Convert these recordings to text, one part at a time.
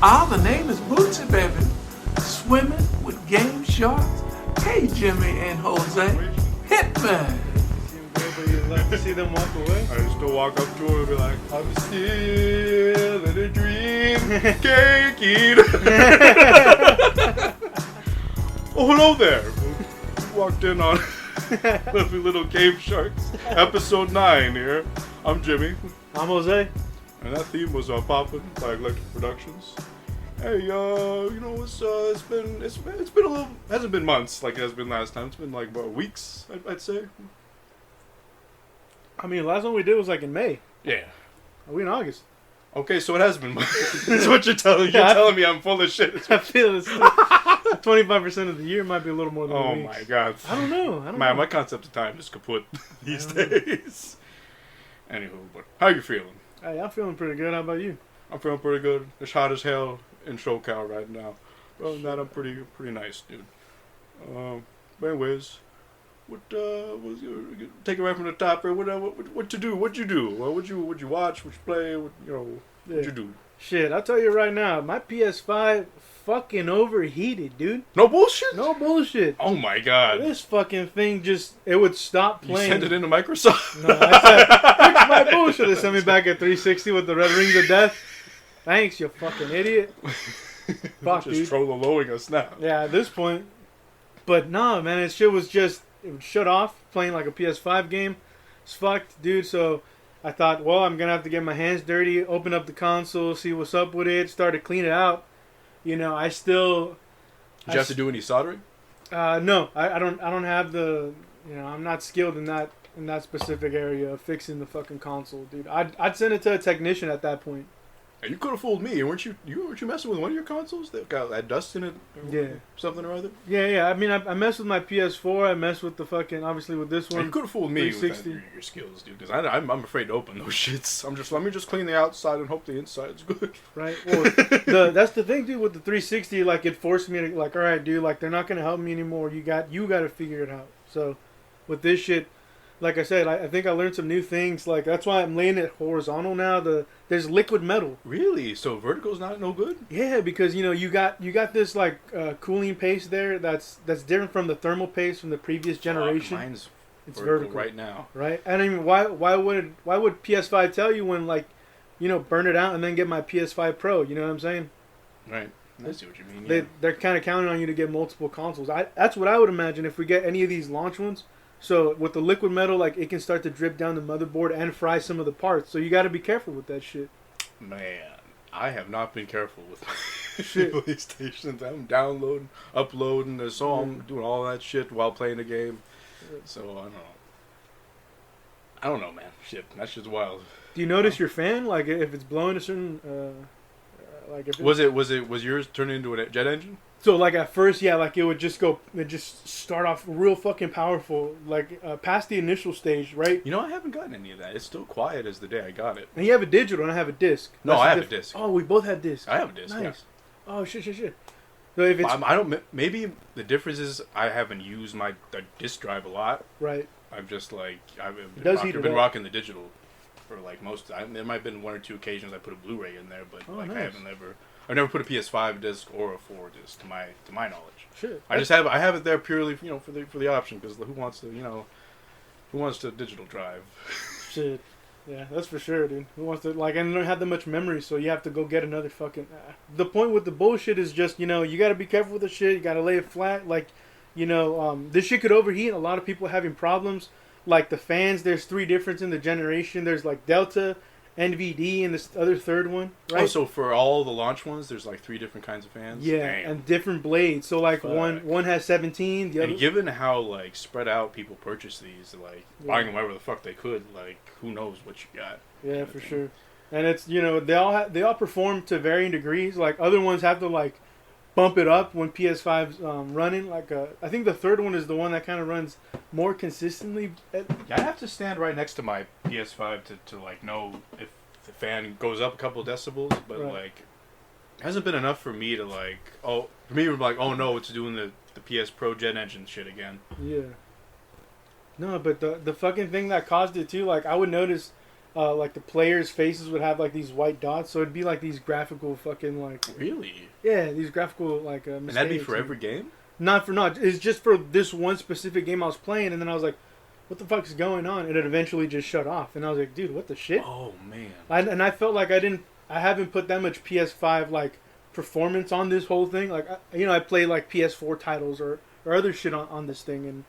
The name is Bootsy, baby. Swimming with game sharks. Hey, Jimmy and Jose. Hitman. You'd like to see them walk away? I used to walk up to her and be like, I'm still in a dream, cake eater. Oh, hello there. We walked in on Lovely Little Game Sharks, episode 9 here. I'm Jimmy. I'm Jose. And that theme was Poppin' by Electric Productions. Hey, you know, it's been a little, hasn't been months like it has been last time. It's been like about weeks, I'd say. I mean, last one we did was like in May. Yeah. Are we in August? Okay, so it has been months. That's what you're telling me. You're telling me I'm full of shit. I feel it's 25% of the year might be a little more than a week. Oh my god. I don't know. Man, my concept of time is kaput these days. Anywho, but how you feeling? Hey, I'm feeling pretty good. How about you? I'm feeling pretty good. It's hot as hell in SoCal right now. Other than that, I'm pretty nice, dude. But anyways, take it right from the top here. What to do? What'd you do? What'd you watch? What'd you play? What'd you do? Shit, I'll tell you right now, my PS5 fucking overheated, dude. No bullshit? No bullshit. Oh my god. This fucking thing it would stop playing. You sent it into Microsoft? No, I said, fix my bullshit. They sent me back at 360 with the red rings of death. Thanks, you fucking idiot. Fuck, just dude. trolling us now. Yeah, at this point. But no, man, it shit was just, it would shut off playing like a PS5 game. It's fucked, dude. So I thought, well, I'm going to have to get my hands dirty, open up the console, see what's up with it, start to clean it out. You know, I still... Did you have to do any soldering? No, I don't have the... You know, I'm not skilled in that specific area of fixing the fucking console, dude. I'd send it to a technician at that point. And you could have fooled me. Weren't you messing with one of your consoles that got that dust in it? Yeah. Something or other? Yeah. I mean, I messed with my PS4. I messed with the fucking, obviously with this one. And you could have fooled me with that, your skills, dude. Because I'm afraid to open those shits. Let me just clean the outside and hope the inside's good. Right. Well, that's the thing, dude. With the 360, like it forced me to like, all right, dude. Like they're not gonna help me anymore. You got to figure it out. So, with this shit. Like I said, I think I learned some new things. Like that's why I'm laying it horizontal now. There's liquid metal. Really? So vertical's not no good? Yeah, because you know you got this like cooling paste there that's different from the thermal paste from the previous generation. Mine's it's vertical right now. Right? And I mean, why would PS5 tell you when like, you know, burn it out and then get my PS5 Pro? You know what I'm saying? Right. I see what you mean. Yeah. They're kind of counting on you to get multiple consoles. That's what I would imagine if we get any of these launch ones. So with the liquid metal, like it can start to drip down the motherboard and fry some of the parts. So you got to be careful with that shit. Man, I have not been careful with my PlayStations. I'm downloading, uploading, I'm doing all that shit while playing the game. So I don't know, man. Shit, that shit's wild. Do you notice your fan, like if it's blowing a certain, like if was yours turned into a jet engine? So like at first, yeah, like it just start off real fucking powerful, like past the initial stage, right? You know, I haven't gotten any of that. It's still quiet as the day I got it. And you have a digital, and I have a disc. No, I have a disc. Oh, we both have discs. I have a disc. Nice. Yeah. Oh shit. So if it's I don't. Maybe the difference is I haven't used the disc drive a lot. Right. I'm just like I've been rocking the digital for like most. There might have been one or two occasions I put a Blu-ray in there, but nice. I've never put a PS5 disc or a 4 disc to my knowledge. Shit. I have it there purely for the option because who wants to digital drive? Shit. Yeah, that's for sure, dude. Who wants to and don't have that much memory, so you have to go get another fucking. The point with the bullshit is just you got to be careful with the shit. You got to lay it flat. Like, this shit could overheat. A lot of people having problems. Like the fans, there's 3 different in the generation. There's like Delta, NVD, and this other third one, right? Oh, so for all the launch ones, there's like 3 different kinds of fans? Yeah, Damn. and different blades. So like one has 17, the other... And given how like spread out people purchase these, buying them wherever the fuck they could, who knows what you got. Yeah, for sure. And it's, they all perform to varying degrees. Like other ones have to bump it up when PS5's running. I think the third one is the one that kind of runs more consistently. I have to stand right next to my PS5 to know if the fan goes up a couple of decibels, but it hasn't been enough for me to oh no, it's doing the PS Pro Gen Engine shit again. Yeah. No, but the fucking thing that caused it too, I would notice like the players' faces would have like these white dots, so it'd be like these graphical fucking like. Really? Yeah, these graphical like. And that'd be for every game? Not. It's just for this one specific game I was playing, and then I was like, "What the fuck is going on?" And it eventually just shut off, and I was like, "Dude, what the shit?" Oh man. And I felt like I haven't put that much PS5 like performance on this whole thing. Like I play like PS4 titles or other shit on this thing, and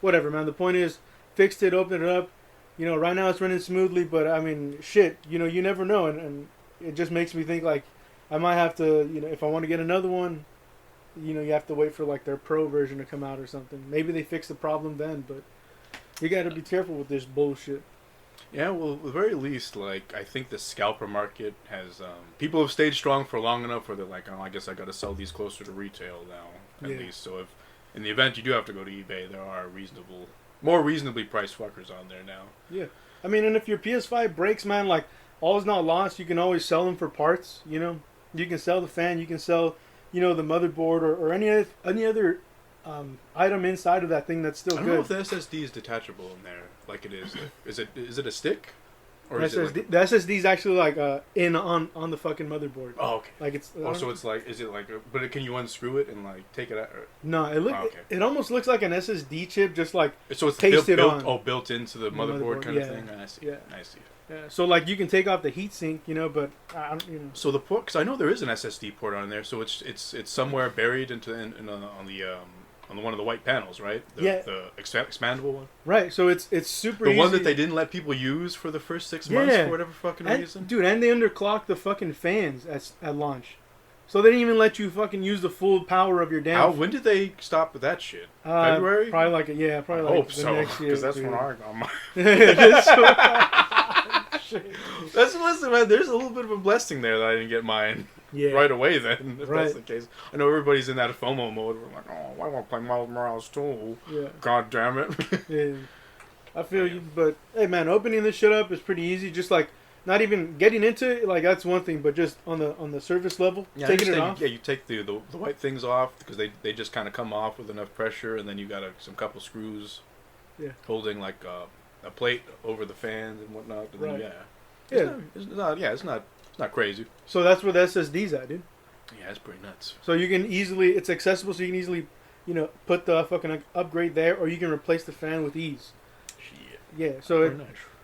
whatever, man. The point is, fixed it, opened it up. Right now it's running smoothly, but I mean, shit, you never know, and it just makes me think like I might have to, if I want to get another one, you have to wait for like their pro version to come out or something. Maybe they fix the problem then, but you got to be careful with this bullshit. Yeah, well, at the very least, like, I think the scalper market has, people have stayed strong for long enough where they're like, oh, I guess I got to sell these closer to retail now, at least. So if, in the event you do have to go to eBay, there are more reasonably priced fuckers on there now. Yeah. I mean, and if your PS5 breaks, man, like, all is not lost. You can always sell them for parts, You can sell the fan, you can sell, the motherboard or any other item inside of that thing that's still good. I don't know if the SSD is detachable in there, like it is. Is it a stick? Or is it like the SSD is actually like on the fucking motherboard. Oh, okay. Like it's. So it's like, is it like? But can you unscrew it and like take it out? Or? No, it almost looks like an SSD chip, just like so it's pasted on. Oh, built into the motherboard kind of thing. I see. Yeah. I see. Yeah. So like you can take off the heatsink, but So the port, because I know there is an SSD port on there, so it's somewhere buried on the one of the white panels, right? The expandable one. Right. So it's super easy. The one that they didn't let people use for the first 6 months for whatever fucking reason. Dude, and they underclocked the fucking fans at launch. So they didn't even let you fucking use the full power of your damn. When did they stop with that shit? February? Probably like I hope so, because that's when I got mine. Listen, man. There's a little bit of a blessing there that I didn't get mine right away. Then, if that's the case, I know everybody's in that FOMO mode. We're like, oh, I want to play Miles Morales too. Yeah. God damn it. Yeah. I feel you, but hey, man, opening this shit up is pretty easy. Just like not even getting into it, like that's one thing, but just on the surface level, taking it off. Yeah, you take the white things off because they just kind of come off with enough pressure, and then you got some couple screws, holding like a plate over the fans and whatnot. And right. Then, it's not crazy. So that's where the SSD's at, dude. Yeah, it's pretty nuts. So you can easily, it's accessible, so you can easily, put the fucking upgrade there, or you can replace the fan with ease. Shit. Yeah. So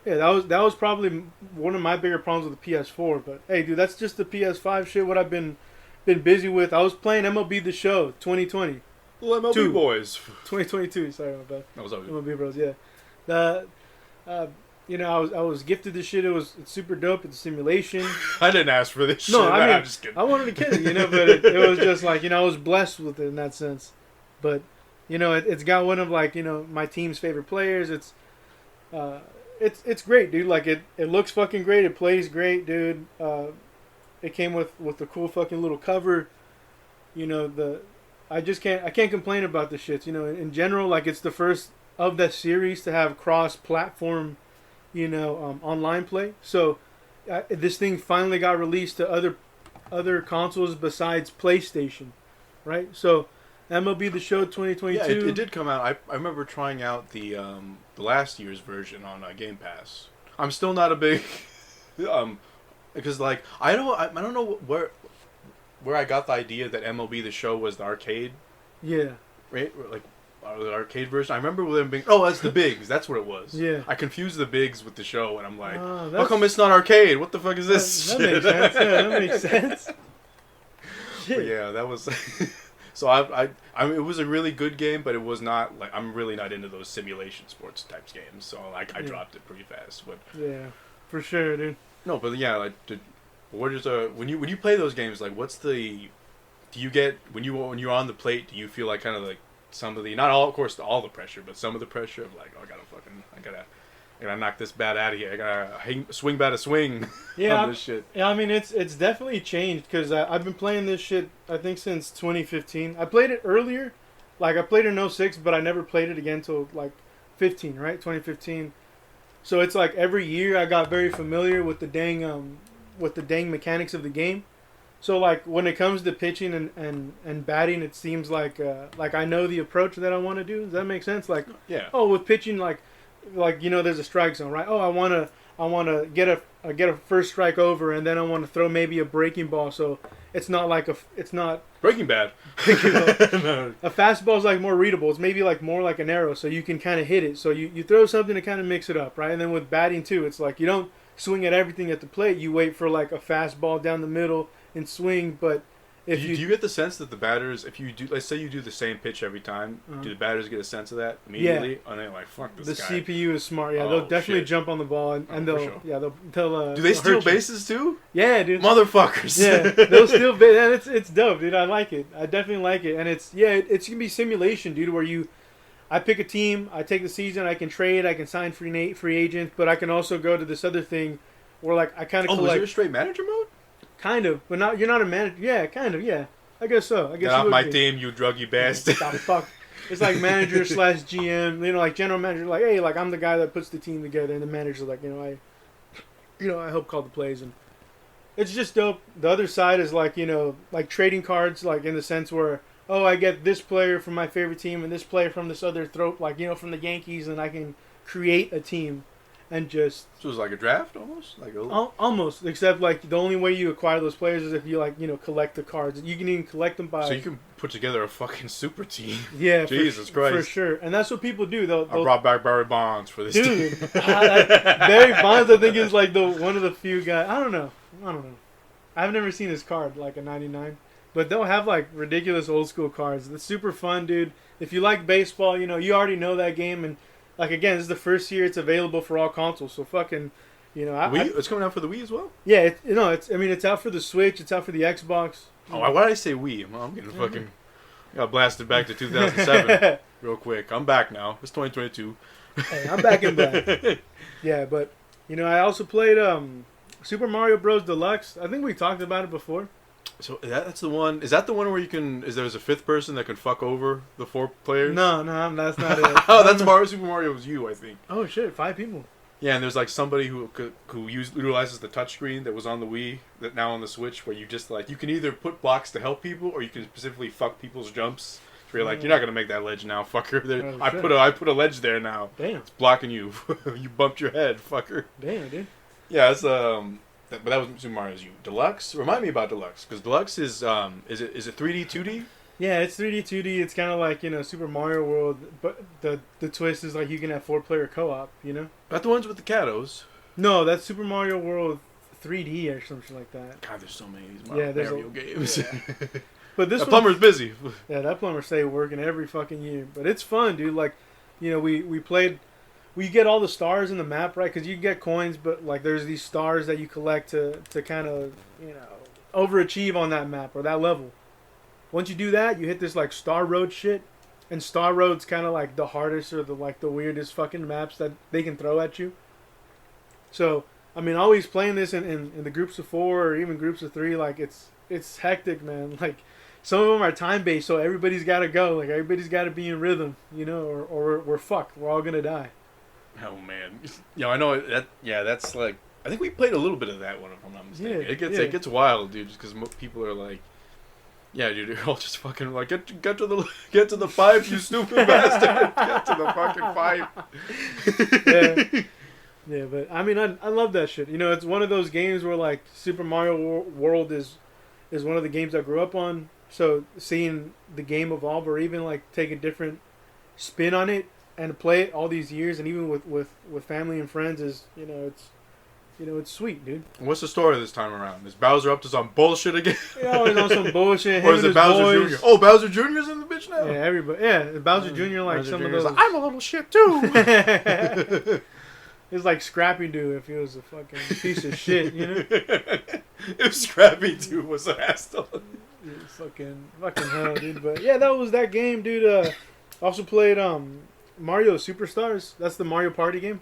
that was probably one of my bigger problems with the PS4. But hey, dude, that's just the PS5 shit. What I've been busy with. I was playing MLB The Show 2020. Well, MLB boys. 2022. Sorry about that. That was always MLB Bros. Yeah. I was gifted this shit. It's super dope. It's a simulation. I didn't ask for this shit. No, I mean, I'm just kidding. I wanted to kid it, but it was just like, I was blessed with it in that sense. But, it's got one of like, my team's favorite players. It's great, dude. Like it looks fucking great. It plays great, dude. It came with the cool fucking little cover. I can't complain about the shits. In general, like it's the first of that series to have cross-platform, online play. So this thing finally got released to other consoles besides PlayStation, right? So MLB The Show 2022. Yeah, it did come out. I remember trying out the last year's version on Game Pass. I'm still not a big because like I don't know where I got the idea that MLB The Show was the arcade. Yeah. Right? Like the arcade version. I remember them being that's the bigs. That's what it was. Yeah. I confused the bigs with the show, and I'm like, how come it's not arcade? What the fuck is this? That makes sense. Yeah, that makes sense. Shit. But yeah, that was. So I it was a really good game, but it was not like I'm really not into those simulation sports types games. So like I dropped it pretty fast. But yeah, for sure, dude. No, but yeah, like what is when you play those games, like what's the do you get when you're on the plate? Do you feel like kind of like some of the not all of course all the pressure, but some of the pressure of like I gotta knock this bat out of here. I gotta swing bat a swing. Yeah, on this shit. Yeah, I mean it's definitely changed because I've been playing this shit I think since 2015. I played it earlier, like I played it in 06, but I never played it again until like 15, right? 2015. So it's like every year I got very familiar with the dang mechanics of the game. So like when it comes to pitching and batting, it seems like I know the approach that I want to do. Does that make sense? Like yeah. Oh, with pitching, like there's a strike zone, right? Oh, I I want to get a first strike over, and then I want to throw maybe a breaking ball. So it's not like it's not Breaking Bad. a fastball is like more readable. It's maybe like more like an arrow, so you can kind of hit it. So you throw something to kind of mix it up, right? And then with batting too, it's like you don't swing at everything at the plate. You wait for like a fastball down the middle and swing. But if do you get the sense that the batters, if you do, let's say you do the same pitch every time, do the batters get a sense of that immediately? Yeah. And they're like, "Fuck this the guy." The CPU is smart. Yeah, they'll definitely jump on the ball, and they'll sure. they'll do they steal bases too? Yeah, dude. Motherfuckers. Yeah, they'll steal bases. It's dope, dude. I like it. I definitely like it, and it's gonna be simulation, dude. Where I pick a team, I take the season, I can trade, I can sign free agents, but I can also go to this other thing, where like I kind of collect. Oh, is there a straight manager mode? Kind of, but not. You're not a manager. Yeah, kind of. Yeah. I guess so. I guess get off my team, you druggy bastard. Fuck. It's like manager / GM. You know, like general manager. Like, hey, like I'm the guy that puts the team together, and the manager's like, I help call the plays, and it's just dope. The other side is like, like trading cards, like in the sense where, oh, I get this player from my favorite team and this player from this other like from the Yankees, and I can create a team. And just so it's like a draft almost, like almost, except like the only way you acquire those players is if you collect the cards. You can even collect them by. So you can put together a fucking super team. Yeah, Jesus Christ, for sure. And that's what people do. They'll I brought back Barry Bonds for this dude. team. Barry Bonds, I think, is like one of the few guys. I don't know. I've never seen his card like a 99, but they'll have like ridiculous old school cards. It's super fun, dude. If you like baseball, you already know that game and. Like, again, this is the first year it's available for all consoles, so fucking, Wii? It's coming out for the Wii as well? Yeah, it's out for the Switch, it's out for the Xbox. Oh, why did I say Wii? I'm getting fucking, got blasted back to 2007 real quick. I'm back now. It's 2022. Hey, I'm back in black. Yeah, but, I also played Super Mario Bros. Deluxe. I think we talked about it before. So that's the one. Is that the one where there's a fifth person that can fuck over the 4 players? No, that's not it. Oh, that's Super Mario was you, I think. Oh shit, 5 people. Yeah, and there's like somebody who utilizes the touchscreen that was on the Wii that now on the Switch, where you just like you can either put blocks to help people or you can specifically fuck people's jumps. So you're like, you're not gonna make that ledge now, fucker. I put a ledge there now. Damn. It's blocking you. You bumped your head, fucker. Damn, dude. Yeah, it's but that was Super Mario's U. Deluxe? Remind me about Deluxe, because Deluxe is it 3D, 2D? Yeah, it's 3D, 2D. It's kind of like, Super Mario World, but the twist is like you can have 4-player co-op, Not the ones with the Katos. No, that's Super Mario World 3D or something like that. God, there's so many of these Mario games. Yeah. But this plumber's busy. Yeah, that plumber stay working every fucking year. But it's fun, dude. Like, we played... We get all the stars in the map, right? Because you get coins, but like there's these stars that you collect to kind of, overachieve on that map or that level. Once you do that, you hit this like Star Road shit. And Star Road's kind of like the hardest or the weirdest fucking maps that they can throw at you. So, always playing this in the groups of 4 or even groups of 3, like it's hectic, man. Like some of them are time-based, so everybody's got to go. Like everybody's got to be in rhythm, or we're fucked. We're all going to die. Oh man, I know that. Yeah, that's like I think we played a little bit of that one if I'm not mistaken. Yeah, it gets wild, dude. Just because people are like, yeah, dude, they're all just fucking like get to the pipe, you stupid bastard. Get to the fucking pipe. Yeah, but I love that shit. It's one of those games where like Super Mario World is one of the games I grew up on. So seeing the game evolve or even like take a different spin on it. And play it all these years, and even with family and friends is, it's sweet, dude. What's the story this time around? Is Bowser up to some bullshit again? Yeah, always on some bullshit. Or is it Bowser Jr.? Oh, Bowser Jr.'s in the bitch now? Yeah, everybody. Yeah, Bowser Jr. like Bowser some Jr. of those. Like, I'm a little shit too. It's like Scrappy Doo if he was a fucking piece of shit, If Scrappy Doo was an asshole. Fucking hell, dude. But yeah, that was that game, dude. Also played Mario Superstars. That's the Mario Party game.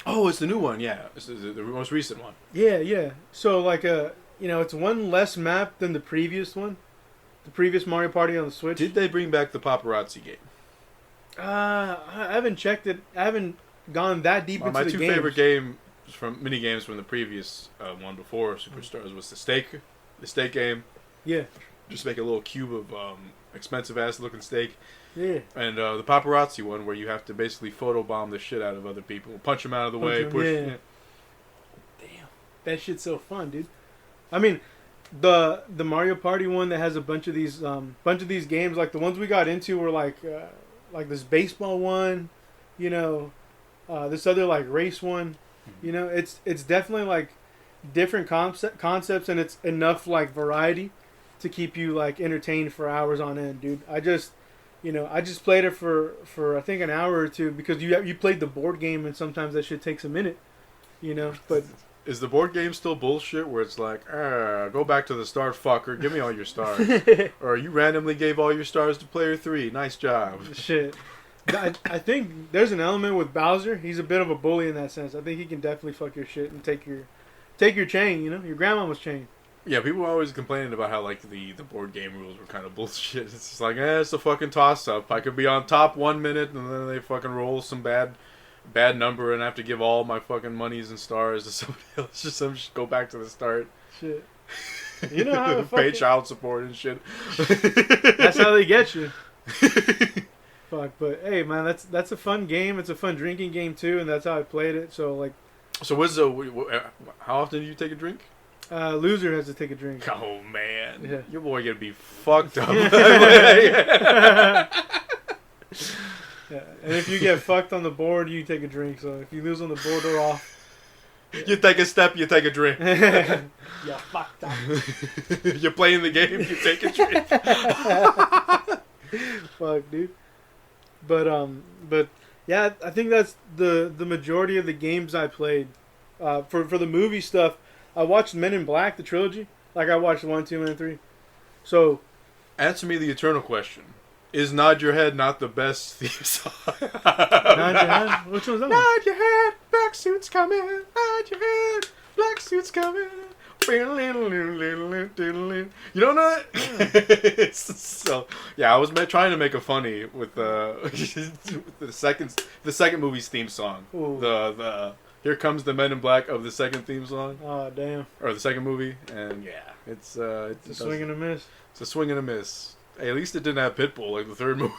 Oh, it's the new one. Yeah, it's the most recent one. Yeah. So like it's one less map than the previous one. The previous Mario Party on the Switch. Did they bring back the paparazzi game? I haven't checked it. I haven't gone that deep into the games. My 2 favorite games from mini games from the previous one before Superstars was the steak game. Yeah. Just make a little cube of expensive ass looking steak. Yeah. And the paparazzi one where you have to basically photobomb the shit out of other people, punch them out of the way, push. Yeah. that shit's so fun, dude. I mean, the Mario Party one that has a bunch of these games, like the ones we got into were like this baseball one, you know, this other like race one, you know. It's definitely like different concepts, and it's enough like variety to keep you like entertained for hours on end, dude. I just played it for I think an hour or two because you played the board game, and sometimes that shit takes a minute, you know. But is the board game still bullshit where it's like, go back to the start, fucker, give me all your stars, or you randomly gave all your stars to player 3, nice job. Shit. I think there's an element with Bowser. He's a bit of a bully in that sense. I think he can definitely fuck your shit and take your chain, you know, your grandmama's chain. Yeah, people were always complaining about how like the board game rules were kind of bullshit. It's just like, it's a fucking toss up. I could be on top 1 minute and then they fucking roll some bad number and I have to give all my fucking monies and stars to somebody else. Just go back to the start. Shit. You know how to pay child support and shit. That's how they get you. Fuck, but hey, man, that's a fun game. It's a fun drinking game too, and that's how I played it. So like, so how often do you take a drink? Loser has to take a drink. Oh man, yeah. Your boy gonna be fucked up. Yeah. And if you get fucked on the board, you take a drink. So if you lose on the board or off, you take a step, you take a drink. Yeah, fucked up. You're playing the game, you take a drink. Fuck, dude. But yeah, I think that's the majority of the games I played. For the movie stuff, I watched Men in Black, the trilogy. Like I watched 1, 2, and 3. So, answer me the eternal question: is Nod Your Head not the best theme song? Nod Your Head? Which one's that? Nod your head, black suits coming. Nod your head, black suits coming. You don't know that? So yeah, I was trying to make a funny with with the second movie's theme song. Ooh. The Here Comes the Men in Black of the second theme song. Oh damn! Or the second movie, and yeah, it's a swing and a miss. It's a swing and a miss. Hey, at least it didn't have Pitbull like the third movie.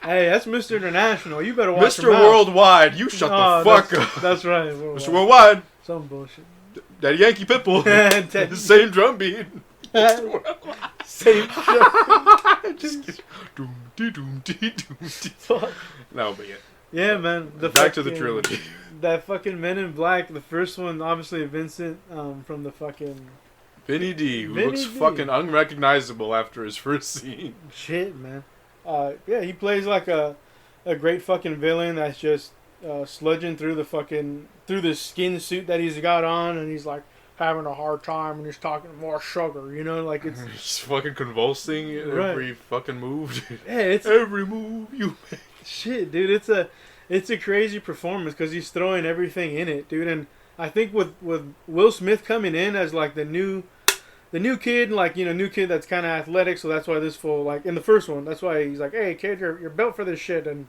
Hey, that's Mr. International. You better watch Mr. Worldwide. You shut the fuck up. That's right. Mr. Worldwide. Some bullshit. Daddy Yankee Pitbull. Same drum beat. Same drum. Just no, but yeah. Yeah, man. Back to the trilogy. That fucking Men in Black. The first one, obviously Vincent from the fucking Vinny D, who looks fucking unrecognizable after his first scene. Shit, man. Yeah, he plays like a great fucking villain that's just sludging through the skin suit that he's got on, and he's like having a hard time, and he's talking more sugar, you know, like it's he's fucking convulsing every fucking move. Yeah, it's every move you make. Shit, dude, it's a crazy performance because he's throwing everything in it, dude. And I think with Will Smith coming in as like the new kid, like, you know, new kid that's kind of athletic, so that's why this fool, like in the first one, that's why he's like, hey kid, you're built for this shit. And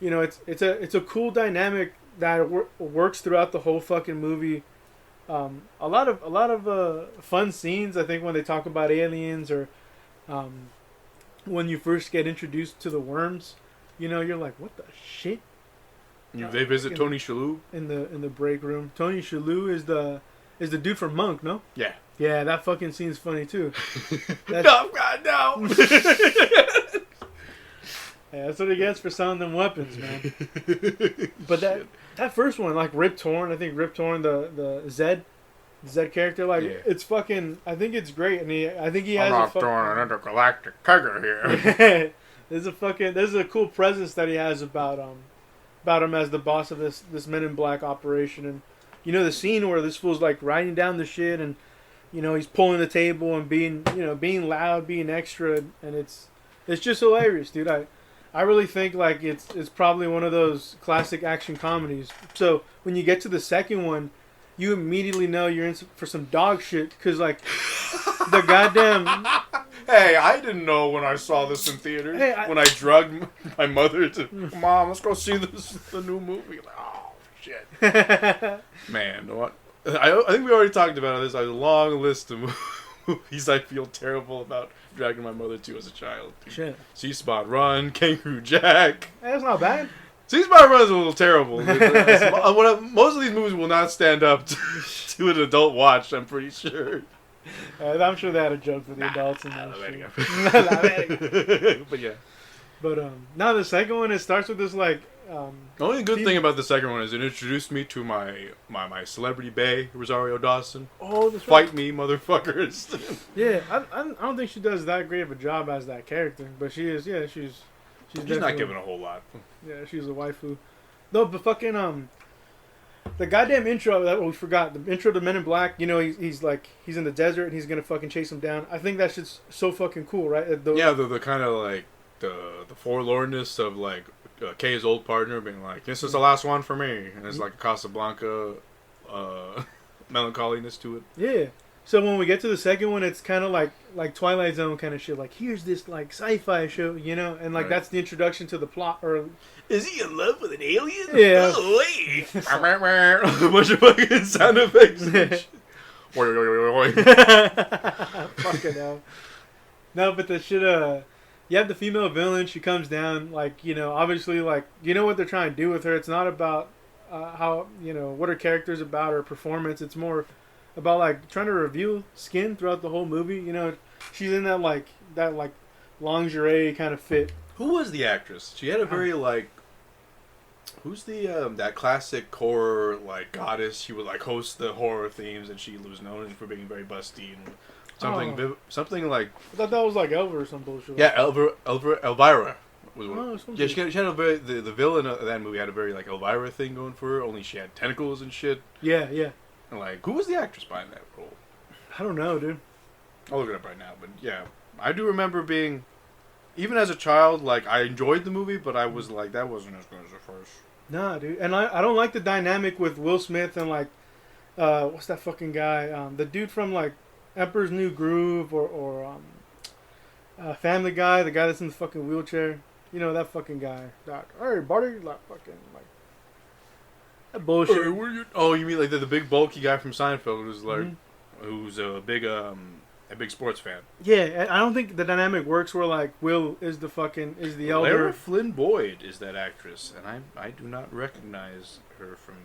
you know, it's a cool dynamic that works throughout the whole fucking movie. A lot of fun scenes, I think, when they talk about aliens, or when you first get introduced to the worms, you know, you're like, what the shit? They visit Tony Shalhoub in the break room. Tony Shalhoub is the dude from Monk, no? Yeah. Yeah, that fucking scene's funny too. No, God, no. Yeah, that's what he gets for selling them weapons, man. But that first one, like Rip Torn, I think Rip Torn, the Zed character, like, yeah. It's fucking, I think it's great, and I think he has I'm not throwing an intergalactic kegger here. There's a cool presence that he has about him as the boss of this Men in Black operation. And you know the scene where this fool's like riding down the shit, and you know he's pulling the table and being loud, being extra, and it's just hilarious, dude. I really think like it's probably one of those classic action comedies. So when you get to the second one, you immediately know you're in for some dog shit, because like the goddamn. Hey, I didn't know when I saw this in theaters. When I drugged my mother to, Mom, let's go see the new movie. Like, oh shit, man! What? I think we already talked about this. I have a long list of movies I feel terrible about dragging my mother to as a child. Shit. C-Spot Run, Kangaroo Jack. Hey, that's not bad. Spider-Man is a little terrible. Most of these movies will not stand up to an adult watch, I'm pretty sure. I'm sure they had a joke for the adults in that shit. But yeah. But now the second one, it starts with this like. The only good thing about the second one is it introduced me to my celebrity bae, Rosario Dawson. Oh, that's Fight me, motherfuckers. Yeah, I don't think she does that great of a job as that character, but she is. Yeah, she's not giving a whole lot. Yeah, she's a waifu. No, but fucking the goddamn intro that we forgot. The intro to Men in Black. You know, he's in the desert and he's gonna fucking chase him down. I think that shit's so fucking cool, right? The kind of like the forlornness of like Kay's old partner being like, this is the last one for me, and it's like a Casablanca melancholiness to it. Yeah. So when we get to the second one, it's kind of like Twilight Zone kind of shit. Like, here's this like sci-fi show, you know, and like that's the introduction to the plot. Or is he in love with an alien? Yeah. Oh, wait. A bunch of fucking sound effects. Fucking hell. No, but the shit. You have the female villain. She comes down, like, you know, obviously, like, you know what they're trying to do with her. It's not about how, you know, what her character's about or performance. It's more about, like, trying to reveal skin throughout the whole movie. You know, she's in that lingerie kind of fit. Who was the actress? She had a very, like, who's the, that classic horror, like, goddess? She would, like, host the horror themes, and she was known for being very busty and something like. I thought that was like Elva or some bullshit. Yeah, Elvira. Was yeah, she had a very the villain of that movie had a very like Elvira thing going for her. Only she had tentacles and shit. Yeah, yeah. And like, who was the actress behind that role? I don't know, dude. I'll look it up right now. But yeah, I do remember being, even as a child, like I enjoyed the movie, but I was like, that wasn't as good as the first. Nah, dude. And I don't like the dynamic with Will Smith and like, what's that fucking guy? The dude from like Emperor's New Groove or Family Guy, the guy that's in the fucking wheelchair. You know, that fucking guy. That, hey, buddy, like fucking like that bullshit. Hey, you mean like the big bulky guy from Seinfeld who's like, who's a big sports fan? Yeah, I don't think the dynamic works where like Will is the elder. Lara Flynn Boyd is that actress, and I do not recognize her from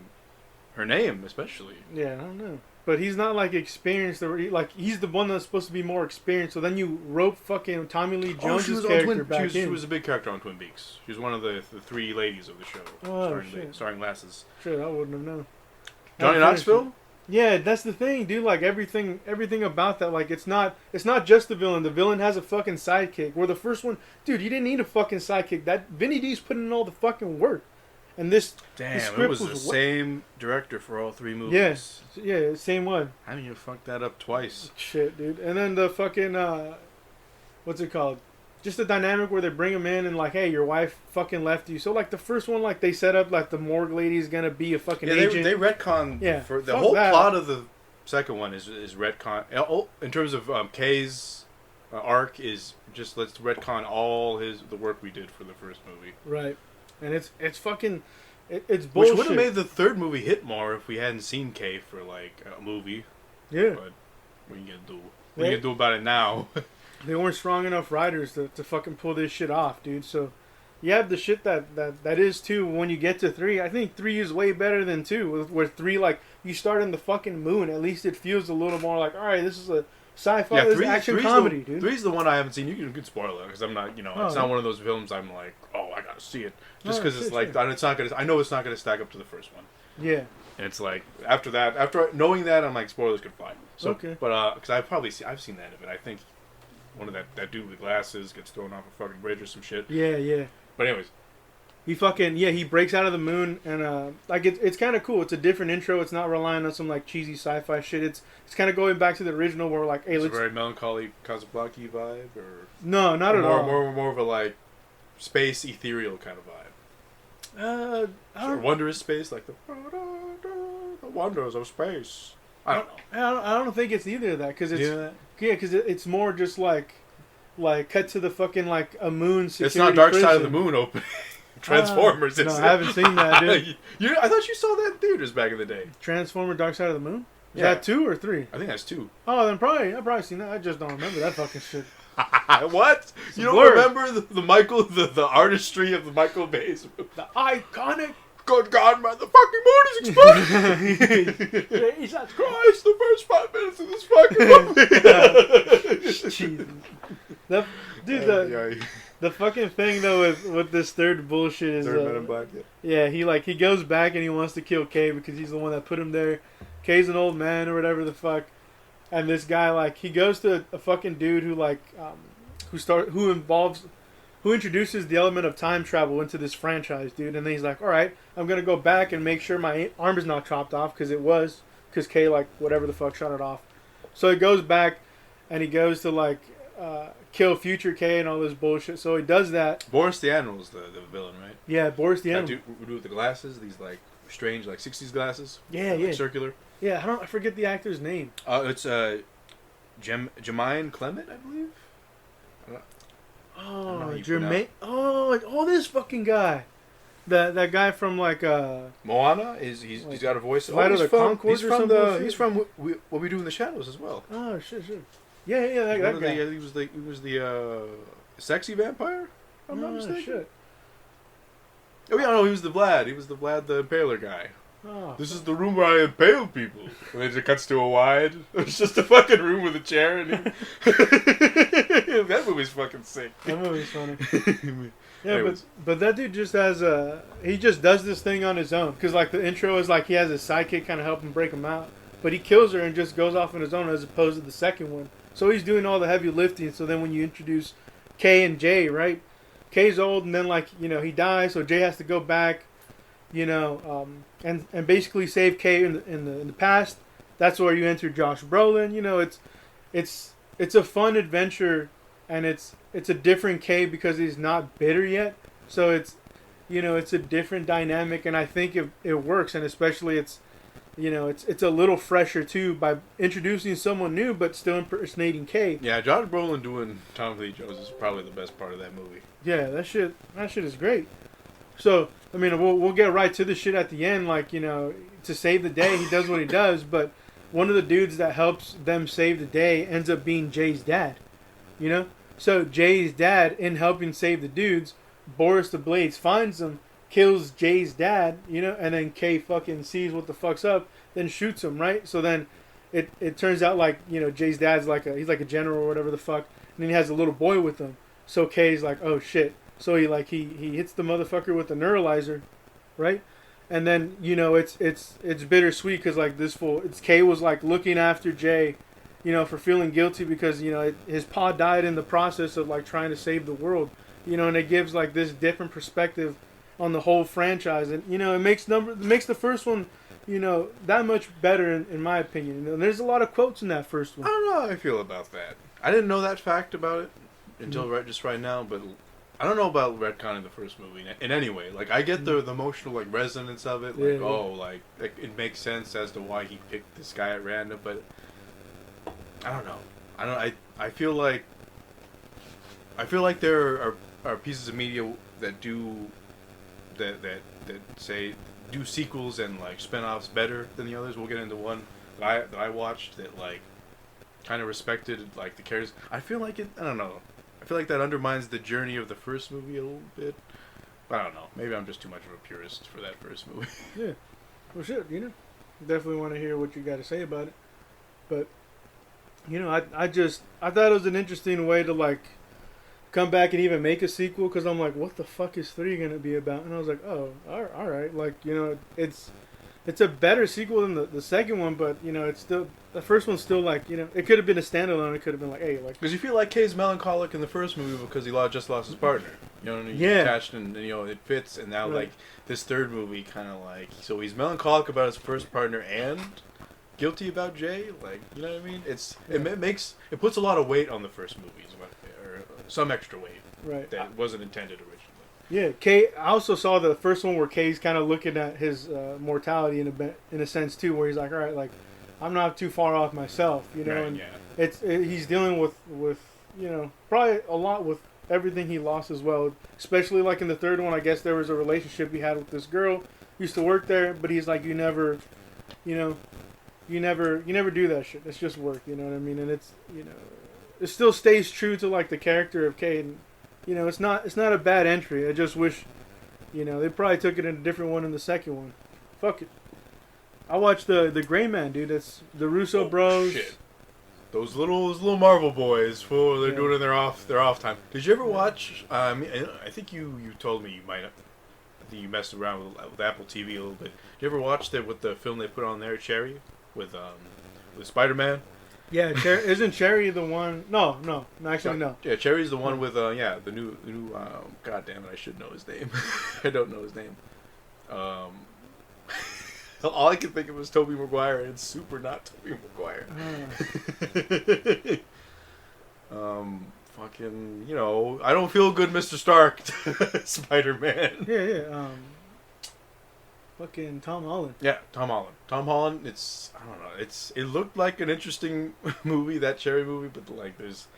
her name especially. Yeah, I don't know. But he's not like experienced, or like he's the one that's supposed to be more experienced. So then you rope fucking Tommy Lee Jones' character back in. She was a big character on Twin Peaks. She was one of the three ladies of the show, starring lasses. Shit, I wouldn't have known. Johnny Knoxville? Yeah, that's the thing, dude. Like everything about that, like it's not just the villain. The villain has a fucking sidekick. Where the first one, dude, you didn't need a fucking sidekick. That Vinny D's putting in all the fucking work. And this it was the same director for all three movies. Yeah, same one. How do you fuck that up twice? Shit, dude. And then the fucking what's it called? Just the dynamic where they bring him in and like, hey, your wife fucking left you. So like the first one, like they set up like the morgue lady is gonna be a fucking agent. They retcon. Yeah, for the whole plot of the second one is retcon. In terms of Kay's arc is just let's retcon all the work we did for the first movie. Right. And it's fucking, it's bullshit. Which would have made the third movie hit more if we hadn't seen Kay for like a movie. Yeah. But what are you gonna do? What are you gonna do about it now? They weren't strong enough writers to fucking pull this shit off, dude. So you have the shit that is 2 when you get to 3. I think 3 is way better than 2. Where 3, like, you start in the fucking moon. At least it feels a little more like, all right, this is a sci-fi, this is action comedy, dude. 3's the one I haven't seen. You can spoil it because I'm not, it's not one of those films I'm like, oh, I gotta see it. Just because it's like, it's not gonna. I know it's not gonna stack up to the first one. Yeah. And it's like after knowing that, I'm like, spoilers could fly. So, okay. But because I've seen the end of it. I think one of that dude with glasses gets thrown off a fucking bridge or some shit. Yeah. But anyways. He breaks out of the moon and like it's kind of cool. It's a different intro. It's not relying on some like cheesy sci-fi shit. It's kind of going back to the original where like, hey, it's a very melancholy Casablanca vibe, or no, not at all. More of a like space ethereal kind of vibe. Wondrous space, like the wonders of space. I don't know. I don't think it's either of that because it's more just like cut to the fucking like a moon security. It's not Dark prison. Side of the Moon opening. Transformers. No, I haven't seen that, dude. I thought you saw that in theaters back in the day. Transformer Dark Side of the Moon? Is that 2 or 3? I think that's 2. Oh, then I've probably seen that. I just don't remember that fucking shit. What? You don't blur. remember the Michael, the artistry of the Michael Bay's movie? The iconic. Good God, man, the fucking moon is exploding! Jesus Christ, the first 5 minutes of this fucking movie! Jesus. The fucking thing though with this third bullshit is Third Men in Black, he goes back and he wants to kill Kay because he's the one that put him there. Kay's an old man or whatever the fuck, and this guy he goes to a fucking dude who introduces the element of time travel into this franchise, dude. And then he's like, all right, I'm gonna go back and make sure my arm is not chopped off because Kay whatever the fuck shot it off. So he goes back and he goes to kill future K and all this bullshit. So he does that. Boris the Animal's the villain, right? Yeah, Boris the Animal. Dude with the glasses, these strange 60s glasses. Yeah. Circular. Yeah, I forget the actor's name. It's Jermaine Clement, I believe. Oh, Jermaine. Oh, this fucking guy. That guy from Moana he's got a voice. Flight of the Conchords or something. He's from What We Do in the Shadows as well. Oh shit. Yeah, that guy. He was the sexy vampire. If I'm not mistaken. Shit. Oh yeah, no, he was the Vlad. He was the Vlad the Impaler guy. Oh, this is the room where I impale people. And then it cuts to a wide. It's just a fucking room with a chair in it. That movie's fucking sick. That movie's funny. Yeah, Anyways. but that dude just has he just does this thing on his own because the intro is he has his sidekick kind of help him break him out, but he kills her and just goes off on his own as opposed to the second one. So he's doing all the heavy lifting. So then when you introduce K and J, right? K's old and then he dies, so J has to go back, and basically save K in the past. That's where you enter Josh Brolin. It's a fun adventure, and it's a different K because he's not bitter yet. So it's a different dynamic, and I think it works, and especially it's a little fresher too by introducing someone new but still impersonating K. Yeah, Josh Brolin doing Tom Lee Jones is probably the best part of that movie. Yeah, that shit is great. So I mean, we'll get right to the shit at the end, to save the day. He does what he does, but one of the dudes that helps them save the day ends up being Jay's dad. So Jay's dad, in helping save the dudes, Boris the Blades finds him, kills Jay's dad, and then Kay fucking sees what the fuck's up, then shoots him, right? So then it turns out Jay's dad's he's like a general or whatever the fuck, and then he has a little boy with him. So Kay's like, oh shit. So he hits the motherfucker with the neuralizer, right? And then it's bittersweet because this fool, Kay was looking after Jay, for feeling guilty because his pa died in the process of trying to save the world, and it gives this different perspective on the whole franchise, and it makes the first one that much better in my opinion. And there's a lot of quotes in that first one. I don't know how I feel about that. I didn't know that fact about it until right now, but I don't know about retconning the first movie in any way. I get the emotional resonance of it. It makes sense as to why he picked this guy at random, but I don't know. I feel like there are pieces of media that do sequels and spin-offs better than the others. We'll get into one that I watched that kind of respected the characters. I feel like I don't know. I feel like that undermines the journey of the first movie a little bit. But I don't know. Maybe I'm just too much of a purist for that first movie. Yeah. Well, shit, definitely want to hear what you got to say about it. But, I thought it was an interesting way to, come back and even make a sequel, because I'm like, what the fuck is 3 going to be about? And I was like, oh, all right. It's a better sequel than the second one, but, it's still, the first one's still it could have been a standalone. It could have been hey, because you feel like Kay's melancholic in the first movie because he just lost his partner. And he's attached and it fits. And now, this third movie kind of so he's melancholic about his first partner and guilty about Jay. You know what I mean? It puts a lot of weight on the first movie, or some extra weight. Right. That wasn't intended originally. Yeah, Kay. I also saw the first one where Kay's kind of looking at his mortality in a sense too, where he's like, all right, I'm not too far off myself, Right, and yeah. He's dealing with probably a lot with everything he lost as well. Especially in the third one, I guess there was a relationship he had with this girl, used to work there, but he's like, you never do that shit. It's just work, you know what I mean? And it's it still stays true to like the character of Caden. You know, it's not a bad entry. I just wish, you know, they probably took it in a different one in the second one. Fuck it. I watched the Gray Man, dude. That's the Russo bros. Shit. Those little Marvel boys, fool, they're doing it in their off time. Did you ever watch? I think you told me you might have. I think you messed around with Apple TV a little bit. Did you ever watch that with the film they put on there, Cherry, with Spider-Man? Yeah, isn't Cherry the one? No, actually no. Yeah, Cherry's the one with the new. God damn it, I should know his name. I don't know his name. All I can think of was Tobey Maguire, and it's super not Tobey Maguire. Fucking, you know, I don't feel good, Mr. Stark. Spider-Man. Yeah. Fucking Tom Holland. Yeah, Tom Holland. Tom Holland. I don't know. It looked like an interesting movie, that Cherry movie, but like there's,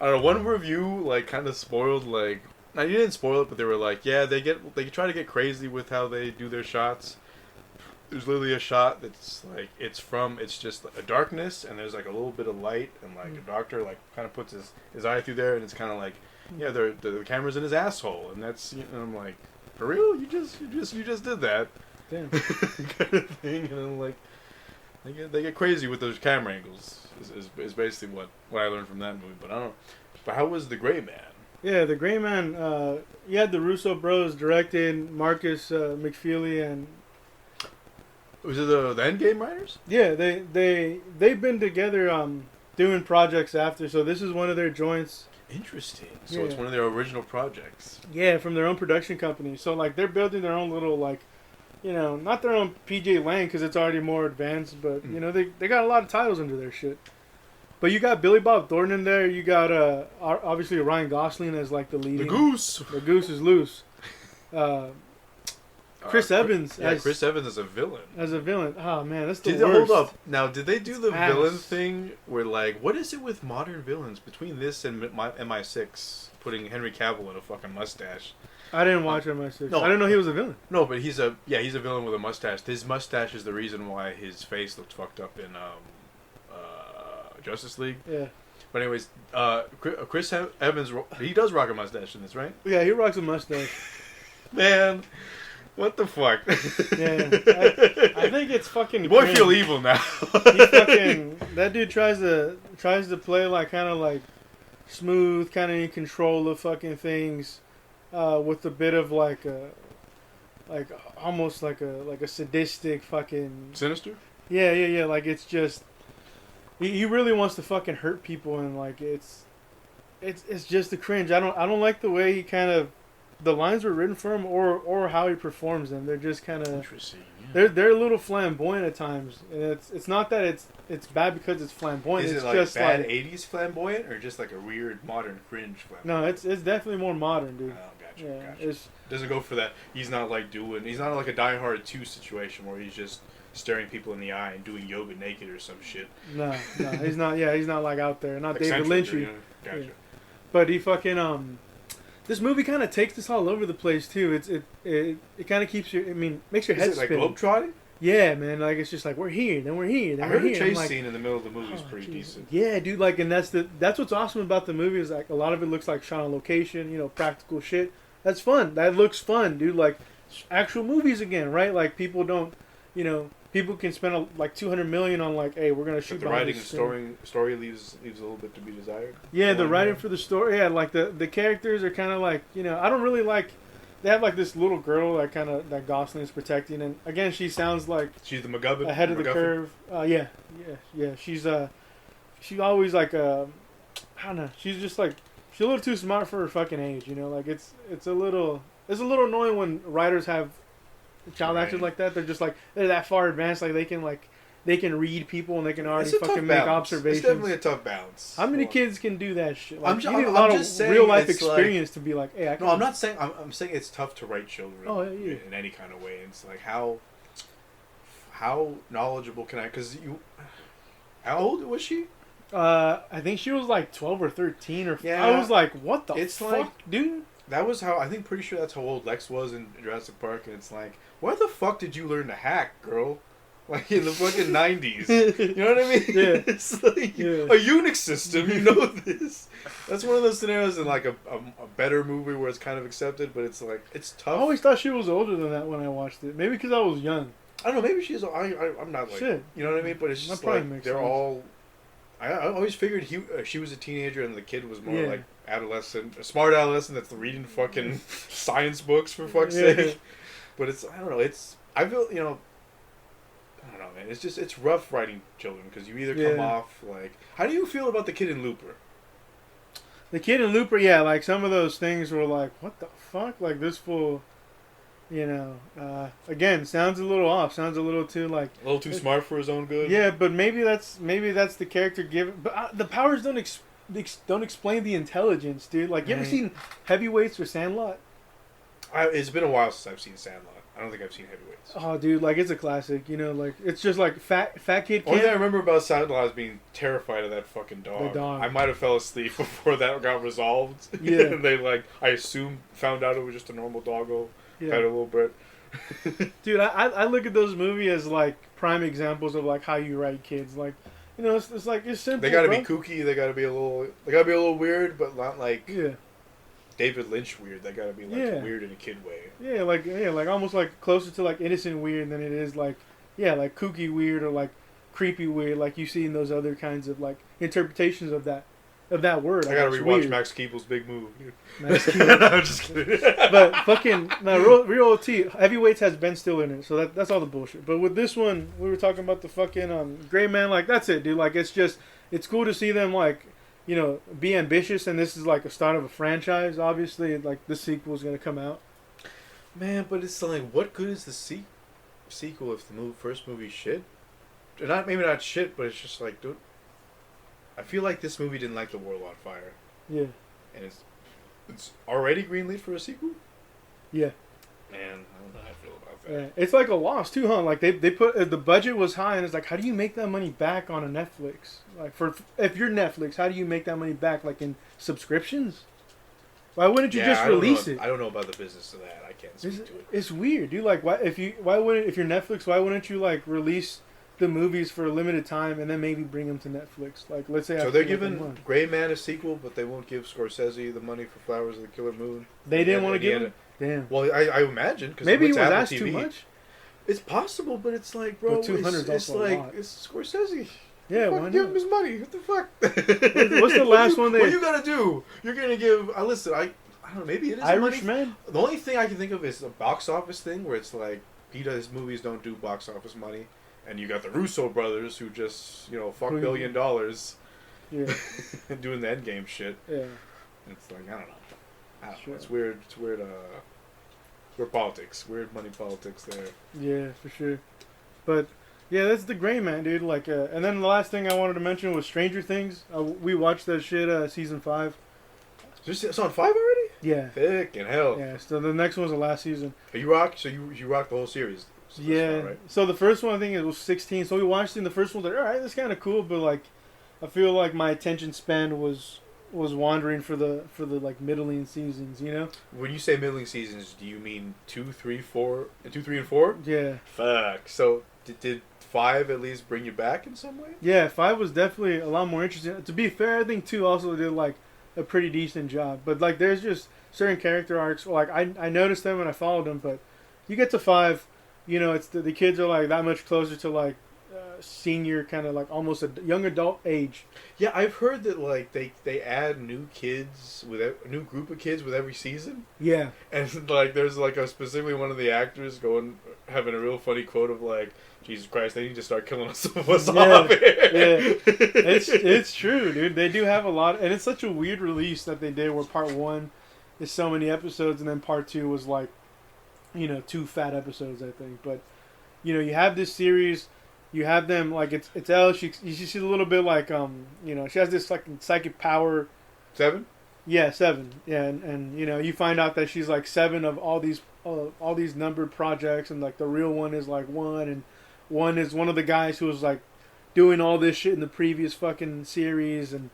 I don't know. One review like kind of spoiled like. Now you didn't spoil it, but they were like, yeah, they try to get crazy with how they do their shots. There's literally a shot that's like it's just a darkness and there's like a little bit of light and like a doctor like kind of puts his eye through there and it's kind of like the camera's in his asshole and that's and I'm like, for real, you just did that. Damn. Kind of thing, and I'm like, they get crazy with those camera angles. Is basically what I learned from that movie. But I don't know. But how was The Gray Man? Yeah, The Gray Man. You had the Russo bros directed, Marcus McFeely and. Was it the Endgame writers? Yeah, they've been together doing projects after. So this is one of their joints. Interesting. So it's one of their original projects. Yeah, from their own production company. So like they're building their own little like. You know, not their own PJ Lang because it's already more advanced, but you know they got a lot of titles under their shit. But you got Billy Bob Thornton in there. You got obviously Ryan Gosling as like the lead. The goose. The goose is loose. Chris Evans. Chris Evans as a villain. Oh man, that's the worst. Hold up. Now, did they do the villain thing where like, what is it with modern villains between this and MI6 putting Henry Cavill in a fucking mustache? I didn't watch MI6. No, I didn't know he was a villain. No, but he's a villain with a mustache. His mustache is the reason why his face looked fucked up in Justice League. Yeah. But anyways, Chris Evans, he does rock a mustache in this, right? Yeah, he rocks a mustache. Man, what the fuck? Yeah, I think it's fucking. Your boy feel evil now. That dude tries to play like kind of like smooth, kind of in control of fucking things. With a bit of like almost like a sadistic fucking sinister. Yeah. Like it's just he really wants to fucking hurt people and like it's just a cringe. I don't like the way he kind of the lines were written for him or how he performs them. They're just kind of interesting. Yeah. They're a little flamboyant at times, and it's not that it's bad because it's flamboyant. Is it's it like just bad like 80s flamboyant or just like a weird modern cringe flamboyant? No, it's definitely more modern, dude. Oh, gotcha. Yeah, gotcha. Doesn't go for that. He's not like a Die Hard 2 situation where he's just staring people in the eye and doing yoga naked or some shit. No, he's not. Yeah, he's not like out there. Not David Lynchy. You know? Gotcha. Yeah. But he fucking this movie kind of takes us all over the place too. It kind of keeps you. I mean, makes your head spin. Is spin. it like globetrotting? Yeah, man. Like it's just like we're here, then we're here, then I we're heard here. the chase like, scene in the middle of the movie is pretty decent. Yeah, dude. Like, and that's what's awesome about the movie is like a lot of it looks like shot on location. You know, practical shit. That's fun. That looks fun, dude. Like actual movies again, right? Like people don't, you know, people can spend like $200 million on like, hey, we're gonna shoot. But the writing and story leaves a little bit to be desired. Yeah, the writing for the story. Yeah, like the characters are kind of like, you know, I don't really like. They have like this little girl that Gosling is protecting, and again, she sounds like she's the MacGuffin. Ahead of the curve. Yeah. She's always like I don't know. She's just like she's a little too smart for her fucking age, you know. Like it's a little annoying when writers have child actors like that. They're just like they're that far advanced, like they can read people and they can already fucking make observations. It's definitely a tough balance. How many kids can do that shit? Like, you need a I'm lot of real life experience to be like, hey, I'm not saying. I'm saying it's tough to write children in any kind of way. It's like how knowledgeable can I? Because how old was she? I think she was like 12 or 13 or. Yeah, I was like, what the fuck, like, dude? That was how pretty sure that's how old Lex was in Jurassic Park, and it's like, where the fuck did you learn to hack, girl? like in the fucking 90s. You know what I mean? Yeah. It's like a Unix system. You know this. That's one of those scenarios in like a better movie where it's kind of accepted, but it's like it's tough. I always thought she was older than that when I watched it. Maybe because I was young. I don't know. Maybe she's. I'm not like. Shit. You know what I mean? But it's just like they're sense. all. I always figured she was a teenager and the kid was more like adolescent, a smart adolescent that's reading fucking science books for fuck's sake. But it's I don't know. I feel I don't know, man. It's rough writing children because you either come off like. How do you feel about the kid in Looper? The kid in Looper, like some of those things were like, what the fuck? Like this fool. Again, sounds a little off. Sounds a little too like a little too smart for his own good. Yeah, but maybe that's the character given. But the powers don't explain the intelligence, dude. Like, you ever seen Heavyweights or Sandlot? It's been a while since I've seen Sandlot. I don't think I've seen Heavyweights. Oh, dude, like it's a classic. Like it's just like fat kid. Only thing I remember about Sandlot is being terrified of that fucking dog. The dog. I might have fell asleep before that got resolved. Yeah. And they I assume found out it was just a normal doggo. Yeah. Had a little bit. Dude, I look at those movies as like prime examples of like how you write kids. Like, it's like it's simple. They gotta be kooky. They gotta be a little weird, but not like David Lynch weird. They gotta be like weird in a kid way. Yeah, like almost like closer to like innocent weird than it is like like kooky weird or like creepy weird like you see in those other kinds of like interpretations of that word. I gotta rewatch Max Keeble's Big Move. Max Keeble. No, I'm just kidding. But fucking real T. Heavyweights has Ben Still in it, so that's all the bullshit. But with this one, we were talking about the fucking Gray Man. Like that's it, dude. Like it's cool to see them like be ambitious, and this is like a start of a franchise. Obviously, like the sequel is gonna come out. Man, but it's like, what good is the sequel if the first movie shit? Maybe not shit, but it's just like, dude. I feel like this movie didn't light the world on fire. Yeah. And it's already greenlit for a sequel? Yeah. Man, I don't know how I feel about that. Yeah. It's like a loss too, huh? Like they put the budget was high, and it's like, how do you make that money back on a Netflix? Like if you're Netflix, how do you make that money back? Like in subscriptions? Why wouldn't you just release it? I don't know about the business of that. I can't speak to it. It's weird, dude. Like if you're Netflix, why wouldn't you like release the movies for a limited time and then maybe bring them to Netflix? Like, let's say. So they're giving Gray Man a sequel, but they won't give Scorsese the money for Flowers of the Killer Moon. They didn't want to give him. Damn. Well, I imagine because maybe it was asked too much. It's possible, but it's like, bro, it's like it's Scorsese. Yeah, why not? Give him his money. What the fuck? What's the last one? What you gotta do? You're gonna give. Listen, I don't know. Maybe it is Irishman. The only thing I can think of is a box office thing where it's like his movies don't do box office money. And you got the Russo brothers who just, fuck $1 billion. Yeah. Doing the Endgame shit. Yeah. It's like, I don't know. It's weird. It's weird, weird politics. Weird money politics there. Yeah, for sure. But, yeah, that's the Gray Man, dude. Like, and then the last thing I wanted to mention was Stranger Things. We watched that shit, season 5. It's on 5 already? Yeah. Thick and hell. Yeah, so the next one's the last season. You rock the whole series. So yeah, right? So the first one I think it was 16. So we watched it. And the first one was like, all right, that's kind of cool, but like, I feel like my attention span was wandering for the like middling seasons, When you say middling seasons, do you mean 2, 3, 4, and 2, 3, and 4? Yeah. Fuck. So did 5 at least bring you back in some way? Yeah, 5 was definitely a lot more interesting. To be fair, I think 2 also did like a pretty decent job. But like, there's just certain character arcs. Like I noticed them when I followed them, but you get to 5. It's the kids are like that much closer to like senior kind of like almost a young adult age. Yeah, I've heard that like they add new kids with a new group of kids with every season. Yeah, and like there's like specifically one of the actors having a real funny quote of like, Jesus Christ, they need to start killing some of us off here. Yeah, it's true, dude. They do have a lot, and it's such a weird release that they did where part 1 is so many episodes, and then part 2 was like, 2 fat episodes, I think. But, you have this series, you have them, like, it's Elle, you see a little bit like, she has this, like, psychic power. 7? Yeah, 7. Yeah, and you find out that she's, like, 7 of all these numbered projects, and, like, the real one is, like, 1, and 1 is one of the guys who was, like, doing all this shit in the previous fucking series, and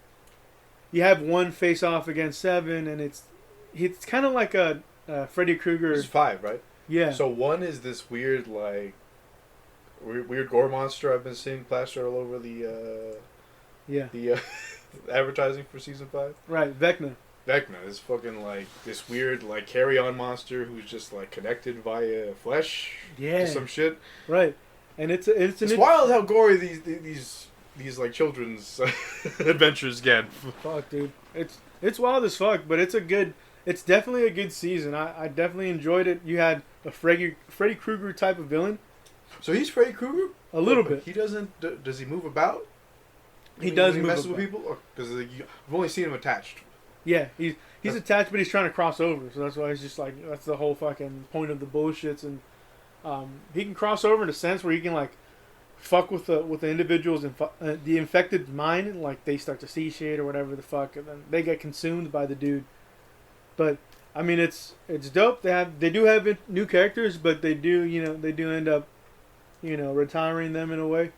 you have 1 face off against 7, and it's kind of like a Freddy Krueger. It's 5, right? Yeah. So 1 is this weird, like, weird gore monster I've been seeing plastered all over the advertising for season 5. Right, Vecna. Vecna is fucking like this weird like carry-on monster who's just like connected via flesh to some shit. Right, and it's wild how gory these like children's adventures get. Fuck, dude, it's wild as fuck, but it's definitely a good season. I definitely enjoyed it. You had a Freddy Krueger type of villain. So he's Freddy Krueger? A little bit. He doesn't. Does he move about? He does move mess about. with people? Because I've only seen him attached. Yeah, he's attached, but he's trying to cross over. So that's why he's just like, that's the whole fucking point of the bullshits. And he can cross over in a sense where he can like fuck with the individuals and the infected mind, and like they start to see shit or whatever the fuck, and then they get consumed by the dude. But I mean, it's dope. They do have new characters, but they do end up retiring them in a way.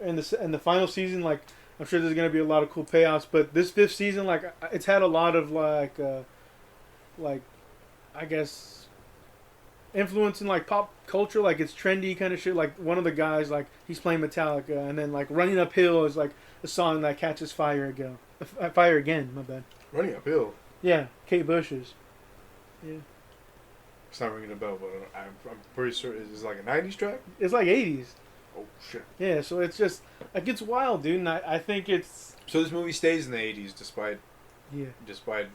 And the final season, like, I'm sure there's gonna be a lot of cool payoffs. But this 5th season, like, it's had a lot of like I guess influence in like pop culture. Like, it's trendy kind of shit. Like, one of the guys, like, he's playing Metallica, and then like Running Uphill is like a song that catches fire again. Fire again. My bad. Running Uphill. Yeah, Kate Bush's. Yeah. It's not ringing a bell, but I'm pretty sure it's like a 90s track? It's like 80s. Oh, shit. Yeah, so it's just, like, it's wild, dude, and I think it's... So this movie stays in the 80s despite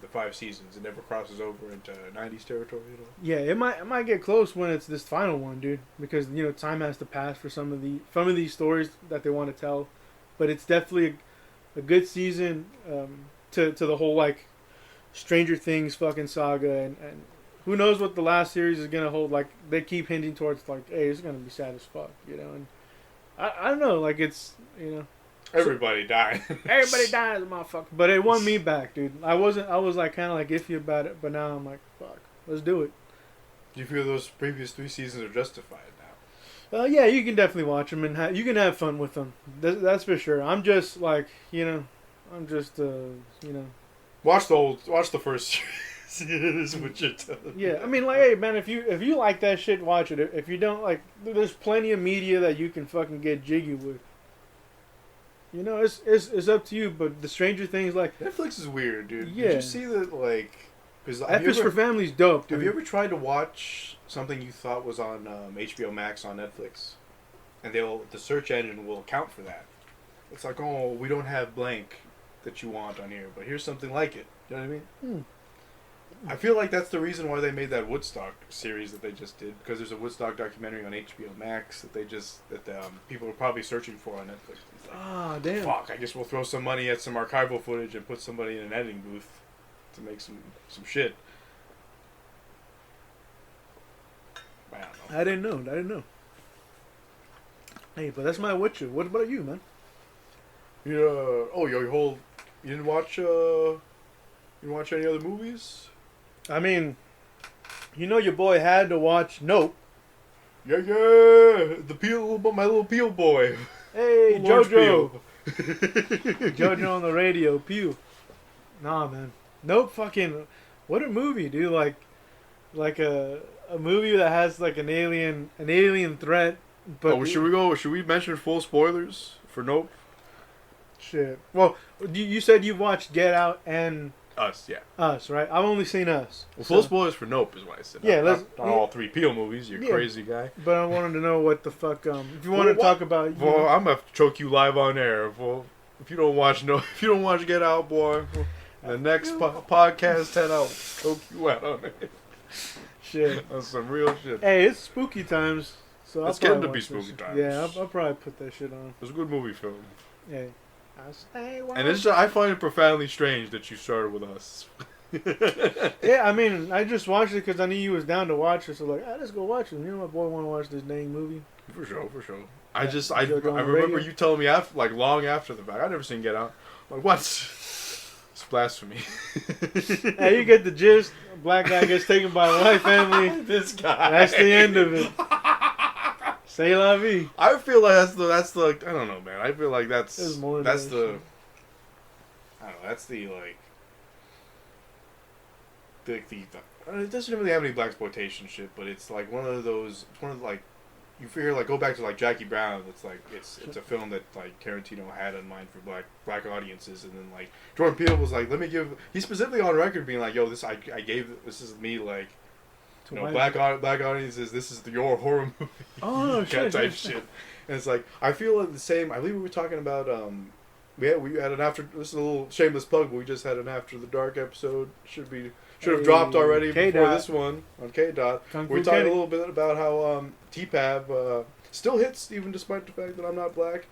the 5 seasons. It never crosses over into 90s territory at all? Yeah, it might get close when it's this final one, dude, because, time has to pass for some of these stories that they want to tell, but it's definitely a good season to the whole, like, Stranger Things fucking saga, and who knows what the last series is gonna hold. Like, they keep hinting towards like, hey, it's gonna be sad as fuck, and I don't know, like, it's everybody died. Everybody dies, motherfucker. But it won me back, dude. I was like kind of like iffy about it, but now I'm like, fuck, let's do it. Do you feel those previous 3 seasons are justified now? Yeah, you can definitely watch them and you can have fun with them. That's for sure. I'm just like, Watch the first series. Is what you're telling me. Yeah, I mean, like, hey, man, if you like that shit, watch it. If you don't, like, there's plenty of media that you can fucking get jiggy with. It's up to you. But the Stranger Things, like, Netflix is weird, dude. Yeah. Did you see that? Like, because F is for Family's dope, dude. Have you ever tried to watch something you thought was on HBO Max on Netflix, and the search engine will account for that? It's like, oh, we don't have blank that you want on here, but here's something like it. You know what I mean? I feel like that's the reason why they made that Woodstock series that they just did, because there's a Woodstock documentary on HBO Max that people are probably searching for on Netflix. Like, damn. Fuck, I guess we'll throw some money at some archival footage and put somebody in an editing booth to make some shit. I don't know. I didn't know. Hey, but that's my Witcher. What about you, man? You didn't watch any other movies? I mean, your boy had to watch Nope. Yeah, my little Peel boy. Hey, Lawrence JoJo. Peel. JoJo on the radio, Pew. Nah, man. Nope, fucking, what a movie, dude. Like a movie that has like an alien threat. But should we mention full spoilers for Nope? Shit. Well, you said you watched Get Out and Us, yeah. Us, right? I've only seen Us. Well, full spoilers for Nope is what I said. Yeah, not all 3 Peel movies. You crazy guy. But I wanted to know what the fuck. If you want to talk about, well, I'm gonna choke you live on air. Well, if you don't watch Get Out, boy, the next podcast 10 I'll choke you out on it. Shit. That's some real shit. Hey, it's spooky times. So it's getting to be spooky times. Yeah, I'll probably put that shit on. It's a good movie film. Yeah. And I find it profoundly strange that you started with Us. Yeah, I mean, I just watched it because I knew you was down to watch it. So like, let's go watch it. My boy want to watch this dang movie. For sure. Yeah, I remember you telling me long after the fact. I've never seen Get Out. I'm like, what? It's blasphemy. Hey, you get the gist. A black guy gets taken by a white family. This guy. That's the end of it. Say la vie. I feel like that's the I don't know, man. I feel like that's the it doesn't really have any blaxploitation shit, but it's like one of those. It's one of like you figure like go back to like Jackie Brown. It's like it's a film that like Tarantino had in mind for black audiences, and then like Jordan Peele was like, let me give. He's specifically on record being like, yo, this this is me like. You know, black audiences. This is your horror movie. Oh shit! type shit. And it's like I feel like the same. I believe we were talking about. We had an after. This is a little shameless plug, but we just had an After the Dark episode. Should have dropped already before this one on K-Dot. We talked a little bit about how TPAB still hits even despite the fact that I'm not black.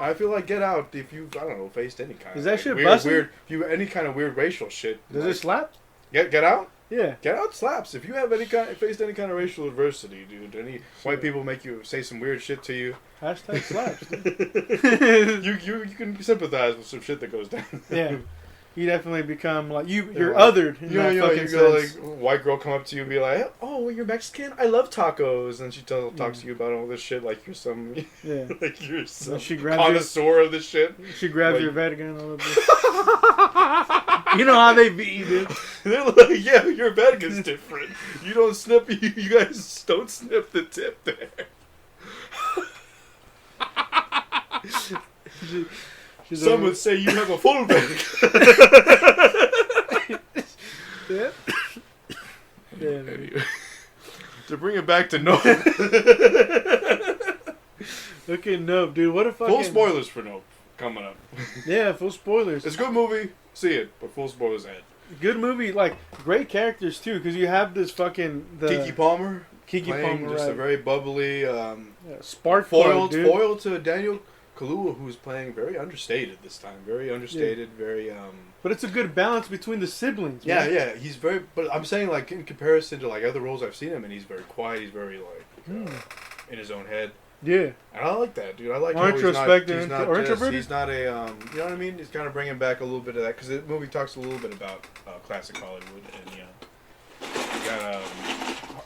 I feel like Get Out. If you've faced any kind of that shit weird, if you any kind of weird racial shit. Does it slap? Get Out. Yeah. Get Out slaps. If you have faced any kind of racial adversity, dude, any white people make you say some weird shit to you. Hashtag slaps. you can sympathize with some shit that goes down. Yeah. You definitely become like you're othered in that fucking you go sense. like white girl come up to you and be like, "Oh, well, you're Mexican. I love tacos," and she talks to you about all this shit like you're some like you're some connoisseur of this shit. She grabs your Vatican a little bit. You know how they be, dude. They're like, yeah, your Vatican's different. You don't snip. You guys don't snip the tip there. Some would say you have a full Vatican. Yeah. Anyway, to bring it back to Nope. Okay, Nope, dude. What a fucking... Full spoilers for Nope coming up. Yeah, full spoilers. It's a good movie. See it, but full spoilers ahead. Good movie, like, great characters, too, because you have this fucking... Keke Palmer. Keke Palmer, just a very bubbly... spark foiled to Daniel Kaluuya, who's playing very understated this time. Very understated, very... But it's a good balance between the siblings, man. Yeah, he's very... But I'm saying, like, in comparison to, like, other roles I've seen him in, he's very quiet, he's very, like, in his own head. Yeah. And I like that, dude. I like or introspective, or introverted. He's not a, you know what I mean? He's kind of bringing back a little bit of that, because the movie talks a little bit about classic Hollywood, and, you got,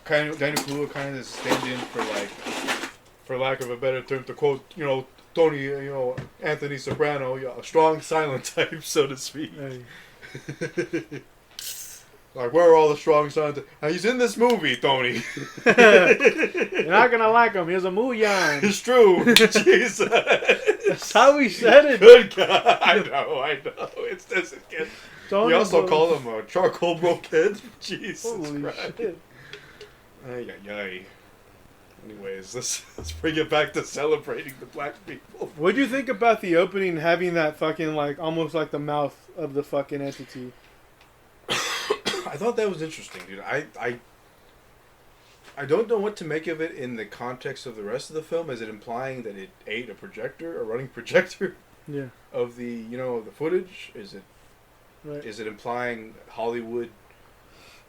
kind of, Daniel Kaluuya kind of is stand-in for, like, for lack of a better term, to quote, Tony, Anthony Soprano, a strong silent type, so to speak. Hey. Like, where are all the strong silent? He's in this movie, Tony. You're not gonna like him. He's a Muyan. It's true. Jesus. That's how he said it. Good God. I know. It's this again. Tony We also call him a charcoal brokehead. Jesus Holy Christ. shit. Ay. Anyways, let's bring it back to celebrating the black people. What'd you think about the opening having that fucking, like, almost like the mouth of the fucking entity? I thought that was interesting, dude. I don't know what to make of it in the context of the rest of the film. Is it implying that it ate a running projector? Yeah. Of the, of the footage? Is it implying Hollywood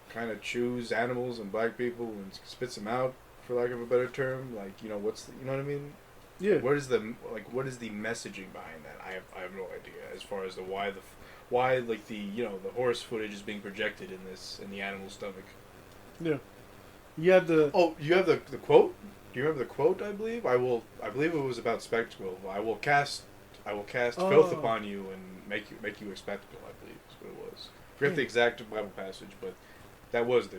kind of chews animals and black people and spits them out, for lack of a better term? Like, what's the, you know what I mean? Yeah. What is the messaging behind that? I have no idea as far as why like the the horse footage is being projected in the animal stomach. Yeah. You have the you have the quote? Do you remember the quote? I believe it was about spectacle. I will cast filth upon you and make you a spectacle. I believe is what it was. I forget the exact Bible passage, but that was the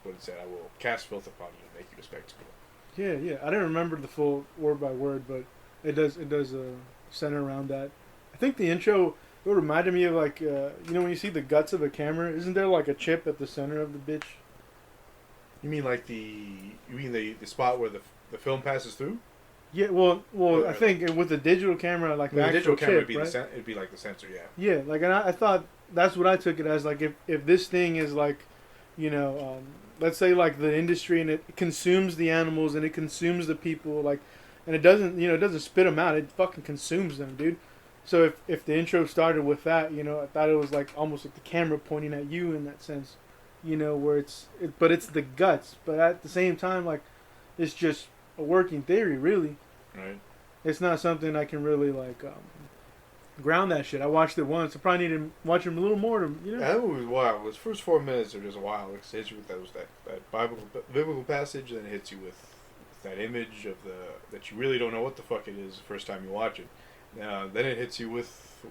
what it said. I will cast filth upon you and make you a spectacle. Yeah. I don't remember the full word by word, but it does center around that. I think the intro, it reminded me of, like, when you see the guts of a camera, isn't there like a chip at the center of the bitch? You mean like the spot where the film passes through? Yeah, well, I think with the digital camera, like the digital camera chip, right? it'd be like the sensor, yeah. Yeah, like, and I thought that's what I took it as. Like, if this thing is like, let's say like the industry, and it consumes the animals and it consumes the people, like, and it doesn't spit them out, it fucking consumes them, dude. So if the intro started with that, I thought it was like almost like the camera pointing at you in that sense, where but it's the guts, but at the same time, like, it's just a working theory, really. Right. It's not something I can really like ground that shit. I watched it once. I probably need to watch it a little more to, Yeah, that movie was wild. Its first 4 minutes are just wild. It hits you with that biblical passage, then it hits you with that image of that you really don't know what the fuck it is the first time you watch it. Then it hits you with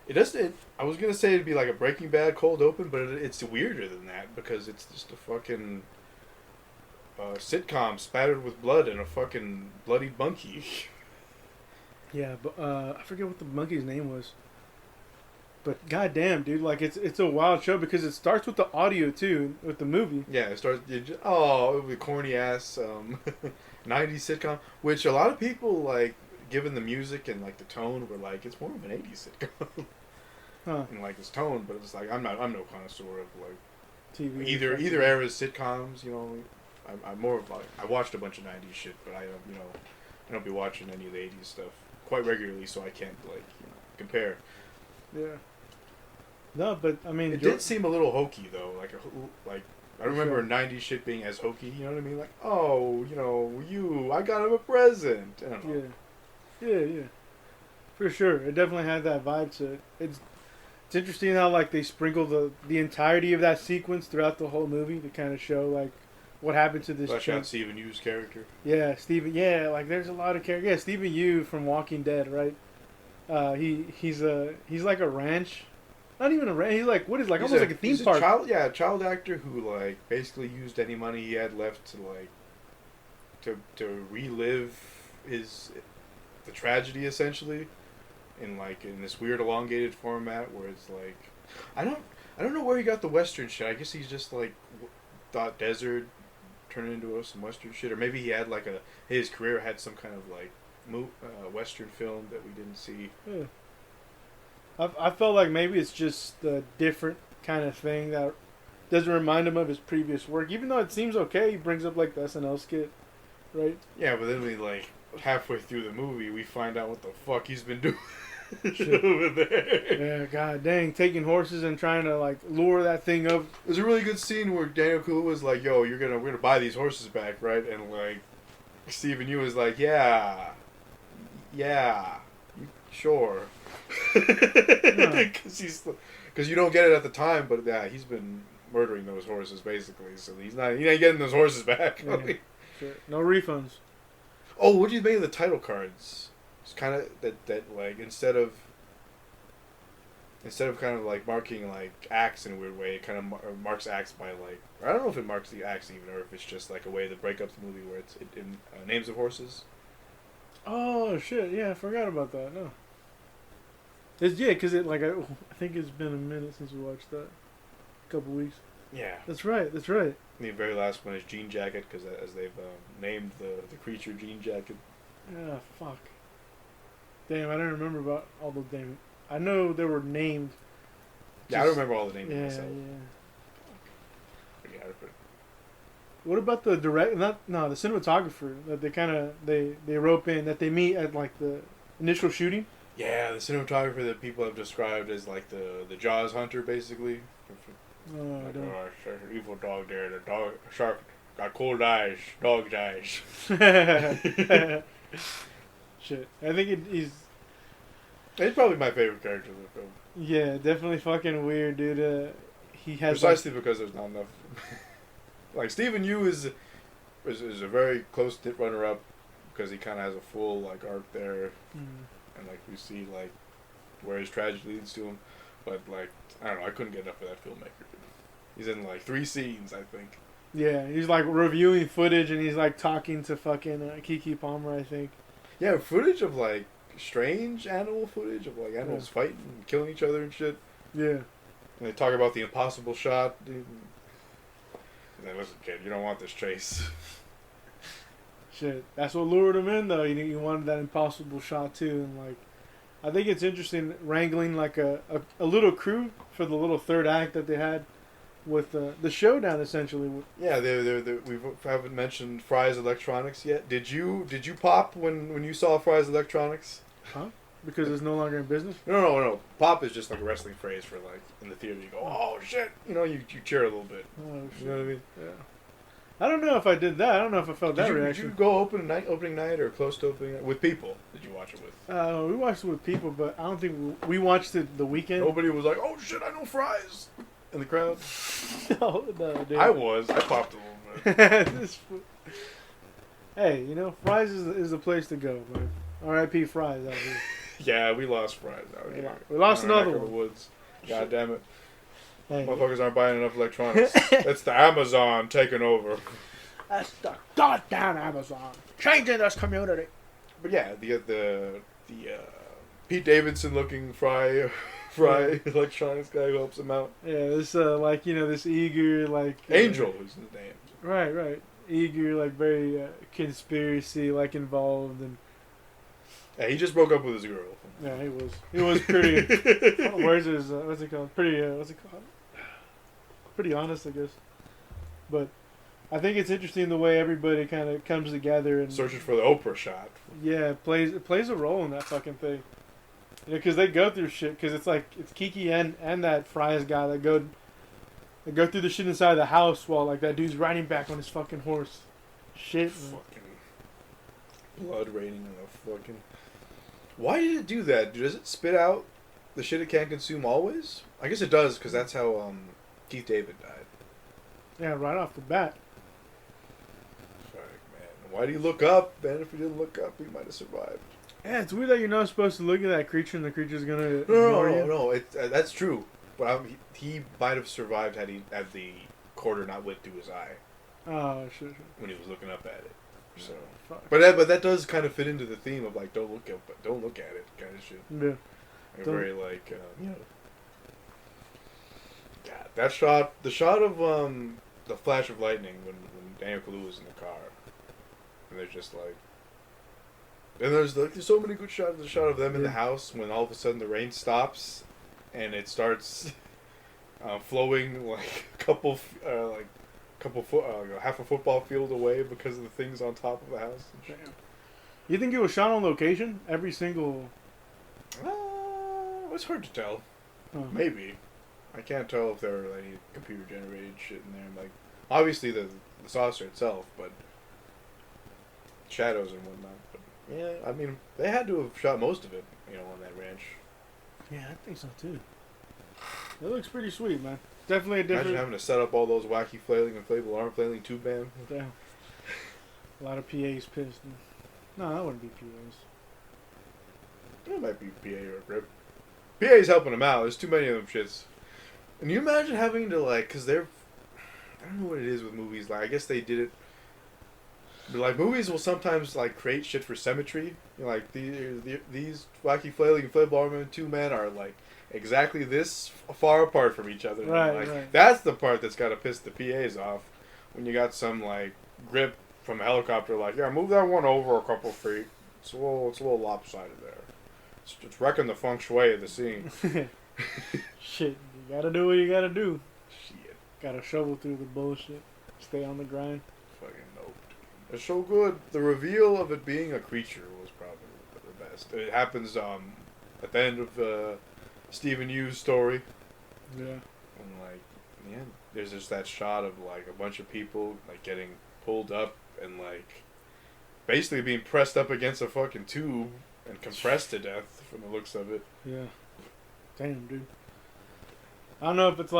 it doesn't. I was gonna say it'd be like a Breaking Bad cold open, but it's weirder than that because it's just a fucking. sitcom spattered with blood and a fucking bloodied monkey. Yeah, but I forget what the monkey's name was. But goddamn, dude, like it's a wild show because it starts with the audio too, with the movie. Yeah, it starts. It would be corny ass 90s sitcom, which a lot of people like, given the music and like the tone, were like it's more of an 80s sitcom. Huh. And like its tone, but it's like I'm no connoisseur of like TV. either era's sitcoms. You know, I'm more of like I watched a bunch of 90s shit, but I don't be watching any of the 80s stuff quite regularly, so I can't like compare. Yeah. No, but I mean, it did seem a little hokey though. Like I remember 90s shit being as hokey. You know what I mean? Like, oh, I got him a present. I don't know. Yeah. For sure, it definitely had that vibe to it. It's interesting how like they sprinkle the entirety of that sequence throughout the whole movie to kind of show like what happened to this. Flesh out Stephen Yu's character. Yeah, Stephen. Yeah, like there's a lot of characters. Yeah, Stephen Yu from Walking Dead, right? He's like a ranch. Not even a ranch. He's like almost like a theme park. Child actor who like basically used any money he had left to like to relive the tragedy essentially in this weird elongated format where it's like I don't know where he got the Western shit. I guess he's just like thought desert turned into some Western shit, or maybe he had like his career had some kind of like Western film that we didn't see. Yeah. I felt like maybe it's just a different kind of thing that doesn't remind him of his previous work, even though it seems okay. He brings up like the SNL skit, right? Yeah, but then we like halfway through the movie we find out what the fuck he's been doing over there. Yeah, god dang, taking horses and trying to like lure that thing up. There's a really good scene where Daniel Kaluuya was like, "Yo, we're gonna buy these horses back, right?" And like Stephen Yu was like, "Yeah, sure." Because you don't get it at the time, but yeah, he's been murdering those horses basically, so he ain't getting those horses back. Yeah, sure. No refunds. Oh, what do you make of the title cards? It's kind of that like instead of kind of like marking like acts in a weird way, it kind of marks acts by like, I don't know if it marks the acts even, or if it's just like a way to break up the movie where it's in names of horses. Oh shit! Yeah, I forgot about that. No. Because I think it's been a minute since we watched that. A couple weeks. Yeah. That's right. And the very last one is Jean Jacket, because as they've named the creature Jean Jacket. Yeah, fuck. Damn, I don't remember about all the damn. I know they were named. Yeah, I don't remember all the names myself. Yeah. Forget how to put it. What about the the cinematographer that they rope in, that they meet at like the initial shooting? Yeah, the cinematographer that people have described as like the Jaws hunter, basically. Evil dog there, the dog shark got cold eyes, dog eyes. Shit, I think he's probably my favorite character in the film. Yeah, definitely fucking weird, dude. He has precisely because there's not enough. Like Stephen Yu is a very close runner up because he kind of has a full like arc there. And like we see like where his tragedy leads to him, but like I don't know, I couldn't get enough of that filmmaker. He's in like 3 scenes, I think. Yeah, he's like reviewing footage and he's like talking to fucking Kiki Palmer, I think. Yeah, footage of like strange animal footage of like animals fighting and killing each other and shit. Yeah. And they talk about the impossible shot. Dude. And then listen, kid, you don't want this chase. Shit, that's what lured him in though. You wanted that impossible shot too, and like, I think it's interesting wrangling like a little crew for the little third act that they had with the showdown essentially. Yeah, we haven't mentioned Fry's Electronics yet. Did you pop when you saw Fry's Electronics? Huh? Because it's no longer in business? No. Pop is just like a wrestling phrase for like in the theater. You go, oh shit, you cheer a little bit. Oh shit. You know what I mean? Yeah. I don't know if I did that. I don't know if I felt that reaction. Did you go opening night or close to opening night with people? Did you watch it with? We watched it with people, but I don't think we watched it the weekend. Nobody was like, "Oh shit, I know Fries," in the crowd. No, dude. I popped a little bit. Hey, Fries is the place to go, man. R.I.P. Fries out here. Yeah, we lost Fries out here. We lost another one. The woods. God damn it. Hey. Motherfuckers aren't buying enough electronics. It's the Amazon taking over. That's the goddamn Amazon changing this community. But yeah, the Pete Davidson looking Fry electronics guy who helps him out. Yeah, this this eager Angel is his name. Right. Eager, very conspiracy involved, and Yeah, he just broke up with his girl. yeah, he was pretty. Where's his what's it called? What's it called? Pretty honest, I guess. But I think it's interesting the way everybody kind of comes together and Searching for the Oprah shot. yeah, plays a role in that fucking thing. Because they go through shit. Because it's Kiki and that Fry's guy that go through the shit inside the house while that dude's riding back on his fucking horse. Shit. Fucking blood raining on the fucking. Why did it do that? Does it spit out the shit it can't consume always? I guess it does because that's how Keith David died. Yeah, right off the bat. Fuck, man. Why do you look up? Man, if you didn't look up, you might have survived. Yeah, it's weird that you're not supposed to look at that creature and the creature's gonna ignore you. No. That's true. But he might have survived had the quarter not went through his eye. Oh, shit. When he was looking up at it. So, Fuck. but that does kind of fit into the theme of don't look at it kind of shit. Yeah. Very God, the shot of the flash of lightning when Daniel Kaluuya was in the car, and they're just and there's so many good shots. The shot of them in the house when all of a sudden the rain stops, and it starts flowing half a football field away because of the things on top of the house. Damn. You think it was shot on location? Every single. It's hard to tell. Maybe. I can't tell if there are any computer generated shit in there. Obviously the saucer itself, but shadows and whatnot. But yeah, I mean, they had to have shot most of it, on that ranch. Yeah, I think so too. It looks pretty sweet, man. Definitely a different. Imagine having to set up all those wacky flailing, inflatable arm flailing tube band. Damn. A lot of PAs pissed. No, that wouldn't be PAs. It might be PA or grip. PA's helping them out. There's too many of them shits. And you imagine having to because they're, I don't know what it is with movies. I guess they did it. But movies will sometimes create shit for symmetry. These wacky flailing inflatable arm and two men are exactly this far apart from each other. Right. That's the part that's got to piss the PAs off. When you got some grip from a helicopter, yeah, move that one over a couple feet. It's a little lopsided there. It's wrecking the feng shui of the scene. Shit, you gotta do what you gotta do. Shit. Gotta shovel through the bullshit. Stay on the grind. Fucking nope. It's so good. The reveal of it being a creature was probably the best. It happens at the end of Stephen Yu's story. Yeah. And there's just that shot of a bunch of people getting pulled up and basically being pressed up against a fucking tube and compressed to death from the looks of it. Yeah. Damn, dude. I don't know if it's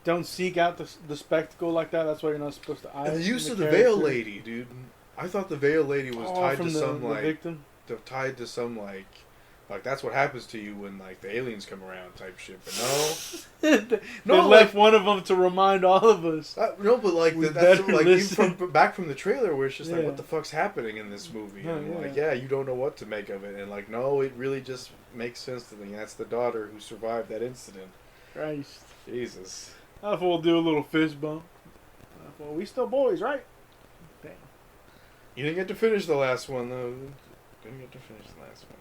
don't seek out the spectacle like that. That's why you're not supposed to eye. And the use of the veil lady, dude. I thought the veil lady was tied to some victim. Tied to some that's what happens to you when the aliens come around type shit. But no, they left one of them to remind all of us. No, but that's even back from the trailer where it's just what the fuck's happening in this movie? And you don't know what to make of it. And no, it really just makes sense to me. That's the daughter who survived that incident. Christ, Jesus. I thought we'll do a little fist bump. Well, we still boys, right? Damn. You didn't get to finish the last one though. Didn't get to finish the last one.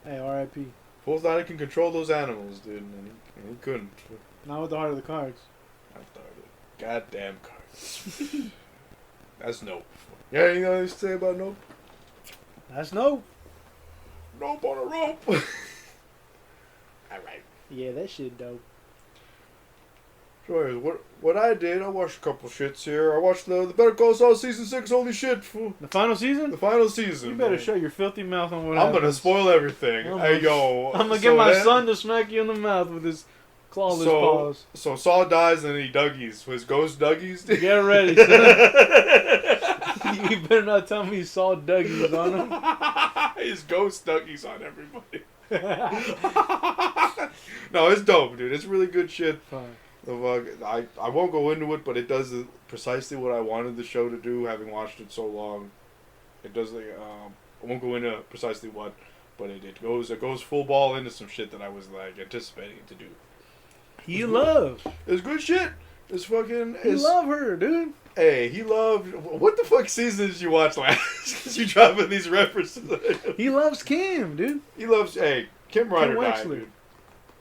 Hey, R.I.P. Full thought he can control those animals, dude, and he couldn't. Not with the heart of the cards. Not with the heart of the goddamn cards. That's Nope. You got anything else to say about Nope? That's Nope. Nope on a rope. Alright. Yeah, that shit dope. So what I did, I watched a couple shits here. I watched the Better Call Saul Season 6, holy shit. The final season? The final season. You better shut your filthy mouth on what I'm going to spoil everything. I'm going to get my son to smack you in the mouth with his clawless paws. So Saul dies and he Dougies. His ghost Dougies? Get ready, son. You better not tell me he saw Dougies on him. His ghost Dougies on everybody. No, it's dope, dude. It's really good shit. Fine. I won't go into it, but it does precisely what I wanted the show to do. Having watched it so long, it does. I won't go into precisely what, but it goes full ball into some shit that I was like anticipating to do. He loves. It's good shit. It's fucking. He love her, dude. Hey, he loved. What the fuck season did you watch last? Because you dropping these references. He loves Kim, dude. He loves. Hey, Kim Ryder Kim died, Wexler. dude.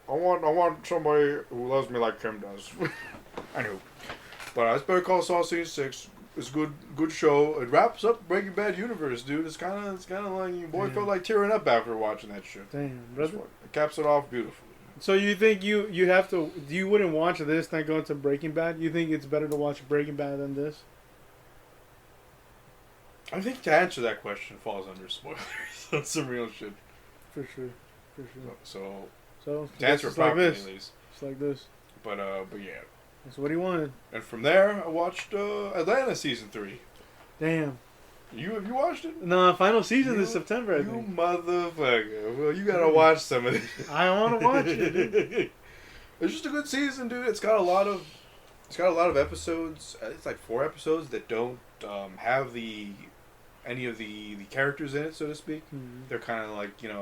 I want somebody who loves me like Kim does. I know. But it's Better Call Saul season 6. It's a good show. It wraps up Breaking Bad universe, dude. It's kind of like your boy felt like tearing up after watching that shit. Damn, brother. It caps it off beautifully. So you think you have to? You wouldn't watch this then go into Breaking Bad? You think it's better to watch Breaking Bad than this? I think to answer that question falls under spoilers. That's some real shit. For sure. So So to answer it it's like properly, this. at least. It's like this. But yeah. That's what he wanted. And from there, I watched Atlanta season 3. Damn. Have you watched it? No, final season this September, I You think. motherfucker. Well, you gotta watch some of this. I want to watch it, dude. It's just a good season, dude. It's got a lot of episodes. It's like 4 episodes that don't have any of the characters in it, so to speak. Mhm. They're kind of like, they're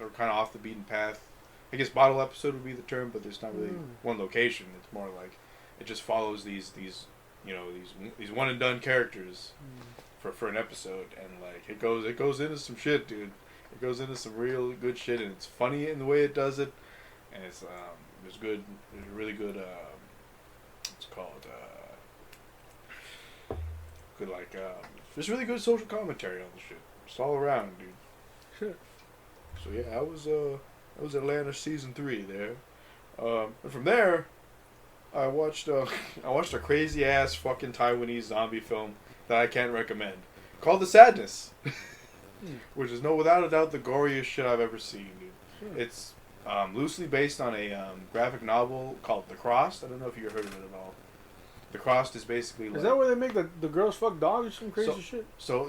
kind of off the beaten path. I guess bottle episode would be the term, but there's not really one location. It's more like it just follows these one and done characters for an episode, and like it goes into some shit, dude. It goes into some real good shit, and it's funny in the way it does it, and it's good. There's a really good what's it called good there's really good social commentary on the shit. It's all around, dude. Shit. So yeah, that was Atlanta season 3 there, and from there, I watched a crazy ass fucking Taiwanese zombie film that I can't recommend, called The Sadness, which is without a doubt the goriest shit I've ever seen, dude. Sure. It's loosely based on a graphic novel called The Crossed. I don't know if you ever heard of it at all. The Crossed is basically like... Is that where they make the girls fuck dogs or some crazy shit? So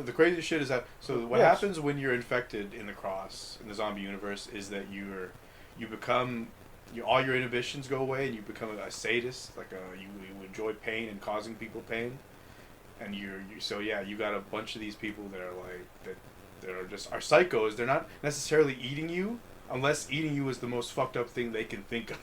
the crazy shit is that what Yes. happens when you're infected in the Cross, in the zombie universe, is that you become... all your inhibitions go away, and you become a sadist. Like you enjoy pain and causing people pain, and you got a bunch of these people that are like that are psychos. They're not necessarily eating you, unless eating you is the most fucked up thing they can think of.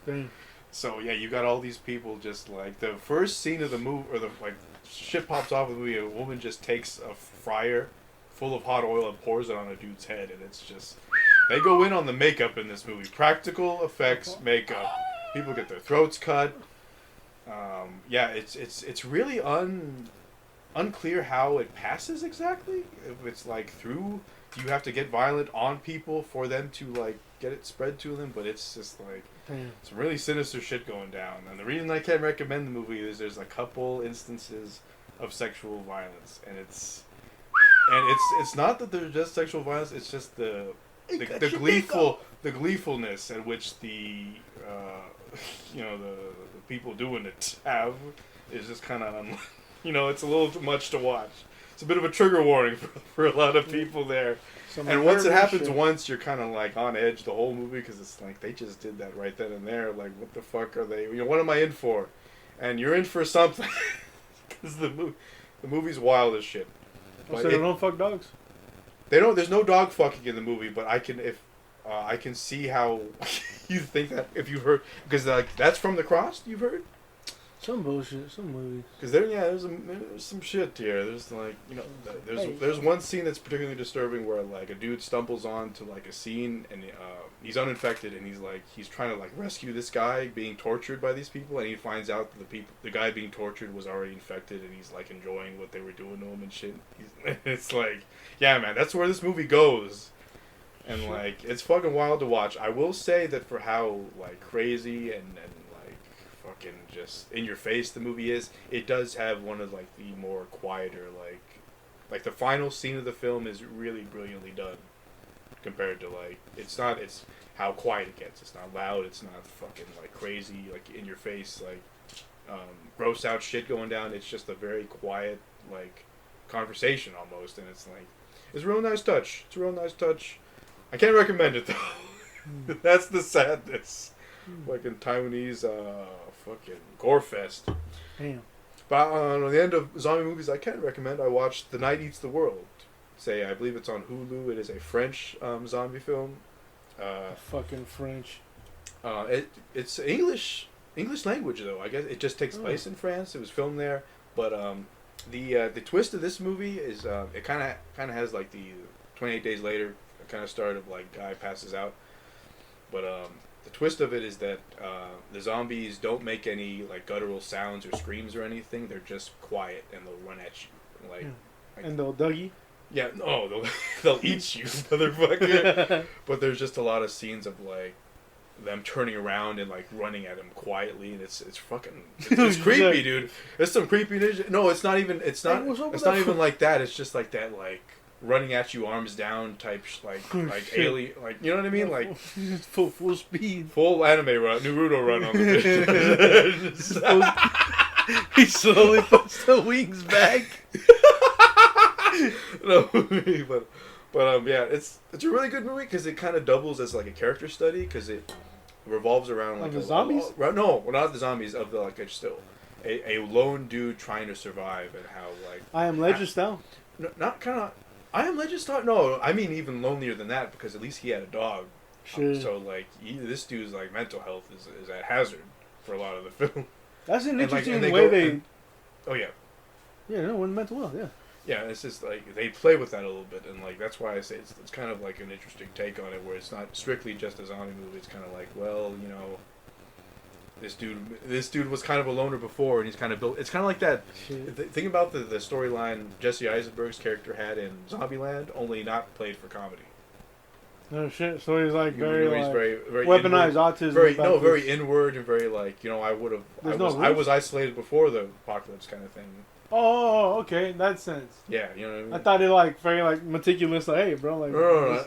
Damn. So yeah, you got all these people just like the first scene of the movie, or the like shit pops off of the movie. A woman just takes a fryer full of hot oil and pours it on a dude's head, and it's just. They go in on the makeup in this movie. Practical effects makeup. People get their throats cut. It's really unclear how it passes exactly. If it's like through, do you have to get violent on people for them to like get it spread to them? But it's just like some really sinister shit going down. And the reason I can't recommend the movie is there's a couple instances of sexual violence, and it's not that there's just sexual violence. It's just the gleefulness at which the people doing it have is just kind of it's a little too much to watch. It's a bit of a trigger warning for a lot of people there. And once it happens once, you're kind of like on edge the whole movie, because it's like they just did that right then and there. Like, what the fuck are they? What am I in for? And you're in for something, because the movie's wild as shit. So they don't fuck dogs. They don't. There's no dog fucking in the movie, but I can see how you think that if you heard, because like that's from The Crossed. You've heard Some bullshit, some movies. because there's some shit here. There's like there's one scene that's particularly disturbing where like a dude stumbles onto like a scene, and he's uninfected, and he's trying to like rescue this guy being tortured by these people, and he finds out that the guy being tortured was already infected, and he's like enjoying what they were doing to him and shit. It's like, yeah, man, that's where this movie goes. And like it's fucking wild to watch. I will say that for how like crazy and like fucking just in your face the movie is, it does have one of like the more quieter like the final scene of the film is really brilliantly done compared to like it's how quiet it gets. It's not loud, it's not fucking like crazy like in your face like gross out shit going down. It's just a very quiet like conversation almost, and it's like it's a real nice touch. It's a real nice touch. I can't recommend it though. That's the sadness. fucking Taiwanese fucking gore fest. Damn. But on the end of zombie movies, I can recommend. I watched The Night Eats the World. I believe it's on Hulu. It is a French zombie film. Fucking French. It's English language though. I guess it just takes place in France. It was filmed there, but the twist of this movie is it kind of has like the 28 days later kind of start of like guy passes out, but the twist of it is that the zombies don't make any like guttural sounds or screams or anything. They're just quiet and they'll run at you like and they'll Dougie. Yeah, no, they'll eat you, motherfucker. But there's just a lot of scenes of like them turning around and like running at him quietly, and it's fucking it's creepy, dude. It's some creepy. No, it's not even even like that. It's just like that, like running at you, arms down type, like alien, like you know what I mean, like full speed, full anime run, Naruto run on the bitch. He slowly puts the wings back. No, but yeah, it's a really good movie because it kind of doubles as like a character study because it revolves around like the zombies. No, well, not the zombies. Of the like still a lone dude trying to survive and how like I Am Legend style. No, not kind of. I Am Legend style. No, I mean even lonelier than that because at least he had a dog. Sure. So like this dude's like mental health is at hazard for a lot of the film. That's an interesting they way they. Oh yeah. Yeah, no, with mental health, yeah. Yeah, it's just like they play with that a little bit, and like that's why I say it's kind of like an interesting take on it, where it's not strictly just a zombie movie. It's kind of like, well, you know, this dude was kind of a loner before, and he's kind of built. It's kind of like that. Think about the storyline Jesse Eisenberg's character had in Zombieland, only not played for comedy. No shit. So he's like very weaponized autism. Very inward and very like I was isolated before the apocalypse kind of thing. Oh, okay, in that sense. Yeah, you know what I mean. I thought it like very like meticulous. Like, hey, bro, like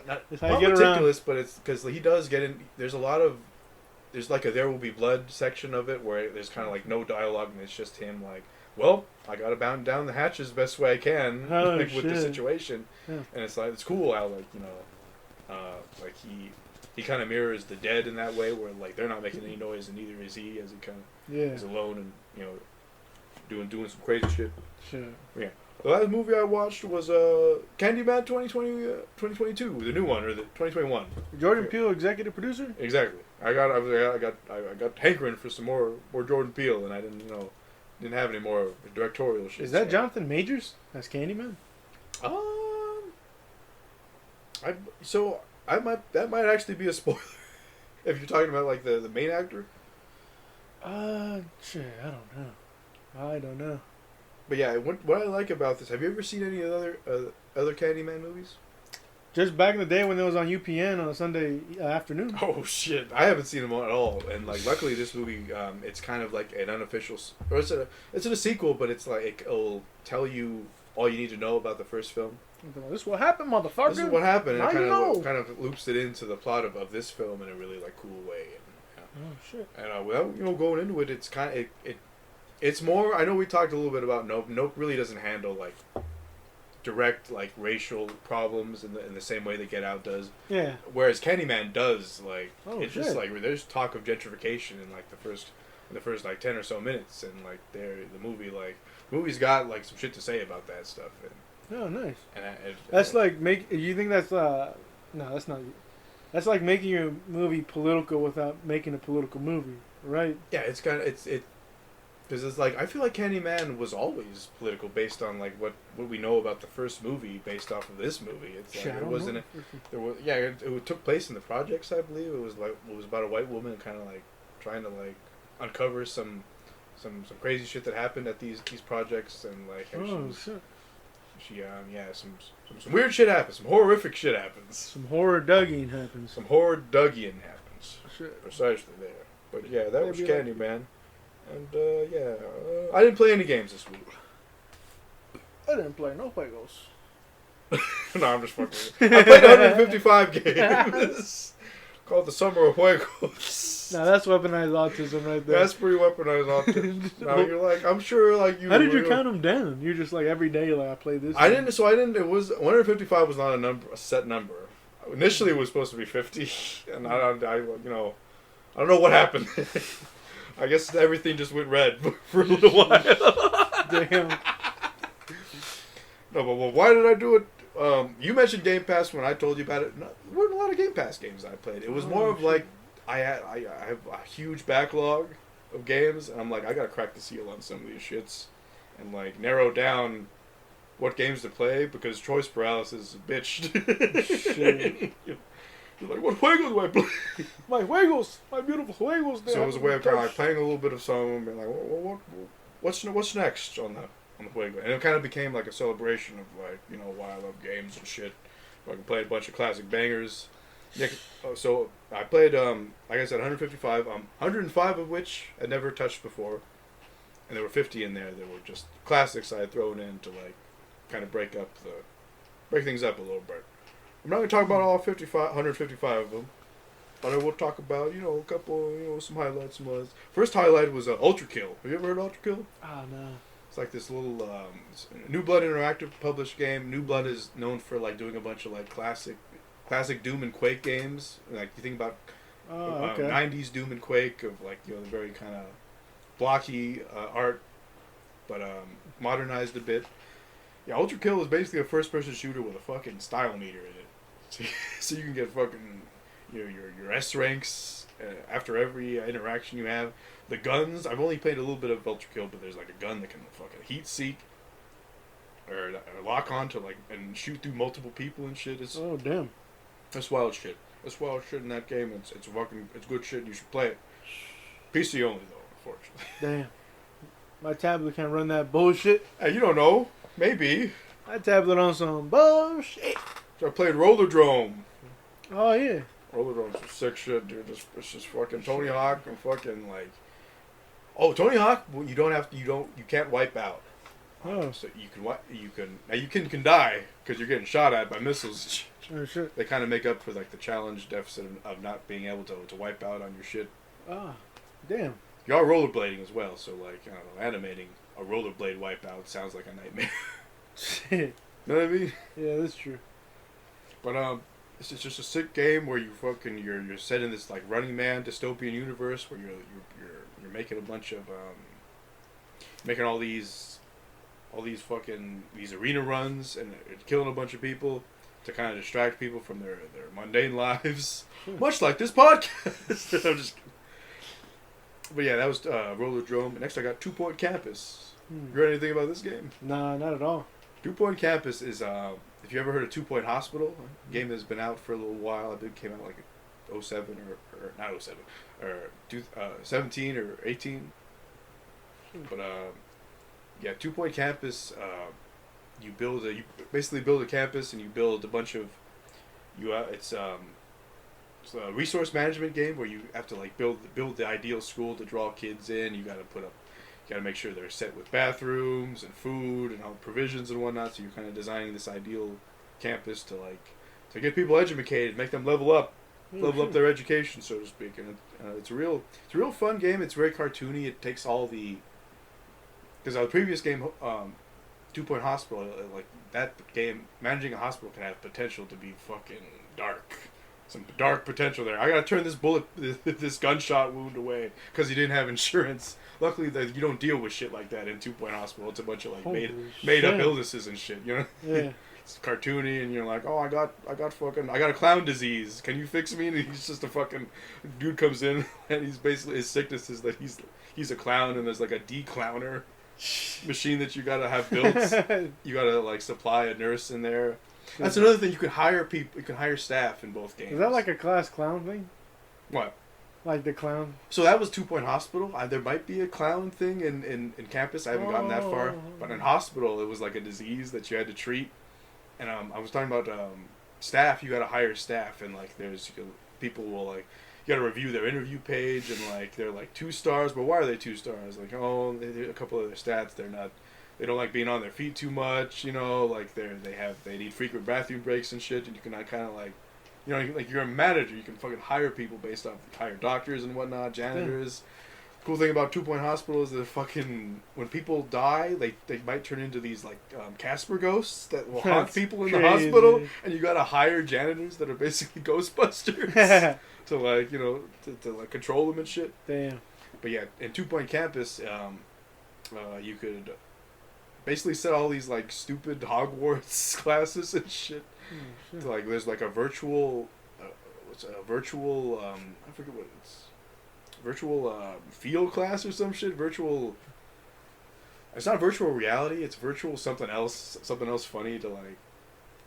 not meticulous, but it's because he does get in. There's like a There Will Be Blood section of it where there's kind of like no dialogue and it's just him like, well, I gotta bound down the hatches the best way I can with the situation, and it's like it's cool how like like he kind of mirrors the dead in that way where like they're not making any noise and neither is he as he kind of is alone and doing some crazy shit. Sure. Yeah. The last movie I watched was Candyman 2022, the new one or the 2021. Jordan Peele, executive producer. Exactly. I got hankering for some more Jordan Peele, and I didn't have any more directorial shit. Is that Jonathan Majors as Candyman? That might actually be a spoiler if you're talking about like the main actor. Shit, I don't know. But yeah, what I like about this, have you ever seen any other Candyman movies? Just back in the day when it was on UPN on a Sunday afternoon. Oh shit, I haven't seen them at all. And like, luckily this movie, it's kind of like an unofficial, or it's a sequel, but it's like it'll tell you all you need to know about the first film. This is what happened, motherfucker. This is what happened. And it kind of loops it into the plot of this film in a really like cool way. And, oh shit. And without going into it, it's kind of it's more. I know we talked a little bit about Nope. Nope really doesn't handle like direct like racial problems in the same way that Get Out does. Yeah. Whereas Candyman does like it's shit. just like there's talk of gentrification in like the first like 10 or so minutes, and like the movie's got like some shit to say about that stuff. And, oh, nice. And that's like you think that's no, that's not. That's like making your movie political without making a political movie, right? Yeah, it's kind of because it's like I feel like Candyman was always political based on like what we know about the first movie based off of this movie. It's like it wasn't. It took place in the projects, I believe. It was about a white woman kind of like trying to like uncover some crazy shit that happened at these projects, and like some weird shit happens, some horrific shit happens, some horror Dougie happens, Shit. Precisely there. But yeah, that was Candyman. And, I didn't play any games this week. I didn't play no juegos. No, I'm just fucking. I played 155 games. Called the Summer of Juegos. Now that's weaponized autism right there. That's pretty weaponized autism. Now you're like, I'm sure like you. How did you count them down? You're just like every day like I play this. I didn't. It was 155 was not a set number. Initially, it was supposed to be 50, and I don't know what happened. I guess everything just went red for a little while. Damn. No, but why did I do it? You mentioned Game Pass when I told you about it. No, there weren't a lot of Game Pass games I played. It was more of like I have a huge backlog of games, and I'm like, I gotta crack the seal on some of these shits, and like narrow down what games to play because choice paralysis is a bitch. Shit. You're like, what juegos do I play? My juegos, my beautiful juegos. So it was a way of kind of like playing a little bit of some and being like, what's next on the juego? And it kind of became like a celebration of like, you know, why I love games and shit. I can play a bunch of classic bangers. Yeah, so I played, like I said, 155, 105 of which I'd never touched before. And there were 50 in there that were just classics I had thrown in to like kind of break things up a little bit. I'm not going to talk about all 155 of them, but I will talk about, you know, a couple, you know, some highlights. First highlight was UltraKill. Have you ever heard of UltraKill? Ah, no. It's like this little New Blood Interactive published game. New Blood is known for like doing a bunch of like classic Doom and Quake games. Like you think about 90s Doom and Quake of like, you know, the very kind of blocky art, but modernized a bit. Yeah, UltraKill is basically a first-person shooter with a fucking style meter in it. So you can get fucking, you know, your S ranks after every interaction you have. The guns, I've only played a little bit of UltraKill, but there's like a gun that can fucking heat seek or lock on to like and shoot through multiple people and shit. It's damn. That's wild shit. That's wild shit in that game. It's good shit. You should play it. PC only though, unfortunately. Damn. My tablet can't run that bullshit. Hey, you don't know. Maybe. My tablet on some bullshit. So I played Rollerdrome. Oh yeah. Rollerdrome's some sick shit, dude. It's just fucking Tony Hawk and fucking like. Oh, Tony Hawk. Well, you can't wipe out. Oh. So you can die because you're getting shot at by missiles. Oh shit. They kind of make up for like the challenge deficit of not being able to wipe out on your shit. Ah, damn. You are rollerblading as well, so like I don't know, animating a rollerblade wipeout sounds like a nightmare. Shit. Know what I mean? Yeah, that's true. But it's just a sick game where you're set in this like Running Man dystopian universe where you're making a bunch of making all these arena runs and killing a bunch of people to kind of distract people from their mundane lives, much like this podcast. I'm just. But yeah, that was Rollerdrome. Next, I got 2 Point Campus. You heard anything about this game? Nah, not at all. 2 Point Campus is, if you ever heard of 2 Point Hospital, a game that's been out for a little while. I think it came out like 07 or not 07, or 17 or 18. But yeah, 2 Point Campus. You basically build a campus and you build a bunch of it's a resource management game where you have to like build the ideal school to draw kids in. You got to make sure they're set with bathrooms and food and all provisions and whatnot. So you're kind of designing this ideal campus to get people educated, make them level up their education, so to speak. And it's a real fun game. It's very cartoony. It takes all the because our previous game, 2 Point Hospital, like that game, managing a hospital can have potential to be fucking dark. Some dark potential there. I gotta turn this gunshot wound away because you didn't have insurance. Luckily, that you don't deal with shit like that in 2 Point Hospital. It's a bunch of like made up illnesses and shit. You know, yeah. It's cartoony, and you're like, oh, I got a clown disease. Can you fix me? And he's just a fucking dude comes in, and he's basically his sickness is that he's a clown, and there's like a de-clowner machine that you gotta have built. You gotta like supply a nurse in there. That's another thing. You can hire people. You can hire staff in both games. Is that like a class clown thing? What? Like the clown? So that was 2 Point Hospital. There might be a clown thing in Campus. I haven't gotten that far. But in Hospital, it was like a disease that you had to treat. And I was talking about staff. You got to hire staff, and like people will like you got to review their interview page, and like they're like 2 stars. But why are they 2 stars? Like a couple of their stats. They don't like being on their feet too much, you know, like they need frequent bathroom breaks and shit, and you can kind of like, you know, like you're a manager, you can fucking hire people based off, hire doctors and whatnot, janitors, cool thing about 2 Point Hospital is that fucking when people die, they might turn into these like Casper ghosts that will haunt people in the hospital, and you gotta hire janitors that are basically Ghostbusters to like to like control them and shit. Damn. But yeah, in 2 Point Campus, you could basically set all these like stupid Hogwarts classes and shit. So, like there's like a virtual, I forget what it's. Virtual field class or some shit. It's not virtual reality. It's virtual something else funny to like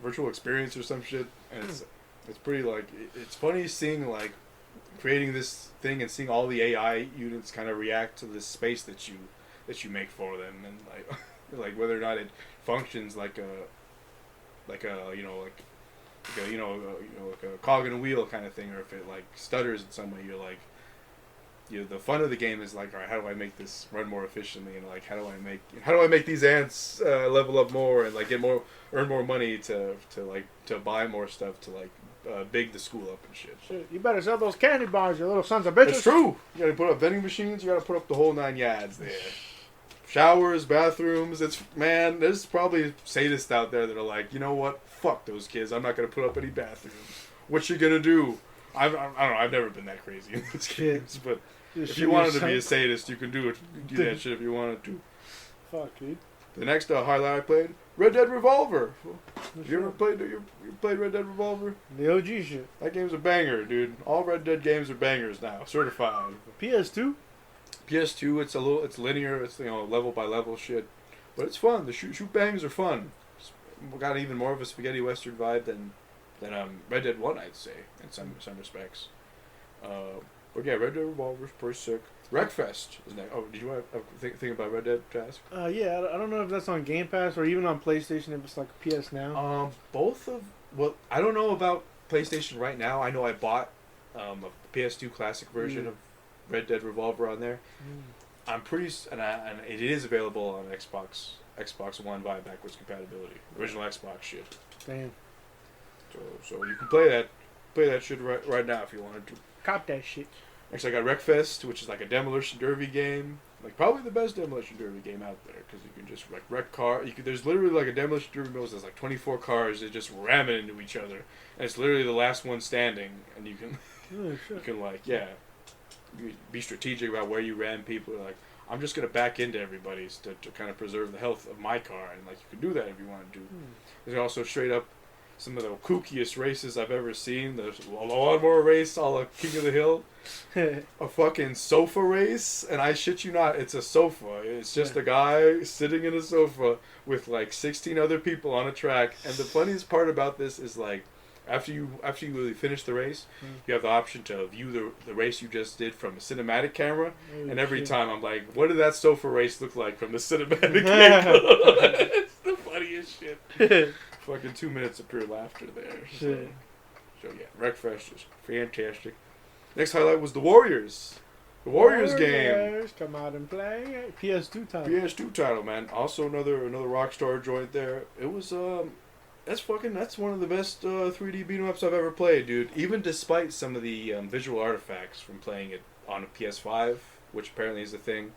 virtual experience or some shit. And it's pretty like it's funny seeing like creating this thing and seeing all the AI units kind of react to this space that you make for them, and like like whether or not it functions like a cog in a wheel kind of thing, or if it like stutters in some way. You're like. The fun of the game is like, all right, how do I make this run more efficiently, and like how do I make these ants level up more and like earn more money to buy more stuff to like big the school up and shit. Shit, you better sell those candy bars, you little sons of bitches. It's true. You gotta put up vending machines. You gotta put up the whole 9 yards there. Showers, bathrooms. There's probably sadists out there that are like, you know what? Fuck those kids. I'm not gonna put up any bathrooms. What you gonna do? I don't know. I've never been that crazy in these games, but if you wanted to be a sadist, you can do it. You can do that shit if you wanted to. Fuck, dude. The next highlight I played, Red Dead Revolver. You ever played? You played Red Dead Revolver? The OG shit. That game's a banger, dude. All Red Dead games are bangers now, certified. PS2. PS2. It's linear. It's level by level shit, but it's fun. The shoot bangs are fun. It's got even more of a spaghetti western vibe than Red Dead 1, I'd say, in some respects. But yeah, Red Dead Revolver's pretty sick. Wreckfest is next. Oh, did you want to think about Red Dead, Task? Yeah, I don't know if that's on Game Pass or even on PlayStation if it's like PS Now. I don't know about PlayStation right now. I know I bought a PS2 classic version of Red Dead Revolver on there. I'm pretty, and it is available on Xbox One via backwards compatibility. Original Xbox shit. Damn. So you can play that shit right now if you wanted to. Cop that shit. Next I got Wreckfest, which is like a demolition derby game. Like probably the best demolition derby game out there, because you can just like wreck car. There's literally like a demolition derby mode that's like 24 cars that just ram it into each other, and it's literally the last one standing, and you can you can like be strategic about where you ram people. Like I'm just gonna back into everybody's to kind of preserve the health of my car, and like you can do that if you want to do. There's also straight up some of the kookiest races I've ever seen. There's a lawnmower race, all the King of the Hill. A fucking sofa race, and I shit you not, it's a sofa. It's just a guy sitting in a sofa with like 16 other people on a track. And the funniest part about this is like, after you really finish the race, you have the option to view the race you just did from a cinematic camera. And every time I'm like, what did that sofa race look like from the cinematic camera? It's the funniest shit. Fucking 2 minutes of pure laughter there. So yeah, Wreckfest is fantastic. Next highlight was the Warriors. The Warriors game. Come out and play. PS2 title. PS2 title, man. Also another Rockstar joint there. It was that's one of the best 3D beat 'em ups I've ever played, dude. Even despite some of the visual artifacts from playing it on a PS5, which apparently is a thing.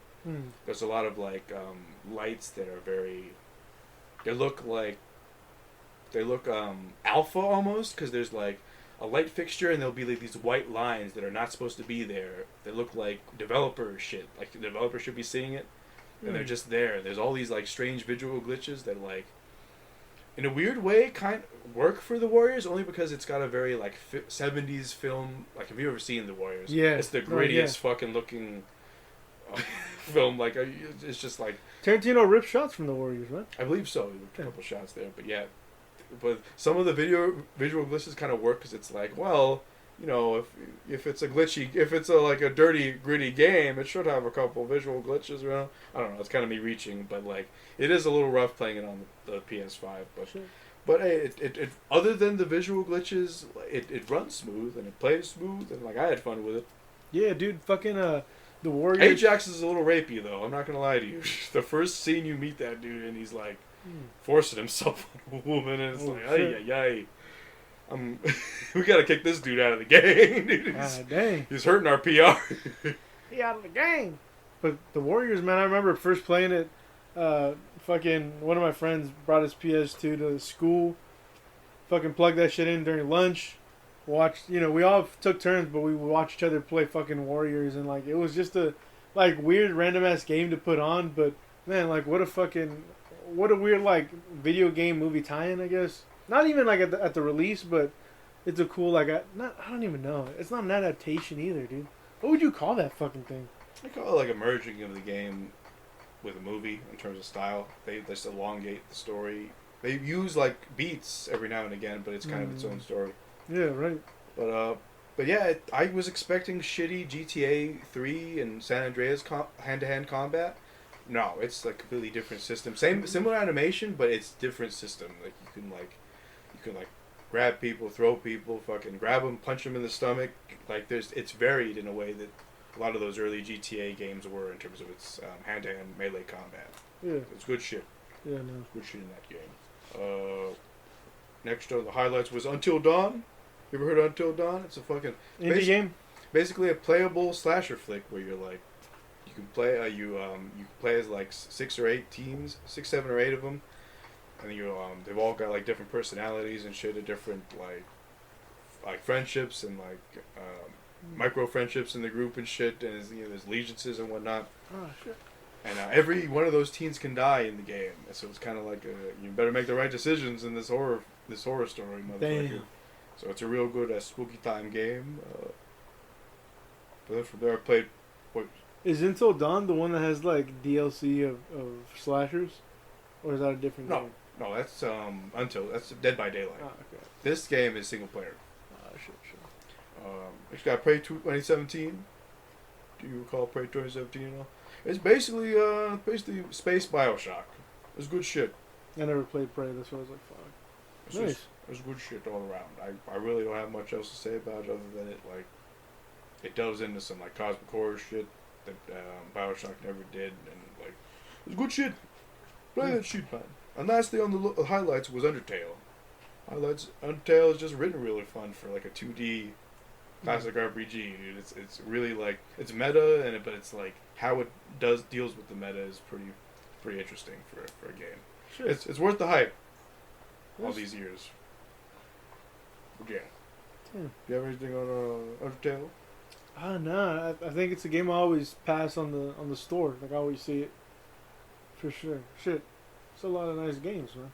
There's a lot of like lights that are very. They look alpha almost, because there's like a light fixture and there'll be like these white lines that are not supposed to be there. They look like developer shit. Like the developer should be seeing it, and they're just there. There's all these like strange visual glitches that like, in a weird way, kind of work for the Warriors, only because it's got a very like 70s film. Like, have you ever seen the Warriors? Yeah. It's the grittiest fucking looking film. Like, it's just like Tarantino ripped shots from the Warriors, right? I believe so. A couple shots there, but yeah. But some of the visual glitches kind of work, because it's like, well, you know, if it's like a dirty, gritty game, it should have a couple visual glitches around. I don't know. It's kind of me reaching, but like, it is a little rough playing it on the PS5. But hey, it other than the visual glitches, it runs smooth and it plays smooth, and like I had fun with it. Yeah, dude, fucking the Warriors. Ajax is a little rapey though. I'm not gonna lie to you. The first scene you meet that dude and he's like forcing himself on a woman, and it's ay. We gotta kick this dude out of the game, dude. Dang. He's hurting our PR. He out of the game. But the Warriors, man, I remember first playing it. Fucking one of my friends brought his PS2 to school. Fucking plugged that shit in during lunch. Watched, we all took turns, but we would watch each other play fucking Warriors, and like it was just a like weird random ass game to put on. But man, like what a weird like video game movie tie-in, I guess. Not even like at the release, but it's a cool like I don't even know. It's not an adaptation either, dude. What would you call that fucking thing? I call it like a merging of the game with a movie in terms of style. They just elongate the story. They use like beats every now and again, but it's kind of its own story. Yeah, right. But yeah, I was expecting shitty GTA 3 and San Andreas hand-to-hand combat. No, it's like completely different system. Similar animation, but it's different system. Like you can grab people, throw people, fucking grab them, punch them in the stomach. Like it's varied in a way that a lot of those early GTA games were in terms of its hand-to-hand melee combat. Yeah. It's good shit. Yeah, no. Good shit in that game. Next on the highlights was Until Dawn. You ever heard of Until Dawn? It's a fucking indie game. Basically a playable slasher flick where you're like, you can play you can play as like 6 or 8 teams, 6, 7 or 8 of them, and they've all got like different personalities and shit, different like friendships and like micro friendships in the group and shit, and there's allegiances and whatnot. Oh shit. And every one of those teens can die in the game, so it's kind of like you better make the right decisions in this horror story, motherfucker. Damn. So it's a real good spooky time game. But then from there I played. What? Is Until Dawn the one that has like DLC of slashers, or is that a different game? No, that's that's Dead by Daylight. Oh, okay. This game is single player. Oh shit. It's got Prey 2017. Do you recall Prey 2017 at all? It's basically space Bioshock. It's good shit. I never played Prey. That's why I was like, fuck. Nice. It's good shit all around. I really don't have much else to say about it other than it delves into some like cosmic horror shit that Bioshock never did, and like it's good shit. Play that shit, man. And lastly on the highlights was Undertale. Undertale is just written really fun for like a 2D classic RPG, dude. It's really like it's meta, but it's like how it deals with the meta is pretty interesting for a game. Sure. It's worth the hype. All these years. Yeah. Do you have anything on Undertale? No. I think it's a game I always pass on the store. Like I always see it. For sure. Shit. It's a lot of nice games, man.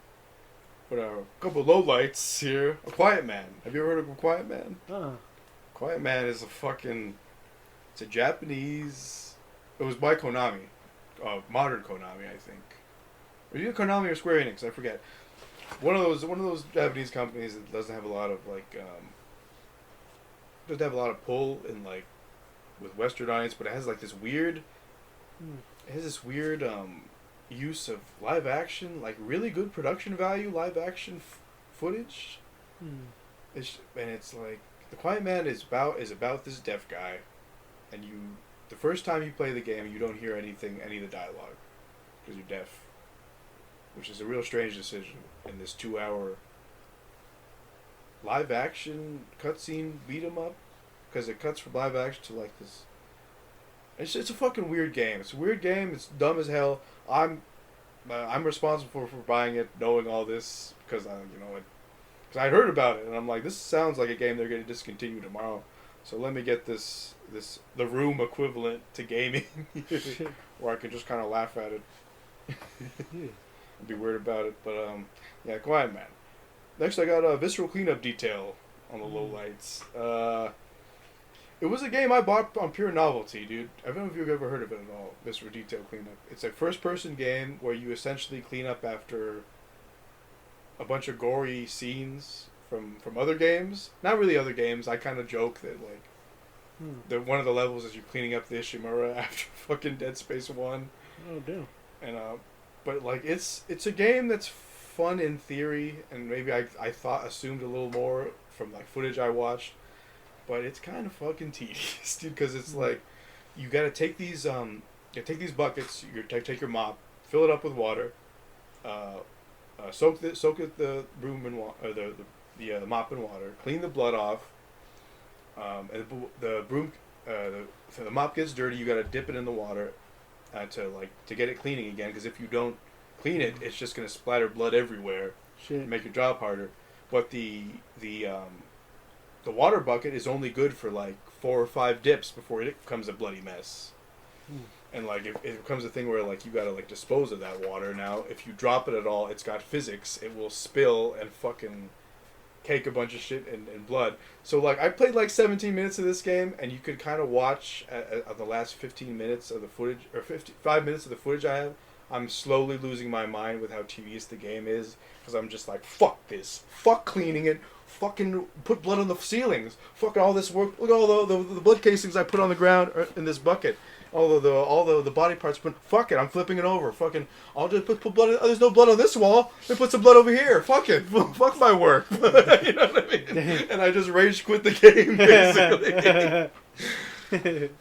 But a couple of lowlights here. A Quiet Man. Have you ever heard of A Quiet Man? Quiet Man is it's a Japanese. It was by Konami, modern Konami, I think. Or either Konami or Square Enix, I forget. One of those Japanese companies that doesn't have a lot of doesn't have a lot of pull in like with Western audience, but it has like this weird. It has this weird use of live action, like really good production value, live action footage. It's like The Quiet Man is about this deaf guy, and the first time you play the game, you don't hear any of the dialogue because you're deaf, which is a real strange decision in this 2-hour live action cutscene beat 'em up, because it cuts from live action to like this. It's a fucking weird game. It's a weird game. It's dumb as hell. I'm responsible for buying it, knowing all this because I heard about it and I'm like, this sounds like a game they're going to discontinue tomorrow. So let me get the Room equivalent to gaming, where I can just kind of laugh at it. And be weird about it, but yeah, Quiet Man. Next, I got a Visceral Cleanup Detail on the lowlights. It was a game I bought on pure novelty, dude. I don't know if you've ever heard of it at all. Visceral Detail Cleanup. It's a first-person game where you essentially clean up after a bunch of gory scenes from other games. Not really other games. I kind of joke that like one of the levels is you're cleaning up the Ishimura after fucking Dead Space 1. Oh damn. And but like it's a game that's fun in theory, and maybe I assumed a little more from like footage I watched, but it's kind of fucking tedious, dude. Because it's like you gotta take these buckets, take your mop, fill it up with water, soak the broom in water, the mop in water, clean the blood off, and the broom, so the mop gets dirty. You gotta dip it in the water, to get it cleaning again. Because if you don't clean it, it's just gonna splatter blood everywhere. Shit. Make your job harder. But the water bucket is only good for like 4 or 5 dips before it becomes a bloody mess. And like if it becomes a thing where like you gotta like dispose of that water now, if you drop it at all, it's got physics. It will spill and fucking cake a bunch of shit and blood. So like I played like 17 minutes of this game, and you could kind of watch the last 15 minutes of the footage, or 55 minutes of the footage I have. I'm slowly losing my mind with how tedious the game is, because I'm just like, fuck this, fuck cleaning it, fucking put blood on the ceilings, fuck all this work. Look at all the blood casings I put on the ground in this bucket. All the body parts, but fuck it, I'm flipping it over. Fucking, I'll just put blood. There's no blood on this wall. Let me put some blood over here. Fuck it, fuck my work. You know what I mean? And I just rage quit the game basically.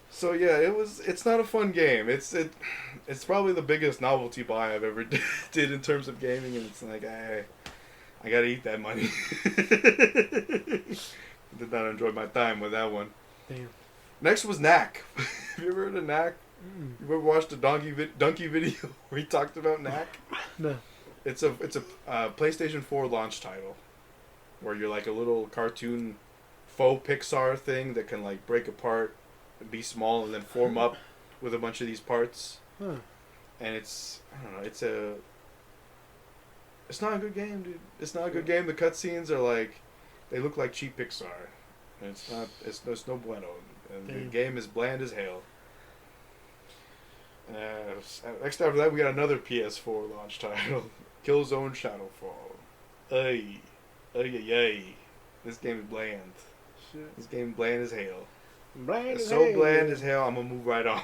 So yeah, it's not a fun game. It's probably the biggest novelty buy I've ever did in terms of gaming, and it's like I gotta eat that money. Did not enjoy my time with that one. Damn. Next was Knack. Have you ever heard of Knack? You ever watched the donkey video where he talked about Knack? No. It's a PlayStation 4 launch title, where you're like a little cartoon faux Pixar thing that can like break apart and be small and then form up with a bunch of these parts. Huh. And it's, I don't know, it's not a good game, dude. It's not a good game. The cutscenes are like, they look like cheap Pixar. And it's no bueno. And the game is bland as hell. Next after that, we got another PS4 launch title, Killzone Shadowfall. Ay. This game is bland. Shit. This game is bland as hell. Bland It's as so hell. bland as hell, I'm going to move right on.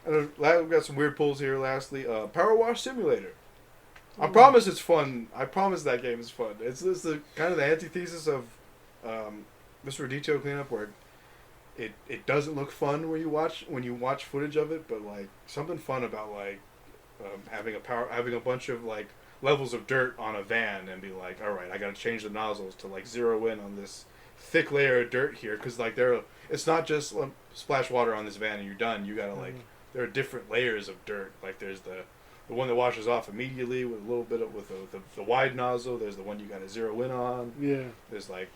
And we've got some weird pulls here lastly. Powerwash Simulator. I promise it's fun. I promise that game is fun. It's the kind of the antithesis of Mr. Detail Cleanup, where it doesn't look fun when you watch footage of it, but like something fun about like having a bunch of like levels of dirt on a van and be like, all right, I got to change the nozzles to like zero in on this thick layer of dirt here, because like it's not just splash water on this van and you're done. You gotta like there are different layers of dirt. Like there's the one that washes off immediately with a little bit of the wide nozzle. There's the one you gotta zero in on. Yeah. There's like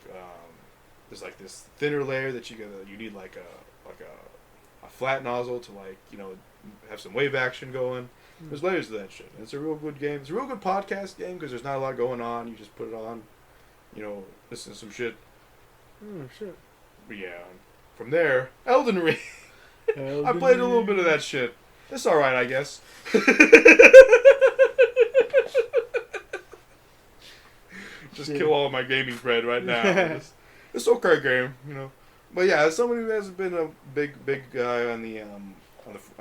this thinner layer that you need like a flat nozzle to like, you know, have some wave action going. There's layers to that shit. And it's a real good game. It's a real good podcast game because there's not a lot going on. You just put it on, you know, listen to some shit. Oh shit. But yeah, from there, Elden Ring. I played a little bit of that shit. It's all right, I guess. Just kill all my gaming bread right now. It's okay game, you know. But yeah, as someone who hasn't been a big guy on the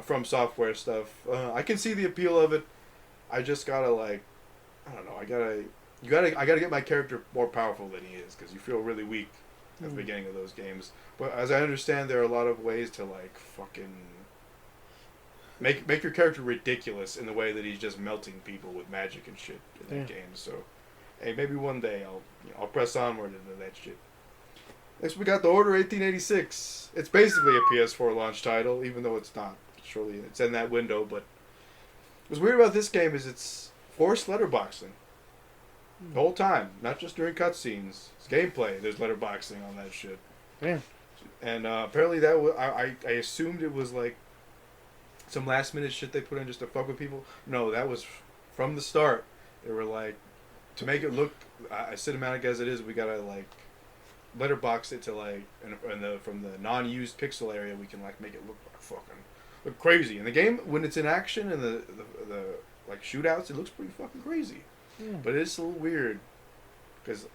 From Software stuff, I can see the appeal of it. I just gotta like, I don't know. I gotta get my character more powerful than he is, because you feel really weak at the beginning of those games. But as I understand, there are a lot of ways to like fucking make your character ridiculous in the way that he's just melting people with magic and shit in that game. So, hey, maybe one day I'll press onward into that shit. Next, we got The Order 1886. It's basically a PS4 launch title, even though it's not. Surely it's in that window, but what's weird about this game is it's forced letterboxing. The whole time, not just during cutscenes. It's gameplay. There's letterboxing on that shit. Yeah. And apparently that I assumed it was like some last minute shit they put in just to fuck with people. No, that was from the start. They were like, to make it look cinematic as it is, we gotta like letterbox it to like, from the non-used pixel area, we can like make it look crazy. And the game, when it's in action and the like shootouts, it looks pretty fucking crazy. Yeah. But it's a little weird because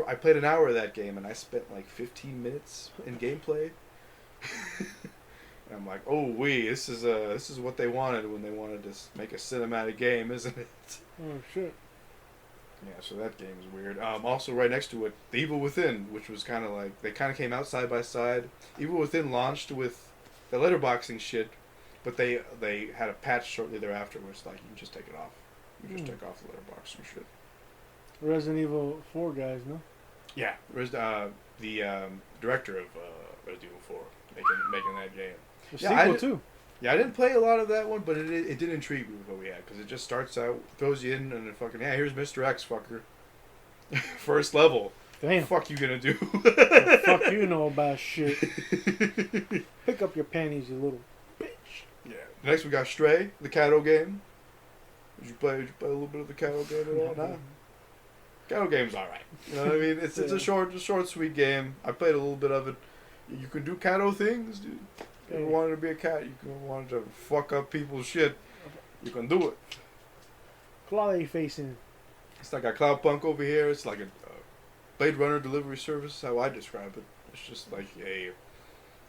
I played an hour of that game and I spent like 15 minutes in gameplay. And I'm like, oh this is what they wanted when they wanted to make a cinematic game, isn't it? Oh shit. Yeah, so that game is weird. Also, right next to it, The Evil Within, which was kind of like, they kind of came out side by side. Evil Within launched with the letterboxing shit, but they had a patch shortly thereafter where it's like, you can just take it off. You just take off the letterboxing shit. Resident Evil 4 guys, no? Yeah, the director of Resident Evil 4 making that game. The Yeah, sequel too. Yeah, I didn't play a lot of that one, but it did intrigue me with what we had, because it just starts out, throws you in, and it fucking, yeah, here's Mr. X, fucker. First level. Damn. What the fuck you gonna do? The fuck you know about shit. Pick up your panties, you little bitch. Yeah. Next we got Stray, the Cato game. Did you play a little bit of the Cato game at all? Nah. Cato game's alright. You know what I mean? It's a short, sweet game. I played a little bit of it. You can do Cato things, dude. If you wanted to be a cat, you wanted to fuck up people's shit, you can do it. Claw facing. It's like a Cloudpunk over here. It's like a Blade Runner delivery service, how I describe it. It's just like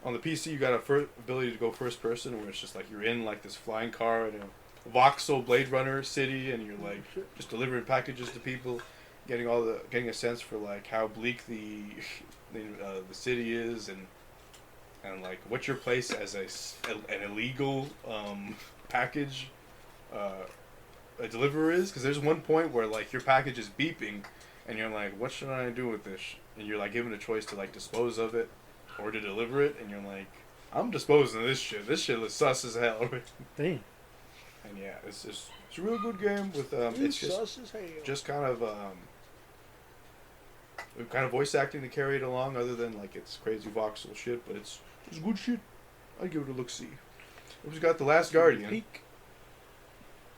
on the PC you got a ability to go first person, where it's just like you're in like this flying car in a voxel Blade Runner city, and you're like just delivering packages to people, getting a sense for like how bleak the city is, and like what's your place as an illegal package a deliverer is, because there's one point where like your package is beeping and you're like, what should I do with this, and you're like given a choice to like dispose of it or to deliver it, and you're like, I'm disposing of this shit is sus as hell. Damn. And yeah, it's a real good game with it's just kind of voice acting to carry it along, other than like it's crazy voxel shit, but it's good shit. I'd give it a look-see. We've got The Last Guardian. Peak.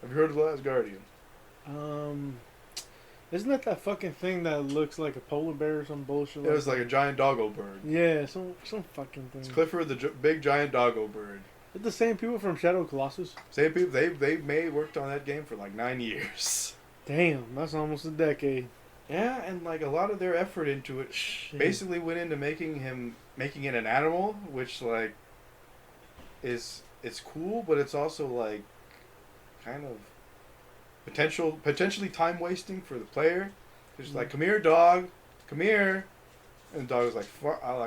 Have you heard of The Last Guardian? Isn't that fucking thing that looks like a polar bear or some bullshit? It was like a giant doggo bird. Yeah, some fucking thing. It's Clifford the big giant doggo bird. It's the same people from Shadow of Colossus. Same people. They worked on that game for like 9 years. Damn, that's almost a decade. Yeah, and like a lot of their effort into it basically went into making it an animal, which like it's cool, but it's also like kind of potentially time wasting for the player. It's like, come here, dog, come here, and the dog was like,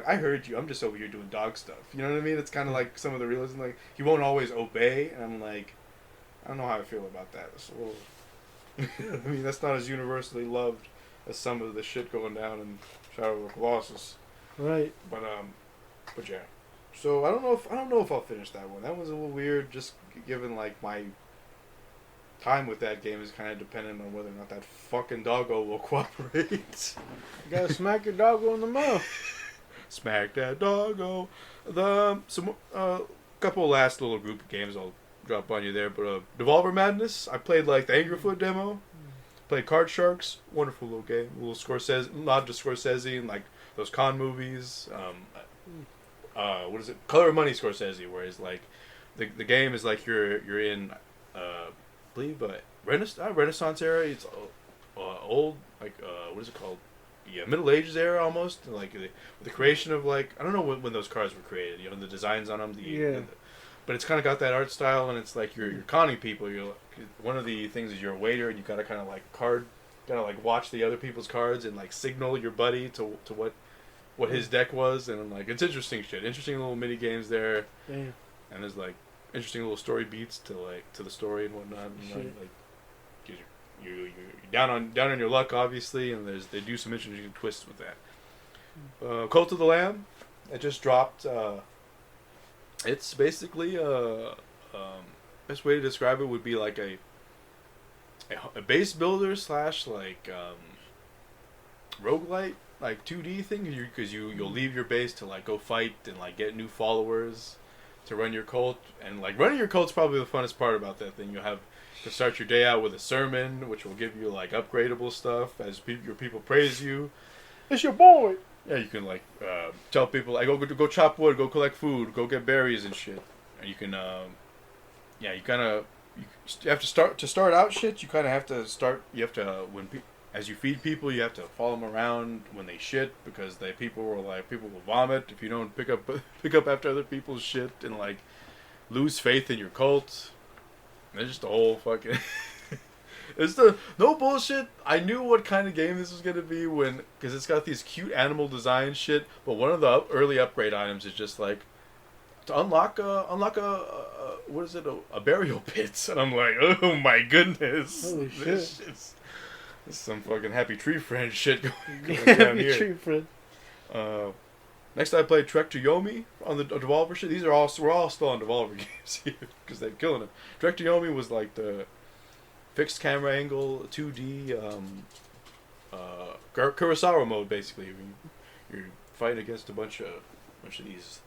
I heard you. I'm just over here doing dog stuff. You know what I mean? It's kind of like some of the realism. Like he won't always obey, and I'm like, I don't know how I feel about that. It's a little, I mean, that's not as universally loved as some of the shit going down in Shadow of the Colossus. Right. But yeah. So I don't know if I'll finish that one. That one's a little weird, just given like my time with that game is kind of dependent on whether or not that fucking doggo will cooperate. You gotta smack your doggo in the mouth. Smack that doggo. Some couple of last little group of games I'll drop on you there, but Devolver Madness. I played like the Angerfoot demo. Played Card Sharks. Wonderful little game. A little Scorsese, nod to Scorsese and like those con movies. What is it? Color of Money Scorsese, where it's like the game is like you're in I believe Renaissance era. It's old, like what is it called? Yeah, Middle Ages era almost. Like the creation of like, I don't know when those cards were created. You know, the designs on them. But it's kind of got that art style, and it's like you're conning people. One of the things is you're a waiter, and you gotta kind of like watch the other people's cards and like signal your buddy to what his deck was, and like it's interesting shit. Interesting little mini games there. Damn. And there's like interesting little story beats to the story and whatnot. And like you're down on your luck, obviously, and they do some interesting twists with that. Cult of the Lamb, it just dropped. It's basically best way to describe it would be like a base builder / like roguelite, like 2D thing, because you'll leave your base to like go fight and like get new followers to run your cult, and like running your cult's probably the funnest part about that thing. You'll have to start your day out with a sermon, which will give you like upgradable stuff as your people praise you. It's your boy. Yeah, you can like tell people like go chop wood, go collect food, go get berries and shit. And you can you have to start out shit. You kind of have to start. You have to as you feed people, you have to follow them around when they shit, because people will vomit if you don't pick up after other people's shit, and like lose faith in your cult. And it's just a whole fucking. It's no bullshit. I knew what kind of game this was gonna be because it's got these cute animal design shit. But one of the early upgrade items is just like to unlock a what is it, a burial pit, and I'm like, oh my goodness, holy shit. This is some fucking Happy Tree Friend shit going down Happy here. Tree Friend. Next, I played Trek to Yomi on the Devolver shit. We're all still on Devolver games here because they're killing it. Trek to Yomi was like the fixed camera angle, 2D, Kurosawa mode basically. You're fighting against a bunch of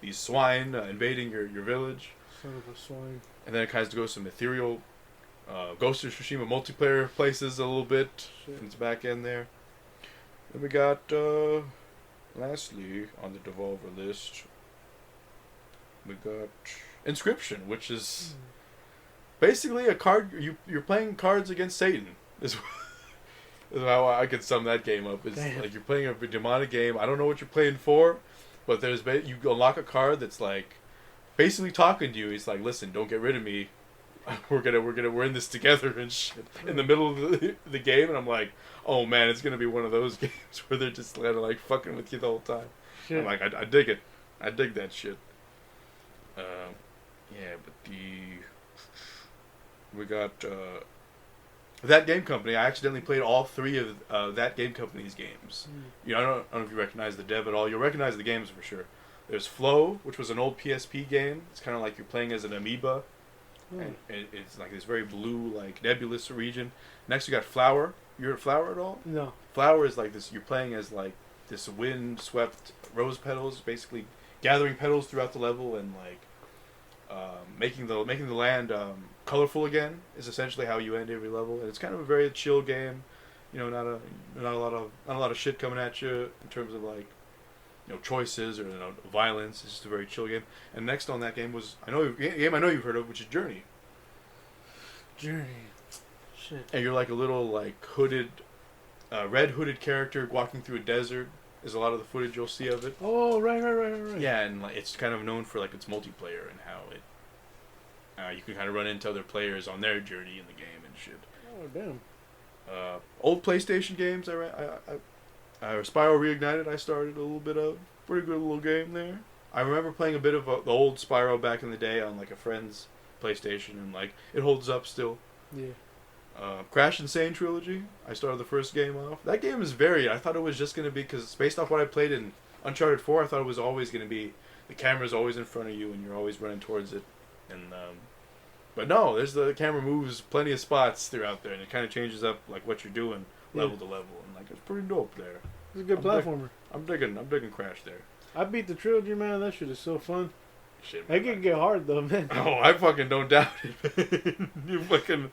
these swine invading your village. Son of a swine. And then it kind of goes some ethereal Ghost of Tsushima multiplayer places a little bit. Shit. It's back in there. Then we got, lastly, on the Devolver list, we got Inscrpytion, which is basically a card. You're playing cards against Satan. Is how I could sum that game up. It's like you're playing a demonic game. I don't know what you're playing for, but you unlock a card that's like basically talking to you. He's like, "Listen, don't get rid of me. We're in this together and shit." In the middle of the game, and I'm like, "Oh man, it's gonna be one of those games where they're just kind of like fucking with you the whole time." Shit. I'm like, I dig it. I dig that shit. Yeah, but we got That Game Company. I accidentally played all 3 of That Game Company's games. You know, I don't know if you recognize the dev at all. You'll recognize the games for sure. There's Flow, which was an old PSP game. It's kind of like you're playing as an amoeba. And it's like this very blue, like nebulous region. Next, you got Flower. You heard of Flower at all? No. Flower is like this. You're playing as like this wind-swept rose petals, basically gathering petals throughout the level and like making the land colorful again. Is essentially how you end every level. And it's kind of a very chill game. You know, not a lot of shit coming at you in terms of like, you know, choices or violence. It's just a very chill game. And next on that game was a game I know you've heard of, which is Journey. Shit. And you're like a little like hooded, red hooded character walking through a desert. Is a lot of the footage you'll see of it. Oh, right. Yeah, and like it's kind of known for like its multiplayer and how it, you can kind of run into other players on their journey in the game and shit. Oh damn. Old PlayStation games. Spyro Reignited. I started a little bit of. Pretty good little game there. I remember playing a bit of the old Spyro back in the day on like a friend's PlayStation, and like it holds up still. Yeah. Crash Insane Trilogy. I started the first game off. That game is varied. I thought it was just going to be, because it's based off what I played in Uncharted 4, I thought it was always going to be, the camera's always in front of you and you're always running towards it. And but no, the camera moves plenty of spots throughout there, and it kind of changes up like what you're doing level to level, and like it's pretty dope there. It's a good platformer. I'm digging Crash there. I beat the trilogy, man. That shit is so fun. Shit, man. It can get hard though, man. Oh, I fucking don't doubt it. You fucking.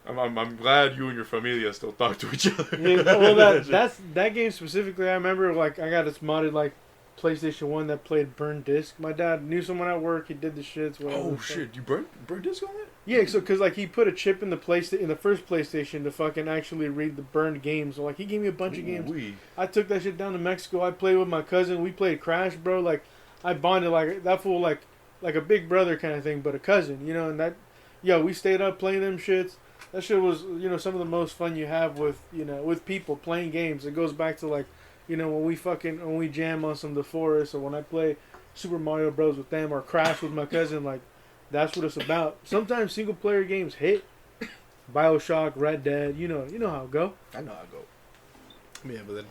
I'm glad you and your familia still talk to each other. Yeah, well, that game specifically, I remember like I got this modded like PlayStation 1 that played Burn Disc. My dad knew someone at work. He did the shits. Oh shit! You burn disc on it? Yeah, so because like he put a chip in the first PlayStation to fucking actually read the burned games. So like he gave me a bunch of games. I took that shit down to Mexico. I played with my cousin. We played Crash, bro. Like I bonded like that fool like a big brother kind of thing, but a cousin, you know. And that, we stayed up playing them shits. That shit was, some of the most fun you have with, with people playing games. It goes back to like, when we jam on some The Forest, or when I play Super Mario Bros. With them, or Crash with my cousin, like, that's what it's about. Sometimes single player games hit. BioShock, Red Dead, you know how it go. I know how it go. Yeah, but then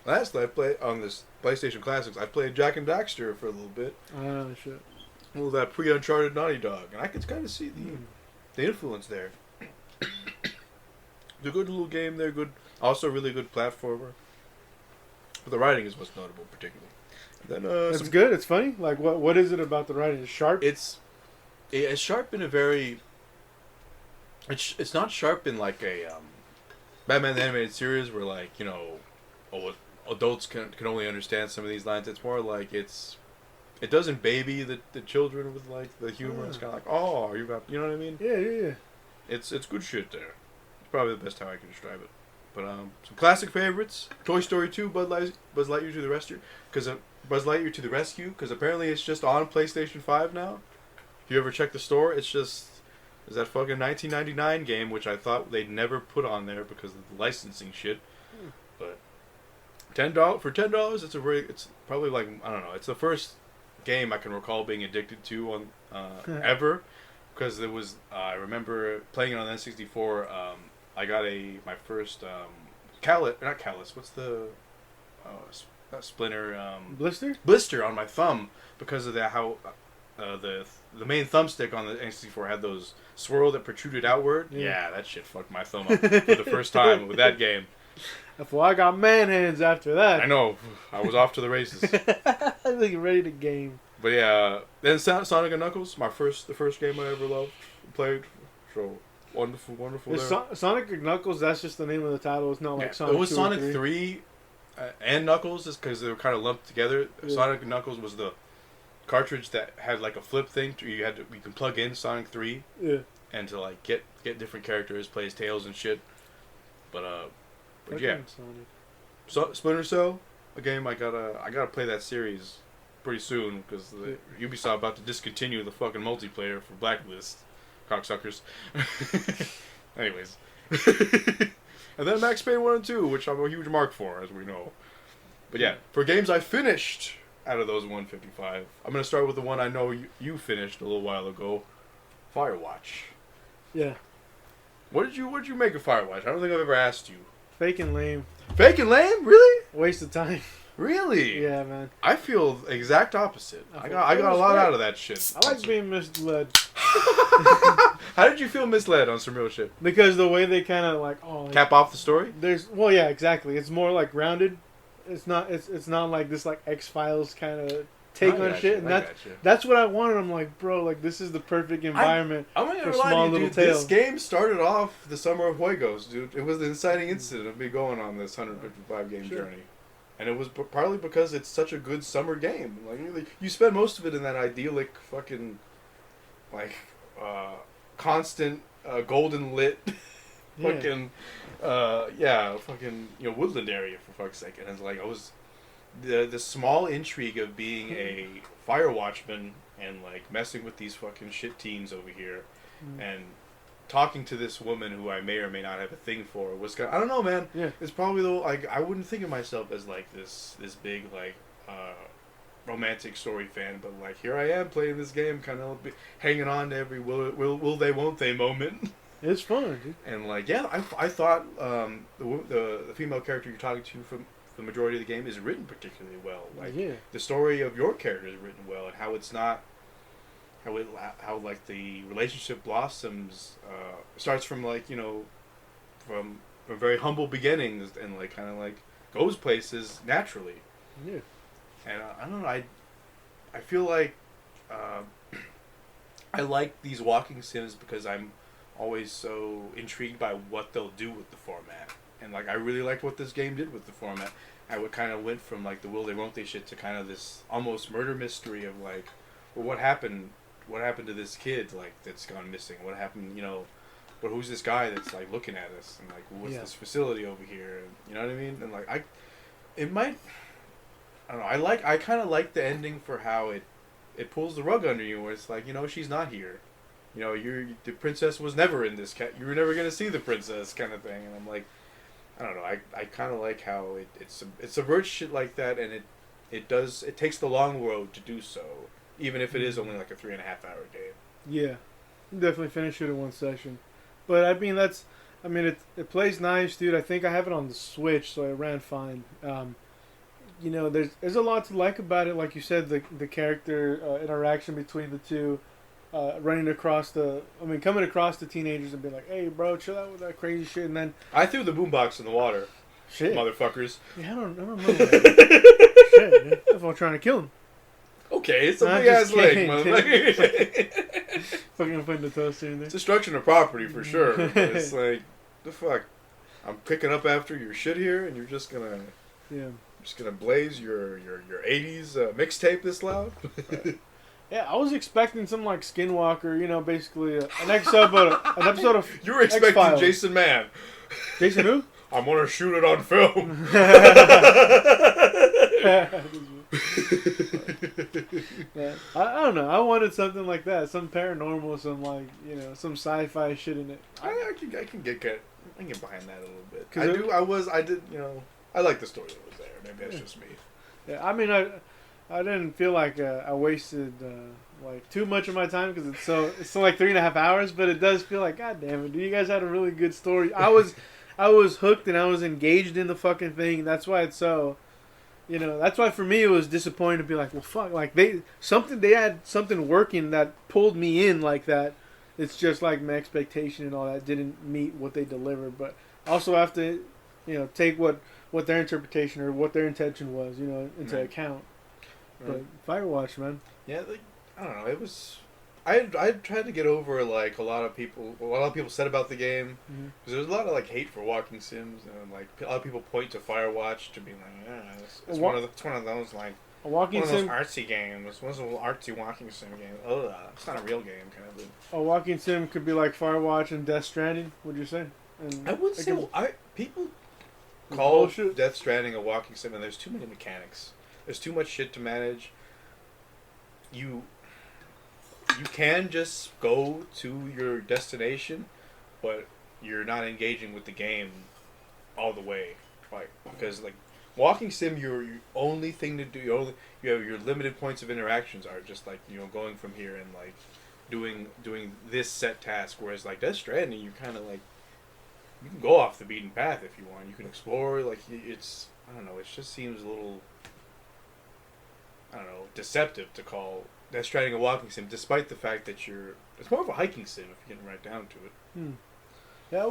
lastly I played on this PlayStation Classics, I played Jak and Daxter for a little bit. Oh shit. Well, that pre-Uncharted Naughty Dog, and I could kind of see the influence there. It's a good little game there, good, also really good platformer. But the writing is what's notable, particularly. And then, it's good. It's funny. Like what is it about the writing? It's sharp. It's sharp in a very. It's not sharp in like a Batman the Animated Series where like adults can only understand some of these lines. It's more like it doesn't baby the children with like the humor. It's kind of like, you know what I mean? Yeah. It's good shit there. It's probably the best how I can describe it. But some classic favorites: Toy Story 2, Buzz Lightyear to the Rescue, because apparently it's just on PlayStation 5 now. If you ever check the store, it's that fucking 1999 game, which I thought they'd never put on there because of the licensing shit. But $10, it's probably like, I don't know, it's the first game I can recall being addicted to on ever. Because it was, I remember playing it on N64. I got my first not Callus. What's the splinter Blister. on my thumb because of that. How the main thumbstick on the N64 had those swirl that protruded outward. Yeah, that shit fucked my thumb up for the first time with that game. Well, I got man hands after that. I know. I was off to the races. I'm like ready to game. But yeah, then Sonic and Knuckles, the first game I ever loved, played. So wonderful. Sonic and Knuckles, that's just the name of the title. It's not like Sonic 2 it was Sonic 3. 3 and Knuckles, just because they were kind of lumped together. Yeah. Sonic and Knuckles was the cartridge that had like a flip thing. You can plug in Sonic 3 and to like get different characters, play as Tails and shit. But yeah, so Splinter Cell, a game I gotta play that series pretty soon because Ubisoft about to discontinue the fucking multiplayer for Blacklist, cocksuckers. Anyways, and then Max Payne 1 and 2, which I'm a huge mark for, as we know. But yeah, for games I finished out of those 155, I'm gonna start with the one I know you finished a little while ago, Firewatch. Yeah. What did you make of Firewatch? I don't think I've ever asked you. Fake and lame. Fake and lame? Really? Waste of time. Really? Yeah, man. I feel the exact opposite. I got a lot out of that shit. I like being misled. How did you feel misled on some real shit? Because the way they kind of like cap off the story. Yeah, exactly. It's more like grounded. It's not like this like X-Files kind of take on shit, and that's what I wanted. I'm like, bro, like this is the perfect environment for small little tales. This game started off the summer of JUEGOS, dude. It was the inciting incident of me going on this 155 game journey, and it was partly because it's such a good summer game. Like you spend most of it in that idyllic fucking like constant golden lit fucking fucking woodland area for fuck's sake. And it's like I was the small intrigue of being a fire watchman and like messing with these fucking shit teens over here and talking to this woman who I may or may not have a thing for was kind of, I don't know, man. Yeah. It's probably like I wouldn't think of myself as like this big like romantic story fan, but like here I am playing this game, kind of hanging on to every will they won't they moment. It's fun, dude. And like I thought the female character you're talking to from the majority of the game is written particularly well. Like the story of your character is written well, and how it's not how like the relationship blossoms starts from like from very humble beginnings and like kind of like goes places naturally. Yeah. And I don't know. I feel like I like these walking sims because I'm always so intrigued by what they'll do with the format. And like I really liked what this game did with the format. I would kind of went from like the will they won't they shit to kind of this almost murder mystery of like, well, what happened to this kid like that's gone missing? What happened? But who's this guy that's like looking at us and like what's this facility over here? You know what I mean? And like I don't know. I kind of like the ending for how it pulls the rug under you, where it's like she's not here. The princess was never in this you were never gonna see the princess kind of thing. And I'm like, I don't know. I kind of like how it subverts shit like that, and it takes the long road to do so, even if it is only like a 3.5-hour game. Yeah, definitely finish it in one session. But I mean it plays nice, dude. I think I have it on the Switch, so it ran fine. There's a lot to like about it. Like you said, the character interaction between the two, coming across the teenagers and being like, "Hey, bro, chill out with that crazy shit." And then I threw the boombox in the water. Shit, motherfuckers. Yeah, I don't know. Shit, dude. That's why I'm trying to kill him. Okay, it's a big ass leg, motherfucker. Fucking putting the toaster in there. It's destruction of property for sure. It's like, the fuck. I'm picking up after your shit here, and you're just gonna. Yeah. Just gonna blaze your 80s mixtape this loud? Yeah, I was expecting some like Skinwalker, basically an episode of You were expecting X-Files. Jason Mann. Jason who? I'm gonna shoot it on film. Yeah, I don't know. I wanted something like that, some paranormal, some like some sci-fi shit in it. I can get behind that a little bit. I like the story that was there. Maybe that's just me. Yeah, I mean, I didn't feel like I wasted like too much of my time because it's so like 3.5 hours, but it does feel like, God damn it, dude, you guys had a really good story. I was hooked and I was engaged in the fucking thing. That's why it's so You know, that's why for me it was disappointing to be like, well, fuck, like they had something working that pulled me in like that. It's just like my expectation and all that didn't meet what they delivered. But I also have to, you know, take what their interpretation or what their intention was, you know, into account. But Firewatch, man. Yeah, like, I don't know. It was. I tried to get over like a lot of people said about the game, because there's a lot of like hate for walking sims, and like a lot of people point to Firewatch to be like, it's one of those like a walking one of those sim artsy games. It's one of those artsy walking sim games. Oh, it's not a real game, kind of. A walking sim could be like Firewatch and Death Stranding. Would you say? And I would say people call call bullshit. Death Stranding a walking sim, and there's too many mechanics. There's too much shit to manage. You can just go to your destination, but you're not engaging with the game all the way, like, because like walking sim, your only thing to do, you have your limited points of interactions are just like, you know, going from here and like doing this set task. Whereas like Death Stranding, you kind of like, you can go off the beaten path if you want. You can explore. Like, it's, I don't know. It just seems a little, I don't know, deceptive to call Death Stranding a walking sim, despite the fact that it's more of a hiking sim if you're getting right down to it. Yeah, I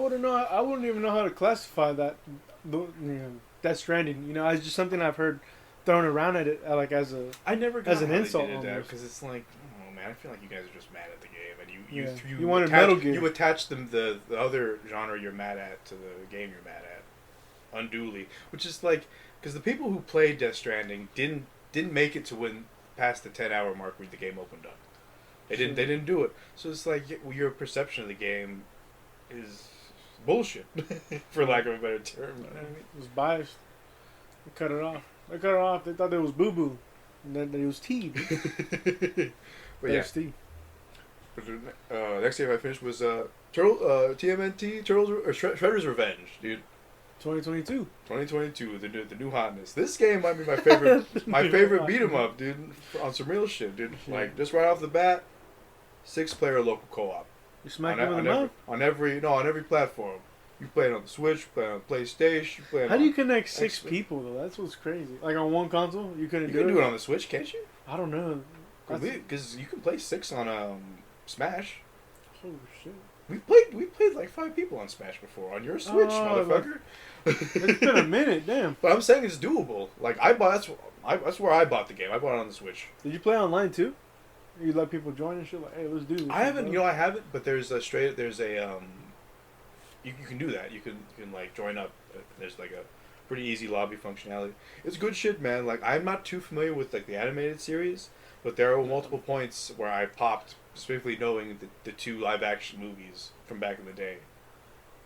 wouldn't even know how to classify that. You know, Death Stranding. You know, it's just something I've heard thrown around at it, like as a. I never got as an how they insult did it, almost. because it's like, oh man, I feel like you guys are just mad at the game, and You wanted Metal Gear. You attach the other genre you're mad at to the game you're mad at, unduly, which is like, because the people who played Death Stranding didn't make it to win past the 10-hour mark where the game opened up. They didn't do it. So it's like, your perception of the game is bullshit, for lack of a better term. You know what I mean? It was biased. They cut it off. They thought it was Boo Boo, and then it was T. But yeah. T. Next game I finished was TMNT Shredder's Revenge, dude. 2022. 2022, the new hotness. This game might be my favorite my favorite beat 'em up, dude. On some real shit, dude. Yeah. Like, just right off the bat, 6-player local co-op. You smack him in the mouth? On every platform. You play it on the Switch, you play it on PlayStation, you play it How on do you connect 6 Xbox. people though? That's what's crazy. Like on one console, you couldn't You can do it on the Switch, can't you? I don't know. Because you can play 6 on Smash. Oh shit. We played like 5 people on Smash before on your Switch, motherfucker. It's been a minute, damn. But I'm saying it's doable. Like, that's where I bought the game. I bought it on the Switch. Did you play online too? You let people join and shit like, hey, let's do this. I haven't, I haven't, but there's a you can do that. You can like join up. There's like a pretty easy lobby functionality. It's good shit, man. Like, I'm not too familiar with like the animated series, but there are multiple points where I popped, specifically knowing the 2 live-action movies from back in the day,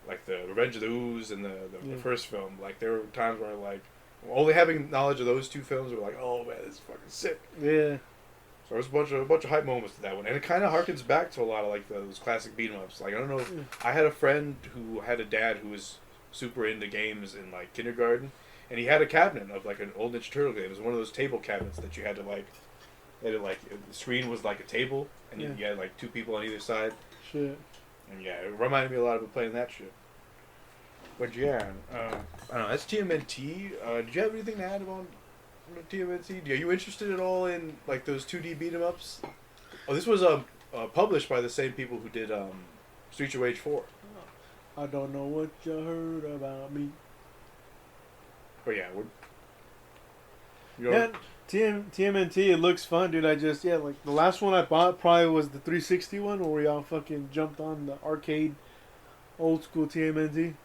like the Revenge of the Ooze and the first film. Like, there were times where like, only having knowledge of those 2 films were like, oh man, this is fucking sick. Yeah. So there's a bunch of hype moments to that one, and it kind of harkens back to a lot of like those classic beat 'em ups. Like, I don't know if I had a friend who had a dad who was super into games in like kindergarten, and he had a cabinet of like an old Ninja Turtle game. It was one of those table cabinets that you had to like, the screen was like a table, and you had like 2 people on either side. Shit. And yeah, it reminded me a lot of playing that shit. But yeah, I don't know. That's TMNT. Did you have anything to add about TMNT? Are you interested at all in like those 2D beat 'em ups? Oh, this was published by the same people who did Streets of Rage 4. I don't know what you heard about me. But yeah, TMNT, it looks fun, dude. Like the last one I bought probably was the 360 one, where we all fucking jumped on the arcade, old school TMNT.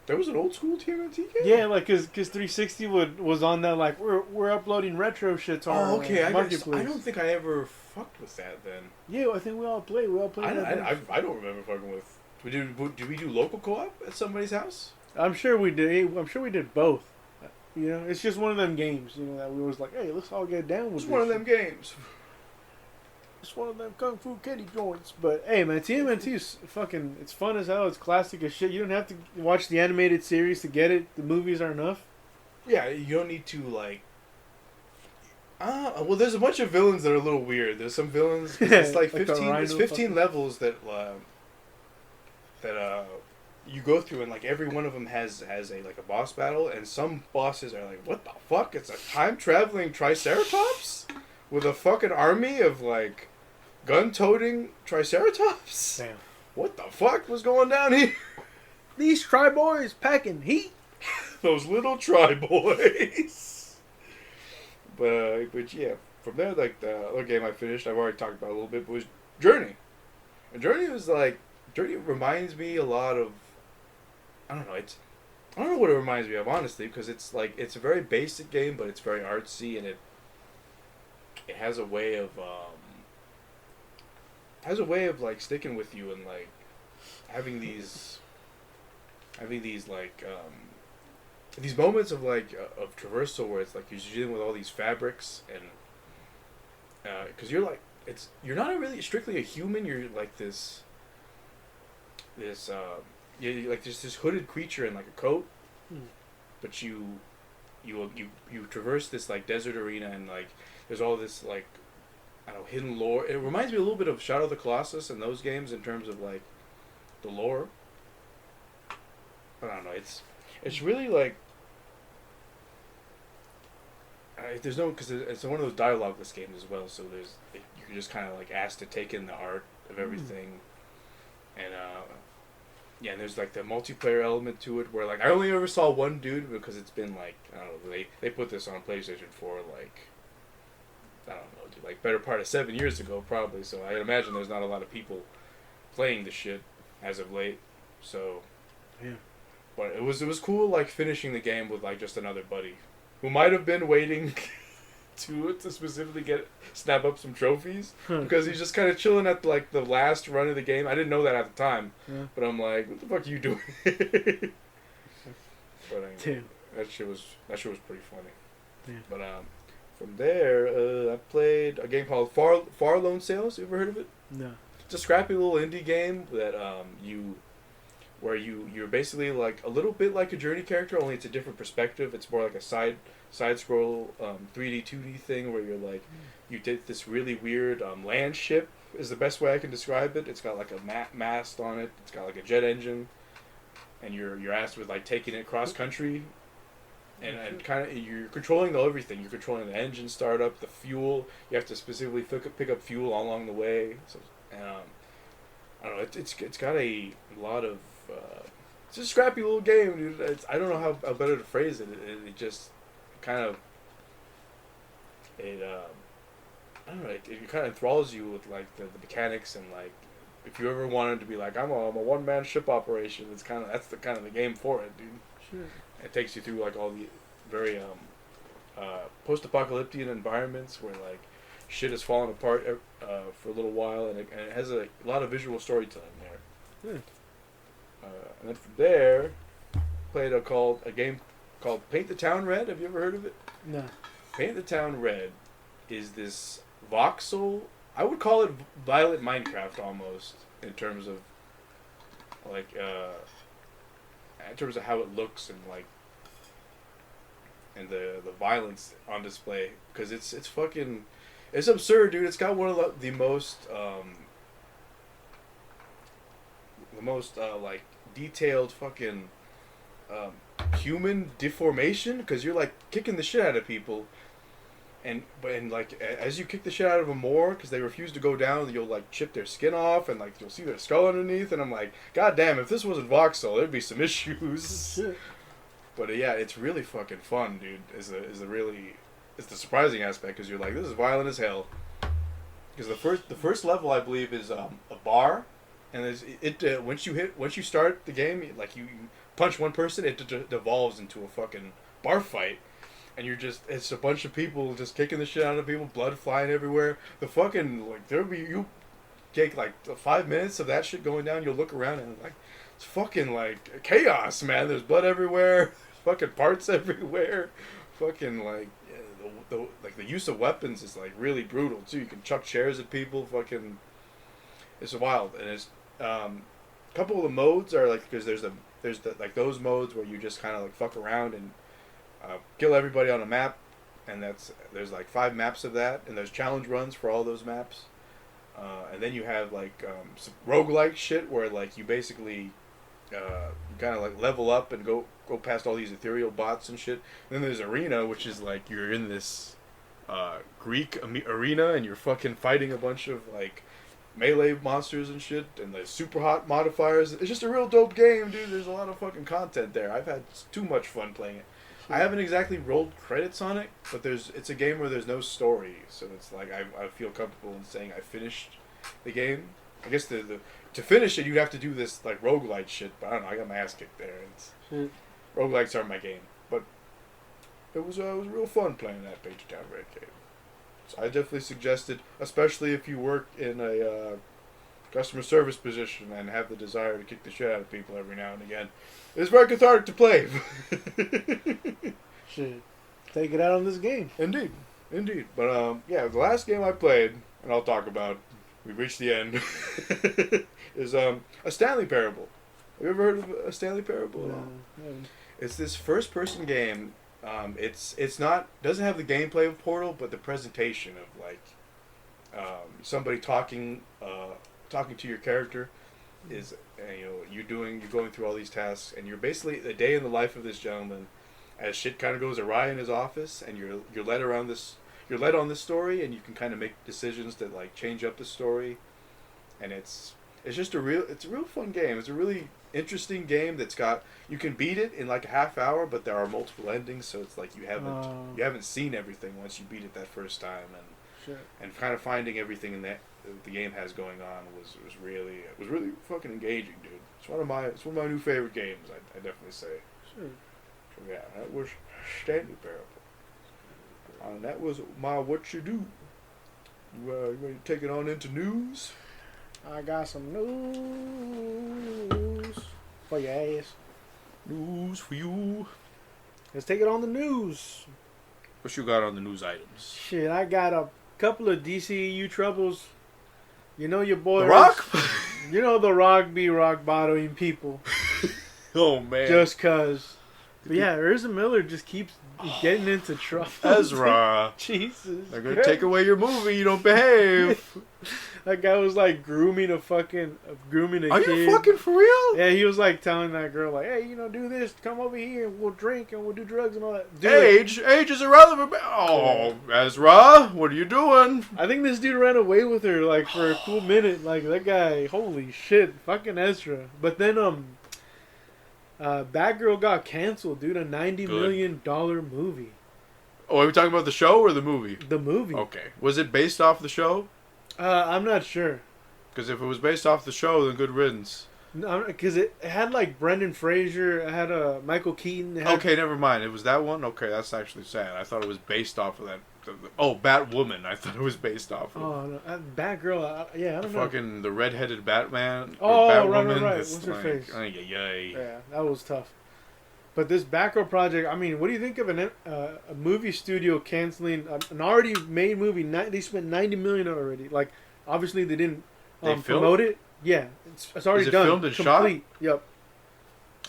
There was an old school TMNT game? Yeah, like, cause 360 was on that, like, we're uploading retro shit to our marketplace. I don't think I ever fucked with that then. Yeah, I think we all played. I don't remember fucking with. Did we do local co-op at somebody's house? I'm sure we did. I'm sure we did both. You know, it's just one of them games, you know, that we was like, hey, let's all get down with It's one of them games. It's one of them Kung Fu Kitty joints. But, hey, man, TMNT is fucking, it's fun as hell. It's classic as shit. You don't have to watch the animated series to get it. The movies are enough. Yeah, you don't need to, like... well, there's a bunch of villains that are a little weird. There's some villains... It's like 15 levels that you go through and like every one of them has a like a boss battle, and some bosses are like, what the fuck? It's a time traveling Triceratops with a fucking army of like gun toting Triceratops. Damn. What the fuck was going down here? These Tri Boys packing heat. Those little Tri Boys. But yeah, from there, like the other game I finished, I've already talked about a little bit, but was Journey. And Journey was like, Journey reminds me a lot of, I don't know what it reminds me of, honestly, because it's like, it's a very basic game, but it's very artsy, and it has a way of, like sticking with you, and like having these like these moments of like of traversal where it's like you're dealing with all these fabrics, and because you're not really strictly a human, you're like this you're like this hooded creature in like a coat, but you traverse this like desert arena, and like there's all this like, I don't know, hidden lore. It reminds me a little bit of Shadow of the Colossus and those games in terms of like the lore. But I don't know. It's really like there's no, because it's one of those dialogueless games as well. So you're just kind of like asked to take in the art of everything, and yeah, and there's like the multiplayer element to it where like I only ever saw one dude, because it's been like, I don't know, they put this on PlayStation 4 like, I don't know, dude, like better part of 7 years ago probably. So I imagine there's not a lot of people playing the shit as of late. So yeah, but it was cool like finishing the game with like just another buddy who might have been waiting to specifically snap up some trophies, because he's just kind of chilling at like the last run of the game. I didn't know that at the time, but I'm like, what the fuck are you doing? But anyway, that shit was pretty funny. Yeah. But from there, I played a game called Far Lone Sales. You ever heard of it? No. It's a scrappy little indie game that you're basically like a little bit like a Journey character, only it's a different perspective. It's more like a side scroll 3D 2D thing where you're like, you did this really weird land ship is the best way I can describe it. It's got like a mast on it. It's got like a jet engine, and you're asked with like taking it cross country, and kind of you're controlling everything. You're controlling the engine startup, the fuel. You have to specifically pick up fuel along the way. So I don't know. It's got a lot of. It's a scrappy little game, dude. I don't know how better to phrase it. It just kind of I don't know. It kind of enthralls you with like the mechanics, and like if you ever wanted to be like, I'm a one man ship operation, that's the kind of the game for it, dude. Sure. It takes you through like all the very post-apocalyptic environments where like shit is falling apart for a little while, and it has a lot of visual storytelling there. Yeah. And then from there, played a game called Paint the Town Red. Have you ever heard of it? No. Paint the Town Red is this voxel. I would call it Violet Minecraft almost, in terms of like in terms of how it looks, and like and the violence on display, because it's fucking, it's absurd, dude. It's got one of the most like detailed fucking human deformation, because you're like kicking the shit out of people, and like as you kick the shit out of them more, because they refuse to go down, you'll like chip their skin off, and like you'll see their skull underneath, and I'm like, god damn, if this wasn't voxel, there'd be some issues. Shit. But yeah, it's really fucking fun, dude. It's the surprising aspect, because you're like, this is violent as hell. Because the first level, I believe, is a bar. And once you start the game, like you punch one person, it devolves into a fucking bar fight, and it's a bunch of people just kicking the shit out of people, blood flying everywhere. The fucking like you take like 5 minutes of that shit going down, you'll look around and like it's fucking like chaos, man. There's blood everywhere, fucking parts everywhere, fucking like the use of weapons is like really brutal too. You can chuck chairs at people, fucking. It's wild, and it's a couple of the modes are like, because there's like those modes where you just kind of like fuck around and kill everybody on a map, and there's like 5 maps of that, and there's challenge runs for all those maps, and then you have like some roguelike shit where like you basically kind of like level up and go past all these ethereal bots and shit. And then there's arena, which is like you're in this Greek arena and you're fucking fighting a bunch of like melee monsters and shit, and the super hot modifiers. It's just a real dope game, dude. There's a lot of fucking content there. I've had too much fun playing it. I haven't exactly rolled credits on it, but it's a game where there's no story, so it's like I feel comfortable in saying I finished the game. I guess to finish it, you have to do this like roguelite shit, but I don't know. I got my ass kicked there. Roguelites aren't my game, but it was real fun playing that Page Town Red game. So I definitely suggested, especially if you work in a customer service position and have the desire to kick the shit out of people every now and again. It's very cathartic to play. Shit. Take it out on this game. Indeed. But yeah, the last game I played, and I'll talk about, we've reached the end, is a Stanley Parable. Have you ever heard of a Stanley Parable? No. It's this first-person game. It's not, doesn't have the gameplay of Portal, but the presentation of like somebody talking to your character is, you're going through all these tasks, and you're basically a day in the life of this gentleman as shit kind of goes awry in his office, and you're led on this story, and you can kind of make decisions that like change up the story, and it's a real fun game. It's a really interesting game you can beat it in like a half hour, but there are multiple endings, so it's like you haven't seen everything once you beat it that first time, and kind of finding everything in that the game has going on was really fucking engaging, dude. It's one of my new favorite games. I definitely say. Sure. So yeah, that was Stanley Parable. And that was my what you do. You ready to take it on into news? I got some news for your ass. News for you. Let's take it on the news. What you got on the news items? Shit, I got a couple of DCEU troubles. You know your boy... The Rock? You know The Rock be rock bottoming people. Oh, man. Just cause. But yeah, Ezra Miller just keeps getting into trouble. Ezra. Jesus. They're going to take away your movie. You don't behave. That guy was like grooming a kid. Are you fucking for real? Yeah, he was like telling that girl like, hey, do this, come over here, and we'll drink and we'll do drugs and all that. Age is irrelevant. Oh, Ezra, what are you doing? I think this dude ran away with her like for a cool minute. Like that guy, holy shit, fucking Ezra. But then Batgirl got canceled, dude. A $90 million movie. Oh, are we talking about the show or the movie? The movie. Okay. Was it based off the show? I'm not sure. Because if it was based off the show, then good riddance. No, because it had like Brendan Fraser, it had Michael Keaton. Okay, never mind. It was that one? Okay, that's actually sad. I thought it was based off of that. Oh, Batwoman. I thought it was based off of. Oh, no. Batgirl. Yeah, I don't know. Fucking the red-headed Batman. Oh, Batwoman. right. What's her face? Ay. Yeah, that was tough. But this Batgirl project, I mean, what do you think of a movie studio canceling an already made movie? They spent $90 million already. Like, obviously they didn't promote it. Yeah, it's already done. Filmed and complete. shot? Yep.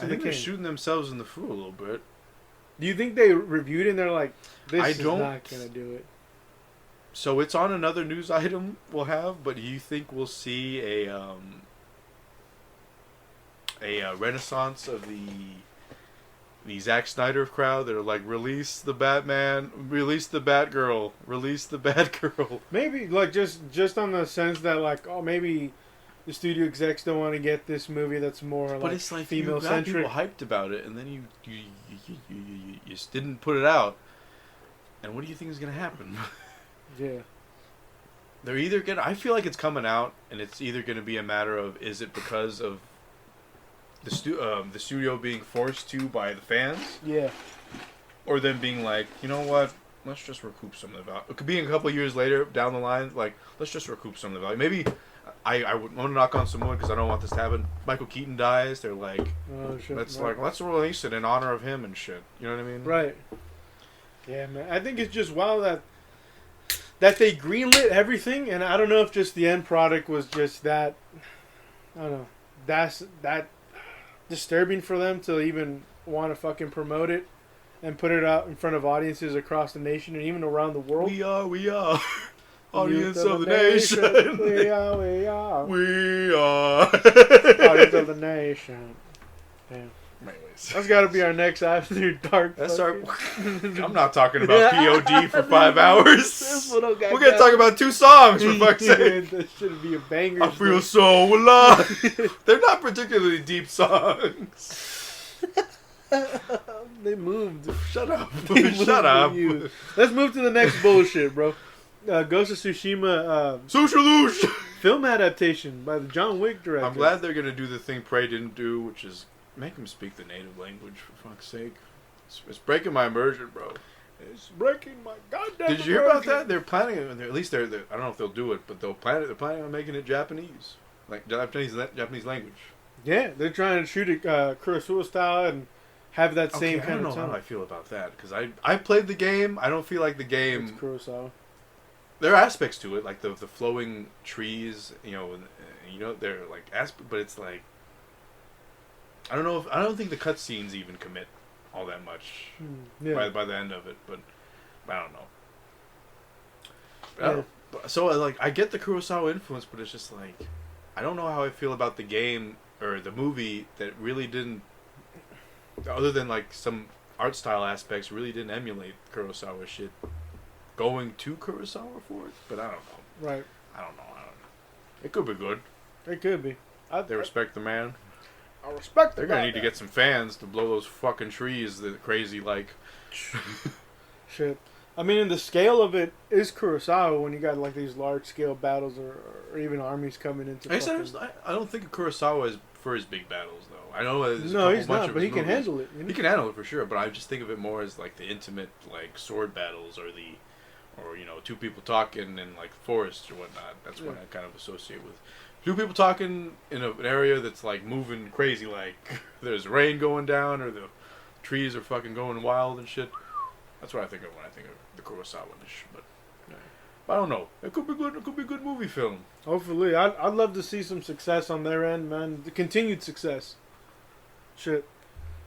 I think they're shooting themselves in the foot a little bit. Do you think they reviewed it and they're like, this is not gonna do it? So it's on another news item we'll have, but do you think we'll see a renaissance of the Zack Snyder crowd that are like, release the Batman, release the Batgirl, release the Batgirl? Maybe, like, just on the sense that, like, oh, maybe the studio execs don't want to get this movie that's more, but it's like female-centric. You got people hyped about it, and then you just didn't put it out. And what do you think is going to happen? Yeah. They're either going to... I feel like it's coming out, and it's either going to be a matter of, is it because of the studio being forced to by the fans? Yeah. Or them being like, you know what? Let's just recoup some of the value. It could be a couple of years later down the line, like, let's just recoup some of the value. Maybe I would want to knock on some wood because I don't want this to happen. Michael Keaton dies. They're like, oh, shit, let's release it in honor of him and shit. You know what I mean? Right. Yeah, man. I think it's just wild that they greenlit everything, and I don't know if just the end product was just that. I don't know. That's that disturbing for them to even want to fucking promote it and put it out in front of audiences across the nation and even around the world. We are. Audience of the nation. We are. We are. Audience of the nation. Damn. Anyways. That's got to be our next After Dark. That's our. I'm not talking about POD for 5 hours. We're gonna talk about 2 songs for fuck's sake. That should be a banger. I feel so alive. They're not particularly deep songs. They moved. Shut up. They Shut up. moved. Let's move to the next bullshit, bro. Ghost of Tsushima film adaptation by the John Wick director. I'm glad they're gonna do the thing Prey didn't do, which is make him speak the native language for fuck's sake. It's breaking my immersion, bro. It's breaking my goddamn. Did you hear about that? They're planning, at least they're I don't know if they'll do it, but they're planning on making it Japanese, like Japanese language. Yeah, they're trying to shoot it Kurosawa style and have that same kind of tone. I don't know how I feel about that because I played the game. I don't feel like the game. It's Kurosawa. There are aspects to it, like the flowing trees, they're like but it's like I don't think the cutscenes even commit all that much by the end of it, but I don't know. So like I get the Kurosawa influence, but it's just like I don't know how I feel about the game or the movie that really didn't, other than like some art style aspects, really didn't emulate Kurosawa shit. Going to Kurosawa for it, but I don't know. Right. I don't know. It could be good. It could be. They respect the man. I respect. They're gonna need to get some fans to blow those fucking trees that crazy like. Shit. I mean, in the scale of it is Kurosawa when you got like these large scale battles or even armies coming into. I don't think of Kurosawa as for his big battles though. I know there's he's not, but he can handle it. He can handle it for sure, but I just think of it more as like the intimate like sword battles or 2 people talking in like forests or whatnot. That's what I kind of associate with 2 people talking in an area that's like moving crazy, like there's rain going down or the trees are fucking going wild and shit. That's what I think of when I think of the Kurosawa-ish. But I don't know. It could be good. It could be a good movie film. Hopefully, I'd love to see some success on their end, man. The continued success. Shit.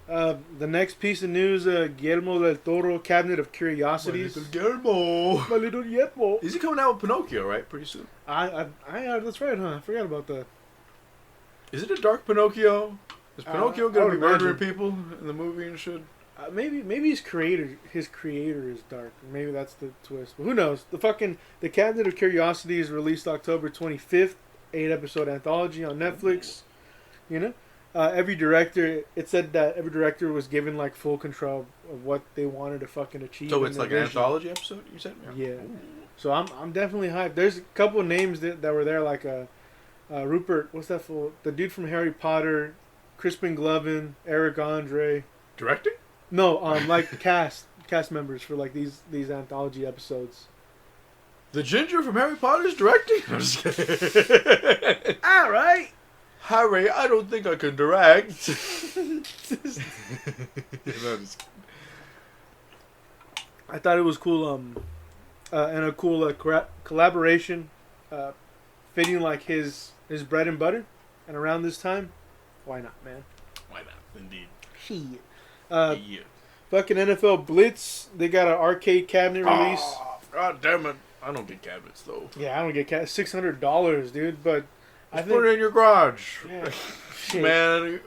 The next piece of news, Guillermo del Toro, Cabinet of Curiosities. My little Guillermo. My little Guillermo. Is he coming out with Pinocchio, right? Pretty soon. That's right, huh? I forgot about that. Is it a dark Pinocchio? Is Pinocchio going to be murdering people in the movie and shit? Maybe his creator is dark. Maybe that's the twist. But who knows? The Cabinet of Curiosities released October 25th, 8-episode anthology on Netflix. You know? It said that every director was given like full control of what they wanted to fucking achieve. So it's like an anthology episode, you said? Yeah. Ooh. So I'm definitely hyped. There's a couple of names that were there, like Rupert. What's that for? The dude from Harry Potter, Crispin Glover, Eric Andre. Directing? No, like cast members for like these anthology episodes. The ginger from Harry Potter's directing? I'm just kidding. All right. Harry, I don't think I can direct. I thought it was cool, and a cool collaboration, fitting like his bread and butter, and around this time, why not, man? Why not? Indeed. Shit. Yeah. Fucking NFL Blitz, they got an arcade cabinet release. Oh, God damn it! I don't get cabinets though. Yeah, I don't get $600, dude, but. Put it in your garage. Yeah. Man,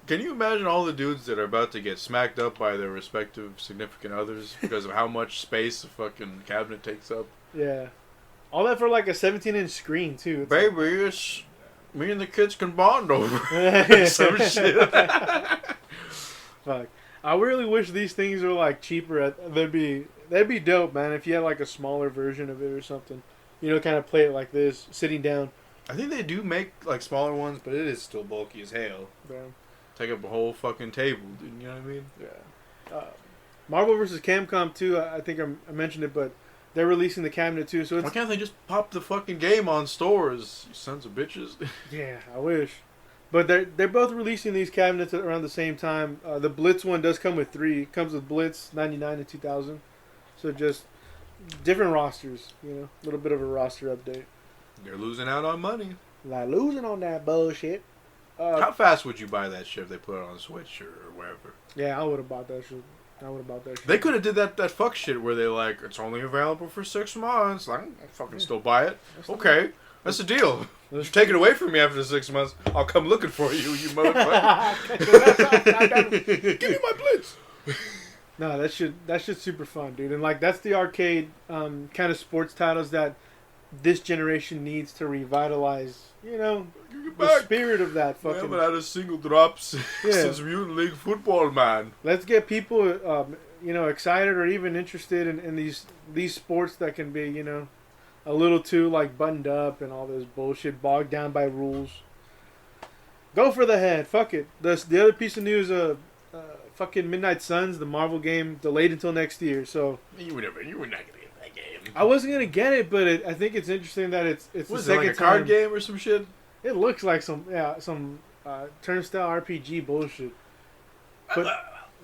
can you imagine all the dudes that are about to get smacked up by their respective significant others because of how much space a fucking cabinet takes up? Yeah. All that for like a 17-inch screen, too. Baby, it's me and the kids can bond over some shit. Fuck. I really wish these things were like cheaper. That'd be dope, man, if you had like a smaller version of it or something. Kind of play it like this, sitting down. I think they do make like smaller ones, but it is still bulky as hell. Yeah. Take up a whole fucking table, dude. You know what I mean? Yeah. Marvel vs. Capcom 2, I think I mentioned it, but they're releasing the cabinet too. So why can't they just pop the fucking game on stores, you sons of bitches? Yeah, I wish. But they're both releasing these cabinets around the same time. The Blitz one does come with 3. It comes with Blitz 99 and 2000. So just different rosters, a little bit of a roster update. They're losing out on money. Like losing on that bullshit. How fast would you buy that shit if they put it on Switch or wherever? Yeah, I would have bought that shit. They could have did that fuck shit where they it's only available for 6 months. I fucking still buy it. Okay, that's a deal. You take it away from me after 6 months, I'll come looking for you, you motherfucker. Give me my blitz. No, that shit's super fun, dude. And like that's the arcade kind of sports titles that this generation needs to revitalize. You know, the spirit of that fucking. We haven't had a single drop since Mutant League Football, man. Let's get people, excited or even interested in these sports that can be, a little too like buttoned up and all this bullshit, bogged down by rules. Go for the head. Fuck it. The other piece of news, fucking Midnight Suns, the Marvel game, delayed until next year. So you were not gonna get that game. I wasn't gonna get it, but I think it's interesting that it's was the it second like a card time. game or some shit? It looks like some turnstile RPG bullshit. But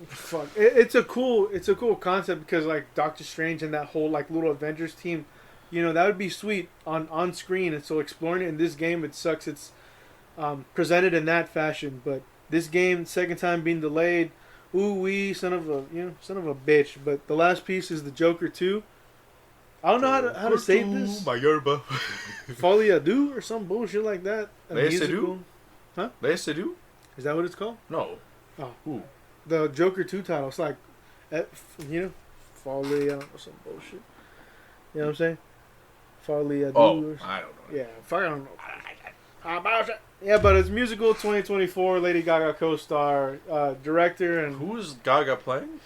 fuck, it's a cool concept because like Doctor Strange and that whole like little Avengers team, that would be sweet on screen. And so exploring it in this game, it sucks. It's presented in that fashion, but this game, second time being delayed. Ooh wee, son of a bitch. But the last piece is the Joker 2. I don't know how to say this. My yerba. Folie à deux or some bullshit like that. A musical. Huh? Is Is that what it's called? No. Oh. Who? The Joker 2 title. It's like, Folie, I don't know, some bullshit. You know what I'm saying? Folie à deux. Oh, I don't know. Yeah, fuck, I don't know. Yeah, but it's musical 2024. Lady Gaga co-star, director, and Who's Gaga playing?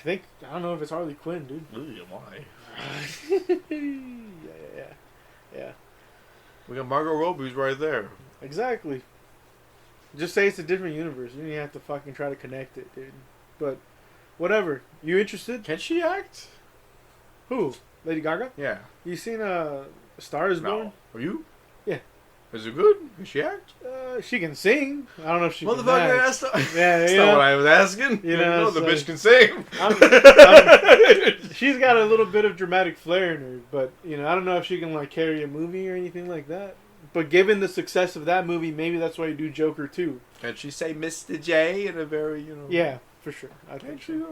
I don't know if it's Harley Quinn, dude. Why? Yeah. We got Margot Robbie's right there. Exactly. Just say it's a different universe. You don't even have to fucking try to connect it, dude. But whatever. You interested? Can she act? Who? Lady Gaga? Yeah. You seen A Star Is Born? No. Are you? Yeah. Is it good? Can she act? She can sing. I don't know if she can Motherfucker, act. that's not what I was asking. The So bitch can sing. She's got a little bit of dramatic flair in her, but I don't know if she can like carry a movie or anything like that. But given the success of that movie, maybe that's why you do Joker 2. Can she say Mr. J in a very, Yeah, for sure. I think so.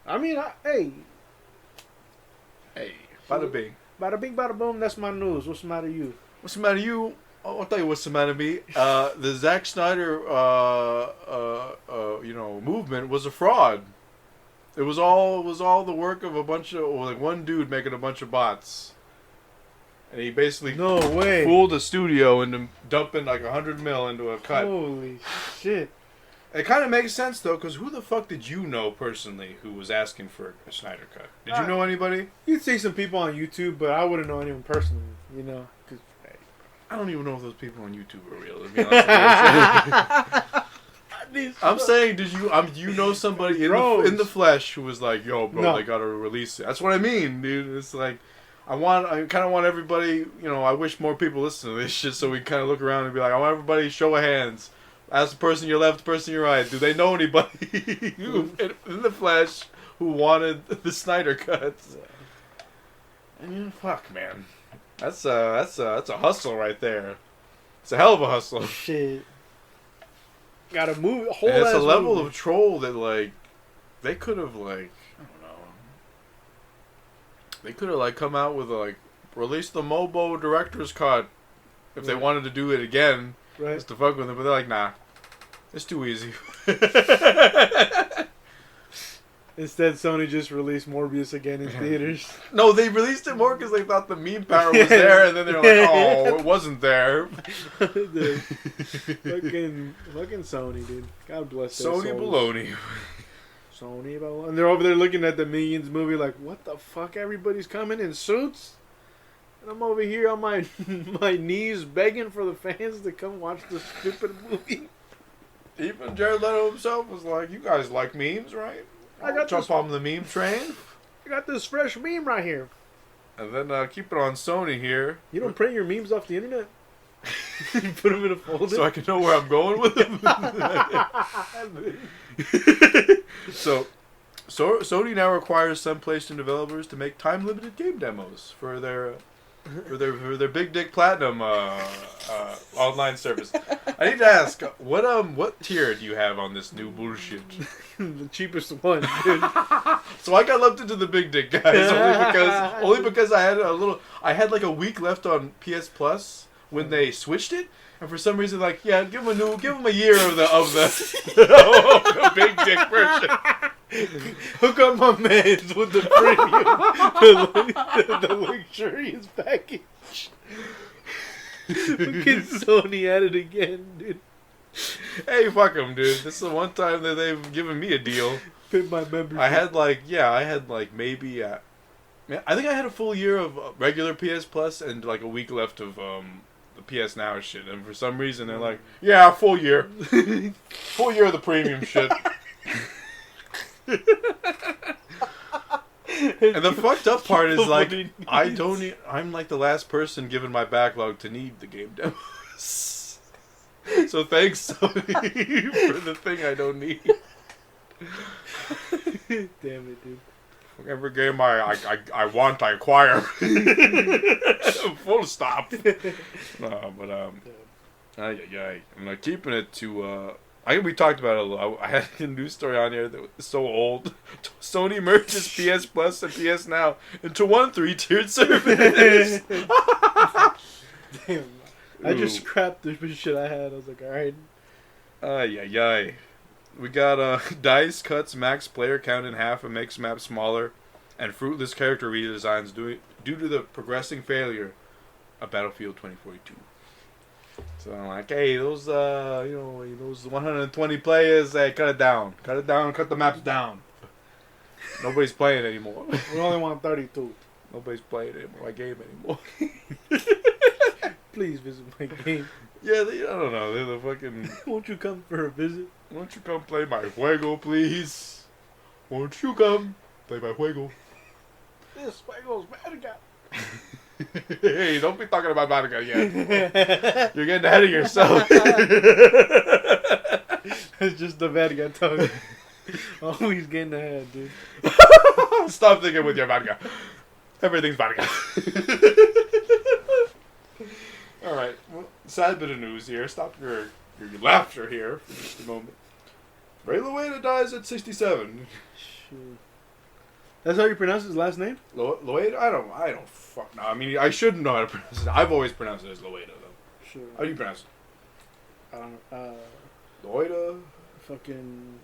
I mean, Hey, bada bing. Bada bing, bada boom. That's my news. What's the matter with you? What's the matter with you? I'll tell you what's the matter with me. The Zack Snyder, movement was a fraud. It was all the work of a bunch of one dude making a bunch of bots, and he basically No way. fooled the studio into dumping like $100 million into a cut. Holy shit. It kind of makes sense though, because who the fuck did you know personally who was asking for a Snyder cut? Did you know anybody? You'd see some people on YouTube, but I wouldn't know anyone personally. 'Cause, I don't even know if those people on YouTube are real. To be honest with you. I'm saying, do you know somebody in the flesh who was like, yo, bro, No. they gotta release it. That's what I mean, dude. It's like, I kind of want everybody, I wish more people listen to this shit so we kind of look around and be like, I want everybody show of hands. Ask the person you're left, the person you're right. Do they know anybody in the flesh who wanted the Snyder cuts? And fuck, man. That's a hustle right there. It's a hell of a hustle. Shit. Got to move a whole And it's a ass level movie. of troll that they could have I don't know. They could have come out with release the Mobo director's cut if they wanted to do it again, Right. just to fuck with it. But they're like, nah, it's too easy. Instead, Sony just released Morbius again in theaters. No, they released it more because they thought the meme power was there, and then they're like, oh, it wasn't there. Dude, fucking Sony, dude. God bless their Sony souls. baloney. Sony baloney. And they're over there looking at the Minions movie like, what the fuck? Everybody's coming in suits? And I'm over here on my knees begging for the fans to come watch the stupid movie. Even Jared Leto himself was like, you guys like memes, right? I got jump on the meme train. I got this fresh meme right here. And then keep it on Sony here. You don't print your memes off the internet? You put them in a folder? So I can know where I'm going with them. So Sony now requires some PlayStation developers to make time-limited game demos for their Big Dick Platinum online service. I need to ask, what tier do you have on this new bullshit? The cheapest one, dude. So I got lumped into the Big Dick guys only because I had a week left on PS Plus when they switched it, and for some reason, like, yeah, give him a year of the of the big dick version. Hook up my mans with the premium, the luxurious package. Fucking Sony at it again, dude. Hey, fuck them, dude. This is the one time that they've given me a deal. Pay my membership. I had like maybe, I think I had a full year of regular PS Plus and like a week left of the PS Now shit. And for some reason they're like, yeah, full year, full year of the premium shit. And the fucked up part is like, I'm like the last person given my backlog to need the game demos. So thanks, Sony, for the thing I don't need. Damn it, dude. Every game I want, I acquire. Full stop. No, but I'm like keeping it to. We talked about it a little. I had a news story on here that was so old. Sony merges PS Plus and PS Now into one 3-tiered service. Damn. I just scrapped the shit I had. I was like, alright. We got dice cuts max player count in half and makes maps smaller, and fruitless character redesigns due to the progressing failure of Battlefield 2042. So I'm like, hey, those those 120 players, hey, cut it down, cut the maps down. Nobody's playing anymore. We only want 32. Nobody's playing my game anymore. Please visit my game. Yeah, I don't know. They're the fucking. Won't you come for a visit? Won't you come play my juego, please? Won't you come play my juego? This juego's verga. Hey, don't be talking about verga yet. You're getting ahead of yourself. It's just the verga tongue. Always getting ahead, dude. Stop thinking with your verga. Everything's verga. Alright, well, sad bit of news here. Stop your laughter here for just a moment. Ray Loeda dies at 67. Shit. That's how you pronounce his last name? Loeda? I don't fuck no. I mean, I shouldn't know how to pronounce it. I've always pronounced it as Loeda, though. Sure. How do you pronounce it? I don't know. Loeda? Fucking...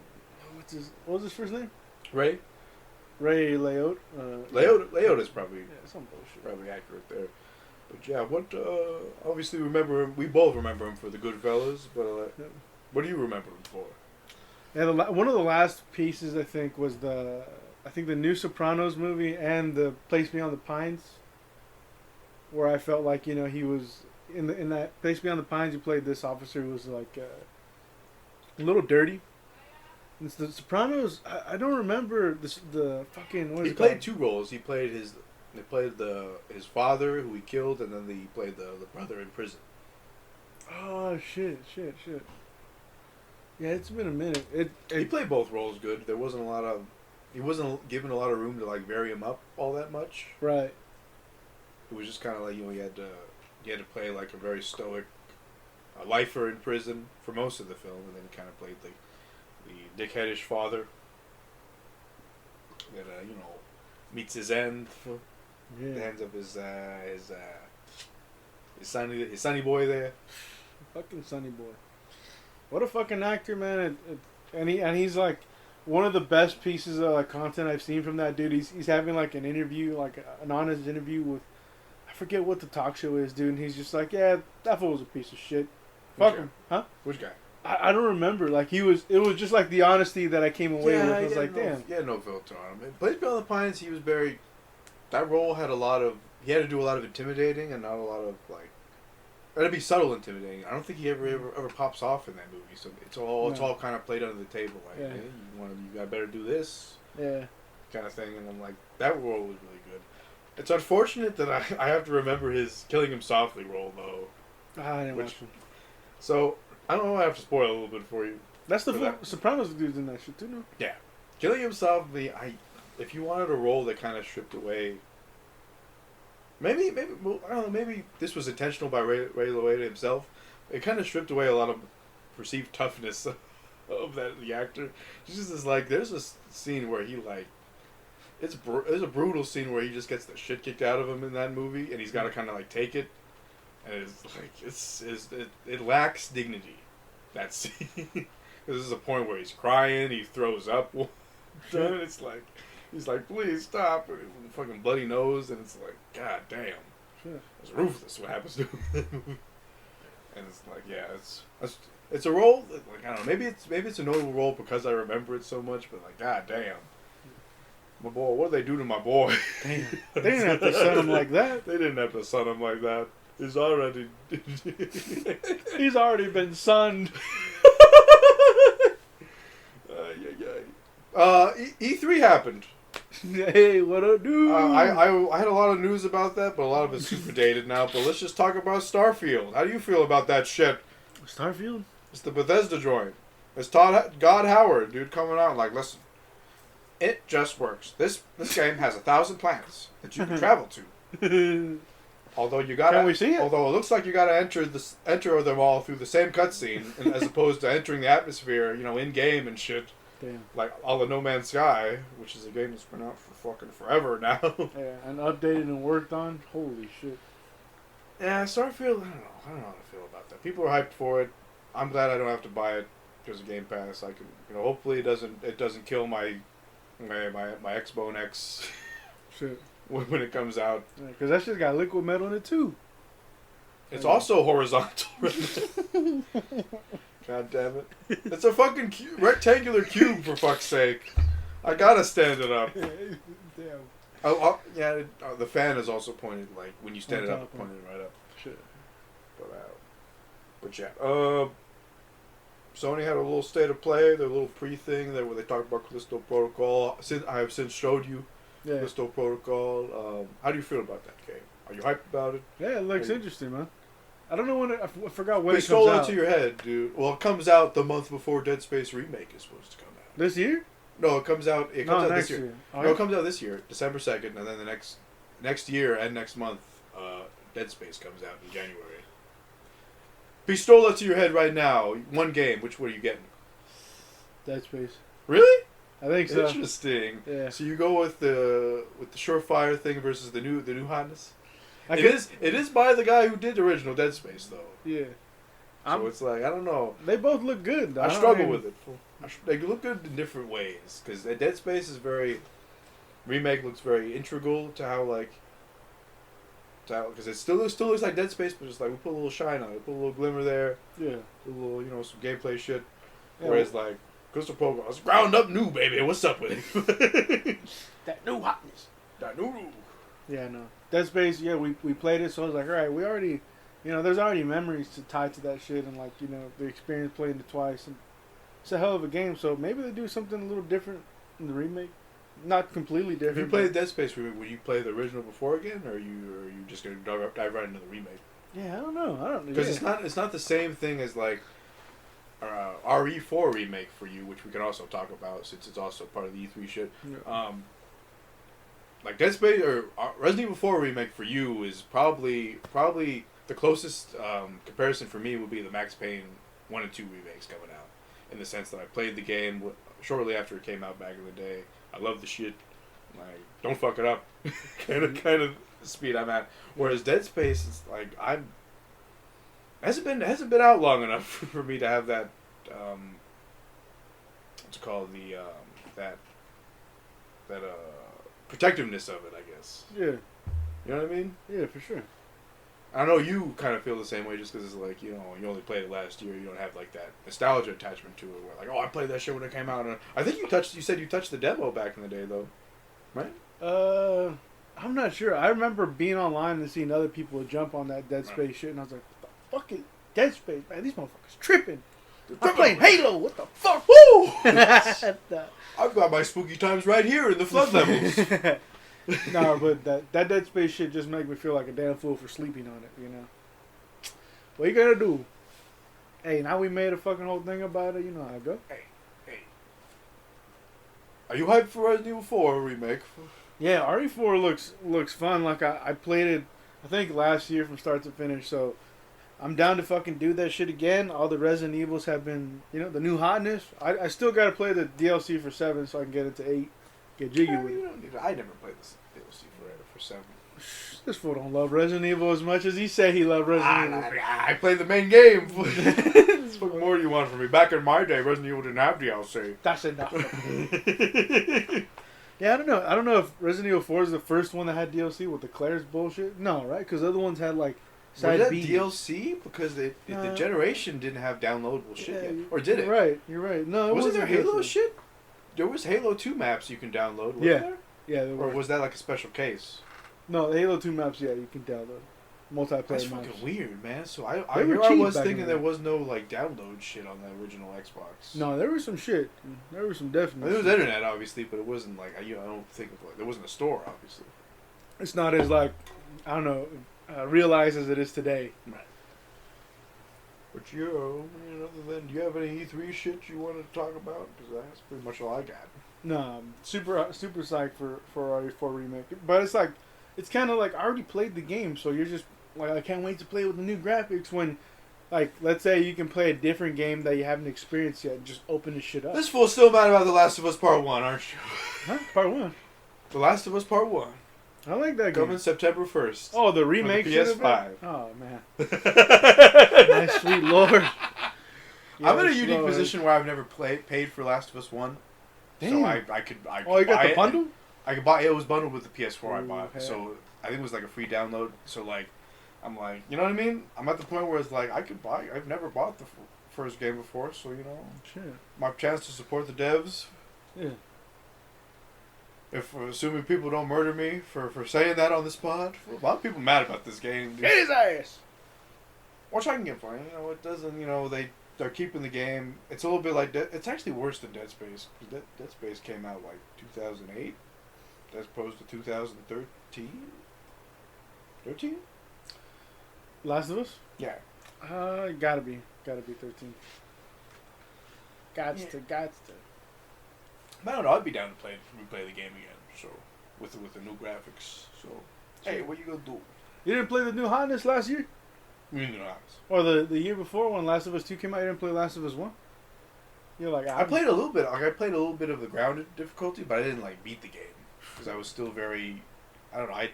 What was his first name? Ray Ray Liotta. Leota's probably... Yeah, some bullshit. Probably accurate there. But yeah, obviously remember him, we both remember him for the Goodfellas, but what do you remember him for? Yeah, one of the last pieces I think was the new Sopranos movie and the Place Beyond the Pines, where I felt like, he was in that Place Beyond the Pines. He played this officer who was like a little dirty. It's the Sopranos. I don't remember the fucking. What is he it played called? two roles. He played his his father who he killed, and then he played the brother in prison. Oh shit! Yeah, it's been a minute. He played both roles good. There wasn't he wasn't given a lot of room to like vary him up all that much. Right. It was just kind of like he had to play like a very stoic lifer in prison for most of the film, and then he kind of played the dickheadish father that meets his end. Yeah. The ends of his sunny boy there. Fucking Sonny Boy. What a fucking actor, man! And he's like one of the best pieces of like content I've seen from that dude. He's having like an interview, like an honest interview with, I forget what the talk show is, dude. And he's just like, yeah, that fool was a piece of shit. Fuck him, huh? Which guy? I don't remember. Like it was just like the honesty that I came away with. I was like, damn. He had no filter on him. Place Beyond the Pines, he was very. That role had he had to do a lot of intimidating and not a lot of like. It had to be subtle intimidating. I don't think he ever pops off in that movie. So it's all kind of played under the table. Like, yeah. Hey, you got better do this. Yeah. Kind of thing, and I'm like, that role was really good. It's unfortunate that I have to remember his killing him softly role though. I didn't watch him. So I don't know. I have to spoil a little bit for you. That's the Sopranos dudes in that shit too, no? Yeah, killing him softly. If you wanted a role that kind of stripped away. Maybe I don't know. Maybe this was intentional by Ray Loeda himself. It kind of stripped away a lot of perceived toughness of the actor. It's just this, like, there's a scene where he like, there's a brutal scene where he just gets the shit kicked out of him in that movie, and he's got to kind of like take it. and it's like it lacks dignity. That scene. This is a point where he's crying, he throws up. It's like he's like, please stop. And fucking bloody nose, and it's like, god damn. Sure. It's ruthless what happens to him. And it's like, yeah, it's a role that, like, I don't know, maybe it's a notable role because I remember it so much, but like, god damn. My boy, what did they do to my boy? Damn. They didn't have to son him like that. They didn't have to son him like that. He's already He's already been sunned. E3 happened. Hey, what up, dude? I had a lot of news about that, but a lot of it's super dated now. But let's just talk about Starfield. How do you feel about that shit? Starfield? It's the Bethesda joint. It's God Howard, dude, coming out like, listen, it just works. This game has 1,000 planets that you can travel to. Although you gotta, can we see it? Although it looks like you gotta enter them all through the same cutscene, as opposed to entering the atmosphere, in game and shit. Damn. Like a la No Man's Sky, which is a game that's been out for fucking forever now. Yeah, and updated and worked on. Holy shit. Yeah, Starfield. I don't know how to feel about that. People are hyped for it. I'm glad I don't have to buy it because of Game Pass. I can, hopefully it doesn't kill my Xbone X. Shit. When it comes out. Because that shit's got liquid metal in it too. It's also horizontal. God damn it. It's a fucking rectangular cube, for fuck's sake. I gotta stand it up. Damn. Yeah, the fan is also pointed, like, when you stand it up, pointed right up. Shit. But yeah. Sony had a little state of play, their little pre-thing there where they talked about Callisto Protocol. I have since showed you Callisto Protocol. How do you feel about that game? Are you hyped about it? Yeah, it looks interesting, man. I don't know when I forgot when they it comes out. stole it to your head, dude. Well, it comes out the month before Dead Space Remake is supposed to come out. This year? No, it comes out. It comes out this year. Oh, no, it comes out this year, December 2nd, and then the next year and next month, Dead Space comes out in January. If he stole it to your head right now, one game, which one are you getting? Dead Space. Really? I think so. Interesting. Yeah. So you go with the surefire thing versus the new hotness. It is by the guy who did the original Dead Space, though. Yeah. So it's like, I don't know. They both look good, though. I struggle with it. They look good in different ways. Because Dead Space is remake looks very integral to how, because it still looks like Dead Space, but just like, we put a little shine on it. We put a little glimmer there. Yeah. A little, some gameplay shit. Yeah, Whereas, Crystal Protocol, it's ground up new, baby. What's up with it? That new hotness. That new. Yeah, no. Dead Space, yeah, we played it, so I was like, alright, we already, there's already memories to tie to that shit, and the experience playing it twice, and it's a hell of a game, so maybe they do something a little different in the remake. Not completely different. If you played Dead Space remake, would you play the original before again, or are you just gonna dive right into the remake? Yeah, I don't know. Because it's not the same thing as RE4 remake for you, which we can also talk about since it's also part of the E3 shit. Yeah. Dead Space or Resident Evil 4 remake for you is probably the closest comparison for me would be the Max Payne 1 and 2 remakes coming out, in the sense that I played the game shortly after it came out back in the day. I love the shit. Don't fuck it up. kind of speed I'm at. Whereas Dead Space is hasn't been out long enough for me to have that what's it called, that protectiveness of it, I guess. Yeah. You know what I mean? Yeah, for sure. I know you kind of feel the same way, just because it's you only played it last year. You don't have that nostalgia attachment to it. Where I played that shit when it came out. And I think you said you touched the demo back in the day, though, right? I'm not sure. I remember being online and seeing other people jump on that Dead Space shit, and I was like, what the fuck is Dead Space, man? These motherfuckers tripping. I'm playing Halo. What the fuck? Woo! I've got my spooky times right here in the flood levels. No, but that Dead Space shit just make me feel like a damn fool for sleeping on it, What you gonna do? Hey, now we made a fucking whole thing about it, you know how it go. Hey. Are you hyped for Resident Evil 4 remake? Yeah, RE4 looks fun. I played it, I think last year from start to finish, so I'm down to fucking do that shit again. All the Resident Evils have been, the new hotness. I still gotta play the DLC for 7 so I can get it to 8. Get jiggy with it. I never played this DLC for 7. This fool don't love Resident Evil as much as he said he loved Resident Evil. I played the main game. What more do you want from me? Back in my day, Resident Evil didn't have DLC. That's enough. Yeah, I don't know. I don't know if Resident Evil 4 is the first one that had DLC with the Claire's bullshit. No, right? Because the other ones had like side Was that B. DLC? Because the generation didn't have downloadable shit yet. Or did it? You're right. No, it Wasn't there DLC. Halo shit? There was Halo 2 maps you can download, wasn't Yeah. there? Yeah, there Or were. was that like a special case? No, the Halo 2 maps, yeah, you can download. Multiplayer That's maps. fucking weird, man. So They I were here I cheap was back in thinking the there day. was no like download shit on the original Xbox. No, there was some shit. There was some I definite mean, there was shit. internet obviously, but it wasn't like I don't think of, like there wasn't a store obviously. It's not as like, I don't know, realized as it is today. Right. But other than, do you have any E3 shit you want to talk about? Because that's pretty much all I got. No, I'm super psyched for RE4 remake. But it's like, it's kind of like I already played the game, so you're just like, I can't wait to play with the new graphics. When, like, let's say you can play a different game that you haven't experienced yet, and just open this shit up. This fool's still mad about The Last of Us Part 1, aren't you? Huh? Part 1. The Last of Us Part 1. I like that game. Coming September 1st. Oh, the remake the shit of it? PS5. Oh man, my sweet lord. I'm in a Yes, unique Lord. position where I've never paid for Last of Us 1. So Damn. I could Oh, you got buy the it bundle? and I could buy it. It was bundled with the PS4 I Ooh, bought. heck. So I think it was like a free download. So like, I'm like, you know what I mean? I'm at the point where it's like, I could buy. I've never bought the first game before. So, Shit. my chance to support the devs. Yeah. If assuming people don't murder me for saying that on the spot. A lot of people mad about this game. Hit his ass. Which I can get for it. It doesn't, they're keeping the game. It's a little bit like, it's actually worse than Dead Space. Because Dead Space came out like 2008 as opposed to 2013? 13? Last of Us? Yeah. Gotta be 13. Gots to. I don't know, I'd be down to replay the game again. So, with the new graphics. So, hey, what you gonna do? You didn't play the new hotness last year? You know, Or the year before when Last of Us 2 came out, you didn't play Last of Us 1? You're like, I played a little bit. Like I played a little bit of the grounded difficulty, but I didn't like beat the game because I was still very. I don't know.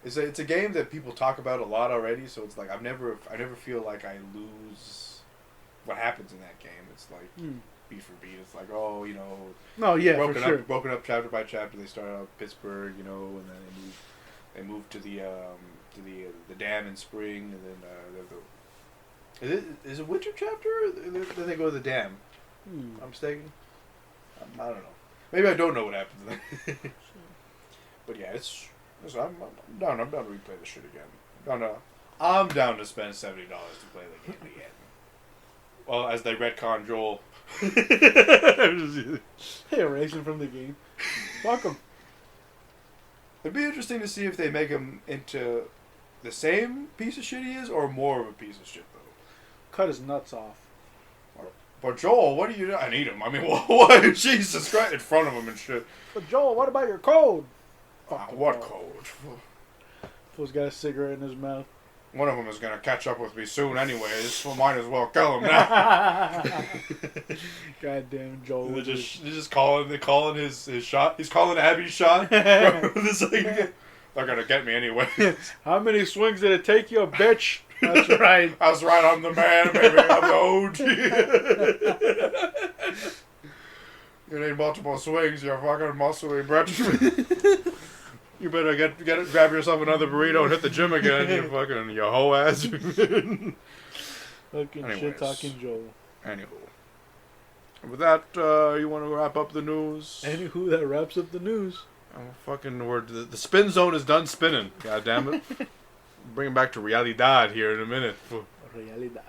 It's a game that people talk about a lot already, so it's like I never feel like I lose what happens in that game. It's like beat for beat. It's like No, yeah, broken for up sure. broken up chapter by chapter. They start out Pittsburgh, and then they move to the dam in spring, and then is it winter chapter? Or then they go to the dam. I'm mistaken. I don't know. Maybe I don't know what happens then. But yeah, I'm down. I'm down to replay the shit again. I'm down to spend $70 to play the game again. Well, as they retcon Joel. Hey, erasing from the game. Fuck 'em. It'd be interesting to see if they make him into the same piece of shit he is, or more of a piece of shit though. Cut his nuts off. But Joel, what do you do? I need him. I mean, what? Jesus Christ, in front of him and shit. But Joel, what about your code? What code? Fool's got a cigarette in his mouth. One of them is gonna catch up with me soon, anyways. So might as well kill him now. Goddamn Joel. They're just calling his shot. He's calling Abby's shot. They're gonna get me anyway. How many swings did it take you, bitch? That's right. I was right. I'm the man, baby. I'm the OG. You need multiple swings. You're fucking muscly, Brett. You better grab yourself another burrito and hit the gym again. You hoe ass. Fucking Anyways. shit talking Joel. Anywho, with that, you want to wrap up the news? Anywho, that wraps up the news. The spin zone is done spinning. God damn it. Bring it back to realidad here in a minute. Realidad.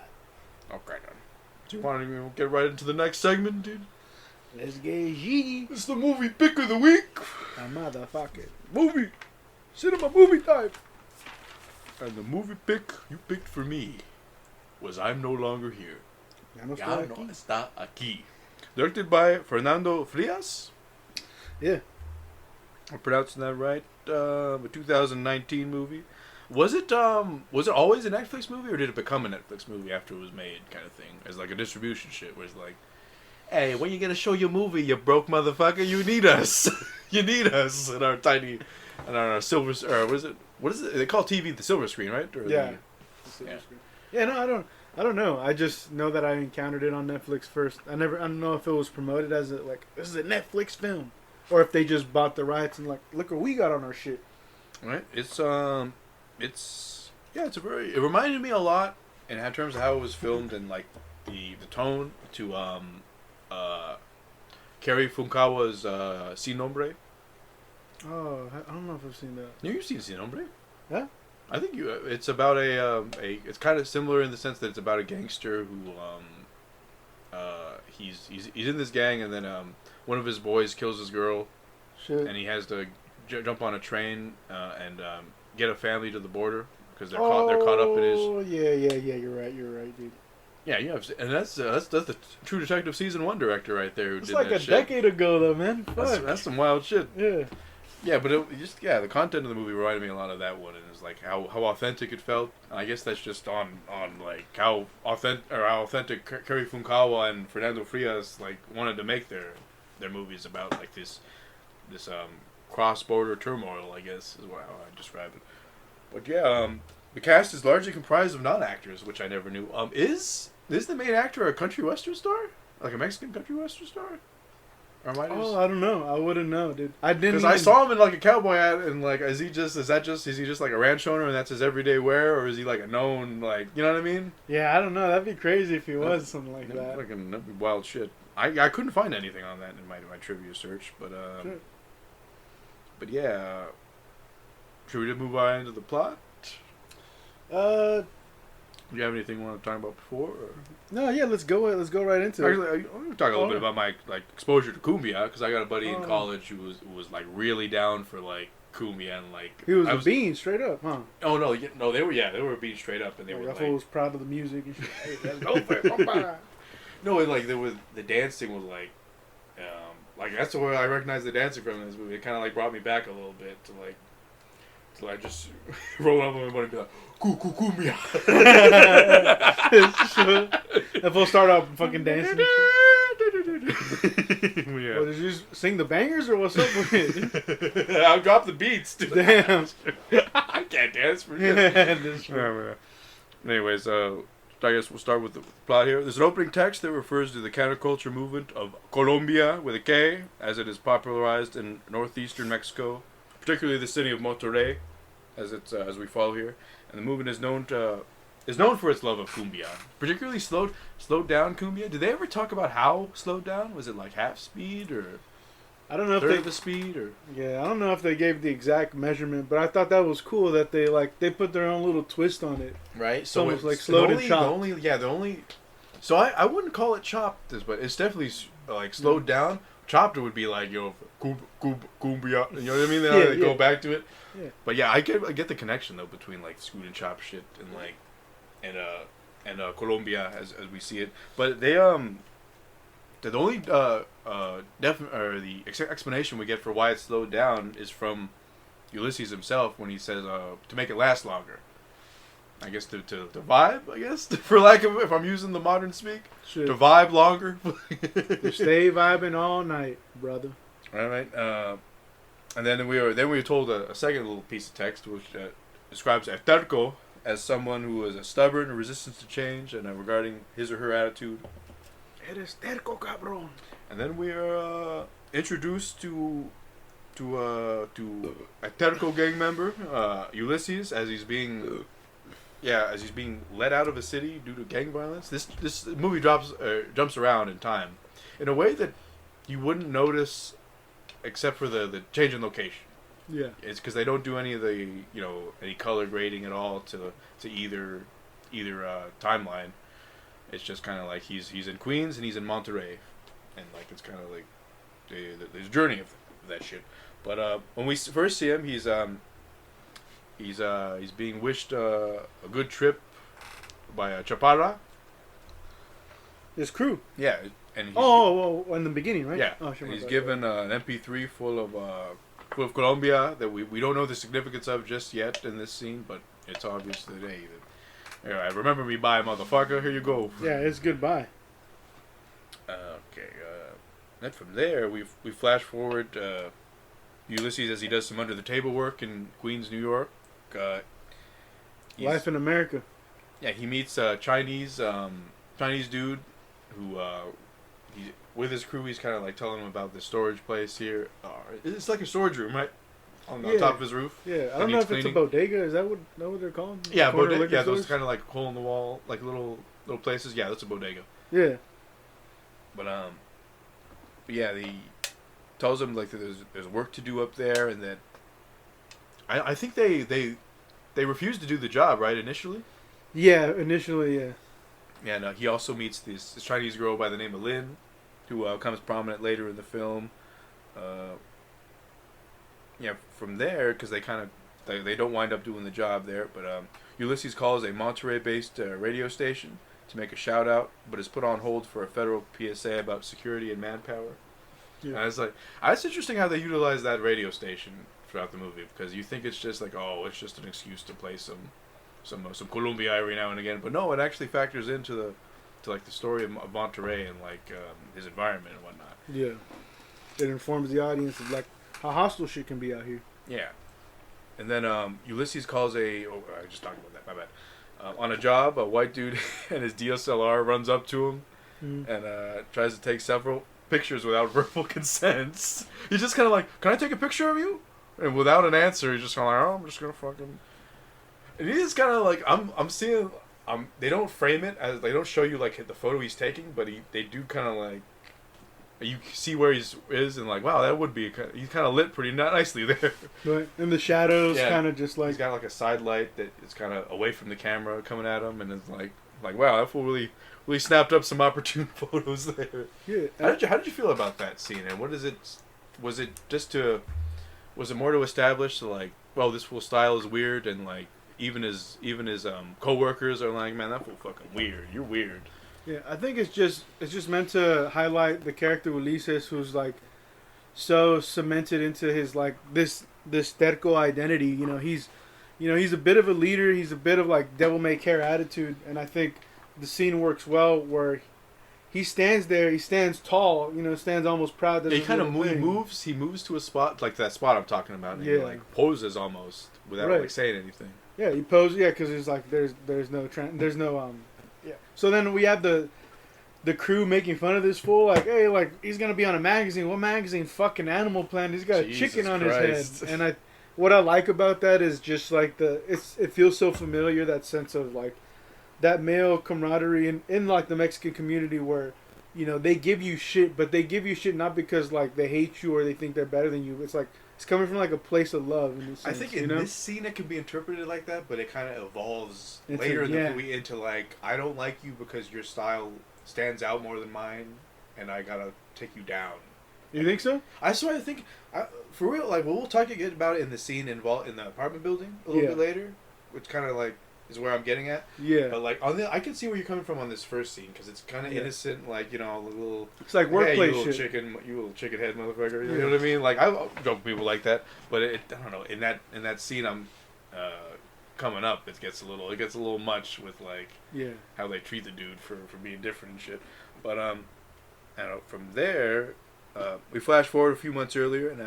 Okay, then. Do you want to get right into the next segment, dude? Let's get jiggy. It's the movie pick of the week. A motherfucker. Movie. Cinema movie time. And the movie pick you picked for me was I'm No Longer Here. Ya no Ya estoy no aquí. está aquí. Directed by Fernando Frias. Yeah. I'm pronouncing that right. A 2019 movie. Was it always a Netflix movie, or did it become a Netflix movie after it was made, kind of thing, as like a distribution shit, where it's like, hey, when you gonna show your movie, you broke motherfucker? You need us. You need us in our tiny I don't know, silver, or what is it? What is it? They call TV the silver screen, right? Or Yeah. Yeah. Yeah, no, I don't know. I just know that I encountered it on Netflix first. I don't know if it was promoted as this is a Netflix film, or if they just bought the rights and look what we got on our shit. Right. It's it reminded me a lot in terms of how it was filmed and like the tone to Cary Fukunawa's Sin Nombre. Oh, I don't know if I've seen that. You've seen Sin Nombre? Yeah. I think you. It's about it's kind of similar in the sense that it's about a gangster who he's in this gang, and then one of his boys kills his girl. Shit. And he has to jump on a train and get a family to the border because they're caught up in his. Oh yeah. You're right, dude. Yeah, you have, and that's the True Detective season 1 director right there. Who It's did like that a shit. decade ago, though, man. That's some wild shit. Yeah. Yeah, but the content of the movie reminded me a lot of that one, and it's like how authentic it felt. And I guess that's just on like how authentic Cary Fukunawa and Fernando Frias like wanted to make their movies about like this cross-border turmoil, I guess is how I describe it. But yeah, the cast is largely comprised of non-actors, which I never knew. Is the main actor a country western star, like a Mexican country western star? Or am I just... I don't know. I wouldn't know, dude. I didn't. Because I saw him in like a cowboy hat, and like, is he just like a ranch owner, and that's his everyday wear, or is he like a known, like, you know what I mean? Yeah, I don't know. That'd be crazy if he was something like that. That'd be wild shit. I couldn't find anything on that in my trivia search, but Sure. But yeah, should we just move on into the plot? Do you have anything you want to talk about before? Or? No, yeah, let's go right into it. Actually, I'm going to talk a little bit about my like exposure to cumbia, because I got a buddy in college who was like really down for like cumbia, and like he was a bean straight up, huh? Oh no, they were being straight up, and they were That like, fool was proud of the music and shit. Hey, let's go for it. No, like the dancing was like that's where I recognized the dancing from in this movie. It kind of like brought me back a little bit to like just roll up on my buddy and be like, cumbia. That fool start off fucking dancing. Yeah. What, did you sing the bangers or what's up with it? I'll drop the beats. Damn. I can't dance for shit. Anyways, I guess we'll start with the plot here. There's an opening text that refers to the counterculture movement of Colombia with a K, as it is popularized in northeastern Mexico, particularly the city of Monterrey, as we follow here. And the movement is known for its love of cumbia, particularly slowed down cumbia. Did they ever talk about how slowed down? Was it like half speed or I don't know third if of the speed or? Yeah, I don't know if they gave the exact measurement, but I thought that was cool that they put their own little twist on it. Right. So it's like slowed and chopped. So I wouldn't call it chopped, but it's definitely like slowed down. Chopped would be like cumbia. You know what I mean? They go back to it. Yeah. But yeah, I get the connection though between like scoot and chop shit and like and Colombia as we see it. But they the only the explanation we get for why it's slowed down is from Ulysses himself when he says to make it last longer. I guess to vibe, I guess, for lack of, if I'm using the modern speak, Shit. to vibe longer. To stay vibing all night, brother. All right. And then we were told a second little piece of text which describes a terco as someone who is stubborn or resistant to change, and regarding his or her attitude. Eres terco, cabrón. And then we are introduced to a terco gang member, Ulysses, as he's being let out of a city due to gang violence. This movie jumps around in time in a way that you wouldn't notice except for the change in location. Yeah. It's because they don't do any of the any color grading at all to either timeline. It's just kind of like he's in Queens and he's in Monterrey, and like it's kind of like the journey of that shit. But when we first see him, he's being wished a good trip by Chaparra. His crew. Yeah, and he's, in the beginning, right? Yeah, Oh, sure, he's given an MP3 full of Colombia that we don't know the significance of just yet in this scene, but it's obvious today that I remember me by motherfucker. Here you go. Yeah, it's goodbye. Okay. Then from there we flash forward Ulysses, as he does some under the table work in Queens, New York. Life in America. Yeah, he meets a Chinese dude who he with his crew. He's kind of like telling him about the storage place here. It's like a storage room, right? On top of his roof. Yeah, I don't know if it's a bodega. Is that what they're called? Yeah, bodega. Yeah, those kind of like hole in the wall, like little places. Yeah, that's a bodega. Yeah. But yeah, he tells him like that there's work to do up there, and that I think they refused to do the job, right, initially. Yeah, initially, yeah. Yeah, and he also meets this Chinese girl by the name of Lin, who comes prominent later in the film. Yeah, from there, because they don't wind up doing the job there, but Ulysses calls a Monterey-based radio station to make a shout-out, but is put on hold for a federal PSA about security and manpower. Yeah. And it's like, it's interesting how they utilize that radio station throughout the movie, because you think it's just like, oh, it's just an excuse to play some Columbia every now and again, but no, it actually factors into the story of Monterey and like his environment and whatnot. Yeah, it informs the audience of like how hostile shit can be out here. Yeah, and then Ulysses calls I just talked about that. My bad. On a job, a white dude and his DSLR runs up to him and tries to take several pictures without verbal consent. He's just kind of like, "Can I take a picture of you?" And without an answer, he's just kind of like, "Oh, I'm just gonna fucking." And he is kind of like, I'm seeing, they don't frame it as, they don't show you like the photo he's taking, but they do kind of like, you see where he is and like, wow, that would be, he's kind of lit pretty nicely there. Right, and the shadows kind of just like. He's got like a side light that is kind of away from the camera coming at him, and it's like wow, that fool really snapped up some opportune photos there. Yeah. How did you feel about that scene? And what is it? Was it more to establish like, well, this fool's style is weird, and like even his co-workers are like, man, that fool fucking weird. You're weird. Yeah, I think it's just meant to highlight the character Ulysses, who's like so cemented into his like this terco identity. You know, he's a bit of a leader. He's a bit of like devil may care attitude, and I think the scene works well where he stands there. He stands tall. You know, stands almost proud. He kind of moves. He moves to a spot like that spot I'm talking about. And he like poses almost without like saying anything. Yeah, he poses. Yeah, because it's like there's no yeah. So then we have the crew making fun of this fool, like, hey, like he's gonna be on a magazine. What magazine? Fucking Animal Planet. He's got a chicken on his head. And what I like about that is just like it feels so familiar, that sense of like that male camaraderie in like the Mexican community where, you know, they give you shit, but they give you shit not because like they hate you or they think they're better than you. It's like it's coming from like a place of love. In this sense, I think in this scene it can be interpreted like that, but it kind of evolves later in the movie into like, I don't like you because your style stands out more than mine, and I gotta take you down. You think so? I think for real. Like, we'll talk again about it in the scene involved in the apartment building a little bit later, which kind of like is where I'm getting at. Yeah. But like I can see where you're coming from on this first scene, because it's kind of innocent, like, you know, a little. It's like workplace you little shit. You little chicken head motherfucker. You know what I mean? Like, I joke with people like that, but I don't know. In that scene, I'm coming up. It gets a little much with like how they treat the dude for being different and shit. But I don't know, from there, we flash forward a few months earlier, and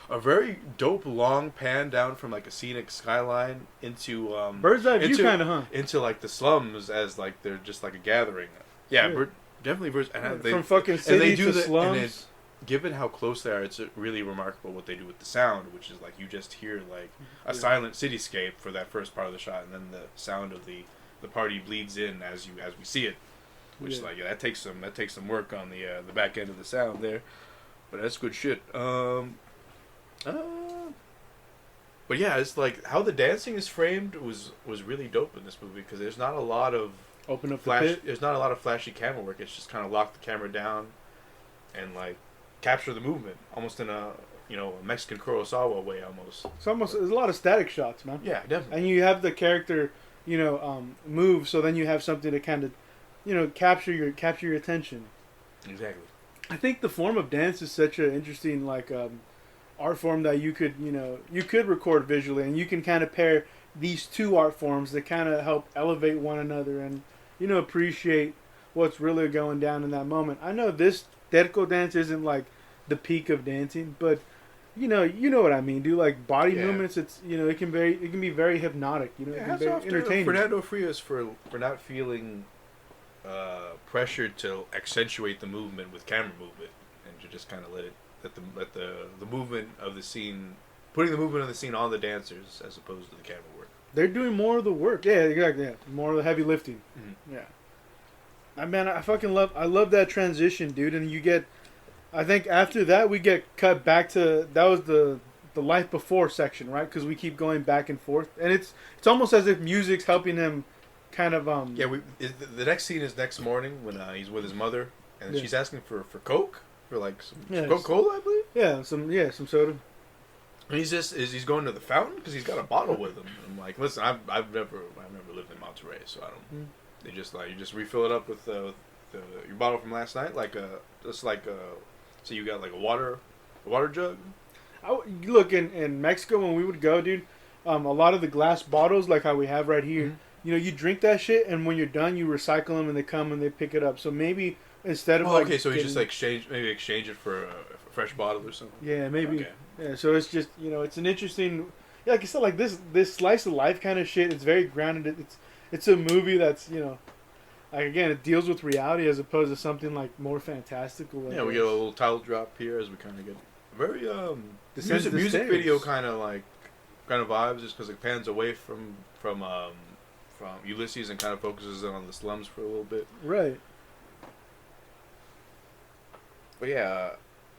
a very dope long pan down from like a scenic skyline into bird's eye view kind of, huh? Into like the slums, as like they're just like a gathering. Yeah. Definitely bird's. And from fucking city to slums. And given how close they are, it's really remarkable what they do with the sound, which is like you just hear like a silent cityscape for that first part of the shot, and then the sound of the party bleeds in as we see it, which like that takes some work on the back end of the sound there, but that's good shit. But yeah, it's like how the dancing is framed was really dope in this movie, because there's not a lot of there's not a lot of flashy camera work. It's just kind of lock the camera down and like capture the movement, almost in a Mexican Kurosawa way almost. There's a lot of static shots, man. Yeah, definitely. And you have the character, move, so then you have something to kind of, capture your attention. Exactly. I think the form of dance is such an interesting art form that you could record visually, and you can kind of pair these two art forms that kind of help elevate one another and appreciate what's really going down in that moment. I know this terco dance isn't like the peak of dancing, but you know what I mean, dude. Like body Yeah. movements, it's it can be very hypnotic. You know, it can be very entertaining. Fernando Frias for not feeling pressured to accentuate the movement with camera movement, and to just kind of let the movement of the scene, putting the movement of the scene on the dancers as opposed to the camera work. They're doing more of the work. Yeah, exactly. Yeah. More of the heavy lifting. Mm-hmm. Yeah. I love that transition, dude. And you get, I think after that we get cut back to, that was the life before section, right? Because we keep going back and forth, and it's almost as if music's helping him, kind of the next scene is next morning when he's with his mother, and she's asking for Coke, for like some Coca-Cola, I believe. Yeah, some soda. And he's going to the fountain because he's got a bottle with him. I'm like, listen, I've never lived in Monterey, so I don't. Mm. They just you just refill it up with your bottle from last night, so you got like a water jug. Look, in Mexico when we would go, dude, a lot of the glass bottles, like how we have right here, Mm-hmm. you drink that shit, and when you're done, you recycle them, and they come and they pick it up. So maybe instead of okay, so he just exchange it for a fresh bottle or something. Yeah, maybe. Okay. Yeah, so it's just it's an interesting, like I said, like this slice of life kind of shit. It's very grounded. It's a movie that's like again, it deals with reality as opposed to something like more fantastical. Yeah, we get a little title drop here as we kind of get very music video kind of vibes, just because it pans away from Ulysses and kind of focuses on the slums for a little bit. Right. But yeah,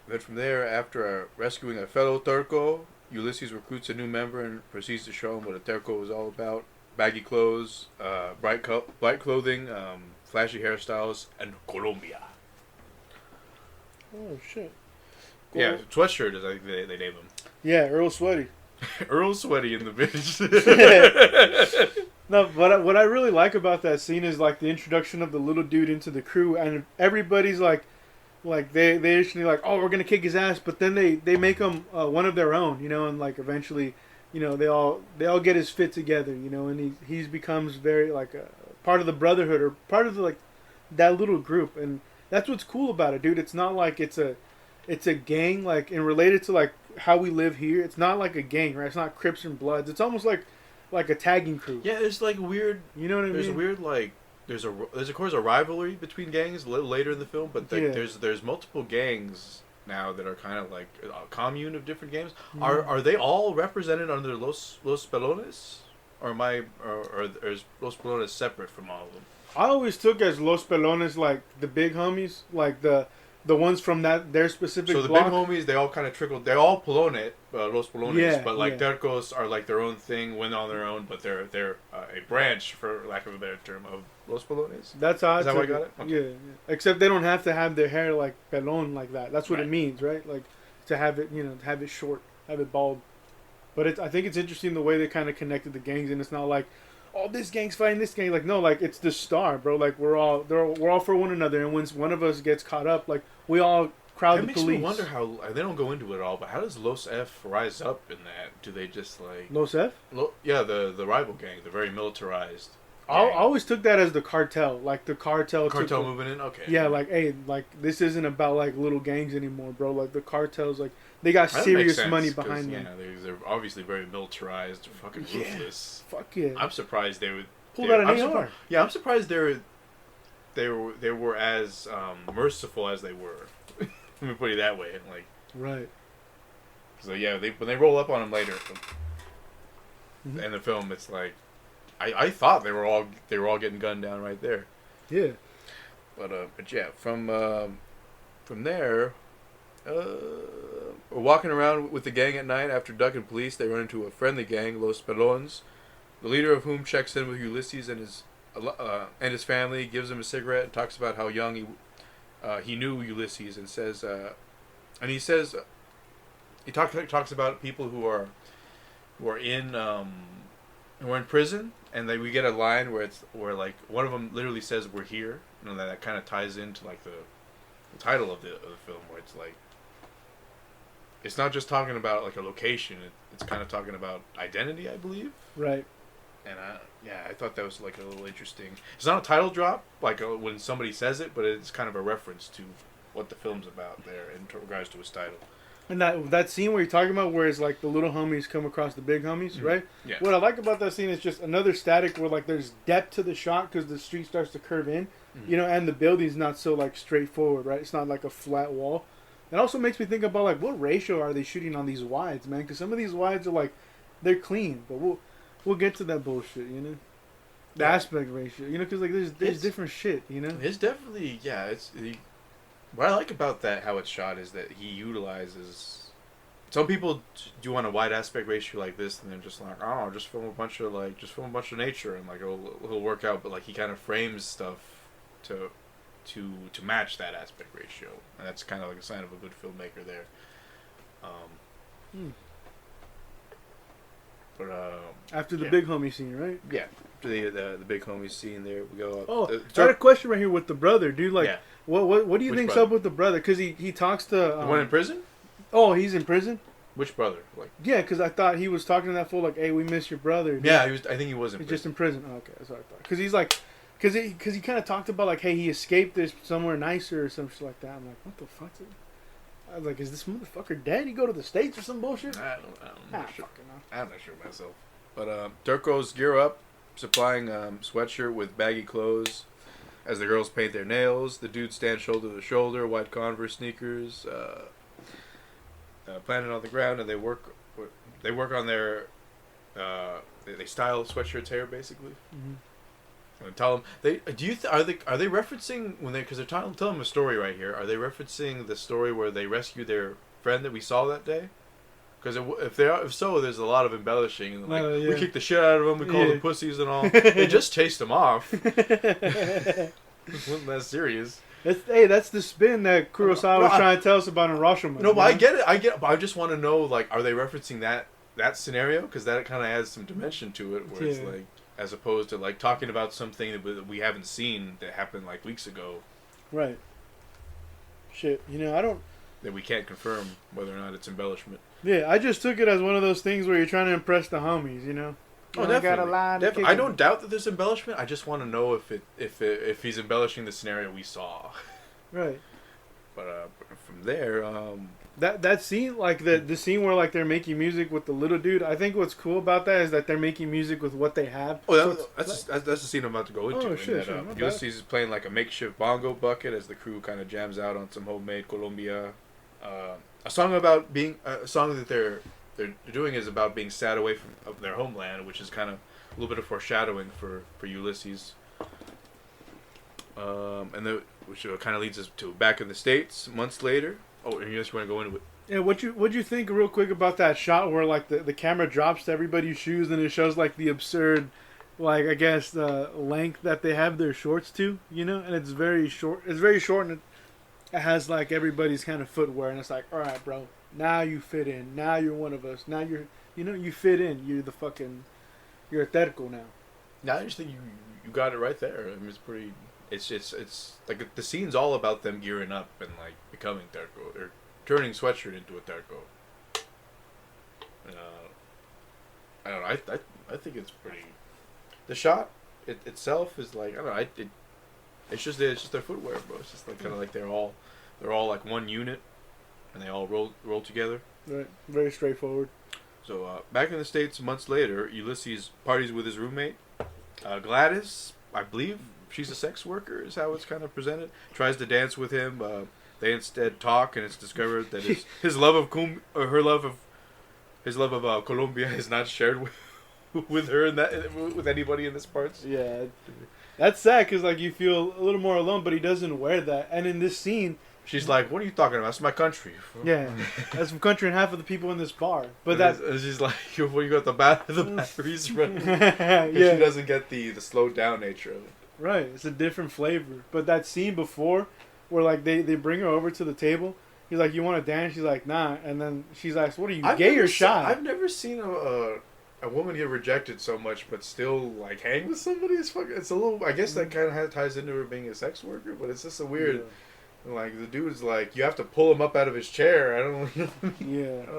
then from there, after rescuing a fellow Turco, Ulysses recruits a new member and proceeds to show him what a Turco is all about. Baggy clothes, bright clothing, flashy hairstyles, and Colombia. Oh shit. Cool. Yeah, sweatshirt is I think they name him. Yeah, Earl Sweaty. Earl Sweaty in the bitch. No, but what I really like about that scene is like the introduction of the little dude into the crew, and everybody's like they initially like, oh, we're gonna kick his ass, but then they make him one of their own, and like eventually, they all get his fit together, and he becomes very like a part of the brotherhood or part of that little group, and that's what's cool about it, dude. It's not like it's a gang, like, and related to like how we live here. It's not like a gang, right? It's not Crips and Bloods. It's almost like a tagging crew. Yeah, there's like weird. You know what I mean? There's a weird like. There's of course a rivalry between gangs a little later in the film, but there's multiple gangs now that are kind of like a commune of different gangs. Mm. Are they all represented under Los Pelones, or is Los Pelones separate from all of them? I always took as Los Pelones like the big homies, like the ones from their specific So the block. big homies, they all kind of trickled. They're all Los Pelones, Yeah, but like yeah. Tercos are like their own thing, went on their own, but they're a branch, for lack of a better term, of Los Pelones. That's how Is that why I got it? Okay. Yeah. Except they don't have to have their hair like pelon like that. That's what it means, right? Like to have it, have it short, have it bald. But I think it's interesting the way they kind of connected the gangs, and it's not like, oh, this gang's fighting this gang. Like, no, like it's the star, bro. Like we're all for one another, and when one of us gets caught up, like we all crowd the police. It makes me wonder how they don't go into it all, but how does Los F rise up in that? Do they just like Los F? Yeah, the rival gang, the very militarized. I always took that as the cartel, like the cartel. Cartel moving in, okay. Yeah, like hey, like this isn't about like little gangs anymore, bro. Like the cartels, like they got That serious makes sense, money behind them. Yeah, they're obviously very militarized, fucking ruthless. Fuck yeah. I'm surprised they would pull out an AR. Yeah, I'm surprised they were as merciful as they were. Let me put it that way. Like, right. So yeah, when they roll up on him later in the film, it's like I thought they were all getting gunned down right there. Yeah. But yeah, from there, we're walking around with the gang at night after ducking police. They run into a friendly gang, Los Pelones, the leader of whom checks in with Ulysses and his family, gives him a cigarette, and talks about how young he knew Ulysses, and says, he talks about people who are in prison, and we get a line where like one of them literally says, "We're here," and that kind of ties into like the title of the film, where it's like it's not just talking about like a location; it's kind of talking about identity, I believe. Right. And I thought that was like a little interesting. It's not a title drop like when somebody says it, but it's kind of a reference to what the film's about there in regards to its title. And that scene where you're talking about, where it's like the little homies come across the big homies, right? Yeah. What I like about that scene is just another static where like there's depth to the shot because the street starts to curve in, and the building's not so like straightforward, right? It's not like a flat wall. It also makes me think about like what ratio are they shooting on these wides, man? Because some of these wides are like they're clean, but we'll get to that bullshit, you know. The aspect ratio, you know, because like there's different shit, you know. It's definitely what I like about that how it's shot is that he utilizes. Some people do want a wide aspect ratio like this, and they're just like, oh, just film a bunch of nature, and like it'll work out. But like he kind of frames stuff to match that aspect ratio, and that's kind of like a sign of a good filmmaker there. But after the big homie scene, right? Yeah. The big homie scene there, we go up. Oh, I had a question right here with the brother, dude. Like, what do you Which think's brother? up with the brother? Because he talks to the one in prison. Oh, he's in prison. Which brother? Like, yeah, because I thought he was talking to that fool like, "Hey, we miss your brother." Dude. Yeah, he was. I think he was in. He's prison. just in prison. Oh, okay, that's what I thought. Because he's like, because he kind of talked about like, "Hey, he escaped this somewhere nicer or some shit like that." I'm like, what the fuck? I was like, is this motherfucker dead? He go to the States or some bullshit? I'm not sure. Fucking know. I'm not sure myself. But Dirk goes gear up, supplying sweatshirt with baggy clothes. As the girls paint their nails, the dudes stand shoulder to shoulder, white Converse sneakers, planted on the ground, and they work on their they style sweatshirt's hair basically. And tell them are they referencing when because they're telling them a story right here. Are they referencing the story where they rescued their friend that we saw that day? Because if so, there's a lot of embellishing. And like, we kicked the shit out of them. We called them pussies and all. They just chased them off. It wasn't that serious. That's the spin that Kurosawa was trying to tell us about in Rashomon. No, but I get it. But I just want to know, like, are they referencing that scenario? Because that kind of adds some dimension to it, where it's like, as opposed to like talking about something that we haven't seen that happened like weeks ago. Right. Shit, I don't. That we can't confirm whether or not it's embellishment. Yeah, I just took it as one of those things where you're trying to impress the homies, Oh, definitely. I don't doubt that there's embellishment. I just want to know if he's embellishing the scenario we saw. Right. But from there, that scene, like the scene where like they're making music with the little dude. I think what's cool about that is that they're making music with what they have. Oh, that's the scene I'm about to go into. Oh shit! Ulysses is playing like a makeshift bongo bucket as the crew kind of jams out on some homemade Colombia. A song that they're doing is about being sad away from their homeland, which is kind of a little bit of foreshadowing for Ulysses. Which kind of leads us to back in the States months later. Oh, and you just want to go into it. Yeah, what'd you think real quick about that shot where like the camera drops to everybody's shoes and it shows like the absurd, like I guess the length that they have their shorts to, and it's very short. It's very short and it has like everybody's kind of footwear and it's like, all right, bro, now you fit in. Now you're one of us. Now you fit in. You're a terco now. Now I just think you got it right there. I mean, it's pretty. It's like the scene's all about them gearing up and like becoming terco or turning sweatshirt into a terco. I don't know. I think it's pretty. The shot itself is like I don't know. It's just their footwear, bro. It's just like kind of like they're all like one unit, and they all roll together. Right. Very straightforward. So back in the States, months later, Ulysses parties with his roommate, Gladys. I believe she's a sex worker, is how it's kind of presented. Tries to dance with him. They instead talk, and it's discovered that his love of Colombia is not shared with her with anybody in this part. Yeah, that's sad because like you feel a little more alone, but he doesn't wear that. And in this scene, she's like, "What are you talking about? It's my country." Yeah, that's my country and half of the people in this bar. But she's like, "Well, you got the batteries running." Yeah, she doesn't get the slowed down nature of it. Right, it's a different flavor. But that scene before, where like they bring her over to the table, he's like, "You want to dance?" She's like, "Nah," and then she's like, "What are you, gay or shy?" I've never seen a woman get rejected so much, but still like hang with somebody. It's a little. I guess that kind of ties into her being a sex worker, but it's just a weird. Yeah. Like the dude's like, you have to pull him up out of his chair. I don't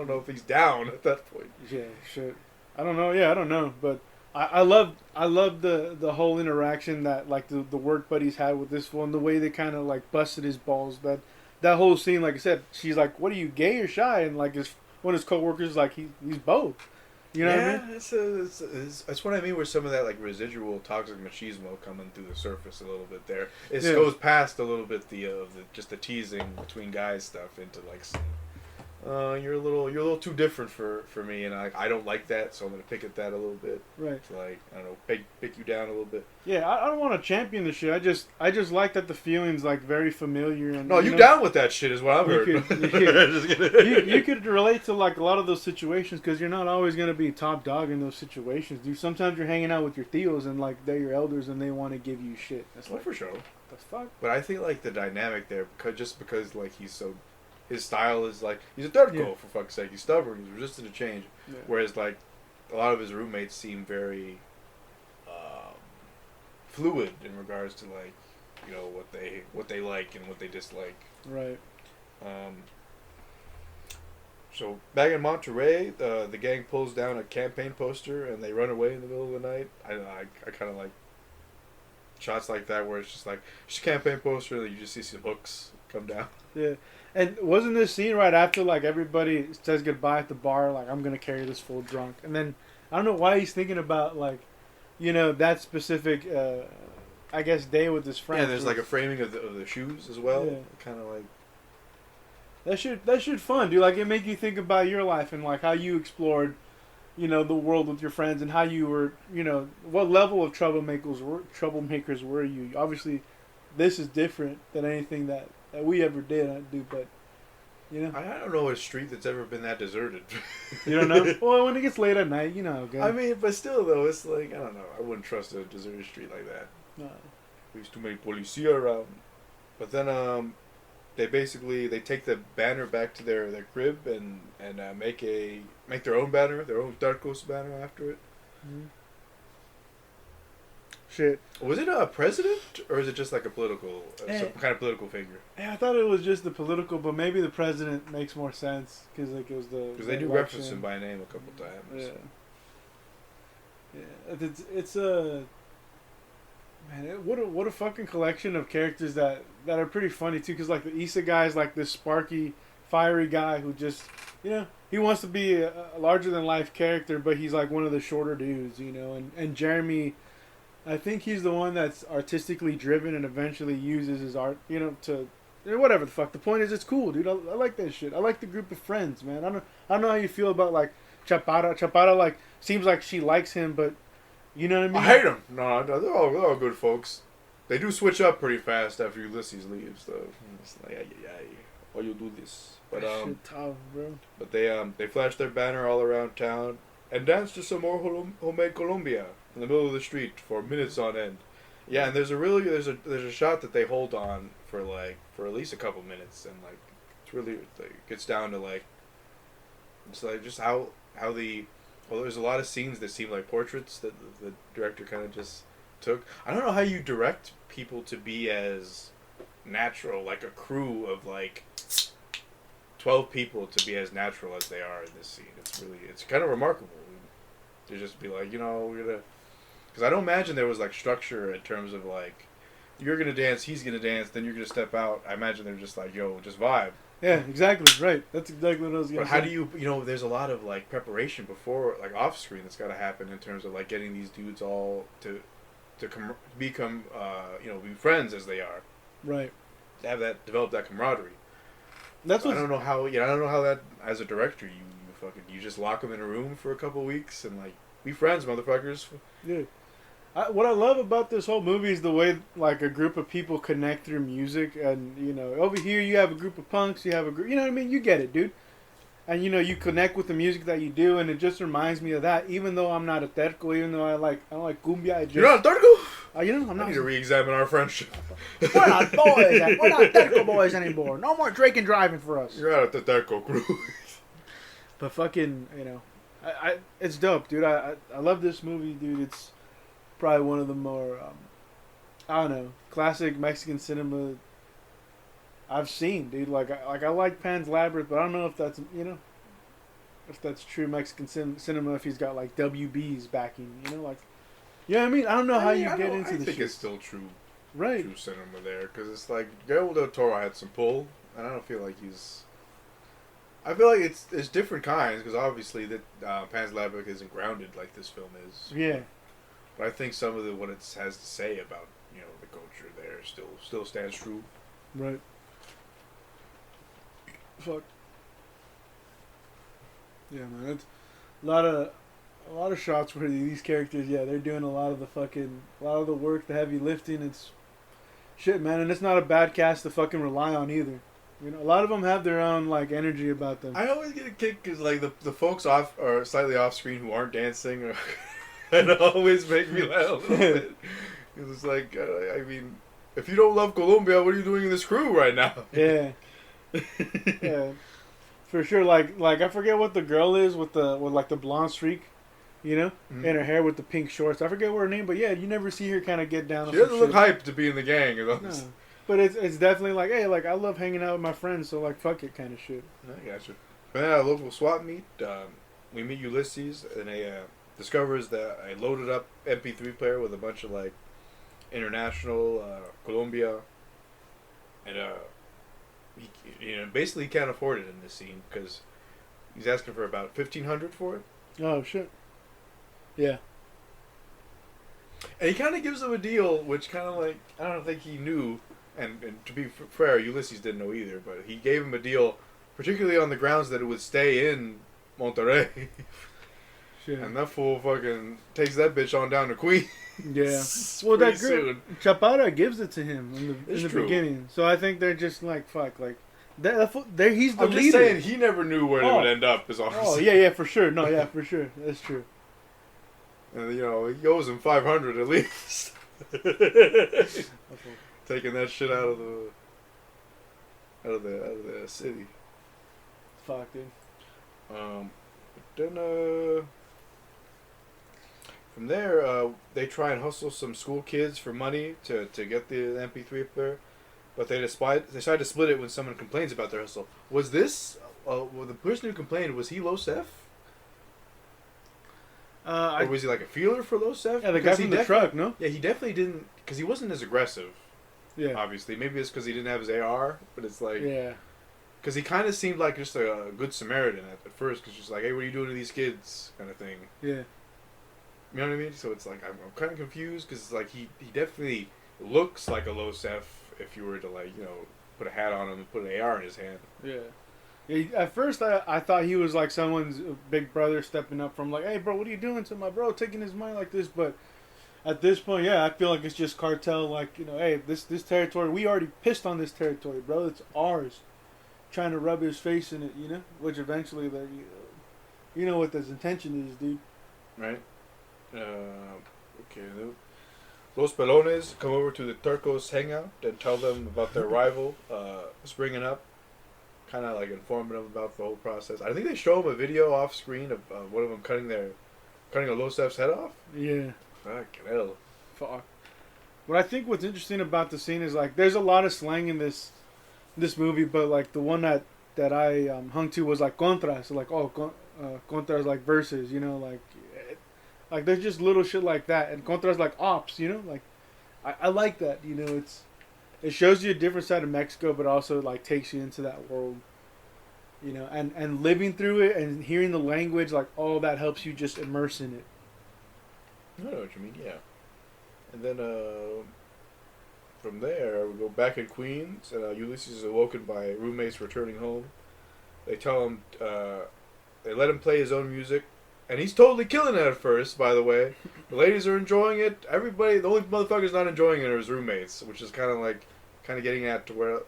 know if he's down at that point. Yeah, shit. I don't know. Yeah, I don't know, but. I love the whole interaction that like the work buddies had with this one, the way they kind of like busted his balls, that that whole scene, like I said, she's like, "What are you, gay or shy?" And like one of his coworkers is like, he's both. You know what I mean? That's what I mean. Where some of that like residual toxic machismo coming through the surface a little bit there. It goes past a little bit the just the teasing between guys stuff into like some, you're a little too different for me, and I don't like that, so I'm gonna pick at that a little bit. Right. To like, I don't know, pick you down a little bit. Yeah, I don't want to champion the shit. I just like that the feeling's like very familiar and. No, you down with that shit is what I've heard. You could relate to like a lot of those situations because you're not always gonna be top dog in those situations, dude. Sometimes you're hanging out with your theos and like they're your elders and they want to give you shit. That's like, for sure. The fuck. But I think like the dynamic there, because like he's so. His style is like, he's a terco, for fuck's sake. He's stubborn, he's resistant to change. Yeah. Whereas, like, a lot of his roommates seem very fluid in regards to, like, you know, what they like and what they dislike. Right. So, back in Monterey, the gang pulls down a campaign poster and they run away in the middle of the night. I kind of like shots like that where it's just like, just a campaign poster and you just see some hooks come down. Yeah. And wasn't this scene right after, like, everybody says goodbye at the bar, like, I'm going to carry this full drunk. And then, I don't know why he's thinking about, like, you know, that specific, I guess, day with his friends. Yeah, there's, like, a framing of the shoes as well. Yeah. Kind of like... That shit fun, dude. Like, it make you think about your life and, like, how you explored, you know, the world with your friends and how you were, you know, what level of troublemakers were you. Obviously, this is different than anything that we ever did do, but you know, I don't know a street that's ever been that deserted. You don't know? Well, when it gets late at night, you know. Okay. I mean, but still, though, it's like, I don't know. I wouldn't trust a deserted street like that. No. There's too many policia around. But then, they take the banner back to their crib and make their own banner, their own Darkos banner after it. Mm-hmm. Shit. Was it a president, or is it just like a political, some kind of political figure? Yeah, I thought it was just the political, but maybe the president makes more sense because like it was the. Because they do reference him by name a couple times. Yeah. Yeah, it's a. Man, what a fucking collection of characters that are pretty funny too. Because like the Issa guy is like this sparky, fiery guy who just, you know, he wants to be a larger than life character, but he's like one of the shorter dudes, you know. And Jeremy. I think he's the one that's artistically driven and eventually uses his art, you know, to whatever the fuck. The point is, it's cool, dude. I like that shit. I like the group of friends, man. I don't know how you feel about like Chaparra. Chaparra like seems like she likes him, but you know what I mean. I hate him. No, they're all good folks. They do switch up pretty fast after Ulysses leaves, though. It's like, why you do this? But shit tough, bro. But they flash their banner all around town and dance to some more homemade Colombia in the middle of the street for minutes on end. Yeah, and there's a shot that they hold on for at least a couple minutes, and like it's really it gets down to like it's like just how there's a lot of scenes that seem like portraits that the director kind of just took. I don't know how you direct people to be as natural, like a crew of like 12 people to be as natural as they are in this scene. It's kind of remarkable to just be like, you know, we're gonna. Because I don't imagine there was like structure in terms of like, you're gonna dance, he's gonna dance, then you're gonna step out. I imagine they're just like, yo, just vibe. Yeah, exactly, right. That's exactly what I was gonna say. But how do you know, there's a lot of like preparation before, like off screen that's gotta happen in terms of like getting these dudes all to become, be friends as they are. Right. To develop that camaraderie. That's what I don't know how that as a director you just lock them in a room for a couple weeks and like be friends, motherfuckers. Yeah. What I love about this whole movie is the way like a group of people connect through music, and you know, over here you have a group of punks, you have a group, you know what I mean? You get it, dude. And you know, you connect with the music that you do, and it just reminds me of that. Even though I'm not a terco, even though I don't like cumbia. You're not a terco? You know, I'm not. I need to re-examine our friendship. We're not boys. We're not terco boys anymore. No more drinking driving for us. You're out of the terco crew. But fucking, you know, it's dope, dude. I love this movie, dude. It's probably one of the more, I don't know, classic Mexican cinema I've seen, dude. Like I like Pan's Labyrinth, but I don't know if that's, you know, if that's true Mexican cinema. If he's got like WB's backing, you know, like, you know what I mean? I don't know how you get into this. I think it's still true, right? True cinema there, because it's like Guillermo del Toro had some pull, and I don't feel like he's. I feel like it's different kinds because obviously that Pan's Labyrinth isn't grounded like this film is. Yeah. But I think some of what it has to say about the culture there still stands true. Right. Fuck. Yeah, man. It's a lot of shots where these characters, they're doing a lot of the work, the heavy lifting. It's shit, man, and it's not a bad cast to fucking rely on either. You know, a lot of them have their own energy about them. I always get a kick because the folks off or slightly off screen who aren't dancing, and always make me laugh a little bit. It's like, I mean, if you don't love Colombia, what are you doing in this crew right now? Yeah. Yeah. For sure, like I forget what the girl is with the blonde streak, in her hair with the pink shorts. I forget what her name, but you never see her kind of get down. She doesn't look hyped to be in the gang. No. But it's definitely hey, I love hanging out with my friends, so fuck it kind of shit. I gotcha. But then at a local swap meet, we meet Ulysses, and he discovers that I loaded up MP3 player with a bunch of international Colombia, and he basically can't afford it in this scene because he's asking for about $1,500 for it. Oh shit. Yeah. And he kind of gives him a deal, which kind of I don't think he knew, and to be fair, Ulysses didn't know either, but he gave him a deal, particularly on the grounds that it would stay in Monterrey. Shit. And that fool fucking takes that bitch on down to Queens. Yeah. Well, that girl, Chaparra gives it to him in the beginning. So I think they're just fuck. He's the leader. I'm just saying, he never knew where it would end up. Is all Oh, yeah, for sure. No, yeah, for sure. That's true. And, he owes him $500 at least. Taking that shit out of the city. Fuck, dude. Then, from there, they try and hustle some school kids for money to get the MP3 player, but they decide to split it when someone complains about their hustle. Was this, the person who complained, was he Losef? Or was he a feeler for Losef? Yeah, the guy from the truck, no? Yeah, he definitely didn't, because he wasn't as aggressive. Yeah. Obviously. Maybe it's because he didn't have his AR, but it's yeah. Because he kind of seemed like just a good Samaritan at first, because just hey, what are you doing to these kids, kind of thing. Yeah. You know what I mean? So it's I'm kind of confused, because he definitely looks like a Losef if you were to put a hat on him and put an AR in his hand. Yeah. At first, I thought he was someone's big brother stepping up from hey, bro, what are you doing to my bro, taking his money like this? But at this point, I feel like it's just cartel, hey, this territory, we already pissed on this territory, bro. It's ours. Trying to rub his face in it, which eventually, you know what his intention is, dude. Right. Okay. Los Pelones come over to the Turcos hangout and tell them about their rival springing up. Kind of informing them about the whole process. I think they show them a video off screen of one of them cutting a Losef's head off. Yeah. Fucking hell. Fuck. What I think what's interesting about the scene is there's a lot of slang in this movie, but the one that I hung to was contras. So contras verses, there's just little shit like that, and contras ops, I like that, it shows you a different side of Mexico, but also takes you into that world, and living through it and hearing the language, all that helps you just immerse in it. I know what you mean, yeah. And then from there we go back in Queens, and Ulysses is awoken by roommates returning home. They tell him, they let him play his own music, and he's totally killing it at first, by the way. The ladies are enjoying it. Everybody, the only motherfuckers not enjoying it are his roommates, which is kind of getting at to where,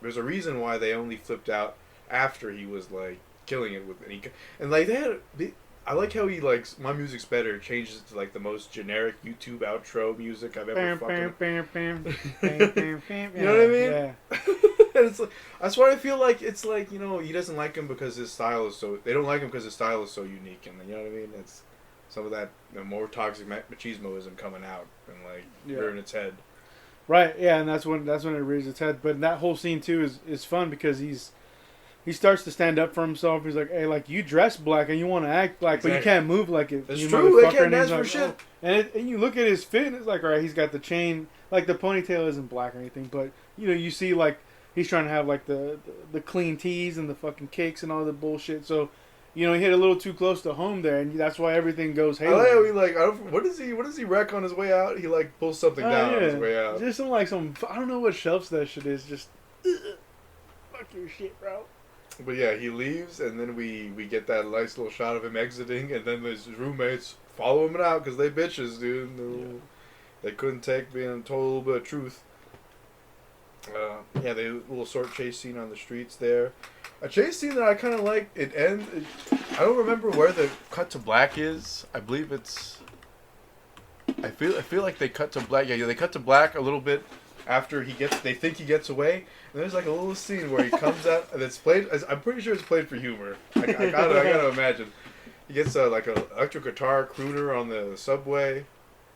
there's a reason why they only flipped out after he was, killing it with, I like how he, My Music's Better changes it to, the most generic YouTube outro music I've ever fucking... You know what I mean? Yeah. And it's that's why I feel it's he doesn't like him because his style is so... They don't like him because his style is so unique, and you know what I mean? It's some of that more toxic machismoism coming out and, rearing its head. Right, yeah, and that's when it rears its head. But that whole scene, too, is fun because he starts to stand up for himself. He's like, hey, you dress black and you want to act black, but you can't move like it. That's true. They can't dance for shit. Oh. And you look at his fit, and it's all right, he's got the chain. The ponytail isn't black or anything, but, you see, he's trying to have like the clean teas and the fucking cakes and all the bullshit. So, you know, he hit a little too close to home there, and that's why everything goes I haywire. like how he like. What does he wreck on his way out? He like pulls something down on his way out. Just some like some. I don't know what shelves that shit is. Just fuck your shit, bro. But yeah, he leaves, and then we get that nice little shot of him exiting, and then his roommates follow him out because they bitches, dude. They couldn't take being told a little bit of truth. Yeah, the little short chase scene on the streets there. A chase scene that I kind of like. I don't remember where the cut to black is. I believe it's. I feel like they cut to black. Yeah, they cut to black a little bit after they think he gets away. And there's like a little scene where he comes out. That's played. I'm pretty sure it's played for humor. I gotta imagine. He gets like an electric guitar crooner on the subway,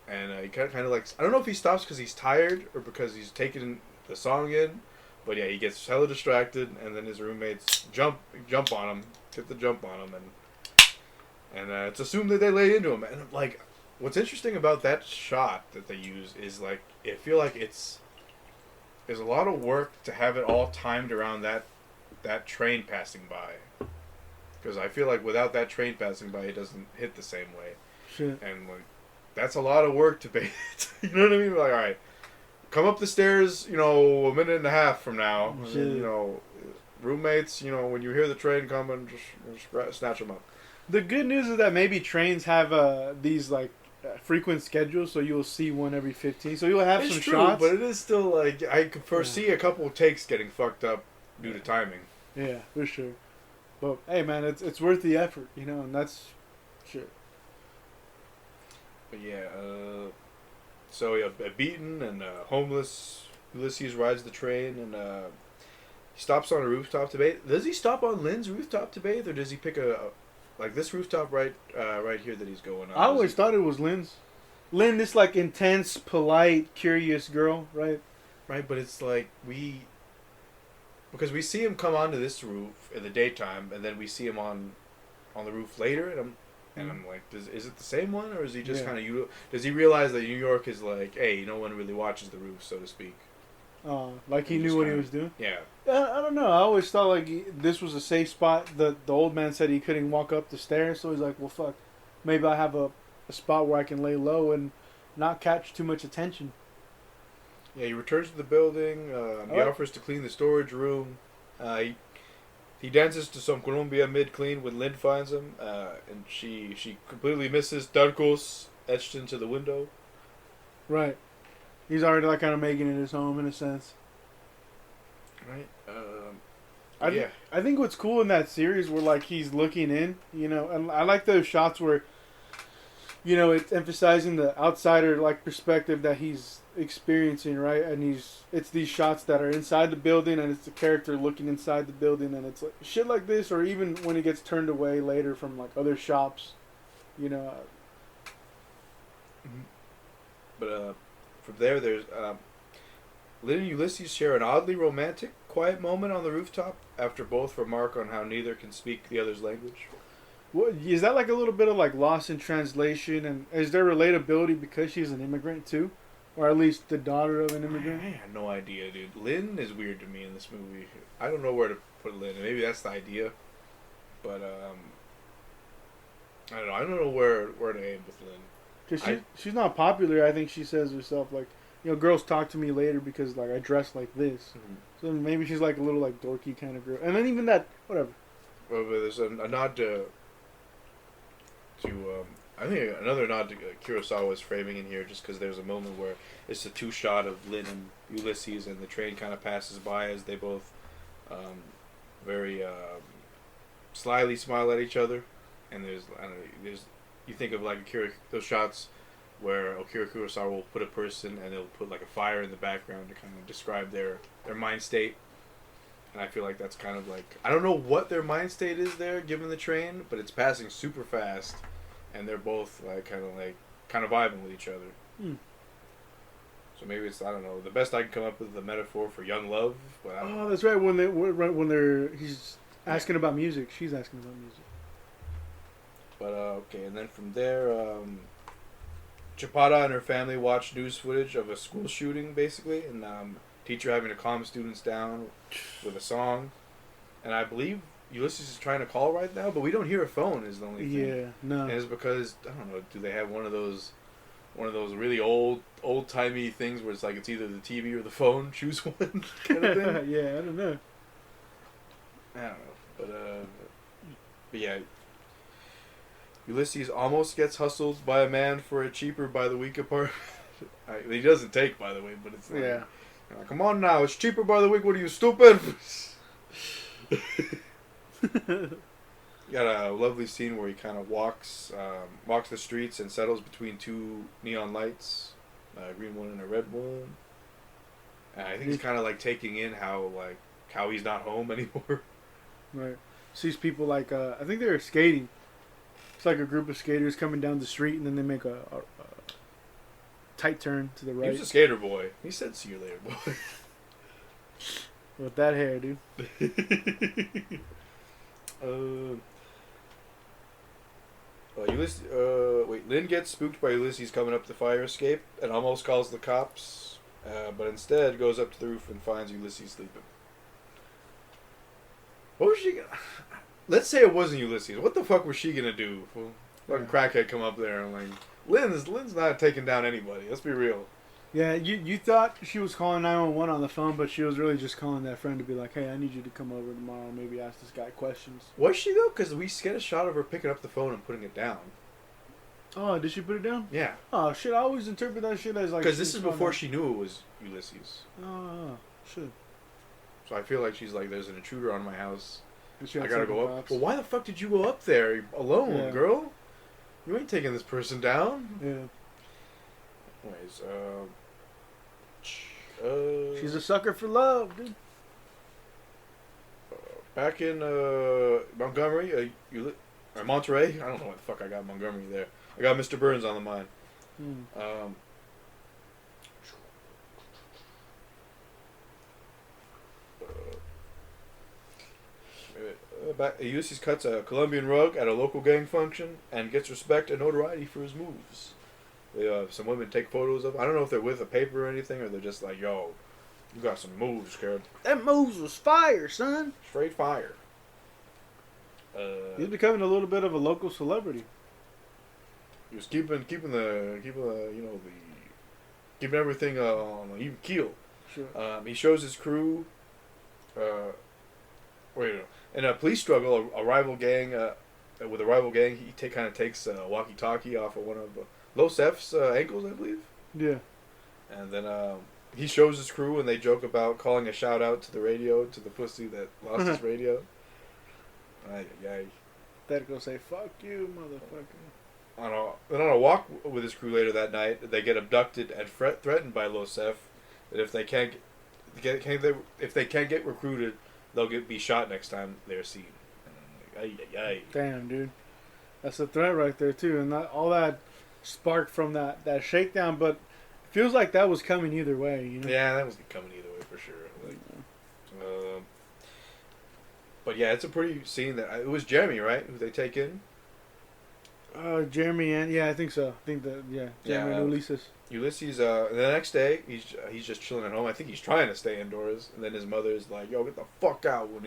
and he kind of like. I don't know if he stops because he's tired or because he's taking the song in. But yeah, he gets hella distracted, and then his roommates jump on him, get the jump on him, and it's assumed that they lay into him. And like, what's interesting about that shot that they use is like, I feel like there's a lot of work to have it all timed around that train passing by, because I feel like without that train passing by, it doesn't hit the same way. Shit. And like, that's a lot of work to pay. You know what I mean? Like, all right. Come up the stairs, you know, a minute and a half from now. And then, you know, roommates, you know, when you hear the train coming, just snatch them up. The good news is that maybe trains have these like frequent schedules, so you'll see one every 15. So you'll have It's some true, shots. but it is still like I could foresee a couple of takes getting fucked up due to timing. Yeah, for sure. But hey, man, it's worth the effort, you know, and that's shit. But yeah, so yeah, beaten and homeless Ulysses rides the train, and he stops on a rooftop to bathe. Does he stop on Lynn's rooftop to bathe, or does he pick like this rooftop right here that he's going on? I always thought it was Lynn's. Lynn, this like intense, polite, curious girl, right? Right, but it's like because we see him come onto this roof in the daytime, and then we see him on the roof later, and I'm like, is it the same one, or is he just kind of does he realize that New York is like, hey, no one really watches the roof, so to speak? Like he knew what he was doing. Yeah. I don't know. I always thought like this was a safe spot. The old man said he couldn't walk up the stairs, so he's like, well, fuck, maybe I have a spot where I can lay low and not catch too much attention. Yeah, he returns to the building. He offers to clean the storage room. He dances to some cumbia mid-clean when Lynn finds him, and she completely misses Darkos etched into the window. Right. He's already like kind of making it his home in a sense. Right. I think what's cool in that series where like he's looking in, you know, and I like those shots where, you know, it's emphasizing the outsider like perspective that he's experiencing, right? And it's these shots that are inside the building, and it's the character looking inside the building, and it's like shit like this, or even when he gets turned away later from like other shops, you know. But from there's Lynn and Ulysses share an oddly romantic, quiet moment on the rooftop after both remark on how neither can speak the other's language. What is that like a little bit of like loss in translation, and is there relatability because she's an immigrant too? Or at least the daughter of an immigrant? I have no idea, dude. Lynn is weird to me in this movie. I don't know where to put Lynn. Maybe that's the idea. But, I don't know. I don't know where to aim with Lynn. Because she's not popular, I think she says herself. Like, you know, girls talk to me later because, like, I dress like this. Mm-hmm. So maybe she's, like, a little, like, dorky kind of girl. And then even that, whatever. Well, but there's a nod to I think another nod to Kurosawa's framing in here, just because there's a moment where it's a two-shot of Lynn and Ulysses, and the train kind of passes by as they both very slyly smile at each other. And there's you think of like those shots where Akira Kurosawa will put a person and they'll put like a fire in the background to kind of describe their mind state. And I feel like that's kind of like, I don't know what their mind state is there given the train, but it's passing super fast. And they're both like kind of vibing with each other. Hmm. So maybe it's, I don't know, the best I can come up with the metaphor for young love. But that's right. When he's asking about music, she's asking about music. But okay, and then from there, Chapada and her family watch news footage of a school shooting, basically, and teacher having to calm students down with a song. And I believe Ulysses is trying to call right now, but we don't hear a phone is the only thing. Yeah, no. And it's because, I don't know, do they have one of those really old-timey things where it's like it's either the TV or the phone, choose one kind of thing? Yeah, I don't know. I don't know. But yeah. Ulysses almost gets hustled by a man for a cheaper by the week apartment. He doesn't take, by the way, but it's like, Yeah. like, come on now, it's cheaper by the week. What are you, stupid? Got a lovely scene where he kind of walks the streets and settles between two neon lights, a green one and a red one. And I think he's kind of like taking in how he's not home anymore. Right. Sees people like I think they're skating. It's like a group of skaters coming down the street, and then they make a tight turn to the right. He was a skater boy. He said, "See you later, boy." With that hair, dude. Lynn gets spooked by Ulysses coming up the fire escape and almost calls the cops, but instead goes up to the roof and finds Ulysses sleeping. What was she gonna... Let's say it wasn't Ulysses. What the fuck was she gonna do? Fucking crackhead come up there and like... Lynn's not taking down anybody. Let's be real. Yeah, you thought she was calling 911 on the phone, but she was really just calling that friend to be like, hey, I need you to come over tomorrow and maybe ask this guy questions. Was she though? Because we get a shot of her picking up the phone and putting it down. Oh, did she put it down? Yeah. Oh, shit, I always interpret that shit as like... Because this is before she knew it was Ulysses. Oh, shit. So I feel like she's like, there's an intruder on my house. She had I gotta some go up. props. Well, why the fuck did you go up there alone, Yeah. girl? You ain't taking this person down. Yeah. Anyways, She's a sucker for love, dude. back in Montgomery, or Monterey. I don't know what the fuck I got Montgomery there. I got Mr. Burns on the mind. Ulysses cuts a Colombian rug at a local gang function and gets respect and notoriety for his moves. Some women take photos of him. I don't know if they're with a paper or anything, or they're just like, yo, you got some moves, kid. That moves was fire, son. Straight fire. He's becoming a little bit of a local celebrity. He was keeping everything on an even keel. Sure. He shows his crew. In a police struggle, a rival gang, he kind of takes a walkie-talkie off of one of Los F's ankles, I believe. Yeah. And then he shows his crew, and they joke about calling a shout out to the radio, to the pussy that lost his radio. That'd go say, fuck you, motherfucker. On a walk with his crew later that night, they get abducted and threatened by Los F that if they can't get recruited, they'll be shot next time they're seen. Damn, dude. That's a threat right there, too. And all that sparked from that shakedown, but it feels like that was coming either way, you know? Yeah, that was coming either way for sure. But yeah, it's a pretty scene that... It was Jeremy, right? Who they take in? Jeremy and... Yeah, I think so. I think that... Yeah, Jeremy and Ulysses. Ulysses, the next day, he's just chilling at home. I think he's trying to stay indoors. And then his mother's like, yo, get the fuck out when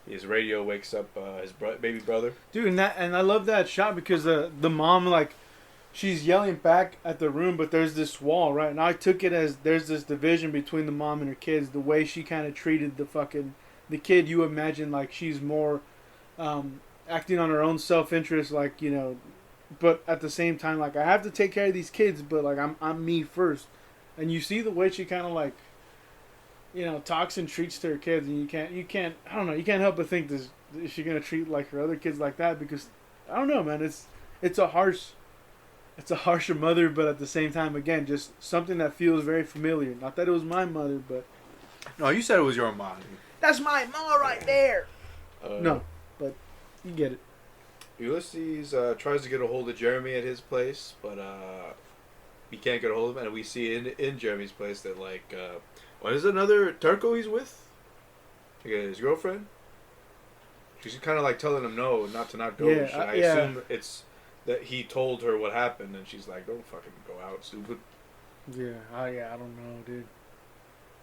his radio wakes up his baby brother. Dude, and I love that shot because the mom, like, she's yelling back at the room, but there's this wall, right? And I took it as there's this division between the mom and her kids. The way she kind of treated the kid, you imagine, like, she's more acting on her own self-interest, like, you know, but at the same time, like, I have to take care of these kids, but, like, I'm me first. And you see the way she kind of, like, you know, talks and treats to her kids, and you can't I don't know, you can't help but think is she gonna treat like her other kids like that? Because I don't know, man, it's a harsher mother, but at the same time, again, just something that feels very familiar. Not that it was my mother, but No, you said it was your mom. that's my mom right there. No, but you get it. Ulysses tries to get a hold of Jeremy at his place, but he can't get a hold of him. And we see in Jeremy's place that, like, what is another Turco he's with? Like, his girlfriend? She's kind of like telling him no, not to not go. Yeah, I assume it's that he told her what happened, and she's like, don't fucking go out, stupid. Yeah, I don't know, dude.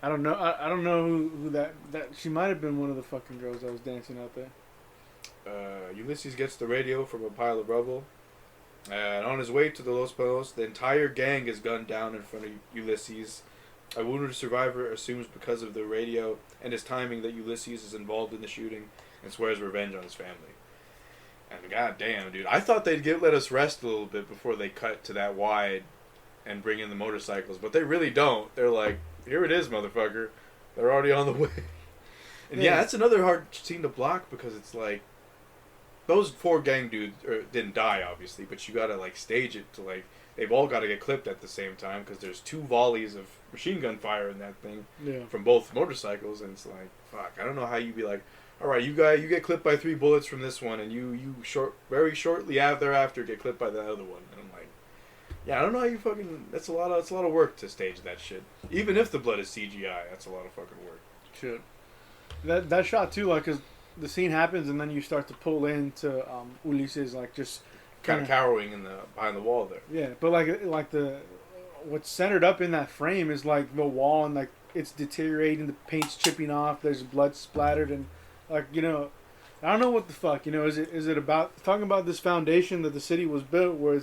I don't know. I don't know who that she might have been one of the fucking girls that was dancing out there. Ulysses gets the radio from a pile of rubble. And on his way to the Los Palos, the entire gang is gunned down in front of Ulysses. A wounded survivor assumes because of the radio and his timing that Ulysses is involved in the shooting and swears revenge on his family. And goddamn, dude, I thought they'd let us rest a little bit before they cut to that wide and bring in the motorcycles, but they really don't. They're like, here it is, motherfucker. They're already on the way. And yeah, that's another hard scene to block because it's like, those 4 gang dudes didn't die, obviously, but you gotta, like, stage it to, like, they've all gotta get clipped at the same time because there's 2 volleys of machine gun fire in that thing from both motorcycles, and it's like, fuck, I don't know how you'd be like, alright, you get clipped by 3 bullets from this one, and you very shortly thereafter get clipped by the other one, and I'm like, yeah, I don't know how you fucking, that's a lot of work to stage that shit. Even if the blood is CGI, that's a lot of fucking work. Shit. That shot, too, like, cause the scene happens and then you start to pull into Ulysses, like, just kind of cowering behind the wall there. Yeah, but like what's centered up in that frame is like the wall, and like it's deteriorating, the paint's chipping off, there's blood splattered, and like, you know, I don't know what the fuck, you know, is it about talking about this foundation that the city was built where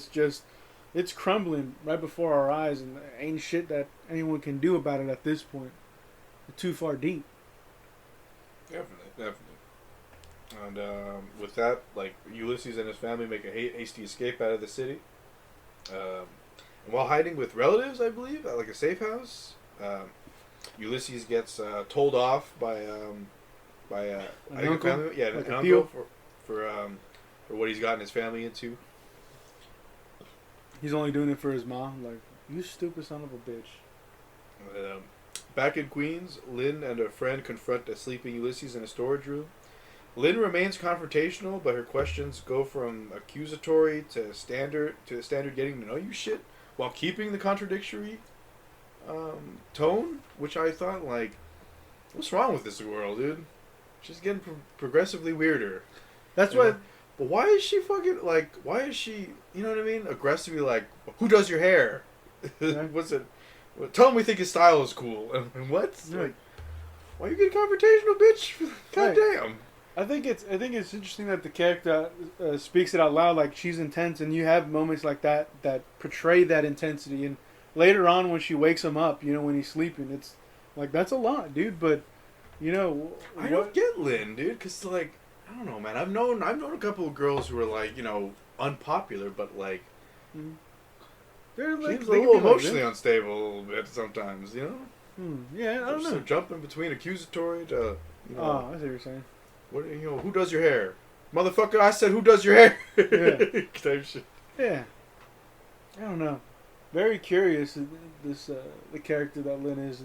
it's crumbling right before our eyes, and ain't shit that anyone can do about it at this point. We're too far deep. Definitely. And with that, like, Ulysses and his family make a hasty escape out of the city. And while hiding with relatives, I believe, at like a safe house, Ulysses gets told off by an uncle? Family, yeah, like an uncle for what he's gotten his family into. He's only doing it for his mom. Like, you stupid son of a bitch. Back in Queens, Lynn and her friend confront a sleeping Ulysses in a storage room. Lynn remains confrontational, but her questions go from accusatory to standard getting to know you shit, while keeping the contradictory tone, which I thought, like, what's wrong with this girl, dude? She's getting progressively weirder. That's what. But why is she fucking, like, you know what I mean? Aggressively, like, who does your hair? What's it? Tell him we think his style is cool. And what? Yeah. Like, why you getting confrontational, bitch? Goddamn. I think it's interesting that the character speaks it out loud, like she's intense, and you have moments like that portray that intensity. And later on, when she wakes him up, you know, when he's sleeping, it's like, that's a lot, dude. But you know, I don't get Lynn, dude, because, like, I don't know, man. I've known a couple of girls who are, like, you know, unpopular, but, like, they're like, seems a little emotionally unstable a little bit sometimes, you know. Yeah, I don't know. So jumping between accusatory to, you know. Oh, I see what you're saying. What, you know, who does your hair? Motherfucker, I said who does your hair? Yeah. Type shit. Yeah. I don't know. Very curious, this the character that Lynn is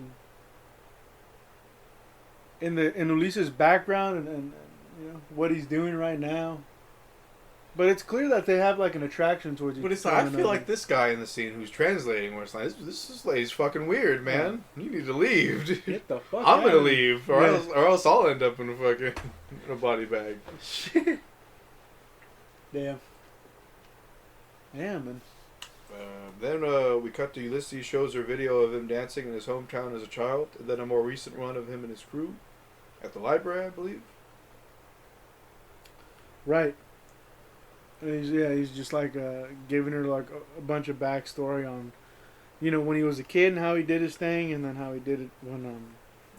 in Ulises' background and you know what he's doing right now. But it's clear that they have like an attraction towards each other. But it's like, I feel like this guy in the scene who's translating, where it's like, this lady's fucking weird, man. Yeah. You need to leave, dude. Get the fuck I'm out gonna of leave, or else I'll end up in a fucking in a body bag. Damn. Yeah, man. Then we cut to Ulysses shows her video of him dancing in his hometown as a child, and then a more recent one of him and his crew at the library, I believe. Right. He's just like giving her like a bunch of backstory on, you know, when he was a kid and how he did his thing, and then how he did it when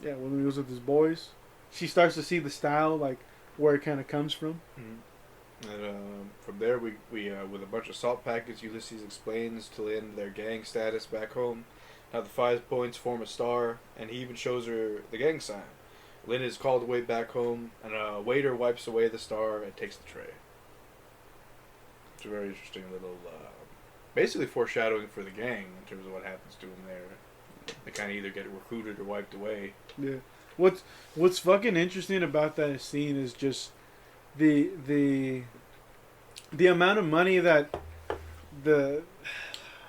he was with his boys. She starts to see the style, like where it kind of comes from. Mm-hmm. And from there, we with a bunch of salt packets, Ulysses explains to Lynn their gang status back home, how the 5 points form a star, and he even shows her the gang sign. Lynn is called away back home, and a waiter wipes away the star and takes the tray. It's a very interesting little, basically foreshadowing for the gang in terms of what happens to them there. They kind of either get recruited or wiped away. Yeah. What's fucking interesting about that scene is just the amount of money that the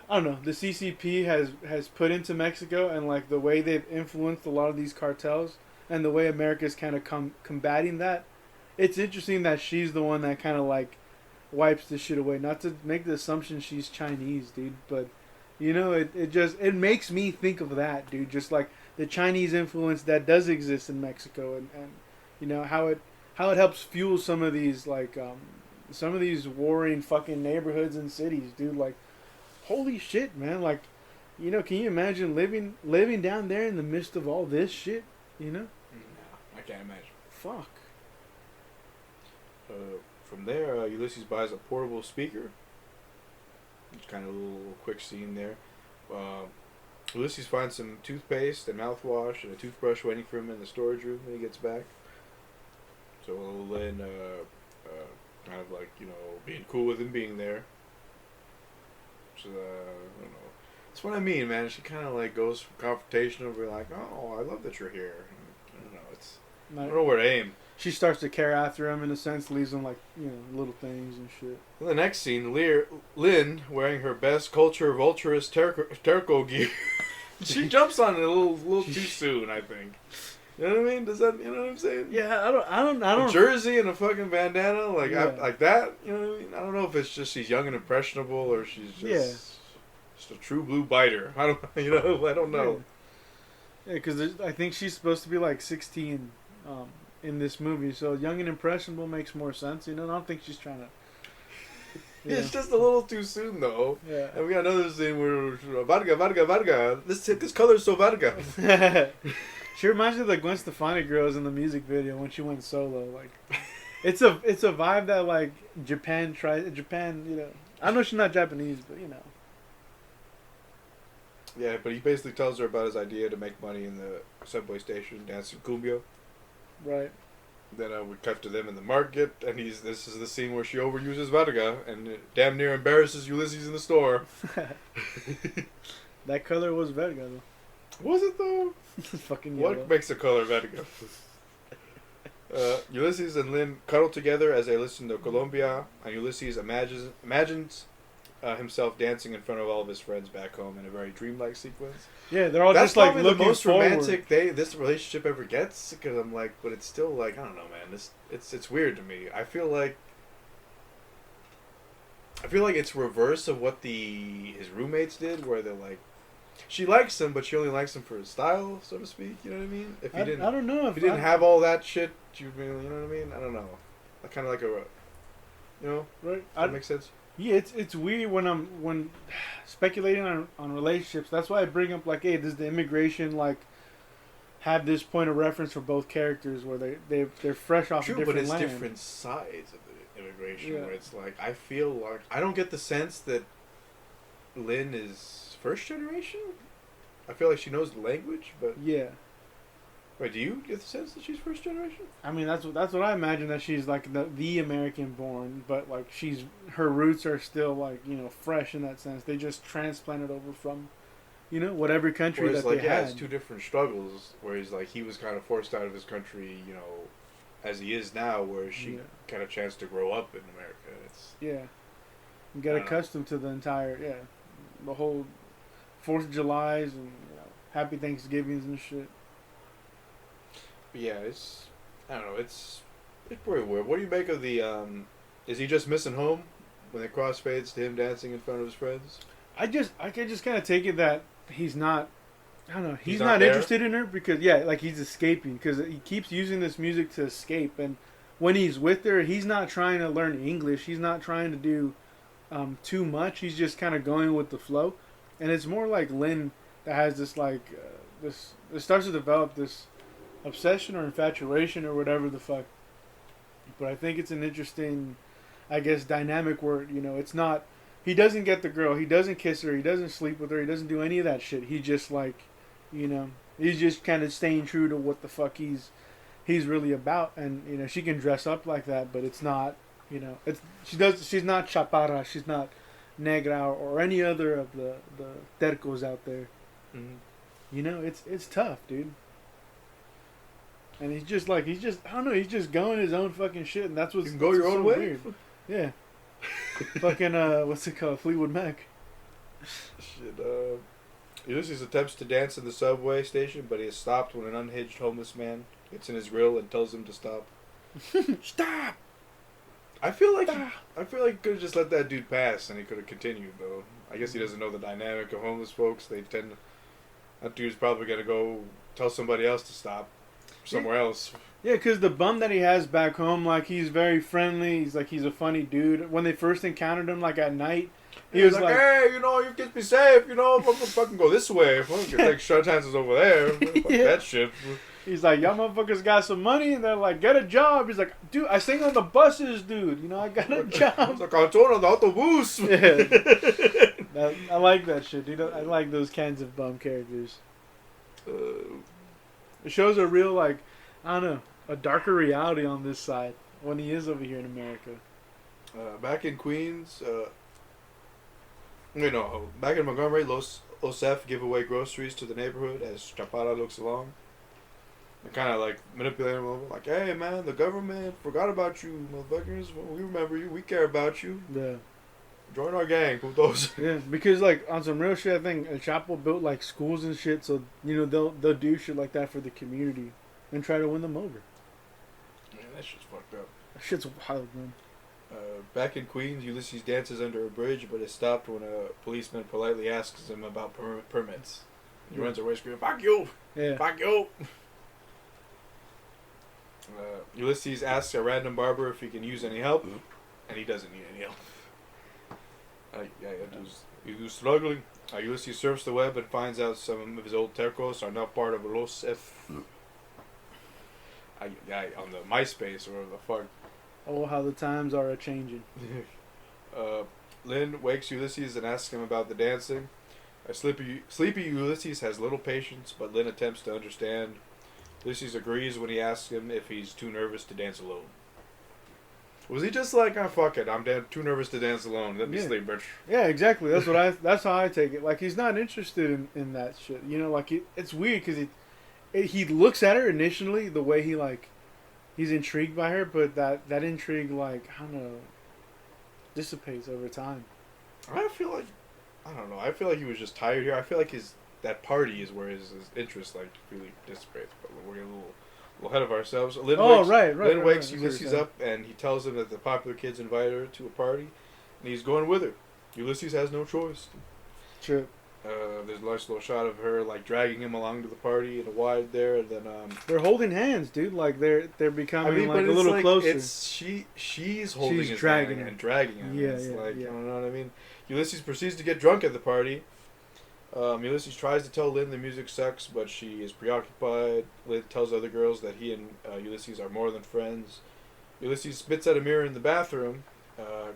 CCP has put into Mexico, and like the way they've influenced a lot of these cartels, and the way America's kind of combating that. It's interesting that she's the one that kind of like wipes this shit away. Not to make the assumption she's Chinese, dude, but you know, it makes me think of that, dude. Just like the Chinese influence that does exist in Mexico, and you know how it helps fuel some of these some of these warring fucking neighborhoods and cities, dude. Like, holy shit, man. Like, you know, can you imagine living down there in the midst of all this shit? You know? No, I can't imagine. Fuck. From there, Ulysses buys a portable speaker. It's kind of a little quick scene there. Ulysses finds some toothpaste and mouthwash and a toothbrush waiting for him in the storage room when he gets back. So Lynn, kind of like, you know, being cool with him being there. So, I don't know. That's what I mean, man. She kind of like goes from confrontational, be like, "Oh, I love that you're here." And, I don't know. I don't know where to aim. She starts to care after him in a sense, leaves him like, you know, little things and shit. In the next scene, Lynn, wearing her best Culture of Ultras Terco gear, she jumps on it a little too soon, I think. You know what I mean? Does that, you know what I'm saying? Yeah, I don't. A jersey and a fucking bandana, like Yeah. like that. You know what I mean? I don't know if it's just she's young and impressionable or she's just a true blue biter. I don't know. Yeah, because I think she's supposed to be like 16 in this movie, so young and impressionable makes more sense. You know, I don't think she's trying to. Yeah. It's just a little too soon, though. Yeah. And we got another scene where Varga. This color is so Varga. She reminds me of the Gwen Stefani girls in the music video when she went solo. Like, it's a vibe that like Japan, you know. I know she's not Japanese, but you know. Yeah, but he basically tells her about his idea to make money in the subway station, dancing cumbia. Right. Then we cut to them in the market, and this is the scene where she overuses Varga and damn near embarrasses Ulysses in the store. That color was Verga though. Was it though? Fucking yellow. What makes a color Verga? Ulysses and Lynn cuddle together as they listen to Colombia, and Ulysses imagines himself dancing in front of all of his friends back home in a very dreamlike sequence. Yeah, they're all That's just like probably the looking most forward. romantic this relationship ever gets. Because I'm like, but it's still like, I don't know, man. It's weird to me. I feel like it's reverse of what his roommates did, where they're like, she likes him, but she only likes him for his style, so to speak. You know what I mean? If I don't know if he didn't have all that shit, you know what I mean? I don't know. Kind of like you know, Right. That makes sense. Yeah, it's weird when speculating on relationships. That's why I bring up like, hey, does the immigration like have this point of reference for both characters where they're fresh off True, a different but it's land. different sides of the immigration. Yeah. Where it's like I feel like I don't get the sense that Lynn is first generation. I feel like she knows the language, but Yeah. wait, do you get the sense that she's first generation? I mean, that's what I imagine, that she's like the American born, but like her roots are still like, you know, fresh in that sense. They just transplanted over from, you know, whatever country Whereas that like they had. it's two different struggles. Where he's like he was kind of forced out of his country, you know, as he is now. Where she got a chance to grow up in America. Yeah. You get accustomed to the entire the whole 4th of Julys and, you know, Happy Thanksgivings and shit. But yeah, I don't know. It's pretty weird. What do you make of the? Is he just missing home when it crossfades to him dancing in front of his friends? I can just kind of take it that he's not. I don't know. He's not not there? interested in her because like he's escaping because he keeps using this music to escape, and when he's with her, he's not trying to learn English. He's not trying to do too much. He's just kind of going with the flow, and it's more like Lynn that has this like this. It starts to develop this obsession or infatuation or whatever the fuck. But I think it's an interesting, I guess, dynamic where, you know, it's not, he doesn't get the girl, he doesn't kiss her, he doesn't sleep with her, he doesn't do any of that shit. He just like, you know, he's just kind of staying true to what the fuck he's really about. And, you know, she can dress up like that, but it's not, you know, she's not chaparra, she's not negra or any other of the tercos out there. Mm-hmm. You know, it's tough, dude. And he's just I don't know, he's just going his own fucking shit, and that's what's, you can go your own way. Weird. Yeah. Fucking what's it called? Fleetwood Mac. Shit. Ulysses attempts to dance in the subway station, but he is stopped when an unhinged homeless man gets in his grill and tells him to stop. Stop. I feel like he could have just let that dude pass, and he could have continued though. I guess he doesn't know the dynamic of homeless folks. They tend to, that dude's probably gonna go tell somebody else to stop somewhere else. Yeah, because the bum that he has back home, like, he's very friendly. He's a funny dude. When they first encountered him, like, at night, he was like, hey, you know, you get me safe, you know, fucking go this way. Fucking take short chances over there. Fuck Yeah. that shit. he's like, y'all motherfuckers got some money? And they're like, get a job. He's like, dude, I sing on the buses, dude. You know, I got a job. It's like, I'm on the autobus. Yeah. I like that shit, dude. I like those kinds of bum characters. It shows a real, like, I don't know, a darker reality on this side when he is over here in America. Back in Queens, back in Montgomery, Los Osef give away groceries to the neighborhood as Chapada looks along. They kind of like manipulate him over, like, hey man, the government forgot about you, motherfuckers. We remember you. We care about you. Yeah. Join our gang, putos. Yeah, because like on some real shit, I think El Chapo built like schools and shit, so you know they'll do shit like that for the community and try to win them over. Man, that shit's fucked up. That shit's wild, man. Back in Queens, Ulysses dances under a bridge, but is stopped when a policeman politely asks him about permits. He runs away screaming, "Fuck you! Yeah. Fuck you!" Ulysses asks a random barber if he can use any help, and he doesn't need any help. He was struggling. Ulysses surfs the web and finds out some of his old tercos are now part of Los F. On the MySpace or whatever the fuck. Oh, how the times are a-changing. Lynn wakes Ulysses and asks him about the dancing. Sleepy Ulysses has little patience, but Lynn attempts to understand. Ulysses agrees when he asks him if he's too nervous to dance alone. Was he just like, fuck it, I'm too nervous to dance alone. Let me sleep, bitch. Yeah, exactly. That's how I take it. Like, he's not interested in that shit. You know, like, it's weird because he looks at her initially the way he, like, he's intrigued by her, but that intrigue, like, I don't know, dissipates over time. I feel like he was just tired here. I feel like that party is where his interest, like, really dissipates. But we're getting a little ahead of ourselves. Lynn wakes Ulysses up, and he tells him that the popular kids invited her to a party, and he's going with her. Ulysses has no choice. True. There's a nice little shot of her, like, dragging him along to the party in a wide there, and then they're holding hands, dude. Like they're becoming like a little closer. She's holding his dragging hand and dragging him. Yeah, it's like, yeah. you know what I mean? Ulysses proceeds to get drunk at the party. Ulysses tries to tell Lynn the music sucks, but she is preoccupied. Lynn tells other girls that he and Ulysses are more than friends. Ulysses spits at a mirror in the bathroom,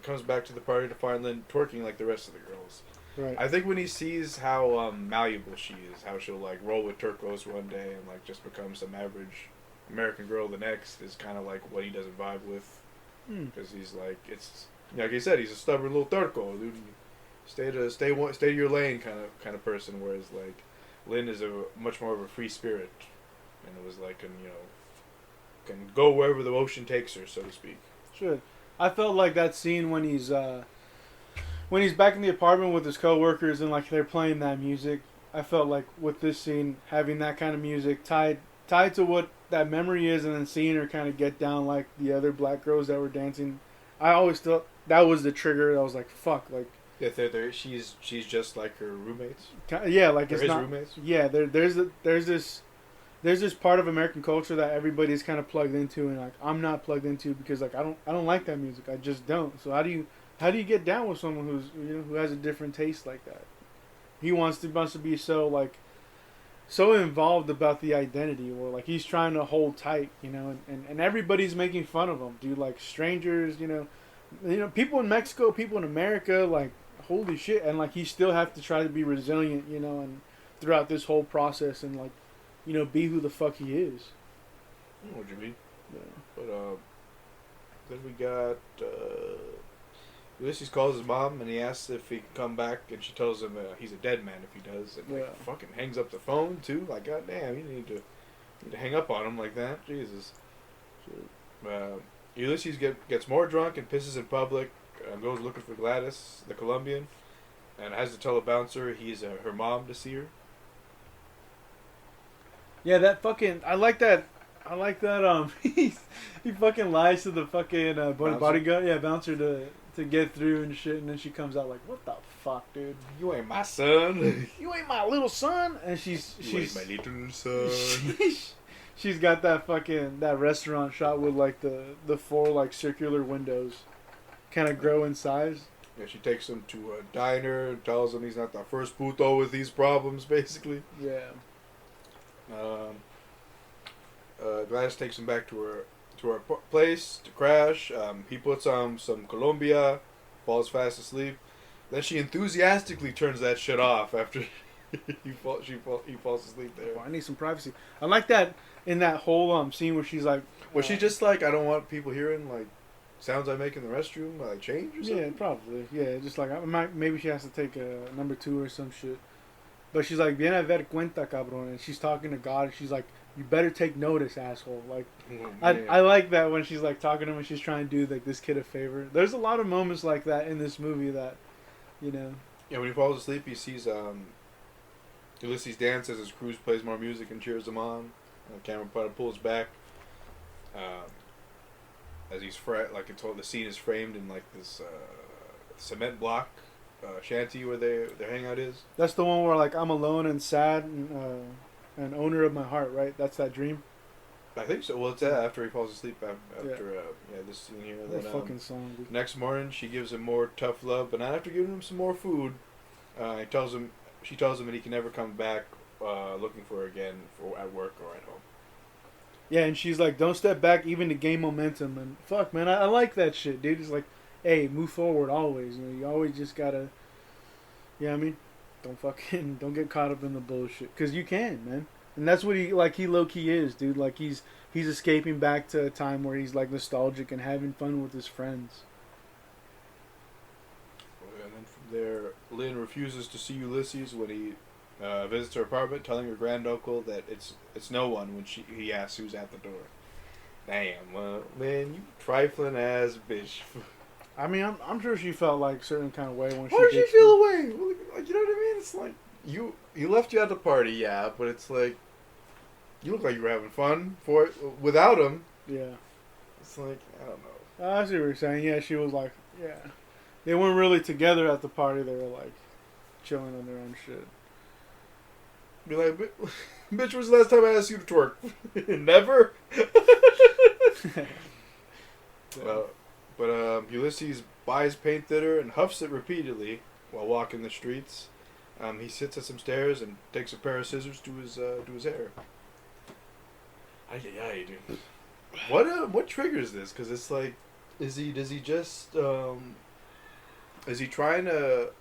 comes back to the party to find Lynn twerking like the rest of the girls. Right. I think when he sees how malleable she is, how she'll like roll with turcos one day and like just become some average American girl the next, is kind of like what he doesn't vibe with. Because he's like, it's like he said, he's a stubborn little turco, dude. Stay to your lane kind of person, whereas like Lynn is a much more of a free spirit, and it was like, can go wherever the ocean takes her, so to speak. Sure. I felt like that scene when he's back in the apartment with his coworkers and like they're playing that music. I felt like with this scene, having that kind of music tied to what that memory is, and then seeing her kind of get down like the other black girls that were dancing, I always thought that was the trigger. I was like, fuck, like. Yeah, she's just like her roommates. Yeah, like it's his not. Roommates. Yeah, there's this part of American culture that everybody's kind of plugged into, and like I'm not plugged into because like I don't like that music. I just don't. So how do you get down with someone who has a different taste like that? He wants to be so involved about the identity, or like he's trying to hold tight, and everybody's making fun of him, dude. Like strangers, people in Mexico, people in America, like. Holy shit, and like he still have to try to be resilient, and throughout this whole process, and like, be who the fuck he is. I know what you mean. Yeah. But then we got Ulysses calls his mom and he asks if he can come back, and she tells him he's a dead man if he does, and like fucking hangs up the phone too. Like, goddamn, you need to hang up on him like that. Jesus. Ulysses gets more drunk and pisses in public. Goes looking for Gladys, the Colombian, and has to tell a bouncer he's her mom to see her. Yeah, that fucking. I like that. I like that. He fucking lies to the fucking bodyguard, bouncer to get through and shit, and then she comes out like, "What the fuck, dude? You ain't my son. You ain't my little son." And You ain't my little son. she's got that restaurant shot with like the four like circular windows, kind of grow in size. Yeah, she takes him to a diner, tells him he's not the first puto with these problems, basically. Yeah. Gladys takes him back to her place to crash. He puts on some Colombia, falls fast asleep. Then she enthusiastically turns that shit off after he falls asleep there. Oh, I need some privacy. I like that in that whole scene where she's like, Was she just like, I don't want people hearing like sounds I make in the restroom, like change or something? yeah, probably, yeah, just like maybe she has to take a number 2 or some shit. But she's like, viene a ver cuenta, cabrón, and she's talking to God. And she's like, you better take notice, asshole. Like, I like that when she's like talking to him and she's trying to do like this kid a favor. There's a lot of moments like that in this movie that, you know. Yeah, when he falls asleep, he sees Ulysses dance as his crew plays more music and cheers him on. The camera pulls back. As he's the scene is framed in like this cement block shanty where their hangout is. That's the one where like I'm alone and sad and owner of my heart, right? That's that dream. I think so. Well, it's after he falls asleep after this scene here. What a fucking song, dude. Next morning, she gives him more tough love, but not after giving him some more food. She tells him that he can never come back looking for her again at work or at home. Yeah, and she's like, don't step back even to gain momentum. And fuck, man, I like that shit, dude. It's like, hey, move forward always. You know, you always just gotta, don't get caught up in the bullshit. Because you can, man. And that's what he low-key is, dude. Like, he's escaping back to a time where he's, like, nostalgic and having fun with his friends. And then from there, Lynn refuses to see Ulysses when he visits her apartment, telling her granduncle that it's no one when he asks who's at the door. Damn, well, man, you trifling ass bitch. I mean, I'm sure she felt like a certain kind of way when Why did she feel away? Like, you know what I mean? It's like you left you at the party, yeah, but it's like you look like you were having fun without him. Yeah. It's like, I don't know. I see what you're saying. Yeah, she was like, yeah. They weren't really together at the party. They were like chilling on their own shit. Be like, bitch, when's the last time I asked you to twerk? Never? But Ulysses buys paint thinner and huffs it repeatedly while walking the streets. He sits at some stairs and takes a pair of scissors to his hair. Ay, dude. What triggers this? Because it's like, is he trying to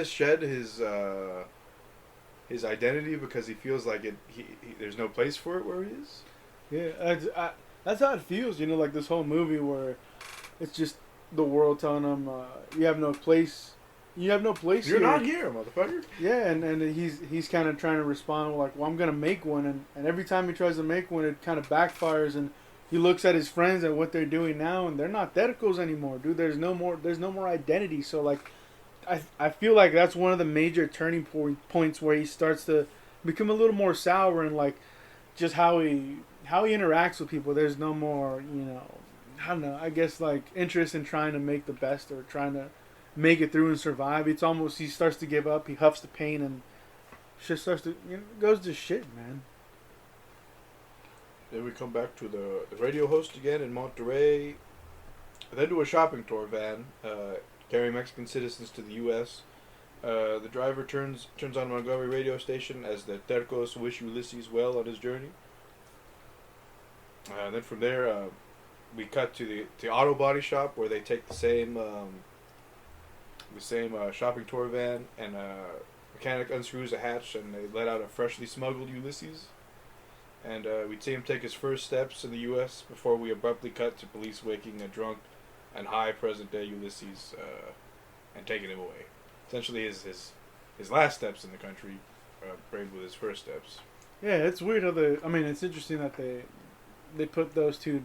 shed his identity because he feels like there's no place for it where he is? Yeah, that's how it feels, you know, like this whole movie where it's just the world telling him, you have no place. You have no place You're here. not here, motherfucker. Yeah, and he's kind of trying to respond like, well, I'm going to make one. And every time he tries to make one, it kind of backfires. And he looks at his friends and what they're doing now, and they're not Dedicals anymore, dude. There's no more identity. So, like, I feel like that's one of the major turning points where he starts to become a little more sour and, like, just how he interacts with people. There's no more, you know, I don't know, I guess, like, interest in trying to make the best or trying to make it through and survive. It's almost, he starts to give up, he huffs the pain, and shit starts to, you know, goes to shit, man. Then we come back to the radio host again in Monterey. Then to a shopping tour van carrying Mexican citizens to the U.S. The driver turns on Montgomery radio station as the Tercos wish Ulysses well on his journey. Then from there, we cut to the auto body shop where they take the same shopping tour van, and mechanic unscrews a hatch and they let out a freshly smuggled Ulysses. And we'd see him take his first steps in the U.S. before we abruptly cut to police waking a drunk and high present-day Ulysses and taking him away. Essentially, his last steps in the country framed with his first steps. Yeah, it's weird how it's interesting that they put those two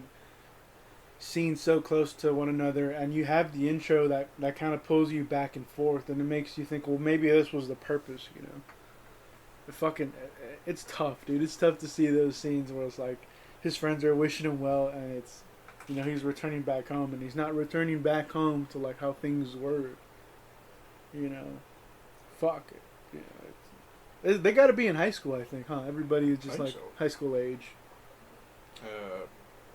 scenes so close to one another, and you have the intro that kind of pulls you back and forth, and it makes you think, well, maybe this was the purpose, you know. it's tough, dude. It's tough to see those scenes where it's like his friends are wishing him well, and it's, you know, he's returning back home, and he's not returning back home to like how things were. You know, fuck it. You know, they got to be in high school, I think, huh? Everybody is just like so. High school age.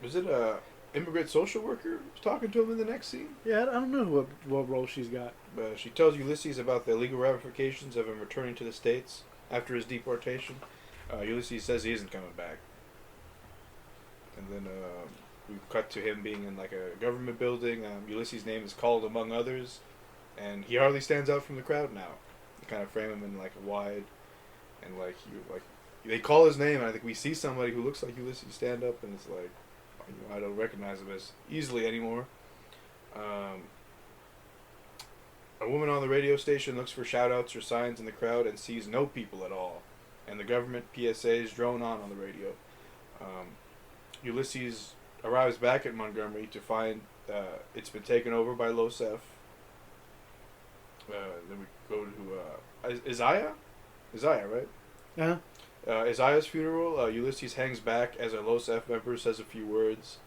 Was it a immigrant social worker who's talking to him in the next scene? Yeah, I don't know what role she's got. She tells Ulysses about the legal ramifications of him returning to the States after his deportation. Ulysses says he isn't coming back. And then we cut to him being in like a government building. Ulysses' name is called among others, and he hardly stands out from the crowd now. They kind of frame him in like a wide, and like they call his name, and I think we see somebody who looks like Ulysses stand up, and it's like, you know, I don't recognize him as easily anymore. A woman on the radio station looks for shout-outs or signs in the crowd and sees no people at all, and the government PSAs drone on the radio. Ulysses arrives back at Montgomery to find it's been taken over by Losef. Then we go to Isaiah, right? Yeah. Isaiah's funeral. Ulysses hangs back as a Losef member says a few words,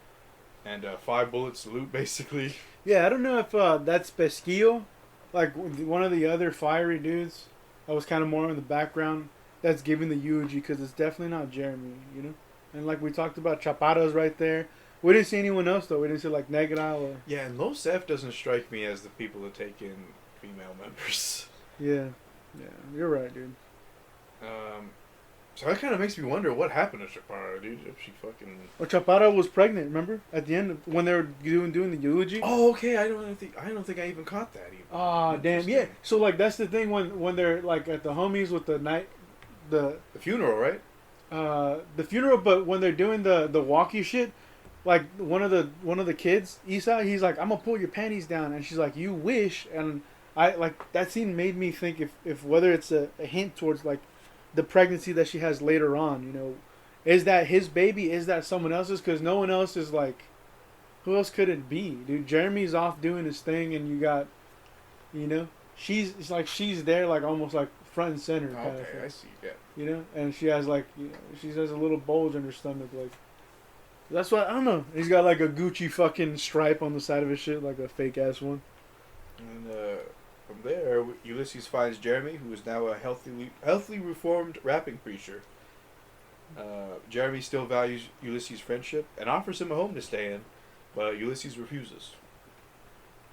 and 5 bullet salute basically. Yeah, I don't know if that's Pesquillo, like one of the other fiery dudes that was kind of more in the background that's giving the eulogy, because it's definitely not Jeremy, you know. And like we talked about, Chaparra's right there. We didn't see anyone else though. We didn't see like Negra or. Yeah, and Losef doesn't strike me as the people that take in female members. Yeah, you're right, dude. So that kind of makes me wonder what happened to Chaparra, dude. If she fucking. Well, Chaparra was pregnant. Remember at the end when they were doing the eulogy. Oh, okay. I don't think I even caught that even. Ah, damn. Yeah. So like that's the thing when they're like at the homies with the funeral, right? The funeral, but when they're doing the walkie shit, like one of the kids, Isa, he's like, I'm gonna pull your panties down, and she's like, you wish, and I like that scene made me think if whether it's a hint towards like the pregnancy that she has later on, you know, is that his baby? Is that someone else's? Because no one else is like, who else could it be, dude? Jeremy's off doing his thing, and you got, you know, she's there like almost like front and center. Oh, kind of okay, thing. I see. Yeah. You know, and she has like, you know, she has a little bulge in her stomach, like. That's why I don't know. He's got like a Gucci fucking stripe on the side of his shit, like a fake ass one. And from there, Ulysses finds Jeremy, who is now a healthily reformed rapping preacher. Jeremy still values Ulysses' friendship and offers him a home to stay in, but Ulysses refuses.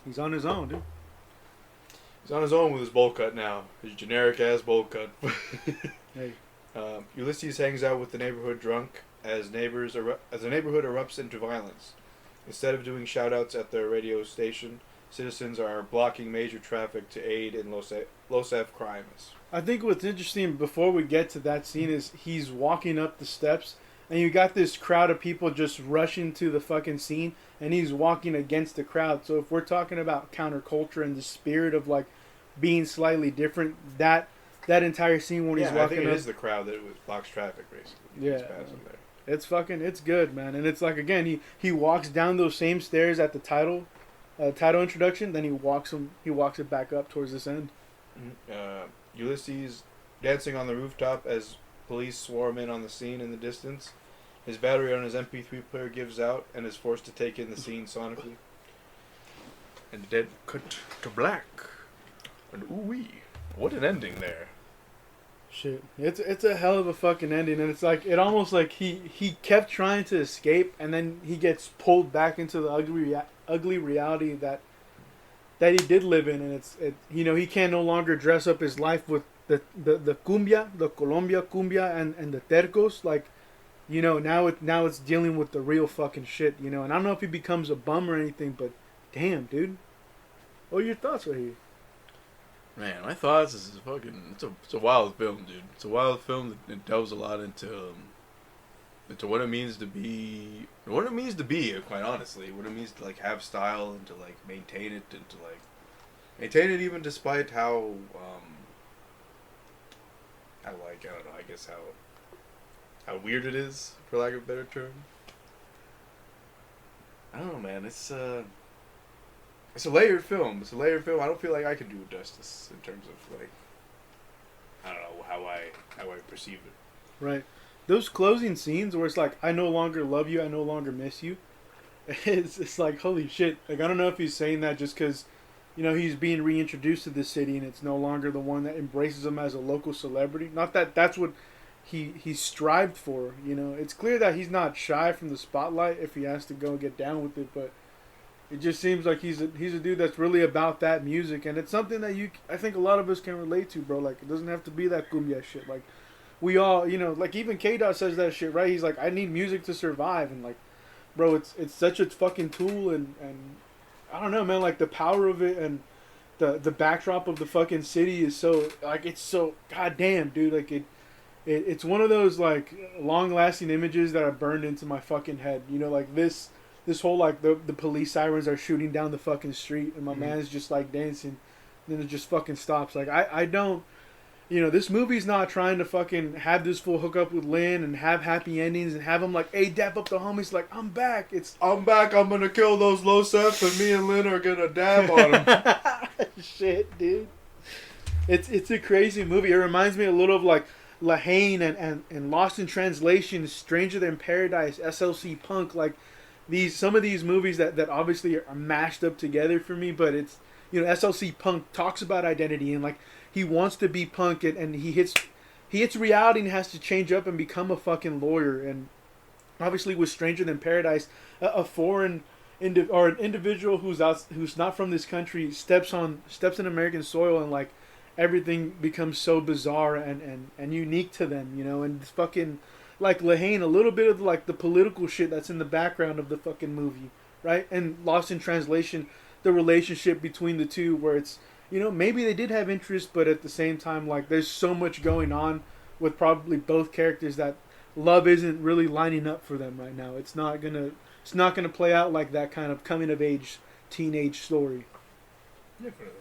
He's on his own, dude. He's on his own with his bowl cut now. His generic ass bowl cut. Hey. Ulysses hangs out with the neighborhood drunk as the neighborhood erupts into violence. Instead of doing shout-outs at their radio station, citizens are blocking major traffic to aid in Losef crimes. I think what's interesting before we get to that scene is he's walking up the steps, and you got this crowd of people just rushing to the fucking scene, and he's walking against the crowd. So if we're talking about counterculture and the spirit of like being slightly different, that entire scene when he's walking up, I think it is the crowd that blocks traffic basically. Yeah. It's good, man. And it's like, again, he walks down those same stairs at the title introduction, then he walks it back up towards this end. Ulysses dancing on the rooftop as police swarm in on the scene in the distance. His battery on his MP3 player gives out and is forced to take in the scene sonically. And the dead cut to black. And ooh-wee. What an ending there. Shit, it's a hell of a fucking ending, and it's like it almost like he kept trying to escape, and then he gets pulled back into the ugly reality that he did live in, and you know, he can no longer dress up his life with the cumbia, the Colombia cumbia, and the tercos, like, you know, now it's dealing with the real fucking shit, you know, and I don't know if he becomes a bum or anything, but damn, dude, what are your thoughts right here? Man, my thoughts is fucking. It's a wild film, dude. It's a wild film that delves a lot into what it means to be. What it means to be, quite honestly. What it means to like have style and to like maintain it and to like maintain it even despite how I don't know. I guess how weird it is, for lack of a better term. I don't know, man. It's a layered film. I don't feel like I can do it justice in terms of like I don't know how I perceive it. Right. Those closing scenes where it's like, I no longer love you, I no longer miss you. It's like, holy shit. Like, I don't know if he's saying that just because, you know, he's being reintroduced to this city and it's no longer the one that embraces him as a local celebrity. Not that that's what he strived for, you know. It's clear that he's not shy from the spotlight if he has to go and get down with it, but it just seems like he's a dude that's really about that music, and it's something that I think a lot of us can relate to, bro. Like, it doesn't have to be that cumbia shit. Like, we all, you know, like even K-Dot says that shit, right? He's like, I need music to survive, and like, bro, it's such a fucking tool, and I don't know, man, like the power of it and the backdrop of the fucking city is so, like, it's so goddamn, dude. Like it's one of those like long lasting images that are burned into my fucking head. You know, like this whole like the police sirens are shooting down the fucking street and my man's just like dancing, and then it just fucking stops. Like I don't. You know, this movie's not trying to fucking have this full hookup with Lynn and have happy endings and have him like, hey, dap up the homies, like, I'm back. I'm back. I'm gonna kill those low sets, and me and Lynn are gonna dab on them. Shit, dude. It's a crazy movie. It reminds me a little of like Lahane and Lost in Translation, Stranger Than Paradise, SLC Punk, like some of these movies that obviously are mashed up together for me, but it's, you know, SLC Punk talks about identity and like he wants to be punk and he hits reality and has to change up and become a fucking lawyer. And obviously with Stranger Than Paradise, a foreign or an individual who's not from this country steps in American soil and like everything becomes so bizarre and unique to them, you know. And it's fucking like Lahane, a little bit of like the political shit that's in the background of the fucking movie, right? And Lost in Translation, the relationship between the two, where it's, you know, maybe they did have interest, but at the same time, like, there's so much going on with probably both characters that love isn't really lining up for them right now. It's not gonna play out like that kind of coming of age teenage story. Definitely.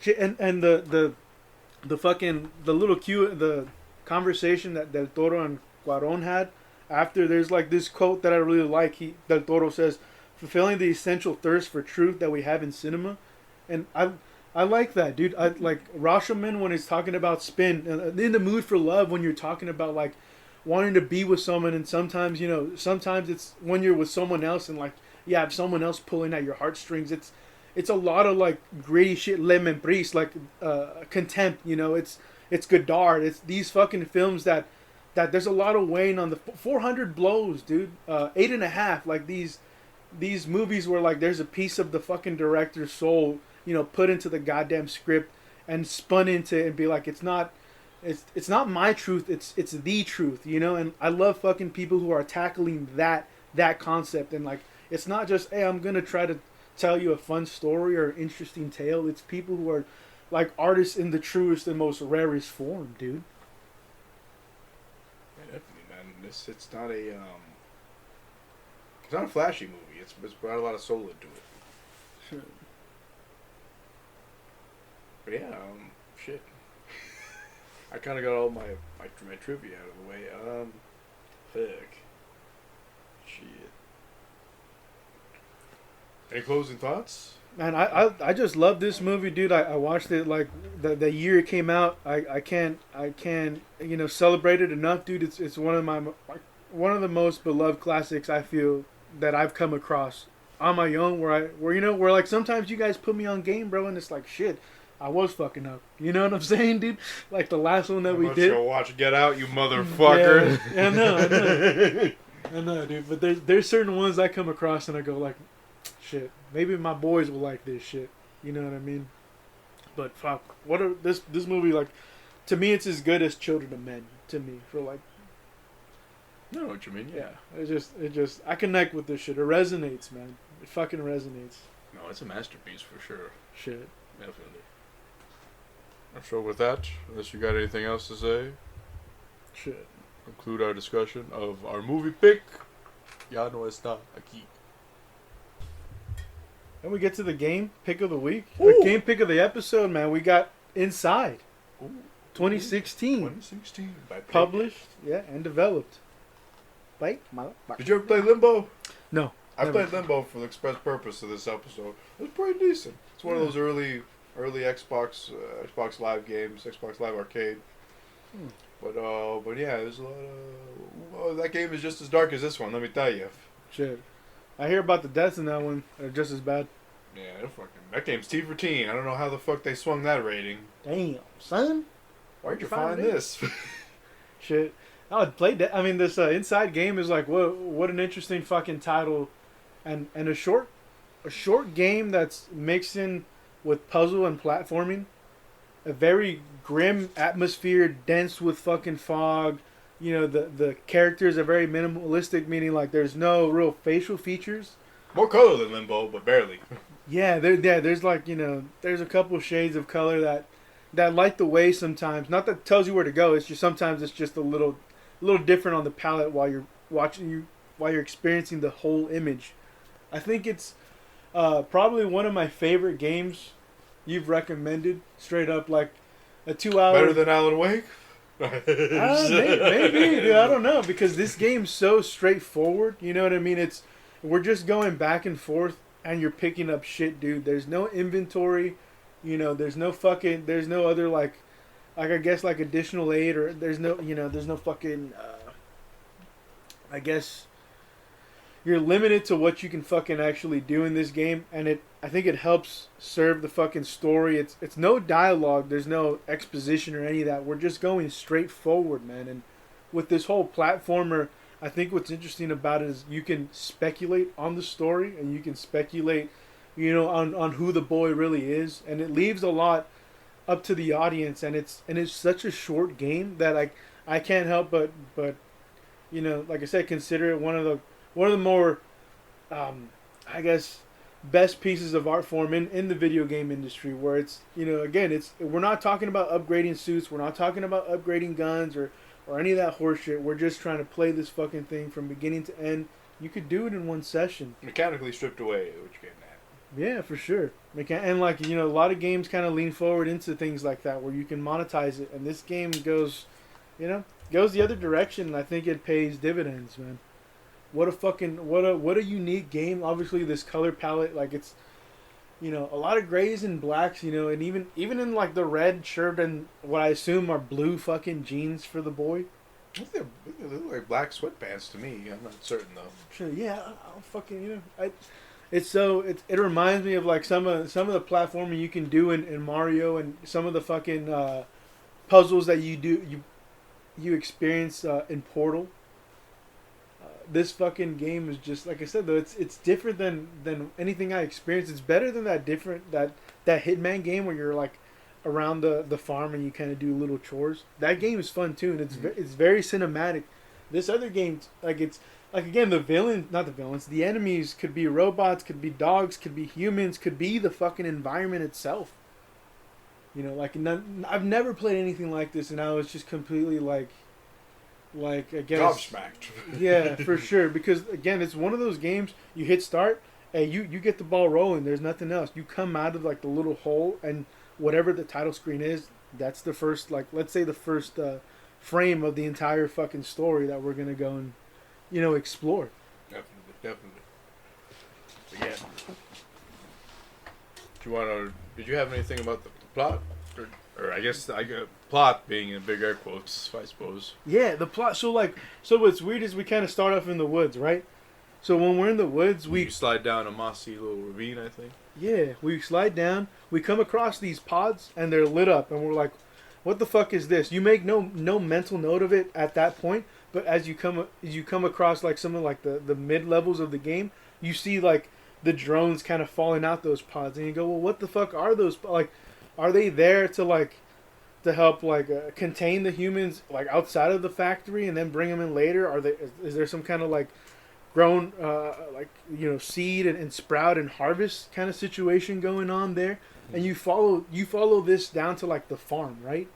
Shit, and the conversation that Del Toro and Cuarón had after, there's like this quote that I really like. Del Toro says, fulfilling the essential thirst for truth that we have in cinema. And I like that, dude. I like Rashomon when he's talking about spin, in the mood for love, when you're talking about like wanting to be with someone, and sometimes, you know, sometimes it's when you're with someone else and like you have someone else pulling at your heartstrings. It's a lot of like gritty shit, lemon priest, like Contempt, you know. It's Godard. It's these fucking films that there's a lot of weighing on the 400 blows, dude. 8.5, like these movies where like there's a piece of the fucking director's soul, you know, put into the goddamn script and spun into it and be like, it's not my truth, it's the truth, you know. And I love fucking people who are tackling that concept, and like it's not just, hey, I'm gonna try to tell you a fun story or interesting tale. It's people who are like artists in the truest and most rarest form, dude. Yeah, definitely, man. It's not a flashy movie. It's brought a lot of soul into it. Sure. But yeah, shit. I kind of got all my trivia out of the way. Fuck. Shit. Any closing thoughts? Man, I just love this movie, dude. I watched it like the year it came out. I can't you know, celebrate it enough, dude. It's one of the most beloved classics I feel that I've come across on my own. Where like sometimes you guys put me on game, bro, and it's like, shit, I was fucking up. You know what I'm saying, dude? Like the last one that we did. Go watch Get Out, you motherfucker. Yeah, I know, dude. But there's certain ones I come across and I go like, shit, maybe my boys will like this shit. You know what I mean? But fuck, this movie, like, to me, it's as good as Children of Men. To me, for like. I know what you mean. Yeah, it just I connect with this shit. It resonates, man. It fucking resonates. No, it's a masterpiece for sure. Shit. Definitely. So with that, unless you got anything else to say, Shit. conclude our discussion of our movie pick. Ya no está aquí. And we get to the game pick of the week. Ooh. The game pick of the episode, man. We got Inside. Ooh. 2016. 2016. Published, yeah, and developed. By Did you ever play Limbo? No. I never. played Limbo for the express purpose of this episode. It was pretty decent. It's one of those early early Xbox Xbox Live games, Xbox Live Arcade. But yeah, there's a lot of. Well, that game is just as dark as this one. Let me tell you. Shit. I hear about the deaths in that one. They're just as bad. Yeah, that game's T for teen. I don't know how the fuck they swung that rating. Damn, son. Where'd you find this? Shit. I would play that. I mean, this Inside game is like, what an interesting fucking title, and a short game that's mixed in with puzzle and platforming. A very grim atmosphere, dense with fucking fog. You know, the characters are very minimalistic, meaning like there's no real facial features. More color than Limbo, but barely. Yeah, there's like, you know, there's a couple shades of color that light the way sometimes. Not that tells you where to go. It's just sometimes it's just a little different on the palette while you're experiencing the whole image. I think it's probably one of my favorite games you've recommended. Straight up, like a 2 hour. Better than Alan Wake. Maybe, dude, I don't know, because this game's so straightforward. You know what I mean? We're just going back and forth, and you're picking up shit, dude. There's no inventory. You know, there's no other like I guess like additional aid, or there's no fucking. I guess you're limited to what you can fucking actually do in this game, and I think it helps serve the fucking story. It's no dialogue, there's no exposition or any of that. We're just going straight forward, man. And with this whole platformer, I think what's interesting about it is you can speculate on the story, and you can speculate, you know, on who the boy really is, and it leaves a lot up to the audience. And it's such a short game that I can't help but you know, like I said, consider it one of the more I guess best pieces of art form in the video game industry, where it's, you know, again, we're not talking about upgrading suits, we're not talking about upgrading guns or any of that horse shit. We're just trying to play this fucking thing from beginning to end. You could do it in one session. Mechanically stripped away, what you're getting at. Yeah, for sure. And like, you know, a lot of games kind of lean forward into things like that where you can monetize it, and this game goes the other direction, and I think it pays dividends, man. What a unique game. Obviously this color palette, like, it's, you know, a lot of grays and blacks, you know, and even in like the red shirt and what I assume are blue fucking jeans for the boy. They look like black sweatpants to me. I'm not certain though. Sure, yeah, I'll fucking, you know, it reminds me of like some of the platforming you can do in Mario, and some of the fucking puzzles that you experience in Portal. This fucking game is just, like I said, though, it's different than anything I experienced. It's better than that Hitman game where you're like around the farm and you kind of do little chores. That game is fun too, and it's very cinematic. This other game, like, it's like, again, the enemies could be robots, could be dogs, could be humans, could be the fucking environment itself. You know, like, I've never played anything like this, and I was just completely like I guess gobsmacked. Yeah, for sure. Because again, it's one of those games, you hit start, and you get the ball rolling. There's nothing else. You come out of like the little hole, and whatever the title screen is, that's the first, like, let's say the first frame of the entire fucking story that we're gonna go and, you know, explore. Definitely. But yeah. Did you have anything about the plot? Or I guess plot being in big air quotes, I suppose. Yeah, the plot. So what's weird is we kind of start off in the woods, right? So when we're in the woods, you slide down a mossy little ravine, I think. Yeah, we slide down. We come across these pods, and they're lit up, and we're like, "What the fuck is this?" You make no mental note of it at that point, but as you come across like some of like the mid levels of the game, you see like the drones kind of falling out those pods, and you go, "Well, what the fuck are those? Like, are they there to help contain the humans like outside of the factory and then bring them in later? Is there some kind of like grown seed and sprout and harvest kind of situation going on there?" Mm-hmm. And you follow this down to like the farm, right?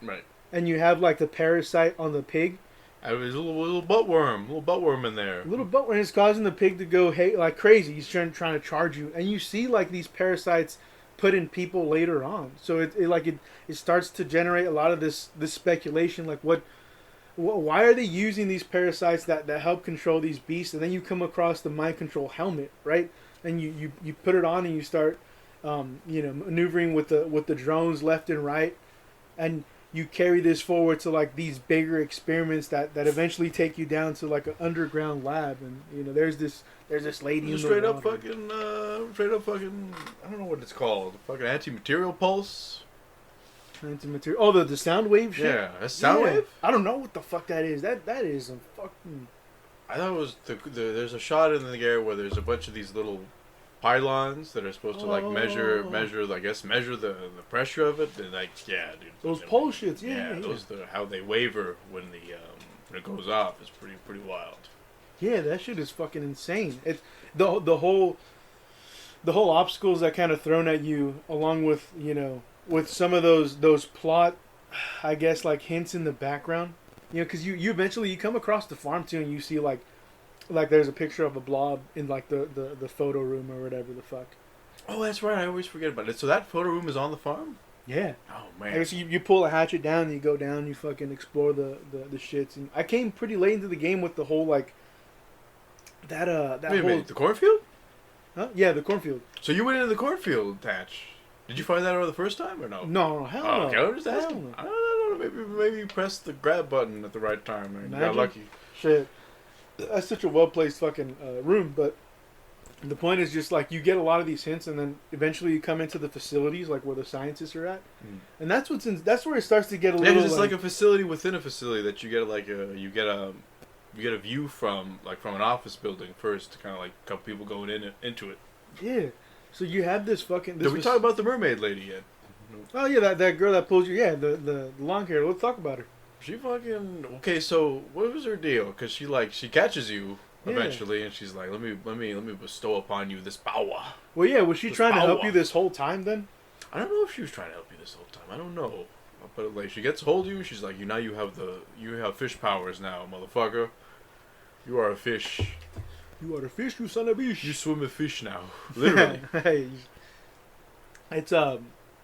Right. And you have like the parasite on the pig. There's a little buttworm in there. A little buttworm is causing the pig to go like crazy. He's trying to charge you, and you see like these parasites put in people later on. So it starts to generate a lot of this speculation, like why are they using these parasites that help control these beasts? And then you come across the mind control helmet, right? And you put it on, and you start maneuvering with the drones left and right, and you carry this forward to like these bigger experiments that eventually take you down to like an underground lab, and there's this lady in the straight up water. fucking I don't know what it's called. Fucking anti-material pulse. Anti-material. Oh, the sound wave shit. Yeah, that's sound wave. I don't know what the fuck that is. That is some fucking. I thought it was there's a shot in the air where there's a bunch of these little pylons that are supposed to like measure the pressure of it. And like, yeah, dude. Those pole shits, yeah. Those how they waver when it goes off is pretty wild. Yeah, that shit is fucking insane. It's the whole obstacles that kind of thrown at you, along with with some of those plot, I guess, like hints in the background. Because you eventually come across the farm too, and you see like there's a picture of a blob in like the photo room or whatever the fuck. Oh, that's right. I always forget about it. So that photo room is on the farm? Yeah. Oh man. I guess you pull a hatchet down, and you go down, and you fucking explore the shits. And I came pretty late into the game with the whole like that Wait a minute, the cornfield? Huh? Yeah, the cornfield. So you went into the cornfield patch. Did you find that out the first time or no? No, hell no. Okay, I was just Hell asking. no. I don't know. Maybe you pressed the grab button at the right time and you got lucky. Shit. That's such a well-placed fucking room, but the point is just like you get a lot of these hints, and then eventually you come into the facilities like where the scientists are at, and that's where it starts to get a little. Yeah, it's like a facility within a facility that you get you get a view from an office building first, to kind of like a couple people going into it. Yeah. So you have this fucking. Did we talk about the mermaid lady yet? Oh yeah, that girl that pulls you. Yeah, the long hair. Let's talk about her. She fucking okay. So what was her deal? Because she catches you eventually, and she's like, let me bestow upon you this power. Well, yeah. Was she trying to help you this whole time then? I don't know if she was trying to help you this whole time. I don't know. But like, she gets a hold of you, and she's like, you have fish powers now, motherfucker. You are a fish. You are a fish, you son of a bitch. You swim with fish now, literally. Hey, it's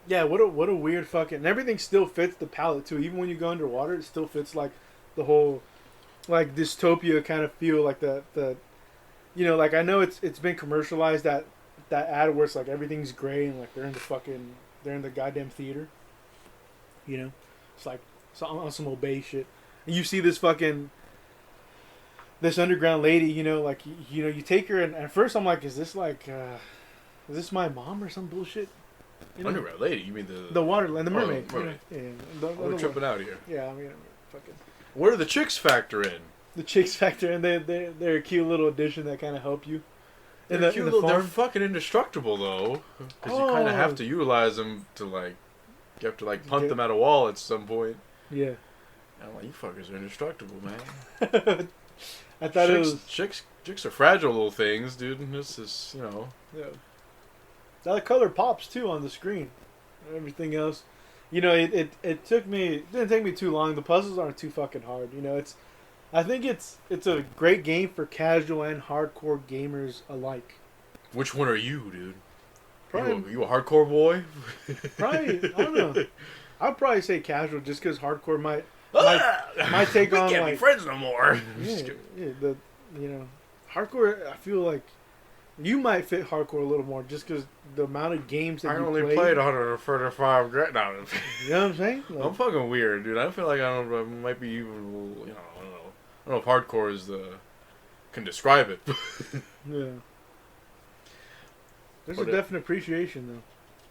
yeah. What a weird fucking. And everything still fits the palette too. Even when you go underwater, it still fits like the whole, like dystopia kind of feel. Like like I know it's been commercialized that ad where it's like everything's gray and like they're in the goddamn theater. It's like on some obey shit. And you see this fucking. This underground lady, you take her, and at first I'm like, is this my mom or some bullshit? Underground lady? You mean the waterland, the mermaid? Oh, mermaid. Yeah, we're tripping out here. Yeah, I mean, fucking. Where do the chicks factor in? The chicks factor in. They're a cute little addition that kind of help you. They're fucking indestructible though, because you kind of have to utilize them to you have to punt them at a wall at some point. Yeah. And I'm like, you fuckers are indestructible, man. I thought it was chicks are fragile little things, dude. And this is Yeah. The color pops too on the screen. Everything else, it didn't take me too long. The puzzles aren't too fucking hard. I think it's a great game for casual and hardcore gamers alike. Which one are you, dude? Probably, you a hardcore boy? Probably, I don't know. I'd probably say casual, just because hardcore might take on we can't be friends no more. Hardcore. I feel like you might fit hardcore a little more, just because the amount of games that I you only played. played 135. No, You know what I'm saying? I'm fucking weird, dude. I feel like I might be even. I don't know if hardcore is can describe it. Yeah. There's a definite appreciation though.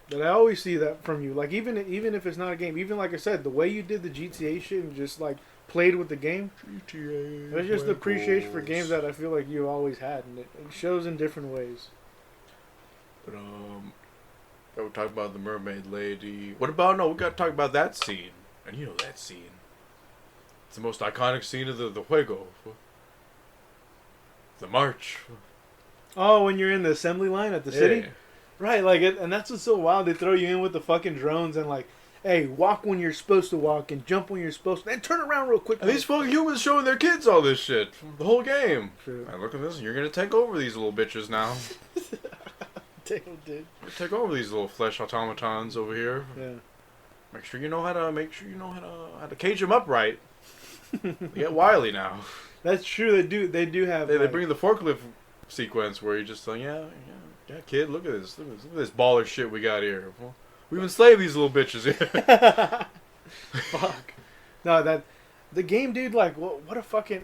But I always see that from you. Like even if it's not a game, even like I said, the way you did the GTA shit and just like played with the game. GTA. There's just the appreciation for games that I feel like you always had, and it shows in different ways. But we're talking about the mermaid lady. What about we got to talk about that scene, and that scene. It's the most iconic scene of the juego. The march. Oh, when you're in the assembly line at the city? Right, and that's what's so wild. They throw you in with the fucking drones and hey, walk when you're supposed to walk and jump when you're supposed to. Then turn around real quick. And these fucking humans showing their kids all this shit. The whole game. True. Look at this. You're going to take over these little bitches now. Damn, dude. Take over these little flesh automatons over here. Yeah. Make sure you know how to cage them up right. They get wily now. That's true. They do have. They bring the forklift sequence where you're just like, yeah, kid, look at this, look at this baller shit we got here. Well, we've enslaved these little bitches here. Fuck. No, the game, dude. Like, what a fucking.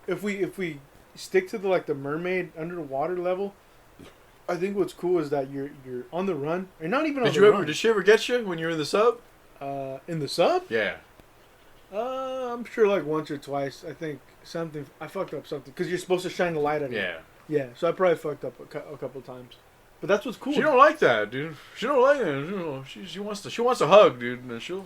If we stick to the mermaid underwater level, I think what's cool is that you're on the run. You're not even on the run. Did she ever get you when you were in the sub? In the sub? Yeah. I'm sure like once or twice. I think I fucked up something because you're supposed to shine the light at it. Yeah. Yeah. So I probably fucked up a couple times. But that's what's cool. She don't like that, dude. She don't like it. You know, she wants a hug, dude, and she'll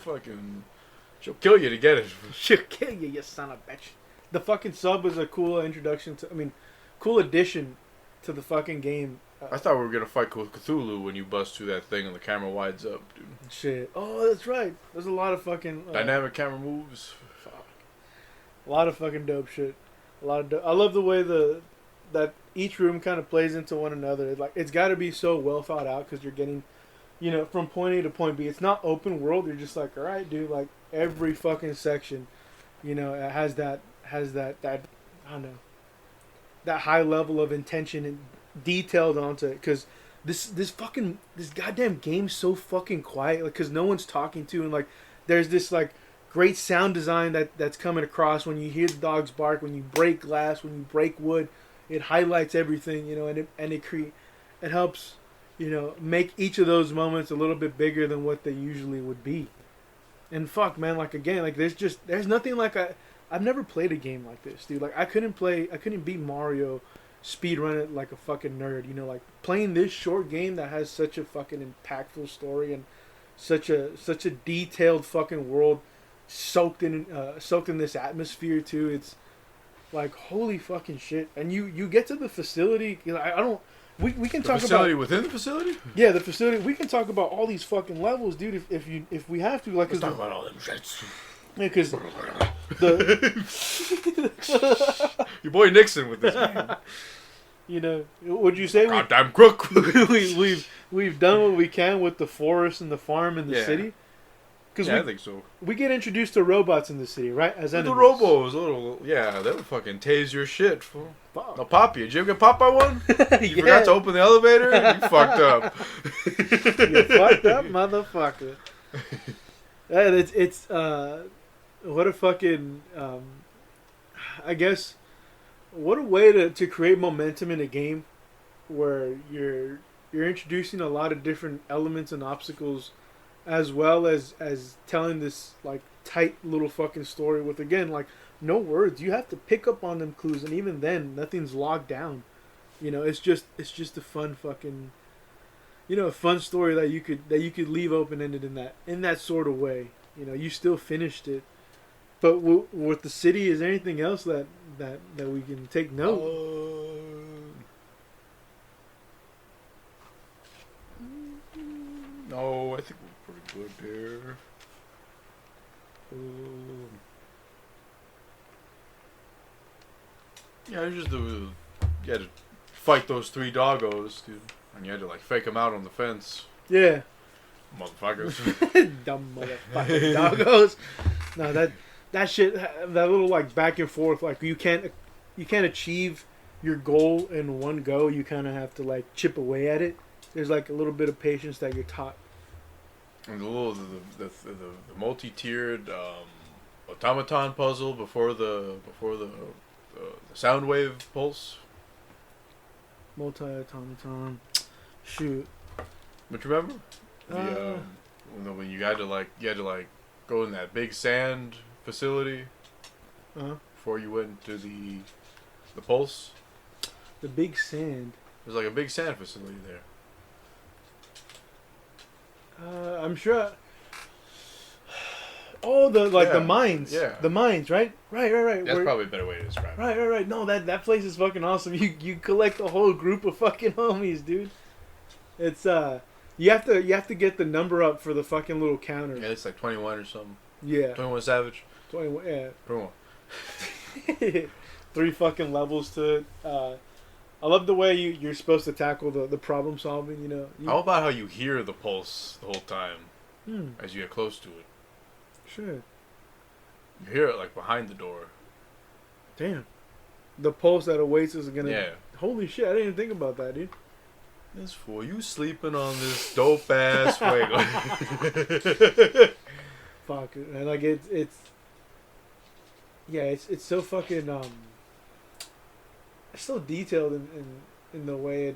kill you to get it. She'll kill you, you son of a bitch. The fucking sub was a cool introduction to. I mean, cool addition to the fucking game. I thought we were gonna fight Cthulhu when you bust through that thing and the camera wides up, dude. Shit. Oh, that's right. There's a lot of fucking dynamic camera moves. Fuck. A lot of fucking dope shit. I love the way that each room kind of plays into one another. It's got to be so well thought out because you're getting, from point A to point B. It's not open world. You're just like, all right, dude. Like every fucking section, it has that I don't know, that high level of intention and detailed onto it. Because this goddamn game's so fucking quiet. Like, because no one's talking to, and like there's this like great sound design that's coming across when you hear the dogs bark, when you break glass, when you break wood. It highlights everything, and it helps, make each of those moments a little bit bigger than what they usually would be. And fuck, man, like again, like there's nothing like I've never played a game like this, dude. Like I couldn't beat Mario, speedrun it like a fucking nerd, like playing this short game that has such a fucking impactful story and such a detailed fucking world soaked in this atmosphere too. It's like holy fucking shit. And you get to the facility. We can talk about the facility within the facility. Yeah, the facility. We can talk about all these fucking levels, dude. If we have to, like, let's talk about all them shits. Yeah, because your boy Nixon with this game. Would you say goddamn crook? we've done what we can with the forest and the farm and the city? Because I think so. We get introduced to robots in the city, right? As enemies. The robos, they'll fucking tase your shit, fool. They'll pop you. Did you ever get popped by one? You forgot to open the elevator? You fucked up. You fucked up, motherfucker. It's what a fucking, I guess, what a way to create momentum in a game where you're introducing a lot of different elements and obstacles, as well as telling this like tight little fucking story with, again, like no words. You have to pick up on them clues, and even then nothing's logged down. It's just a fun fucking, a fun story that you could leave open ended in that sort of way. You still finished it. But with the city, is there anything else that we can take note? No, I think we're pretty good there. Yeah, it's just you had to fight those 3 doggos, dude, and you had to like fake them out on the fence. Yeah, motherfuckers. Dumb motherfucking doggos. No, that shit, that little like back and forth, like you can't achieve your goal in one go. You kind of have to like chip away at it. There's like a little bit of patience that you're taught. And the multi-tiered automaton puzzle before the sound wave pulse. Multi-automaton. Shoot. But you remember when you had to go in that big sand facility before you went to the pulse. The big sand. There's like a big sand facility there. I'm sure. Oh, the mines. Yeah. The mines, right? Right. That's probably a better way to describe it. Right. No, that place is fucking awesome. You collect a whole group of fucking homies, dude. It's you have to get the number up for the fucking little counter. Yeah, it's like 21 or something. Yeah. 21 Savage. 21. Yeah. 21. 3 fucking levels to it. I love the way you're supposed to tackle the problem solving. How about how you hear the pulse the whole time as you get close to it? Sure. You hear it like behind the door. Damn. The pulse that awaits is gonna. Yeah. Holy shit, I didn't even think about that, dude. This fool, you sleeping on this dope ass fuego. Fuck, and like it's so fucking it's so detailed in the way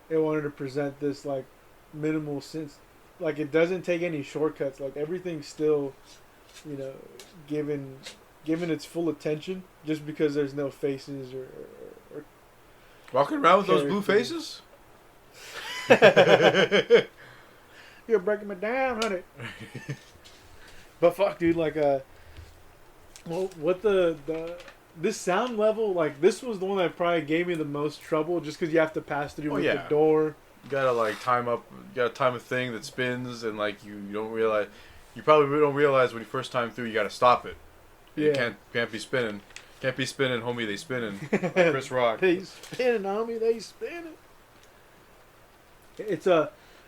it wanted to present this like minimal sense. Like it doesn't take any shortcuts. Like everything's still, you know, given its full attention just because there's no faces or Walking around with those blue faces? You're breaking me down, honey. But fuck, dude, like well, what this sound level, like this was the one that probably gave me the most trouble just because you have to pass through with the door. You gotta like time a thing that spins, and like you don't realize, you probably don't realize when you first time through you gotta stop it. Yeah. You can't be spinning. Can't be spinning, homie, they spinning. Like Chris Rock. They spinning, homie, they spinning. It's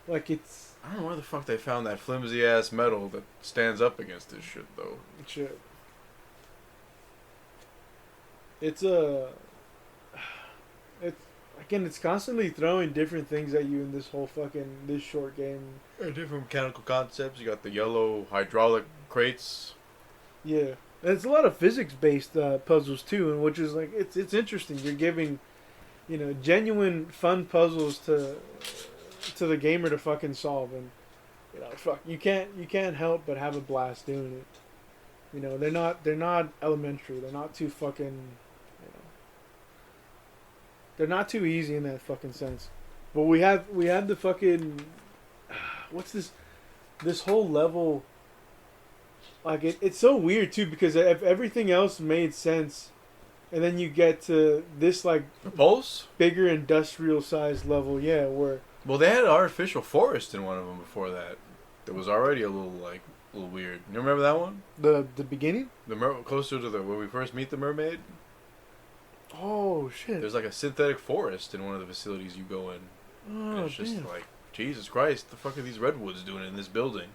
like it's. I don't know where the fuck they found that flimsy ass metal that stands up against this shit though. Shit. It's constantly throwing different things at you in this short game. Different mechanical concepts. You got the yellow hydraulic crates. Yeah. And it's a lot of physics-based puzzles too, and which is like it's interesting. You're giving, you know, genuine fun puzzles to the gamer to fucking solve, and you know, fuck, you can't help but have a blast doing it. You know, they're not elementary. They're not too fucking, you know, they're not too easy in that fucking sense. But we had the fucking, what's this whole level. Like it's so weird too because if everything else made sense, and then you get to this like Pulse? bigger industrial sized level, where Well, they had an artificial forest in one of them before that. That was already a little weird. You remember that one? the beginning. Closer to where we first meet the mermaid. Oh shit! There's like a synthetic forest in one of the facilities you go in. Oh, And it's just damn. like, Jesus Christ, the fuck are these redwoods doing in this building?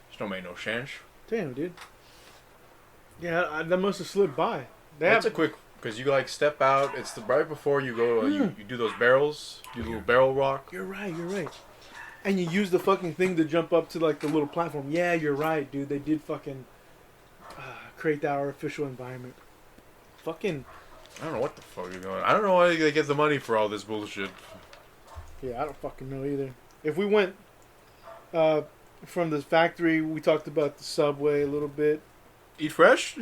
Just don't make no sense. Damn, dude. Yeah, that must have slipped by. That's a quick, because you like step out. It's right before you go. You do those barrels. Do the little barrel rock. You're right. And you use the fucking thing to jump up to like the little platform. Yeah, you're right, dude. They did fucking create that artificial environment. Fucking. I don't know what the fuck is going on. I don't know why they get the money for all this bullshit. Yeah, I don't fucking know either. If we went from the factory, we talked about the subway a little bit. Eat fresh?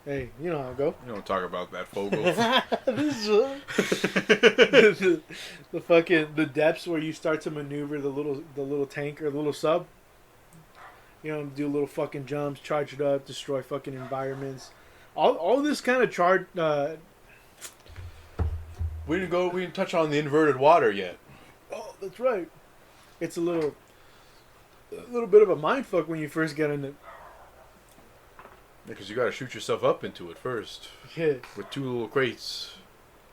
Hey, you know how it go. You don't talk about that, Fogel. the fucking the depths where you start to maneuver the little tank or the little sub. You know, do little fucking jumps, charge it up, destroy fucking environments. All this kind of charge. We didn't touch on the inverted water yet. Oh, that's right. It's a little bit of a mindfuck when you first get in it. Because you gotta shoot yourself up into it first. Yeah. With two little crates.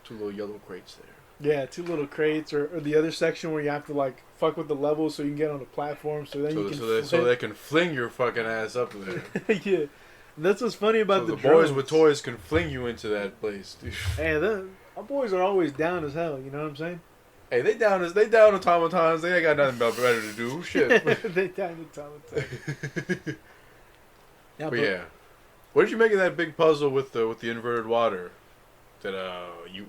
Two little yellow crates there. Yeah, two little crates, or the other section where you have to like fuck with the levels so you can get on the platform, so then you can. So they can fling your fucking ass up there. Yeah, and that's what's funny about so the boys drones. with toys can fling you into that place, dude. Hey, our boys are always down as hell. You know what I'm saying? Hey, they down automatons. They ain't got nothing better to do. Shit. They down automatons. Yeah, but yeah. What did you make of that big puzzle with the inverted water? That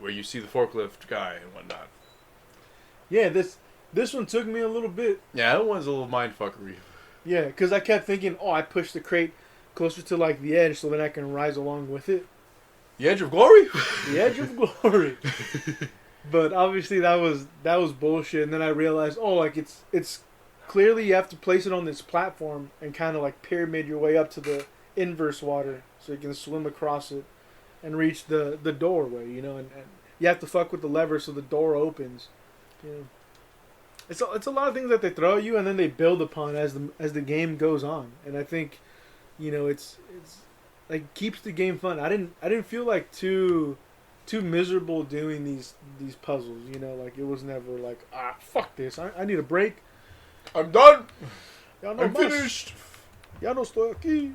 where you see the forklift guy and whatnot. Yeah, this one took me a little bit. Yeah, that one's a little mindfuckery. Yeah, because I kept thinking, I pushed the crate closer to like the edge so that I can rise along with it. The edge of glory? The edge of glory. But obviously that was bullshit. And then I realized, like it's clearly you have to place it on this platform and kind of like pyramid your way up to the inverse water so you can swim across it and reach the doorway, you know, and you have to fuck with the lever so the door opens. You know. It's a lot of things that they throw at you and then they build upon as the game goes on. And I think, you know, it's like keeps the game fun. I didn't feel like too miserable doing these puzzles, you know, like it was never like, fuck this. I need a break. I'm done. I'm finished. Ya no estoy aquí.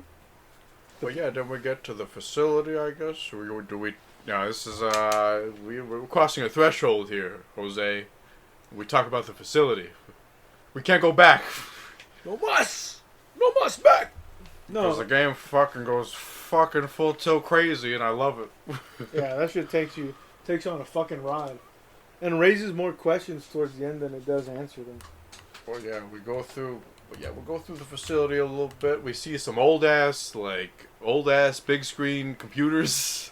But yeah, then we get to the facility, I guess. Or do we No, this is we're crossing a threshold here, Jose. We talk about the facility. We can't go back. No muss back. No. Because the game fucking goes fucking full tilt crazy, and I love it. Yeah, that shit takes you on a fucking ride, and raises more questions towards the end than it does answer them. Well, yeah, we'll go through the facility a little bit. We see some old ass big screen computers.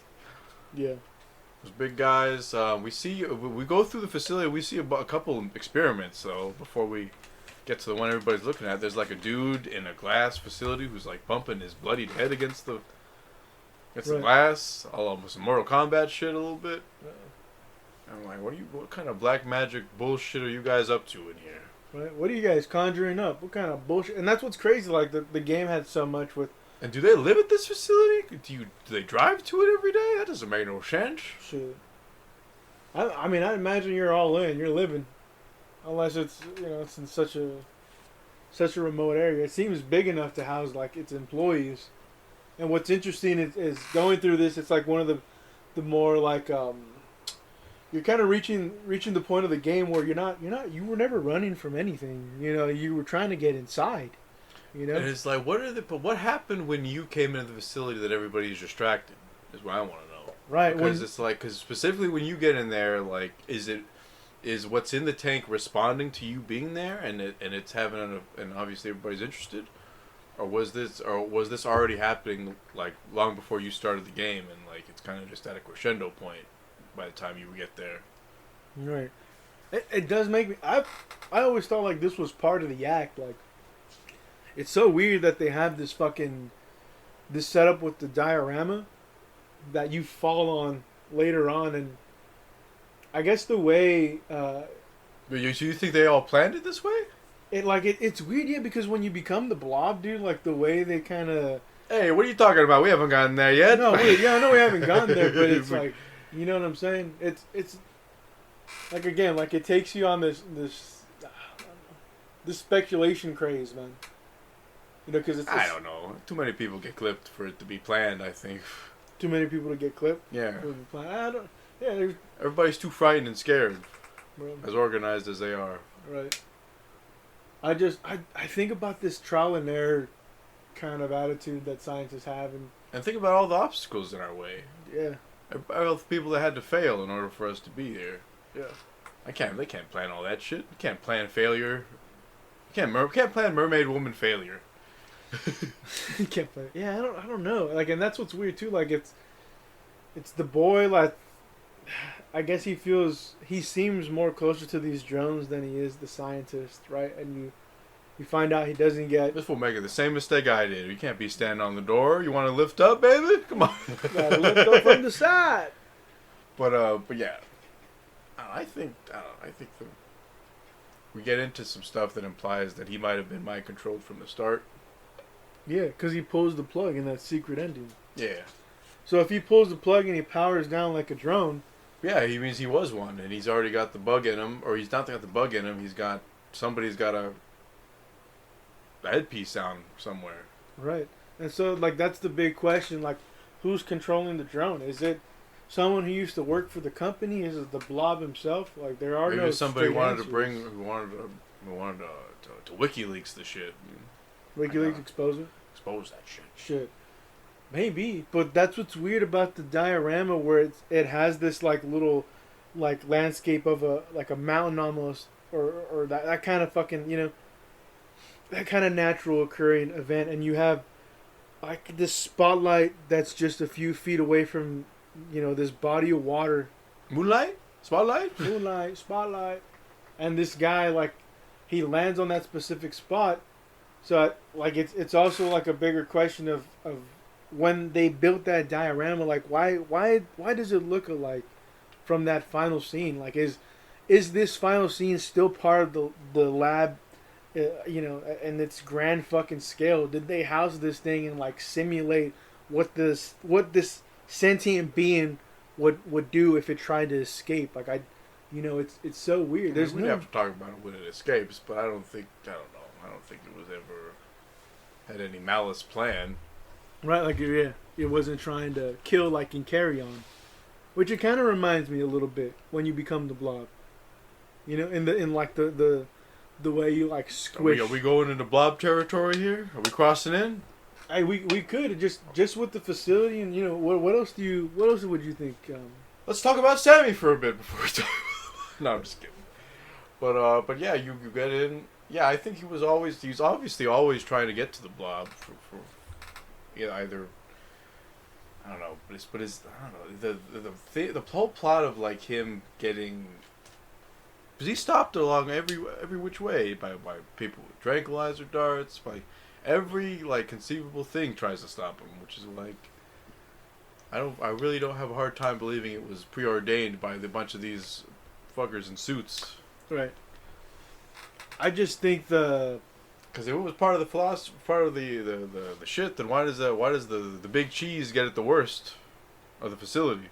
Yeah. Those big guys. We go through the facility. We see a couple experiments though before we get to the one everybody's looking at. There's like a dude in a glass facility who's like bumping his bloodied head against the glass. Almost some Mortal Kombat shit a little bit. I'm like, what kind of black magic bullshit are you guys up to in here? Right. What are you guys conjuring up? What kind of bullshit? And that's what's crazy. Like the game had so much with. And do they live at this facility? Do they drive to it every day? That doesn't make no sense. Shit. I mean, I imagine you're all in. You're living, unless it's it's in such a remote area. It seems big enough to house like its employees. And what's interesting is going through this. It's like one of the more like you're kind of reaching the point of the game where you were never running from anything. You were trying to get inside. And it's like, what happened when you came into the facility that everybody's distracted? Is what I want to know. Right. Because specifically when you get in there, like, is what's in the tank responding to you being there, and it's having and obviously everybody's interested, or was this already happening like long before you started the game, and like it's kind of just at a crescendo point by the time you get there. Right. It does make me. I always thought like this was part of the act. Like, it's so weird that they have this setup with the diorama that you fall on later on, and I guess the way. But you think they all planned it this way? It's weird, yeah, because when you become the blob, dude, like the way they kind of. Hey, what are you talking about? We haven't gotten there yet. No, I know we haven't gotten there, but it's like, you know what I'm saying? It's like, again, like it takes you on this speculation craze, man. Because it's. I don't know. Too many people get clipped for it to be planned, I think. Too many people to get clipped. Yeah. I don't. Yeah. Everybody's too frightened and scared, Bro. as organized as they are. Right. I think about this trial and error kind of attitude that scientists have, and think about all the obstacles in our way. Yeah. All the people that had to fail in order for us to be here. Yeah. They can't plan all that shit. You can't plan failure. You can't plan mermaid woman failure. You can't play. Yeah, I don't know. Like, and that's what's weird too. Like, it's the boy. Like, I guess he seems more closer to these drones than he is the scientist, right? And you find out he doesn't get. This will make it the same mistake I did. You can't be standing on the door. You want to lift up, baby? Come on. Gotta lift up from the side. But yeah, I think we get into some stuff that implies that he might have been mind controlled from the start. Yeah, because he pulls the plug in that secret ending. Yeah. So if he pulls the plug and he powers down like a drone. Yeah, he means he was one, and he's already got the bug in him, or he's not got the bug in him. Somebody's got a headpiece sound somewhere. Right, and so like that's the big question. Like, who's controlling the drone? Is it someone who used to work for the company? Is it the blob himself? Like, there are maybe no somebody straight wanted answers. who wanted to WikiLeaks the shit. WikiLeaks expose it. Expose that shit. Shit. Maybe, but that's what's weird about the diorama, where it has this like little like landscape of a mountain almost, or that kind of fucking that kind of natural occurring event, and you have like this spotlight that's just a few feet away from this body of water. Moonlight? Spotlight? Moonlight, spotlight, and this guy like he lands on that specific spot. So like it's also like a bigger question of when they built that diorama, like why does it look alike from that final scene? Like is this final scene still part of the lab, and its grand fucking scale? Did they house this thing and like simulate what this sentient being would do if it tried to escape? Like it's so weird. There's we have to talk about it when it escapes, but I don't think it was ever had any malice plan. Right, like, yeah, it wasn't trying to kill like in Carry On. which it kind of reminds me a little bit when you become the blob. You know, in like the way you like squish. Are we going into blob territory here? Are we crossing in? Hey, we could just with the facility and you know what else would you think? Let's talk about Sammy for a bit before we talk. No, I'm just kidding. But yeah, you get in. Yeah, I think he's obviously always trying to get to the blob for either. I don't know, but it's I don't know the whole plot of like him getting. Because he stopped along every which way by people with tranquilizer darts, by every like conceivable thing tries to stop him, which is like I really don't have a hard time believing it was preordained by the bunch of these fuckers in suits. Right. I just think because if it was part of the philosophy, part of the shit, then why does the big cheese get it the worst of the facility?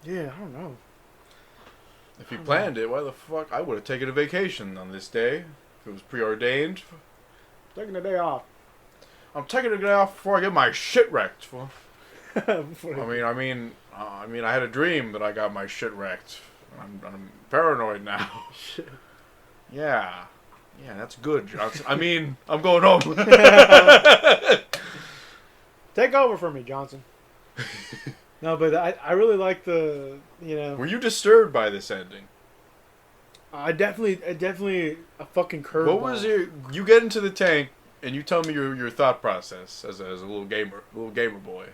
Yeah, I don't know. If he planned it, why the fuck? I would have taken a vacation on this day if it was preordained. Taking a day off. I'm taking a day off before I get my shit wrecked. Fool. I mean, I had a dream that I got my shit wrecked. I'm paranoid now. Shit. Yeah, that's good, Johnson. I mean, I'm going home. Take over for me, Johnson. No, but I really like the, you know. Were you disturbed by this ending? I definitely a fucking curveball. What was you get into the tank and you tell me your thought process as a little gamer boy.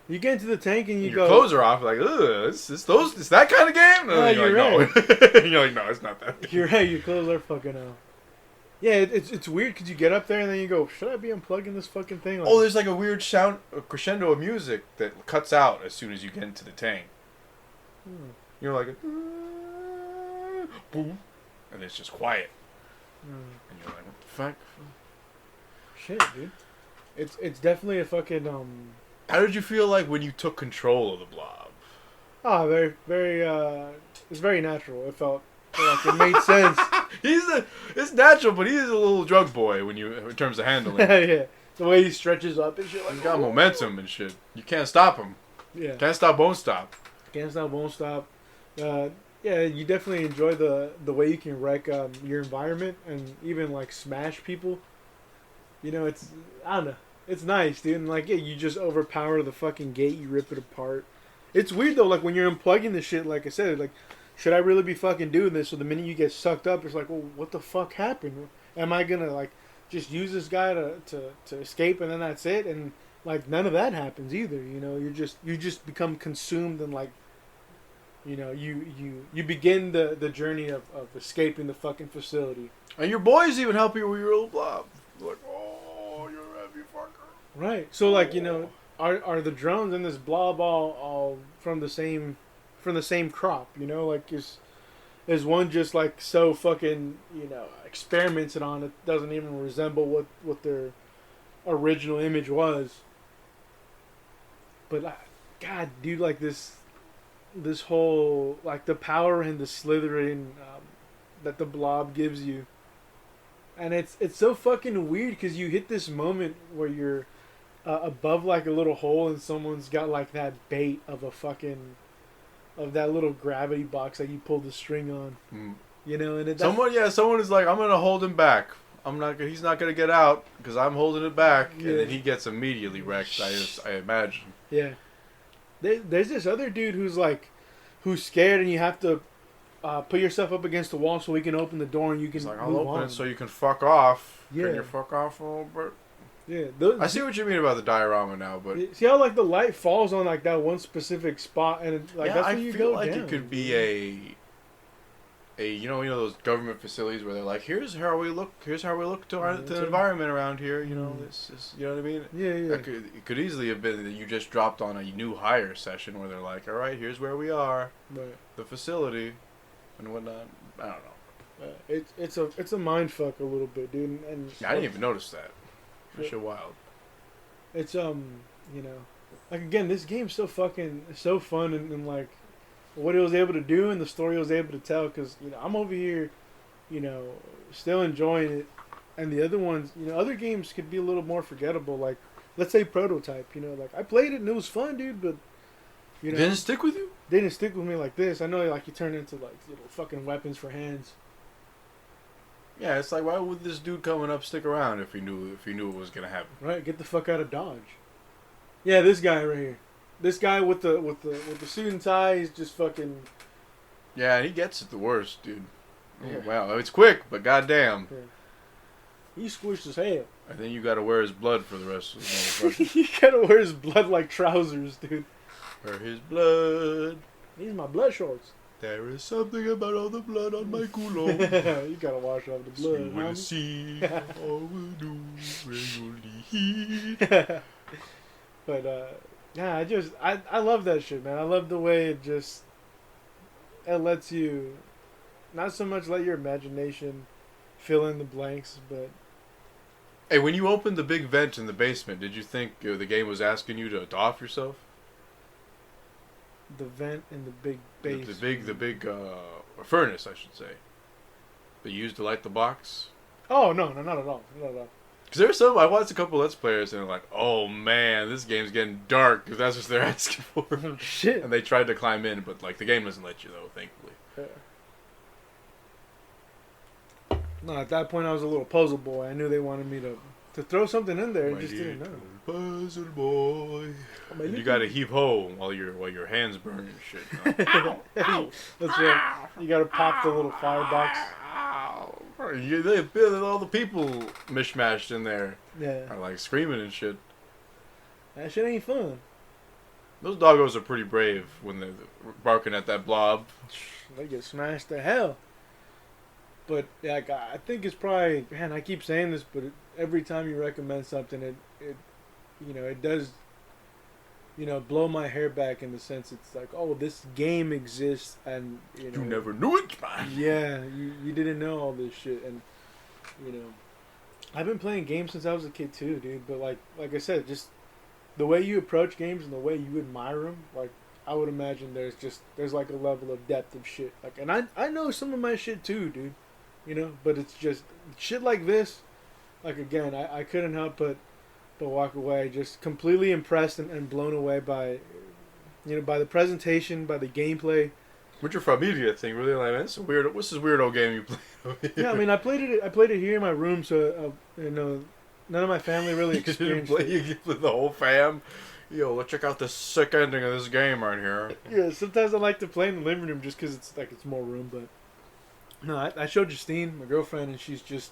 You get into the tank and your go. Clothes are off. Like, ugh, it's that kind of game? No, you're right. No. You're like, no, it's not that. You're right. Your clothes are fucking off. Yeah, it's weird because you get up there and then you go, should I be unplugging this fucking thing? Like, There's like a weird sound, a crescendo of music that cuts out as soon as you get into the tank. You're like, boom, and it's just quiet. And you're like, what the fuck? Shit, dude. It's definitely a fucking How did you feel like when you took control of the blob? Oh, very, very. It's very natural. It felt like it made sense. It's natural, but he's a little drug boy in terms of handling. Yeah, the way he stretches up and shit. Like, he's got momentum and shit. You can't stop him. Yeah. Can't stop, won't stop. Can't stop, won't stop. Yeah, you definitely enjoy the way you can wreck your environment and even like smash people. You know, I don't know. It's nice, dude. And like, yeah, you just overpower the fucking gate. You rip it apart. It's weird though. Like when you're unplugging the shit, like I said, like, should I really be fucking doing this? So the minute you get sucked up, it's like, well, what the fuck happened? Am I gonna like just use this guy to escape and then that's it? And like none of that happens either. You know, you just become consumed and like, you know, you begin the journey of escaping the fucking facility. And your boys even help you with your little blob. Like, oh, you're a heavy fucker. Right. So like, you know, are the drones and this blob all from the same crop? You know, like is one just like so fucking, you know, experimented on, it doesn't even resemble what their original image was. But God, dude, like this whole like the power and the slithering that the blob gives you. And it's so fucking weird because you hit this moment where you're above like a little hole and someone's got like that bait of that little gravity box that you pull the string on. You know, and someone is like, I'm gonna hold him back. He's not gonna get out because I'm holding it back, yeah. And then he gets immediately wrecked. I imagine. Yeah. There's this other dude who's scared, and you have to put yourself up against the wall so we can open the door and you can. It's like, I'll open it so you can fuck off. Yeah. Can you fuck off a little bit? Yeah. I see what you mean about the diorama now, but see how like the light falls on like that one specific spot, and like yeah, that's where I you feel go like down. It could be a you know those government facilities where they're like, here's how we look to the environment around here. You know, this is, you know what I mean? Yeah. It could easily have been that you just dropped on a new hire session where they're like, all right, here's where we are, right. The facility, and whatnot. I don't know. It's a mind fuck a little bit, dude. And yeah, I didn't even notice that. That's so wild. It's you know, like again, this game's so fun and like what it was able to do and the story it was able to tell. Because you know, I'm over here, you know, still enjoying it, and the other ones, you know, other games could be a little more forgettable. Like let's say Prototype. You know, like I played it and it was fun, dude, but You know, Didn't stick with you? they didn't stick with me like this. I know, like, you turn into like little fucking weapons for hands. Yeah, it's like, why would this dude coming up stick around if he knew it was gonna happen? Right, get the fuck out of Dodge. Yeah, this guy right here. This guy with the suit and tie is just fucking. Yeah, and he gets it the worst, dude. Oh, Yeah. wow, it's quick, but goddamn. Yeah. He's squished as hell. And then you gotta wear his blood for the rest of the motherfucker. You gotta wear his blood like trousers, dude. Wear his blood. These are my blood shorts. There is something about all the blood on my culo. You gotta wash off the blood. You will homie. see all we do regularly. But yeah, I love that shit, man. I love the way it lets you not so much let your imagination fill in the blanks, but Hey, when you opened the big vent in the basement, did you think the game was asking you to off yourself? the vent in the big base. The big furnace, I should say. That you used to light the box. Oh no, not at all, not at all. Because there's some, I watched a couple Let's Players and they're like, oh man, this game's getting dark, because that's what they're asking for. Oh, shit. And they tried to climb in, but like the game doesn't let you though, thankfully. Yeah. No, at that point I was a little puzzle boy. I knew they wanted me to throw something in there. I just didn't know. Puzzle boy. My And you little- gotta heap ho while your hands burn and shit. Ow, ow, That's right. You gotta pop the little firebox. ow. They feel all the people mishmashed in there Yeah. are like screaming and shit. That shit ain't fun. Those doggos are pretty brave when they're barking at that blob. They get smashed to hell. But yeah, I think it's probably, man, I keep saying this, but every time you recommend something, it it does, blow my hair back in the sense it's like, oh, this game exists, and You never knew it, man. Yeah, you didn't know all this shit, and I've been playing games since I was a kid too, dude. But like I said, just the way you approach games and the way you admire them, like I would imagine there's like a level of depth of shit. Like, and I know some of my shit too, dude. But it's just shit like this. Like again, I couldn't help but walk away just completely impressed and blown away by by the presentation, by the gameplay. What's your familia thing? Really, like, man, what's this weirdo game you play? Yeah, I mean, I played it here in my room, so none of my family really You didn't experienced play it. you with the whole fam. Yo, let's check out this sick ending of this game right here. Yeah, sometimes I like to play in the living room just because it's more room. But no, I showed Justine, my girlfriend, and she's just,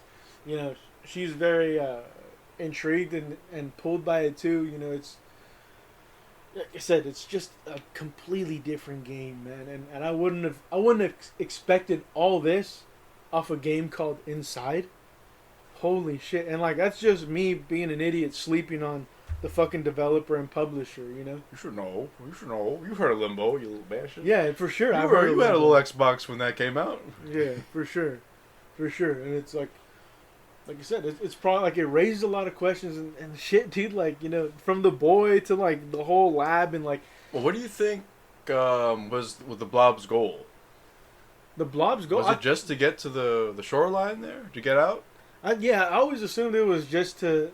she's very intrigued and pulled by it too. It's like I said, it's just a completely different game, man. And I wouldn't have expected all this off a game called Inside. Holy shit! And like that's just me being an idiot sleeping on the fucking developer and publisher, You should know. You've heard of Limbo, you little bastard. Yeah, for sure. You I've had a little Xbox when that came out. Yeah, for sure. And it's like I said, it's probably like it raised a lot of questions and shit, dude. Like from the boy to like the whole lab and like. Well, what do you think was the Blob's goal? The Blob's goal. Was it just to get to the shoreline there? To get out? I always assumed it was just to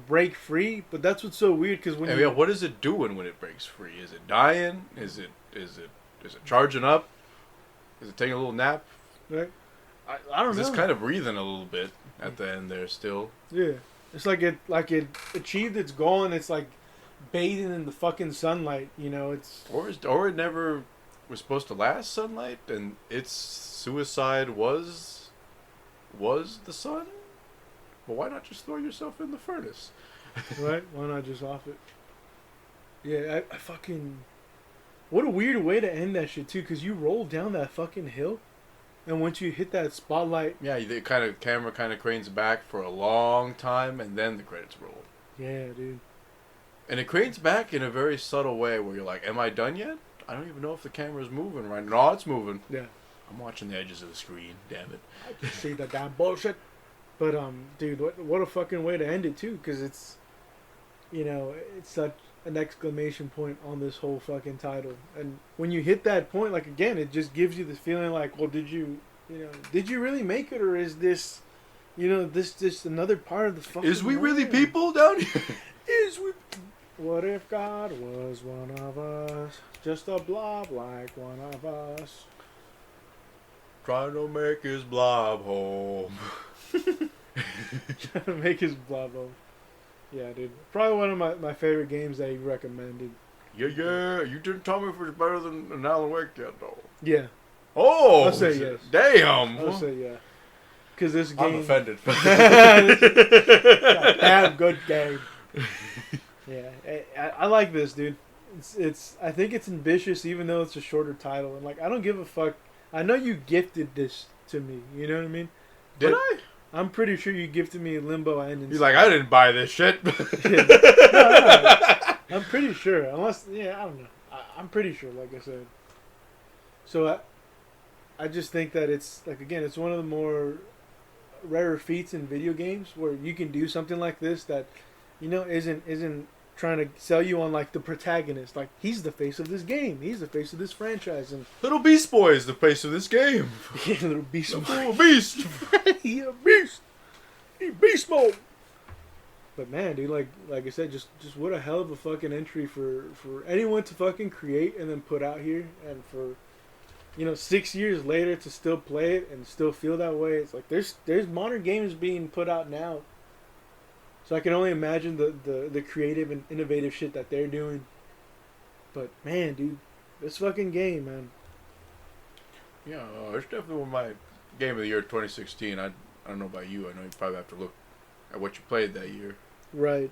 break free, but that's what's so weird because when what is it doing when it breaks free? Is it dying? Is it charging up? Is it taking a little nap? right? I don't know. It's kind of breathing a little bit at the end there still. Yeah, it's like it achieved its goal and it's like bathing in the fucking sunlight. It's Or it never was supposed to last sunlight, and its suicide was the sun. Well, why not just throw yourself in the furnace? right. Why not just off it? Yeah, I fucking. What a weird way to end that shit too, because you roll down that fucking hill, and once you hit that spotlight. Yeah, the camera kind of cranes back for a long time, and then the credits roll. Yeah, dude. And it cranes back in a very subtle way, where you're like, "Am I done yet? I don't even know if the camera's moving right now." No, it's moving. Yeah. I'm watching the edges of the screen. Damn it. I can see the damn bullshit. But dude, what a fucking way to end it too, because it's, it's such an exclamation point on this whole fucking title, and when you hit that point, like again, it just gives you this feeling like, well, did you really make it, or is this, this just another part of the fucking? Is we really world? people down here? What if God was one of us? Just a blob like one of us. Trying to make his blob home. Trying to make his blob home. Yeah, dude. Probably one of my favorite games that he recommended. Yeah. You didn't tell me if it was better than Alan Wake yet, though. Yeah. Oh! I'll say yes. Damn! I'll say yeah. Because this game... I'm offended. Damn good game. Yeah. I like this, dude. It's. I think it's ambitious even though it's a shorter title. And, like, I don't give a fuck. I know you gifted this to me. You know what I mean? Did But I? I'm pretty sure you gifted me Limbo and Inside. He's like, I didn't buy this shit. No. I'm pretty sure. Unless, yeah, I don't know. I'm pretty sure, like I said. So I just think that it's, like, again, it's one of the more rarer feats in video games where you can do something like this that, you know, isn't trying to sell you on, like, the protagonist. Like, he's the face of this game. He's the face of this franchise. And Little Beast Boy is the face of this game. yeah, little beast. Little Beast. He a beast. He beast mode. But man, dude, like I said, just what a hell of a fucking entry for anyone to fucking create and then put out here, and for, you know, 6 years later to still play it and still feel that way. It's like there's modern games being put out now. So I can only imagine the creative and innovative shit that they're doing. But man, dude, this fucking game, man. Yeah, it's definitely one of my game of the year 2016. I don't know about you. I know you probably have to look at what you played that year. Right.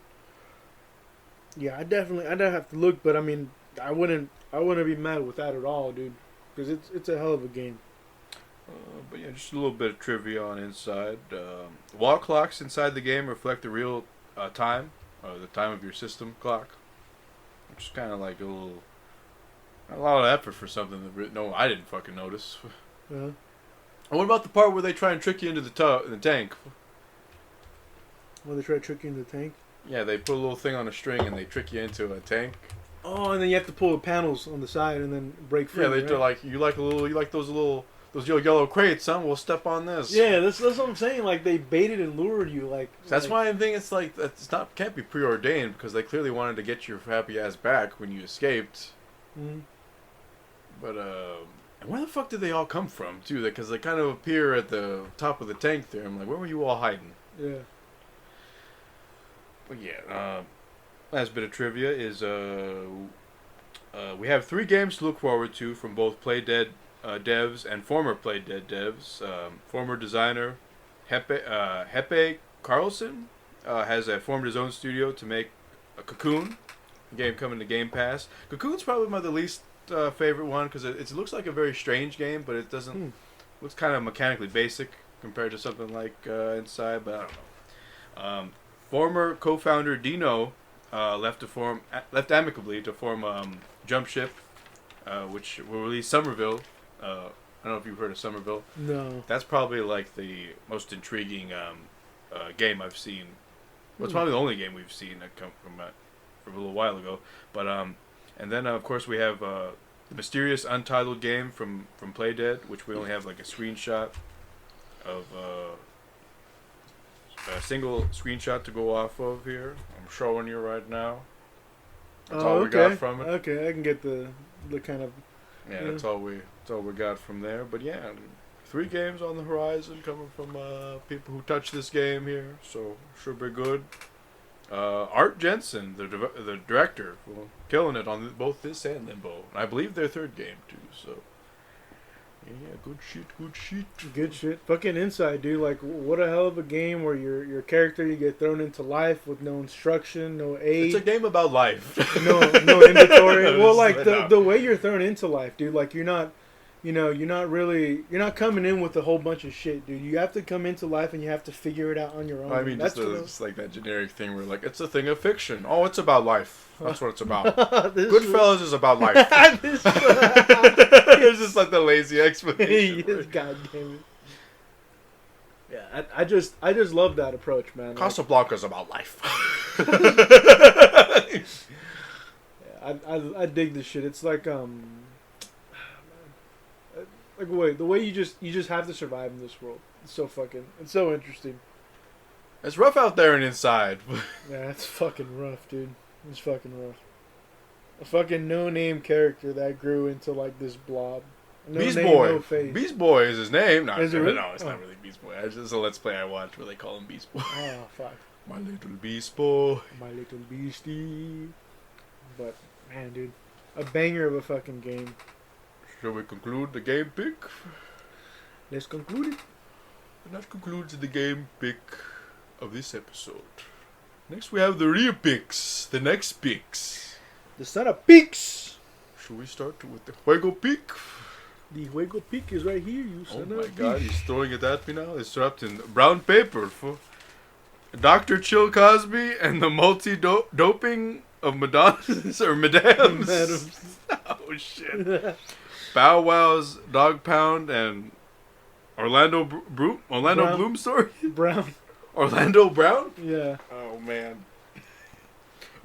Yeah, I'd have to look, but I mean, I wouldn't be mad with that at all, dude, because it's a hell of a game. But yeah, just a little bit of trivia on inside. Wall clocks inside the game reflect the real time, the time of your system clock, which is kind of like a lot of effort for something that I didn't fucking notice. Uh-huh. And what about the part where they try and trick you into the tank? When they try to trick you into the tank? Yeah, they put a little thing on a string and they trick you into a tank. Oh, and then you have to pull the panels on the side and then break free. Yeah, they right? do like you like those yellow crates, huh? We'll step on this. Yeah, that's what I'm saying. Like, they baited and lured you. That's why I think it's like can't be preordained, because they clearly wanted to get your happy ass back when you escaped. Mm-hmm. But where the fuck did they all come from too? Because they kind of appear at the top of the tank there. I'm like, where were you all hiding? Yeah. But yeah, last bit of trivia is we have 3 games to look forward to from both Play Dead devs and former Play Dead devs. Former designer Hepe Carlson has formed his own studio to make a Cocoon, a game coming to Game Pass. Cocoon's probably my least favorite one, because it looks like a very strange game, but it doesn't. Looks kind of mechanically basic compared to something like Inside, but I don't know. Former co-founder Dino left amicably to form Jump Ship, which will release Somerville. I don't know if you've heard of Somerville. No. That's probably like the most intriguing game I've seen. Well, it's probably the only game we've seen that come from a little while ago. But and then of course we have the mysterious Untitled game from Playdead, which we only have like a screenshot of. A single screenshot to go off of here. I'm showing you right now. That's all we got from it. Okay, I can get the kind of. Yeah, that's all we got from there. But yeah, 3 games on the horizon coming from people who touch this game here, so should be good. Art Jensen, the director, killing it on both this and Limbo. And I believe their 3rd game too. So. Yeah, good shit. Good shit. Fucking Inside, dude. Like, what a hell of a game where your character, you get thrown into life with no instruction, no aid. It's a game about life. no inventory. Well, like, the way you're thrown into life, dude, like, you're not coming in with a whole bunch of shit, dude. You have to come into life and you have to figure it out on your own. I mean, just like that generic thing where, like, it's a thing of fiction. Oh, it's about life. That's what it's about. Goodfellas is about life. It's just like the lazy explanation. God damn it. Yeah, I just love that approach, man. Casablanca's about life. I dig this shit. It's like the way you just have to survive in this world. It's so interesting. It's rough out there and inside. Yeah, it's fucking rough, dude. It's fucking rough. A fucking no-name character that grew into like this blob. No Beast name, Boy. no face. Beast Boy is his name. No, Is it really? no, it's not really Beast Boy. It's just a Let's Play I watched where they call him Beast Boy. Oh, fuck. My little Beast Boy. My little beastie. But, man, dude. A banger of a fucking game. Shall we conclude the game pick? Let's conclude it. And that concludes the game pick of this episode. Next we have the real picks. The next picks. The son of peaks. Should we start with the Juego pick? The Juego peak is right here, you son Oh of my a god, bitch. he's throwing it at me now. It's wrapped in brown paper for Dr. Chill Cosby and the multi-doping of Madonnas or Madams. Madams. Oh shit. Bow Wow's Dog Pound and Orlando Brown. Bloom story? Brown. Orlando Brown? Yeah. Oh man.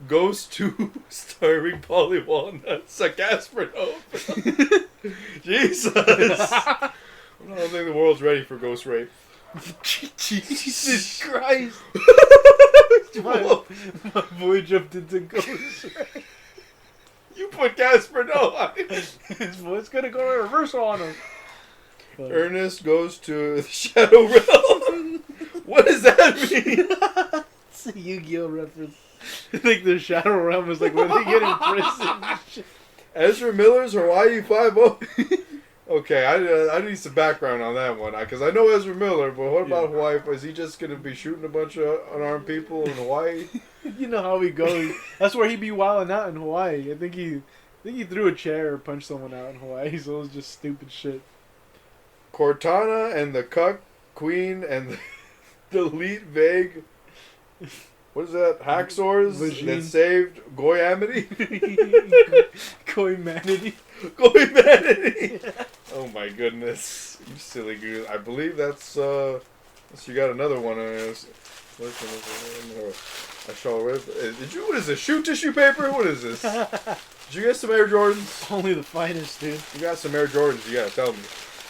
Ghost 2 starring Polly Walnuts, a Casper Nope. Jesus. I don't think the world's ready for Ghost Rape. Jesus Christ. Whoa. My boy jumped into Ghost. You put Casper Nope. His boy's gonna go in reversal on him. Ernest goes to the Shadow Realm. What does that mean? It's a Yu-Gi-Oh reference. I think the Shadow Realm is like when they get in prison and shit. Ezra Miller's Hawaii 5-0. Okay, I need some background on that one. Because I know Ezra Miller, but what about Hawaii? Is he just going to be shooting a bunch of unarmed people in Hawaii? You know how he goes. That's where he be wilding out in Hawaii. I think he threw a chair or punched someone out in Hawaii, so it was just stupid shit. Cortana and the Cuck Queen and the Elite Vague. What is that? Hacksaws that saved Goyamity? Goymanity. Goymanity! Oh my goodness. You silly goose. I believe that's, you got another one on this. I saw it. What is this? Shoe tissue paper? What is this? Did you get some Air Jordans? Only the finest, dude. You got some Air Jordans, you gotta tell me.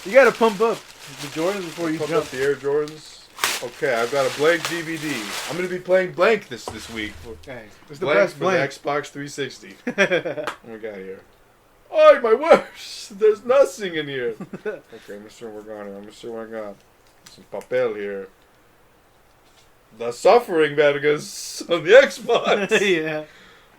You gotta pump up the Jordans before you Pump jump. up the Air Jordans. Okay, I've got a blank DVD. I'm gonna be playing blank this week. Hey, it's the Blank best for blank. the Xbox 360. What we got here? Oh my worst! There's nothing in here. Okay, Mr. Morgana. Mr. Morgana. Some papel here. The Suffering Vegas on the Xbox. Yeah.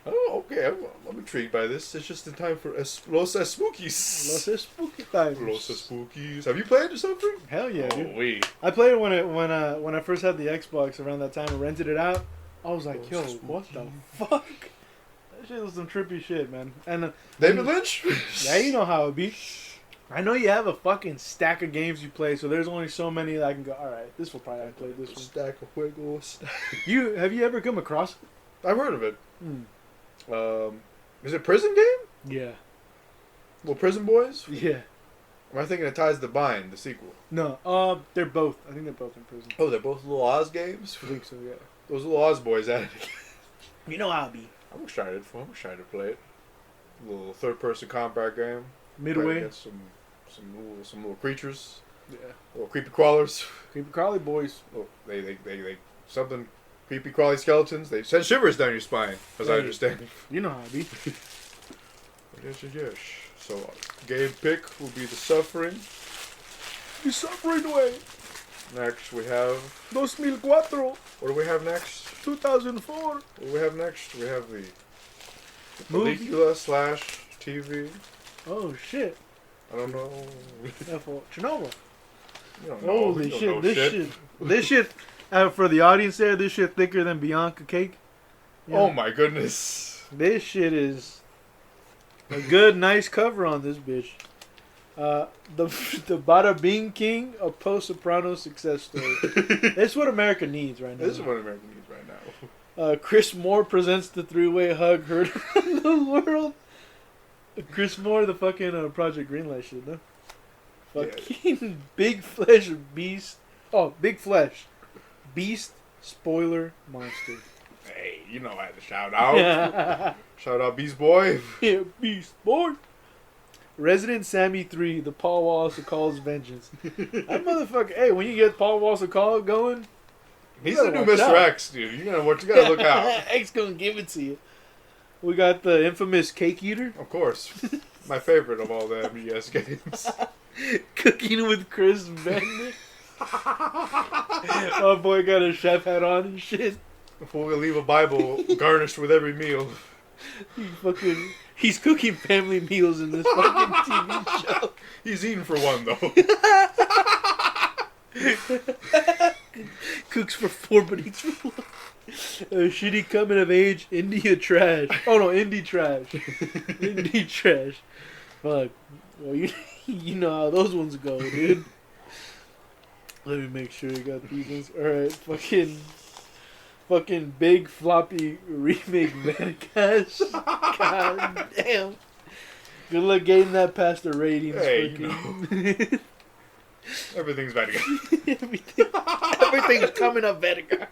Oh, okay. I'm intrigued by this. It's just in time for Los Spookies. Los spooky times. Los Spookies. Have you played The Suffering? Hell yeah, Oh, dude. wait. I played it when I first had the Xbox around that time and rented it out. I was like, yo, what the fuck? That shit was some trippy shit, man. And David Lynch? yeah, you know how it be. I know you have a fucking stack of games you play, so there's only so many that I can go, alright, this will probably play this one. Stack of Juegos. Have you ever come across it? I've heard of it. Hmm. Is it a prison game? Yeah. Well, Prison Boys? Yeah. Am I thinking of Ties the Bind, the sequel? No, they're both. I think they're both in prison. Oh, they're both Little Oz games? I think so, yeah. Those Little Oz boys at it again. You know how it be. I'm excited to play it. A little third-person combat game. Midway. Get some little creatures. Yeah. Little creepy crawlers. Creepy crawly boys. Oh, they something creepy crawly skeletons. They send shivers down your spine, as I understand. You know how it be. Yes. So, game pick will be The Suffering. The Suffering Way. Next we have... 2004. What do we have next? 2004. What do we have next? We have the Movie. Película/TV. Oh shit. I don't know. For Chernobyl. You don't know. Holy You don't shit, know this shit, for the audience there, this shit thicker than Bianca cake. Yeah. Oh my goodness. This shit is a good, nice cover on this bitch. The Bada Bing King, a post-Soprano success story. That's what America needs right now. This is what America needs right now. Chris Moore presents the three-way hug heard around the world. Chris Moore, the fucking Project Greenlight shit, no? Fucking Big Flesh Beast. Oh, Big Flesh. Beast Spoiler Monster. Hey, you know I had to shout out. Shout out Beast Boy. Yeah, Beast Boy. Resident Sammy 3, the Paul Wallace of Call's Vengeance. That motherfucker, hey, when you get Paul Wallace of Call going, He's the new Mr. X, dude. You gotta look out. X gonna give it to you. We got the infamous Cake Eater. Of course. My favorite of all the MGS games. Cooking with Chris Bennett. Oh boy, got a chef hat on and shit. Before we leave a Bible garnished with every meal. He's cooking family meals in this fucking TV show. He's eating for one, though. Cooks for 4 but eats for 1. Shitty coming of age, India trash. Oh no, indie trash. Indie trash. Fuck. Well, you know how those ones go, dude. Let me make sure you got these ones. Alright, fucking big floppy remake Metacast. God damn. Good luck getting that past the ratings. Hey, you know. Everything's Vatican. Everything's coming up Vatican.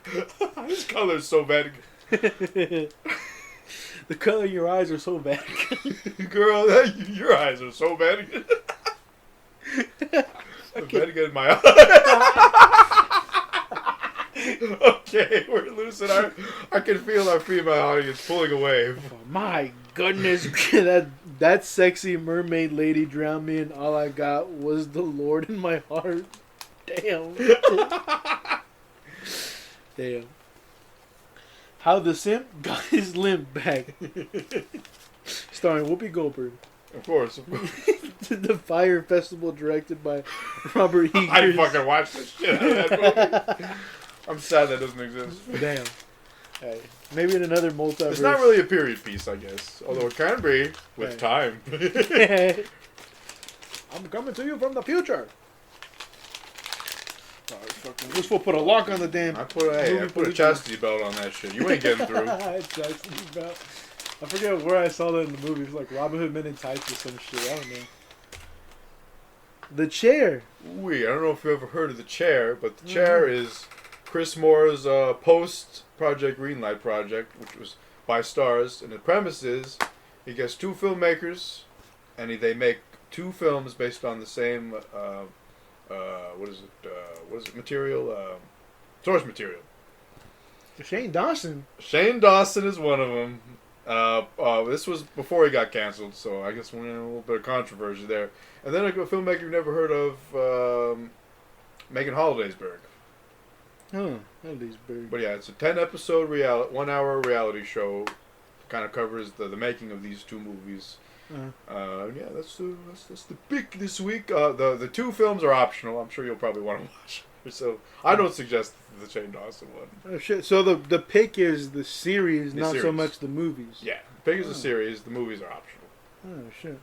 This color's so Vatican. The color in your eyes are so bad. Girl, your eyes are so Vatican. Vatican in my eyes. Okay, we're losing I can feel our female audience pulling away. Oh, my goodness. that sexy mermaid lady drowned me and all I got was the Lord in my heart. Damn. Damn. How the Simp got his limp back. Starring Whoopi Goldberg. Of course. The Fire Festival directed by Robert Eggers. I fucking watched the shit out of that movie. I'm sad that doesn't exist. Damn. Hey, maybe in another multiverse. It's not really a period piece, I guess. Although it can be with time. I'm coming to you from the future. This will put a lock on the damn. I put a chastity belt on that shit. You ain't getting through. Chastity belt. I forget where I saw that in the movie. It was like Robin Hood Men in Tights or some shit. I don't know. The Chair. I don't know if you've ever heard of The Chair, but The Chair is Chris Moore's post-Project Greenlight project, which was by Stars. And the premise is he gets 2 filmmakers, and they make 2 films based on the same, what is it, material? Source material. Shane Dawson. Shane Dawson is one of them. This was before he got canceled, so I guess we're in a little bit of controversy there. And then a filmmaker you've never heard of, Megan Hollidaysburg. Oh, Hollidaysburg. But yeah, it's a 10-episode 1-hour reality show. Kind of covers the making of these 2 movies. Yeah, that's the pick this week. The 2 films are optional. I'm sure you'll probably want to watch. So I don't suggest the Shane Dawson one. Oh shit! So the pick is the series, not so much the movies. Yeah, the pick is the series. The movies are optional. Oh shit!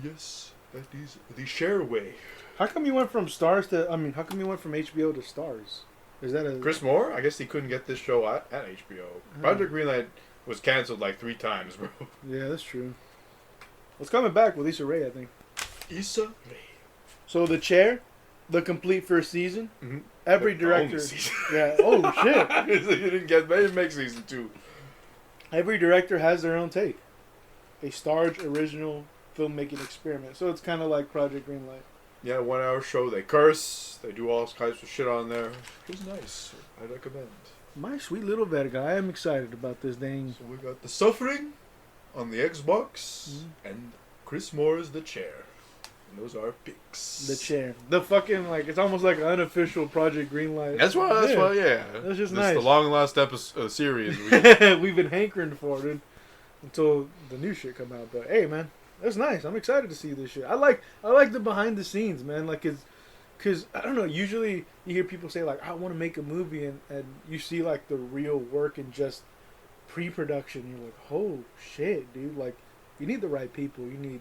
Yes, that is the share way. How come you went from Stars to? I mean, how come you went from HBO to Stars? Is that a Chris Moore? I guess he couldn't get this show at HBO. Project Greenlight was canceled like 3 times, bro. Yeah, that's true. It's coming back with Issa Rae, I think. Issa Rae. So The Chair. The complete first season. Mm-hmm. Every director. Yeah. Oh shit! They didn't make season 2. Every director has their own take. A Starz original filmmaking experiment. So it's kind of like Project Greenlight. Yeah, 1-hour show. They curse. They do all types of shit on there. It's nice. I recommend. My sweet little Verga. I am excited about this thing. So we got The Suffering on the Xbox and Chris Moore's The Chair. Those are picks. The Chair. The fucking, like, it's almost like an unofficial Project Greenlight. That's why, yeah. That's just nice. nice. The long lost episode series. We've been hankering for it until the new shit come out. But hey, man, that's nice. I'm excited to see this shit. I like the behind the scenes, man. Like, cause I don't know. Usually you hear people say like, I want to make a movie, and you see like the real work and just pre-production. You're like, oh shit, dude. Like, you need the right people. You need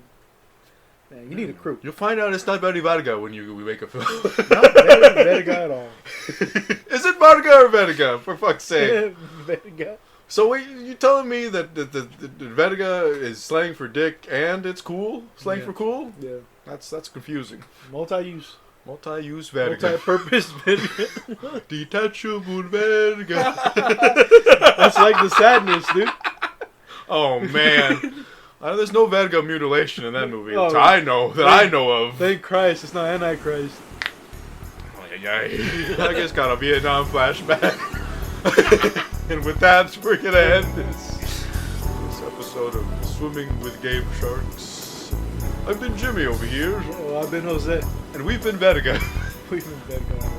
a crew. You'll find out it's not Betty Varga when we make a film. Not Verga at all. Is it Varga or Verga? For fuck's sake. Verga. So wait, you telling me that the Verga is slang for dick and it's cool? Slang for cool? Yeah. That's confusing. Multi-use. Multi-use Verga. Multi-purpose Verga. Detachable Verga. That's like the sadness, dude. Oh man. There's no Verga mutilation in that movie. I know of. Thank Christ, it's not Antichrist. I just got a Vietnam flashback. And with that, we're gonna end this. episode of Swimming with Game Sharks. I've been Jimmy over here, Well, I've been Jose. and we've been Verga. We've been dead going.